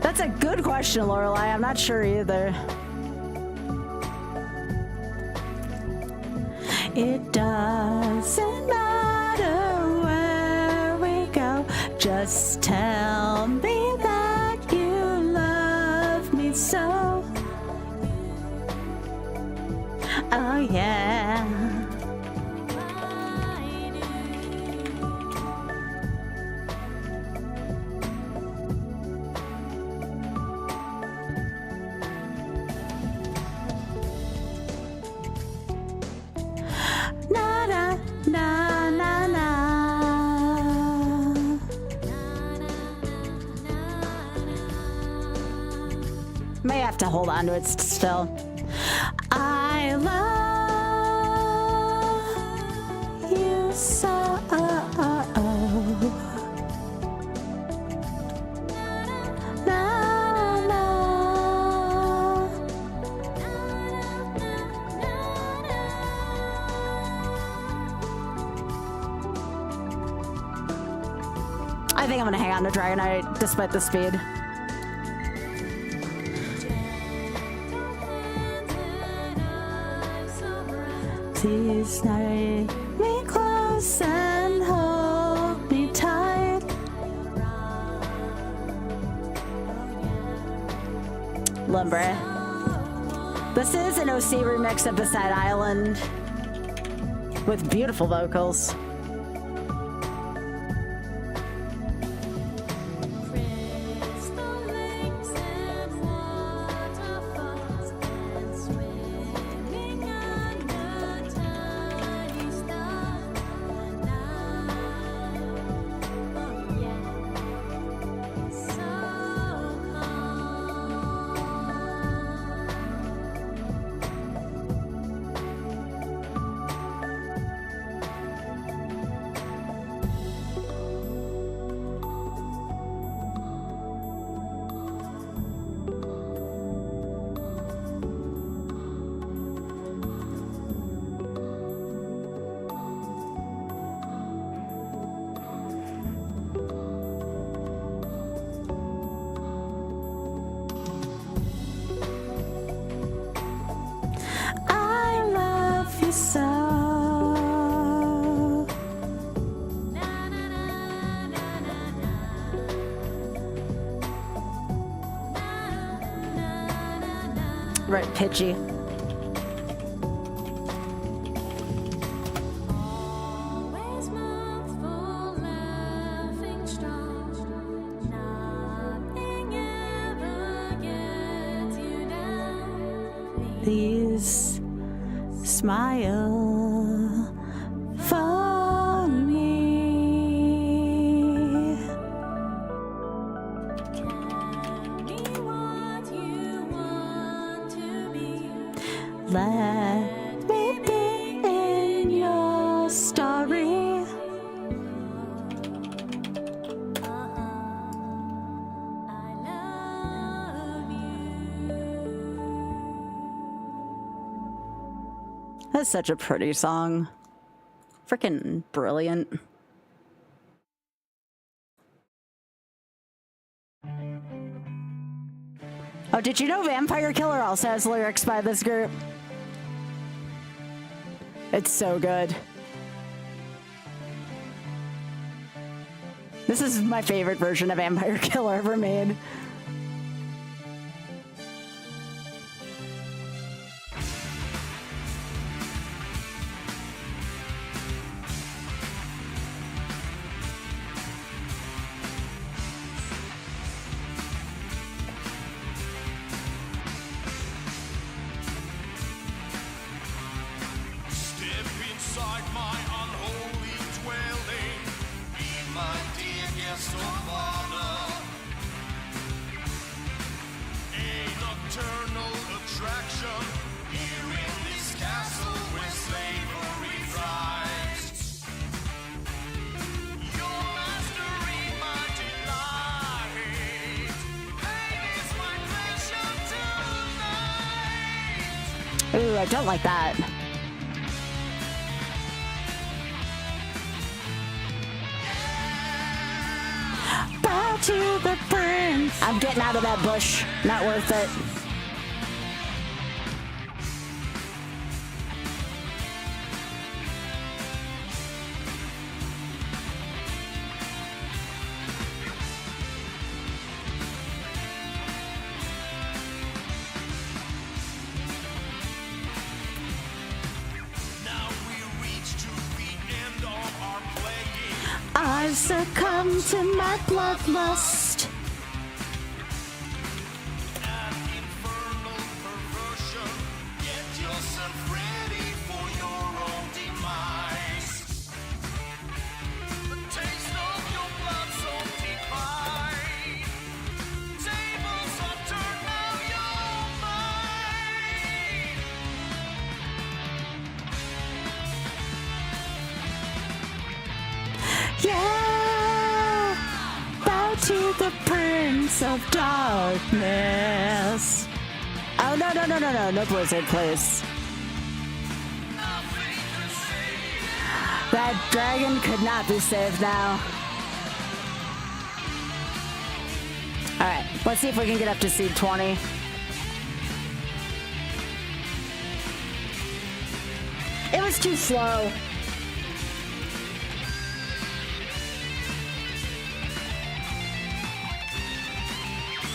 That's a good question, Lorelai. I'm not sure either. It doesn't matter where we go. Just tell me that you love me so. Oh, yeah. May have to hold on to it still. I love you so. I think I'm gonna hang on to Dragonite despite the speed. Please stay me close and hold me tight. Lumbre. This is an OC remix of Beside Island with beautiful vocals. Right, pitchy. Always mirthful, laughing strong. Nothing ever gets you down. Please smile for me. Be what you want to be. Let me be in your story. I love you. That's such a pretty song. Freaking brilliant. Oh, did you know Vampire Killer also has lyrics by this group? It's so good. This is my favorite version of Vampire Killer ever made. Step inside my unholy dwelling. Be my dear guest of honor. A nocturnal attraction here in this castle where slavery thrives. Your mastery, my delight. Pain is my pleasure tonight. Ooh, I don't like that. Bow to the prince. I'm getting out of that bush. Not worth it. Now we reach to the end of our playing. I succumb to my bloodlust. An infernal perversion. Get yourself ready for your own demise. The taste of your blood so divine. Tables are turned, now you're mine. Yeah. Bow to the prince of darkness. Oh, no, no, no, no, no. No Blizzard, please. Nothing to say. That dragon could not be saved now. Alright, let's see if we can get up to seed 20. It was too slow.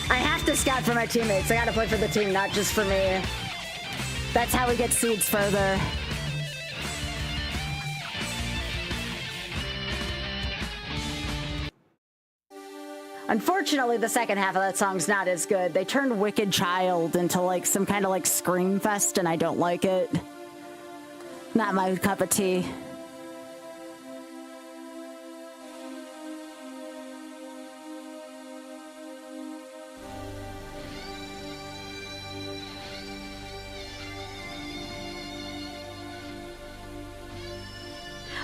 I have to scout for my teammates. I gotta play for the team, not just for me. That's how we get seeds further. Unfortunately, the second half of that song's not as good. They turned Wicked Child into like some kind of like scream fest, and I don't like it. Not my cup of tea.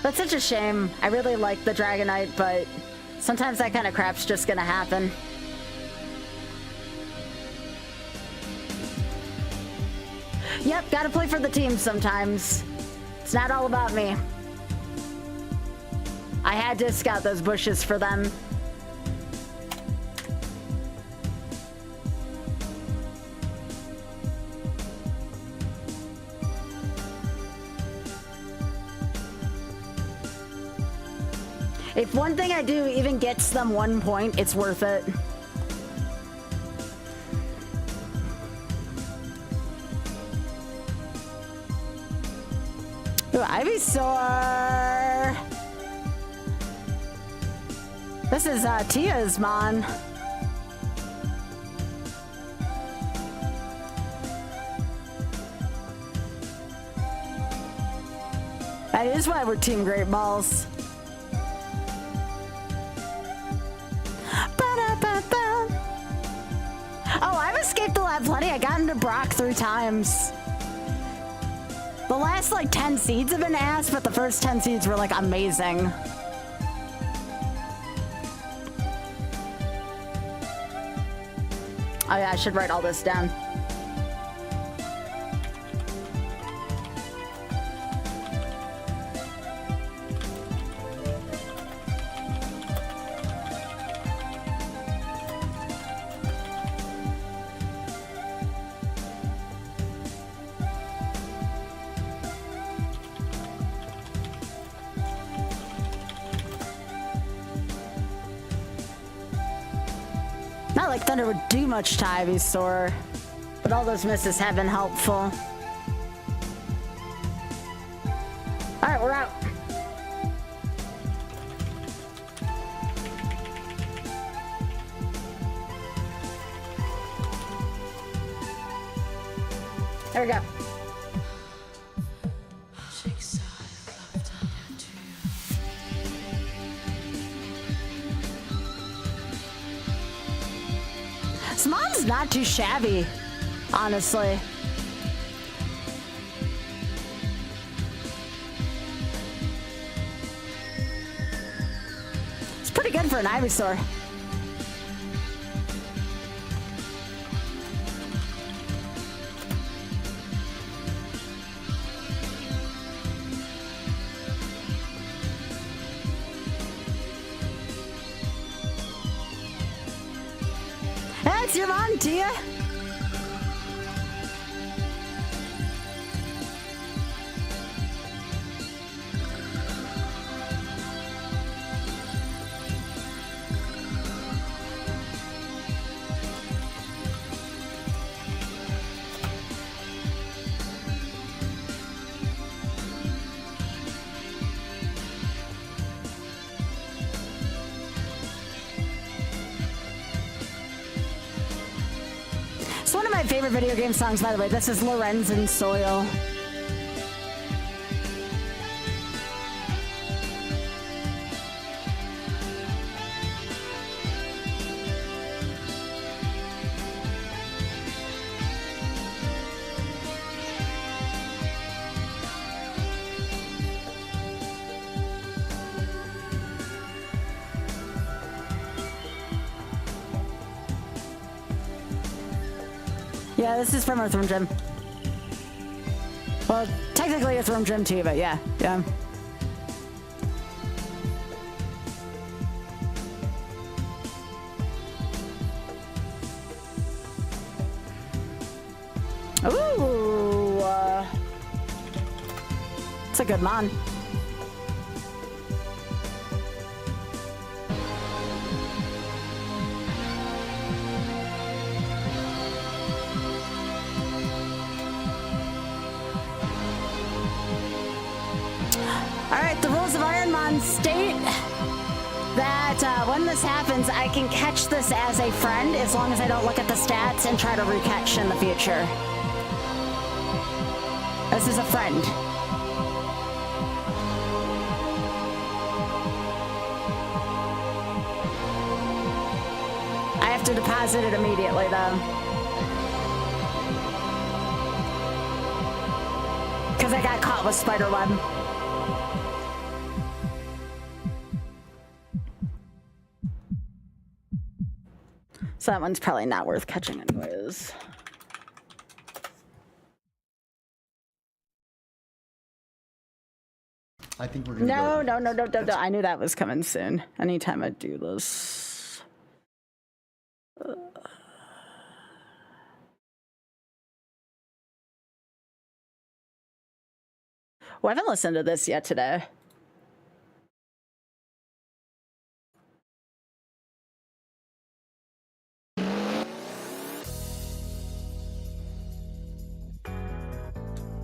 That's such a shame. I really like the Dragonite, but sometimes that kind of crap's just gonna happen. Yep, gotta play for the team sometimes. It's not all about me. I had to scout those bushes for them. If one thing I do even gets them 1 point, it's worth it. Ivysaur. This is Tia's Mon. That is why we're Team Great Balls. Ba-da-ba-ba. Oh, I've escaped the lab plenty. I got into Brock 3 times. The last like 10 seeds have been ass, but the first 10 seeds were like amazing. Oh yeah, I should write all this down. Not like Thunder would do much to Ivysaur, but all those misses have been helpful. Alright, we're out. There we go. Smon's not too shabby, honestly. It's pretty good for an Ivysaur. That's your mom, Tia. It's one of my favorite video game songs, by the way. This is Lorenzen Soil. Yeah, this is from Earthworm Jim. Well, technically Earthworm Jim too, but yeah. Ooh, it's a good mon. Alright, the rules of Ironmon state that when this happens, I can catch this as a friend as long as I don't look at the stats and try to recatch in the future. This is a friend. I have to deposit it immediately, though. Because I got caught with spiderweb. So that one's probably not worth catching anyways. I think we're gonna No. I knew that was coming soon. Anytime I do this. Well, I haven't listened to this yet today.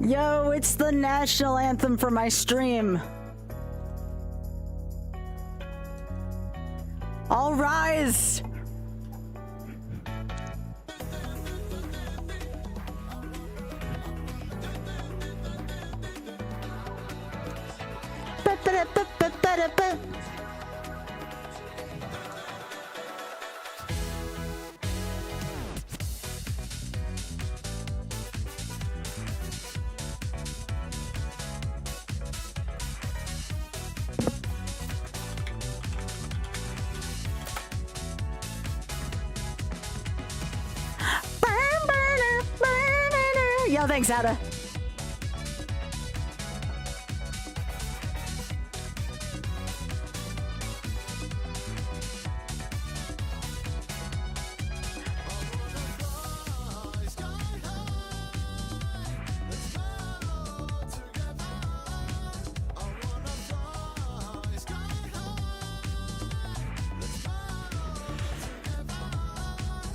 Yo, it's the national anthem for my stream. All rise. Yo, thanks, Ada.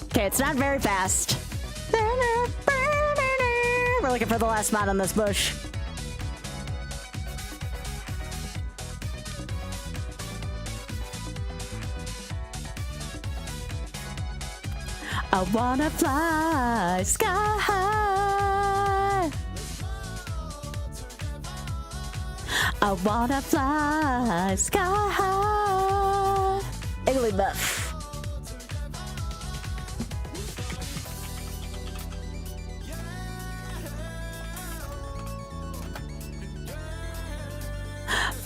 Okay, it's not very fast. We're looking for the last mod on this bush. I wanna fly sky high. I wanna fly sky high. Igglybuff.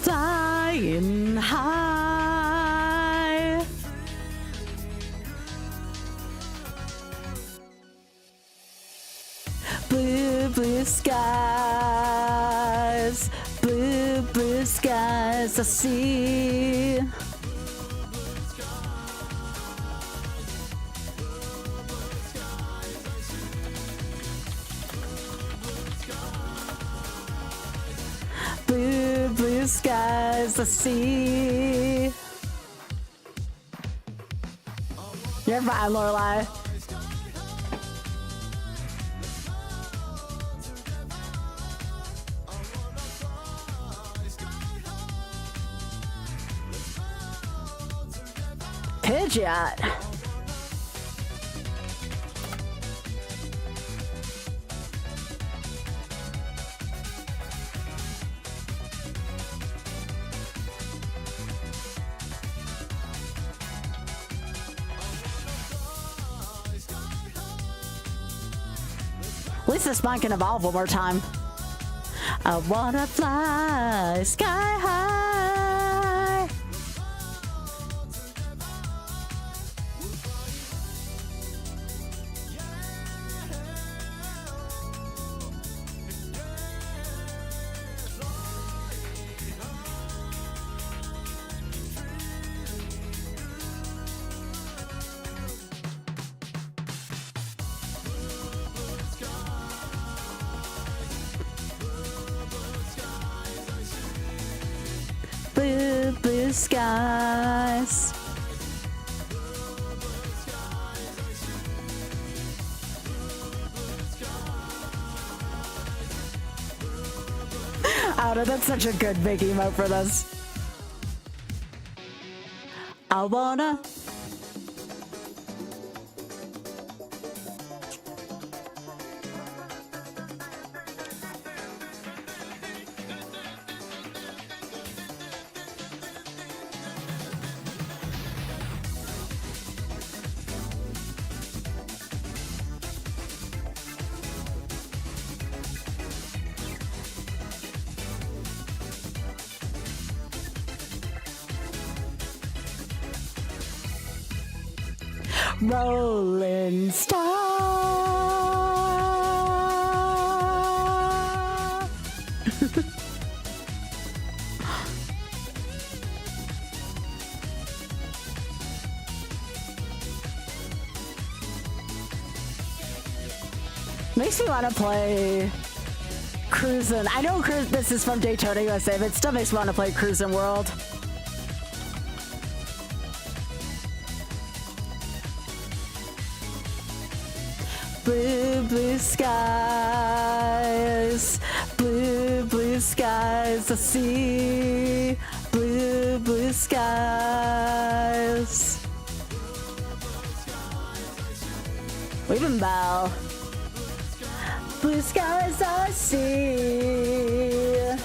Flying high. Blue, blue skies. Blue, blue skies I see. Blue, blue skies I see. You're fine, Lorelai. Pidgeot. At least this spawn can evolve one more time. I wanna fly sky high. Blue, blue skies. Oh no, that's such a good big emote for this. I wanna. Rolling Star. Makes me want to play Cruisin'. I know this is from Daytona, USA, but it still makes me want to play Cruisin' World. Blue, blue skies. blue skies, I see blue, blue skies. Weaving bow. Blue skies, I see.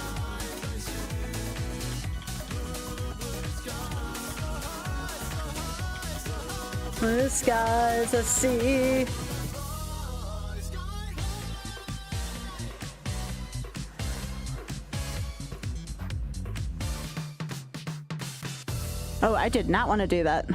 Blue skies, I see. Oh, I did not want to do that.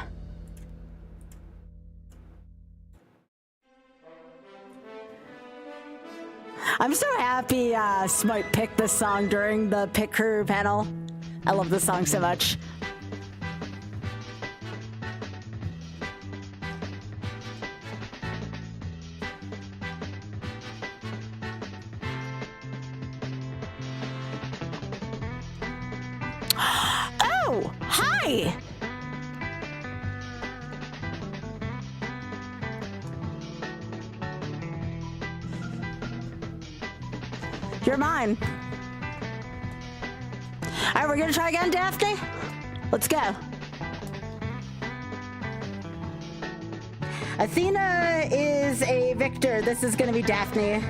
I'm so happy Smite picked this song during the Pick Crew panel. I love this song so much. Oh, hi! You're mine. All right, we're gonna try again, Daphne. Let's go. Athena is a victor. This is gonna be Daphne.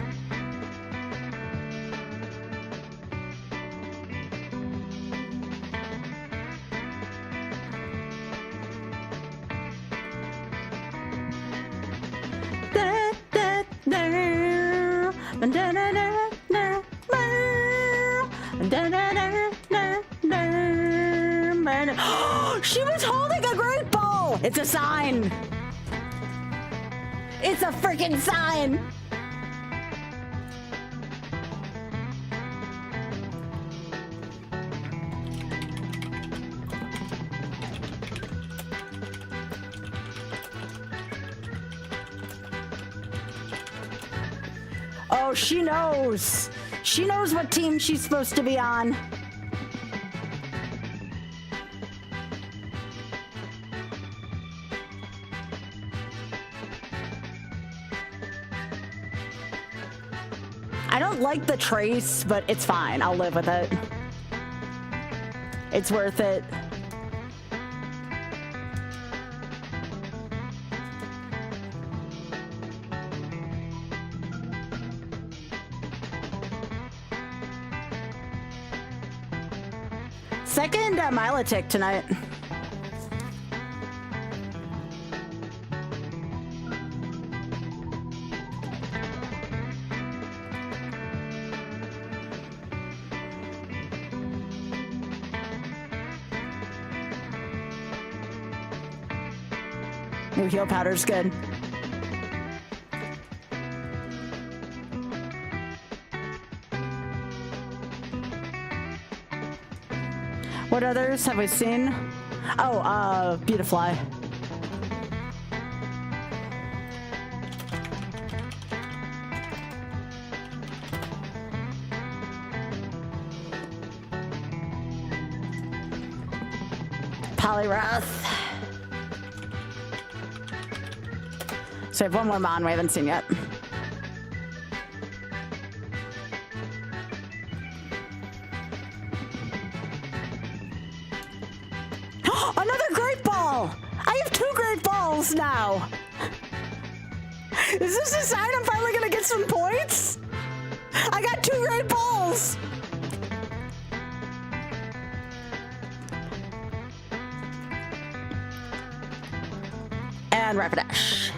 She was holding a great ball. It's a sign. It's a freaking sign. Oh, she knows. She knows what team she's supposed to be on. I don't like the trace, but it's fine. I'll live with it. It's worth it. Second Milotic tonight. New heal powder's good. What others have we seen? Oh, Beautifly. Poliwrath. So I have one more Mon we haven't seen yet. Another great ball! I have 2 great balls now! Is this a sign I'm finally gonna get some points? I got 2 great balls! And Rapidash.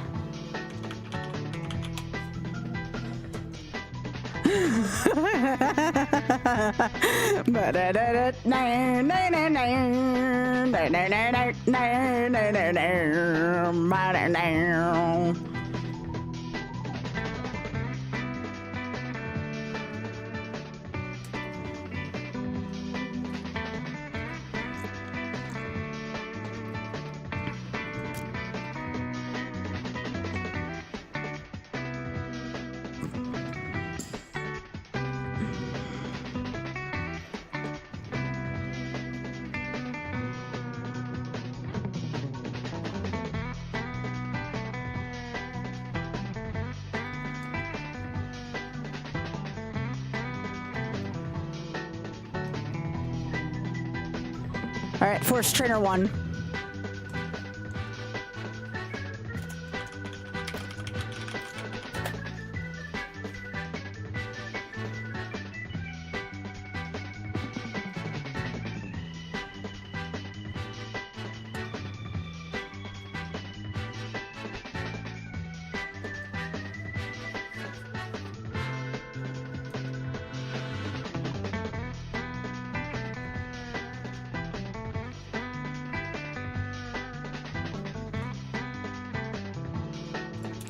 All right, Force Trainer 1.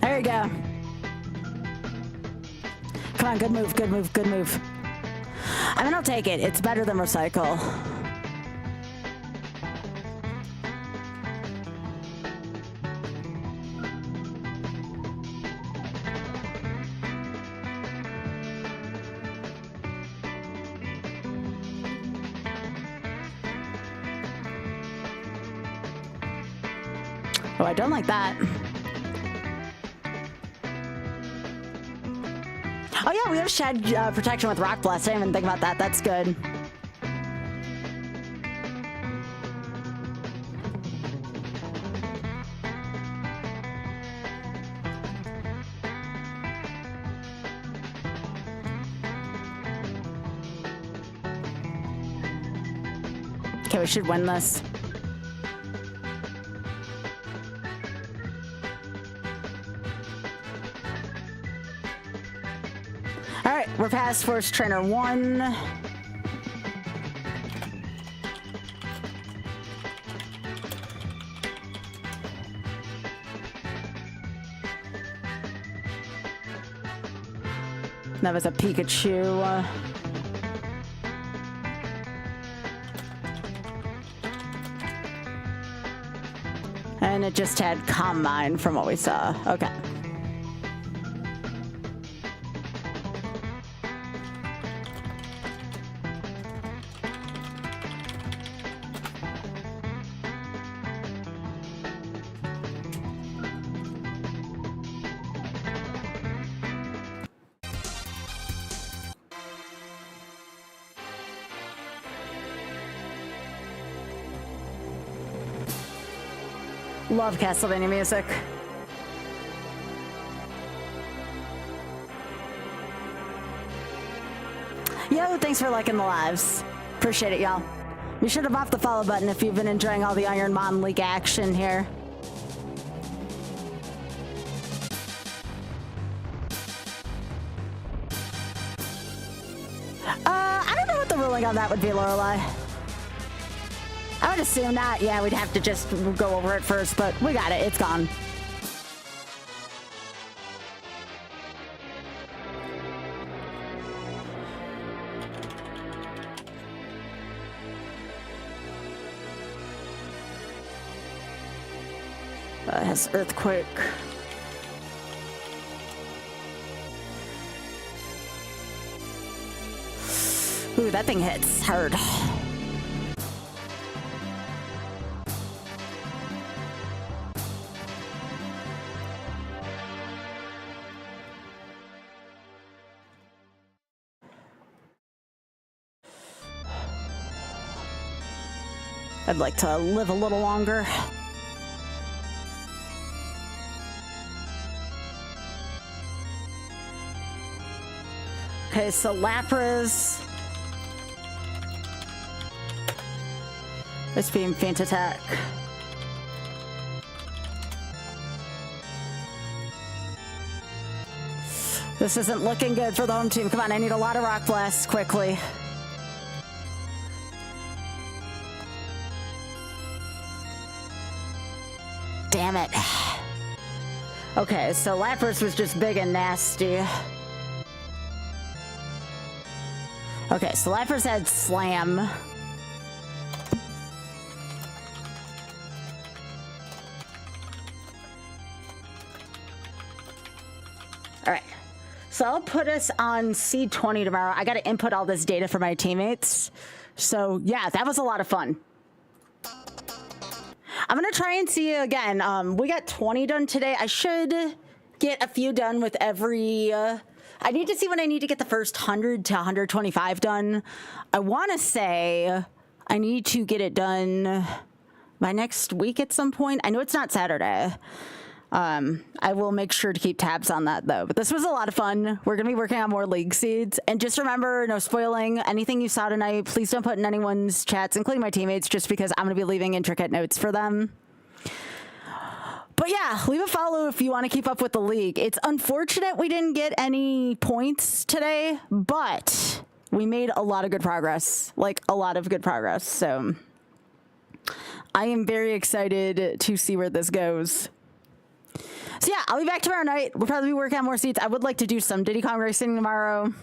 There you go. Come on, good move, good move, good move. I mean, I'll take it. It's better than recycle. Oh, I don't like that. Oh yeah, we have shed protection with Rock Blast. I didn't even think about that. That's good. Okay, we should win this. All right, we're past Force Trainer 1. That was a Pikachu. And it just had Combine from what we saw. Okay. Love Castlevania music. Yo, thanks for liking the lives. Appreciate it, y'all. Be sure to pop the follow button if you've been enjoying all the Ironmon League action here. I don't know what the ruling on that would be, Lorelai. I would assume not. Yeah, we'd have to just go over it first, but we got it. It's gone. It has Earthquake. Ooh, that thing hits hard. I'd like to live a little longer. Okay, so Lapras. This being Faint Attack. This isn't looking good for the home team. Come on, I need a lot of Rock Blasts quickly. Damn it. Okay, so Lapras was just big and nasty. Okay, so Lapras had Slam. Alright, so I'll put us on seed 20 tomorrow. I gotta input all this data for my teammates. So yeah, that was a lot of fun. I'm gonna try and see you again. We got 20 done today. I should get a few done with every... I need to see when I need to get the first 100 to 125 done. I want to say I need to get it done by next week at some point. I know it's not Saturday. I will make sure to keep tabs on that though. But this was a lot of fun. We're going to be working on more league seeds. And just remember, no spoiling. Anything you saw tonight, please don't put in anyone's chats, including my teammates, just because I'm going to be leaving intricate notes for them. But yeah, leave a follow if you want to keep up with the league. It's unfortunate we didn't get any points today, but we made a lot of good progress. Like, a lot of good progress. So I am very excited to see where this goes. So yeah, I'll be back tomorrow night. We'll probably be working on more seats. I would like to do some Diddy Kong racing tomorrow.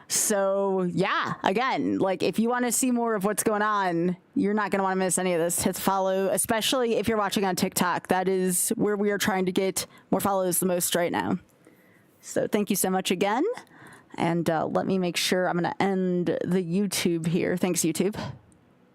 So yeah, again, like if you want to see more of what's going on, you're not going to want to miss any of this. Hit follow, especially if you're watching on TikTok. That is where we are trying to get more follows the most right now. So thank you so much again. And let me make sure I'm going to end the YouTube here. Thanks, YouTube.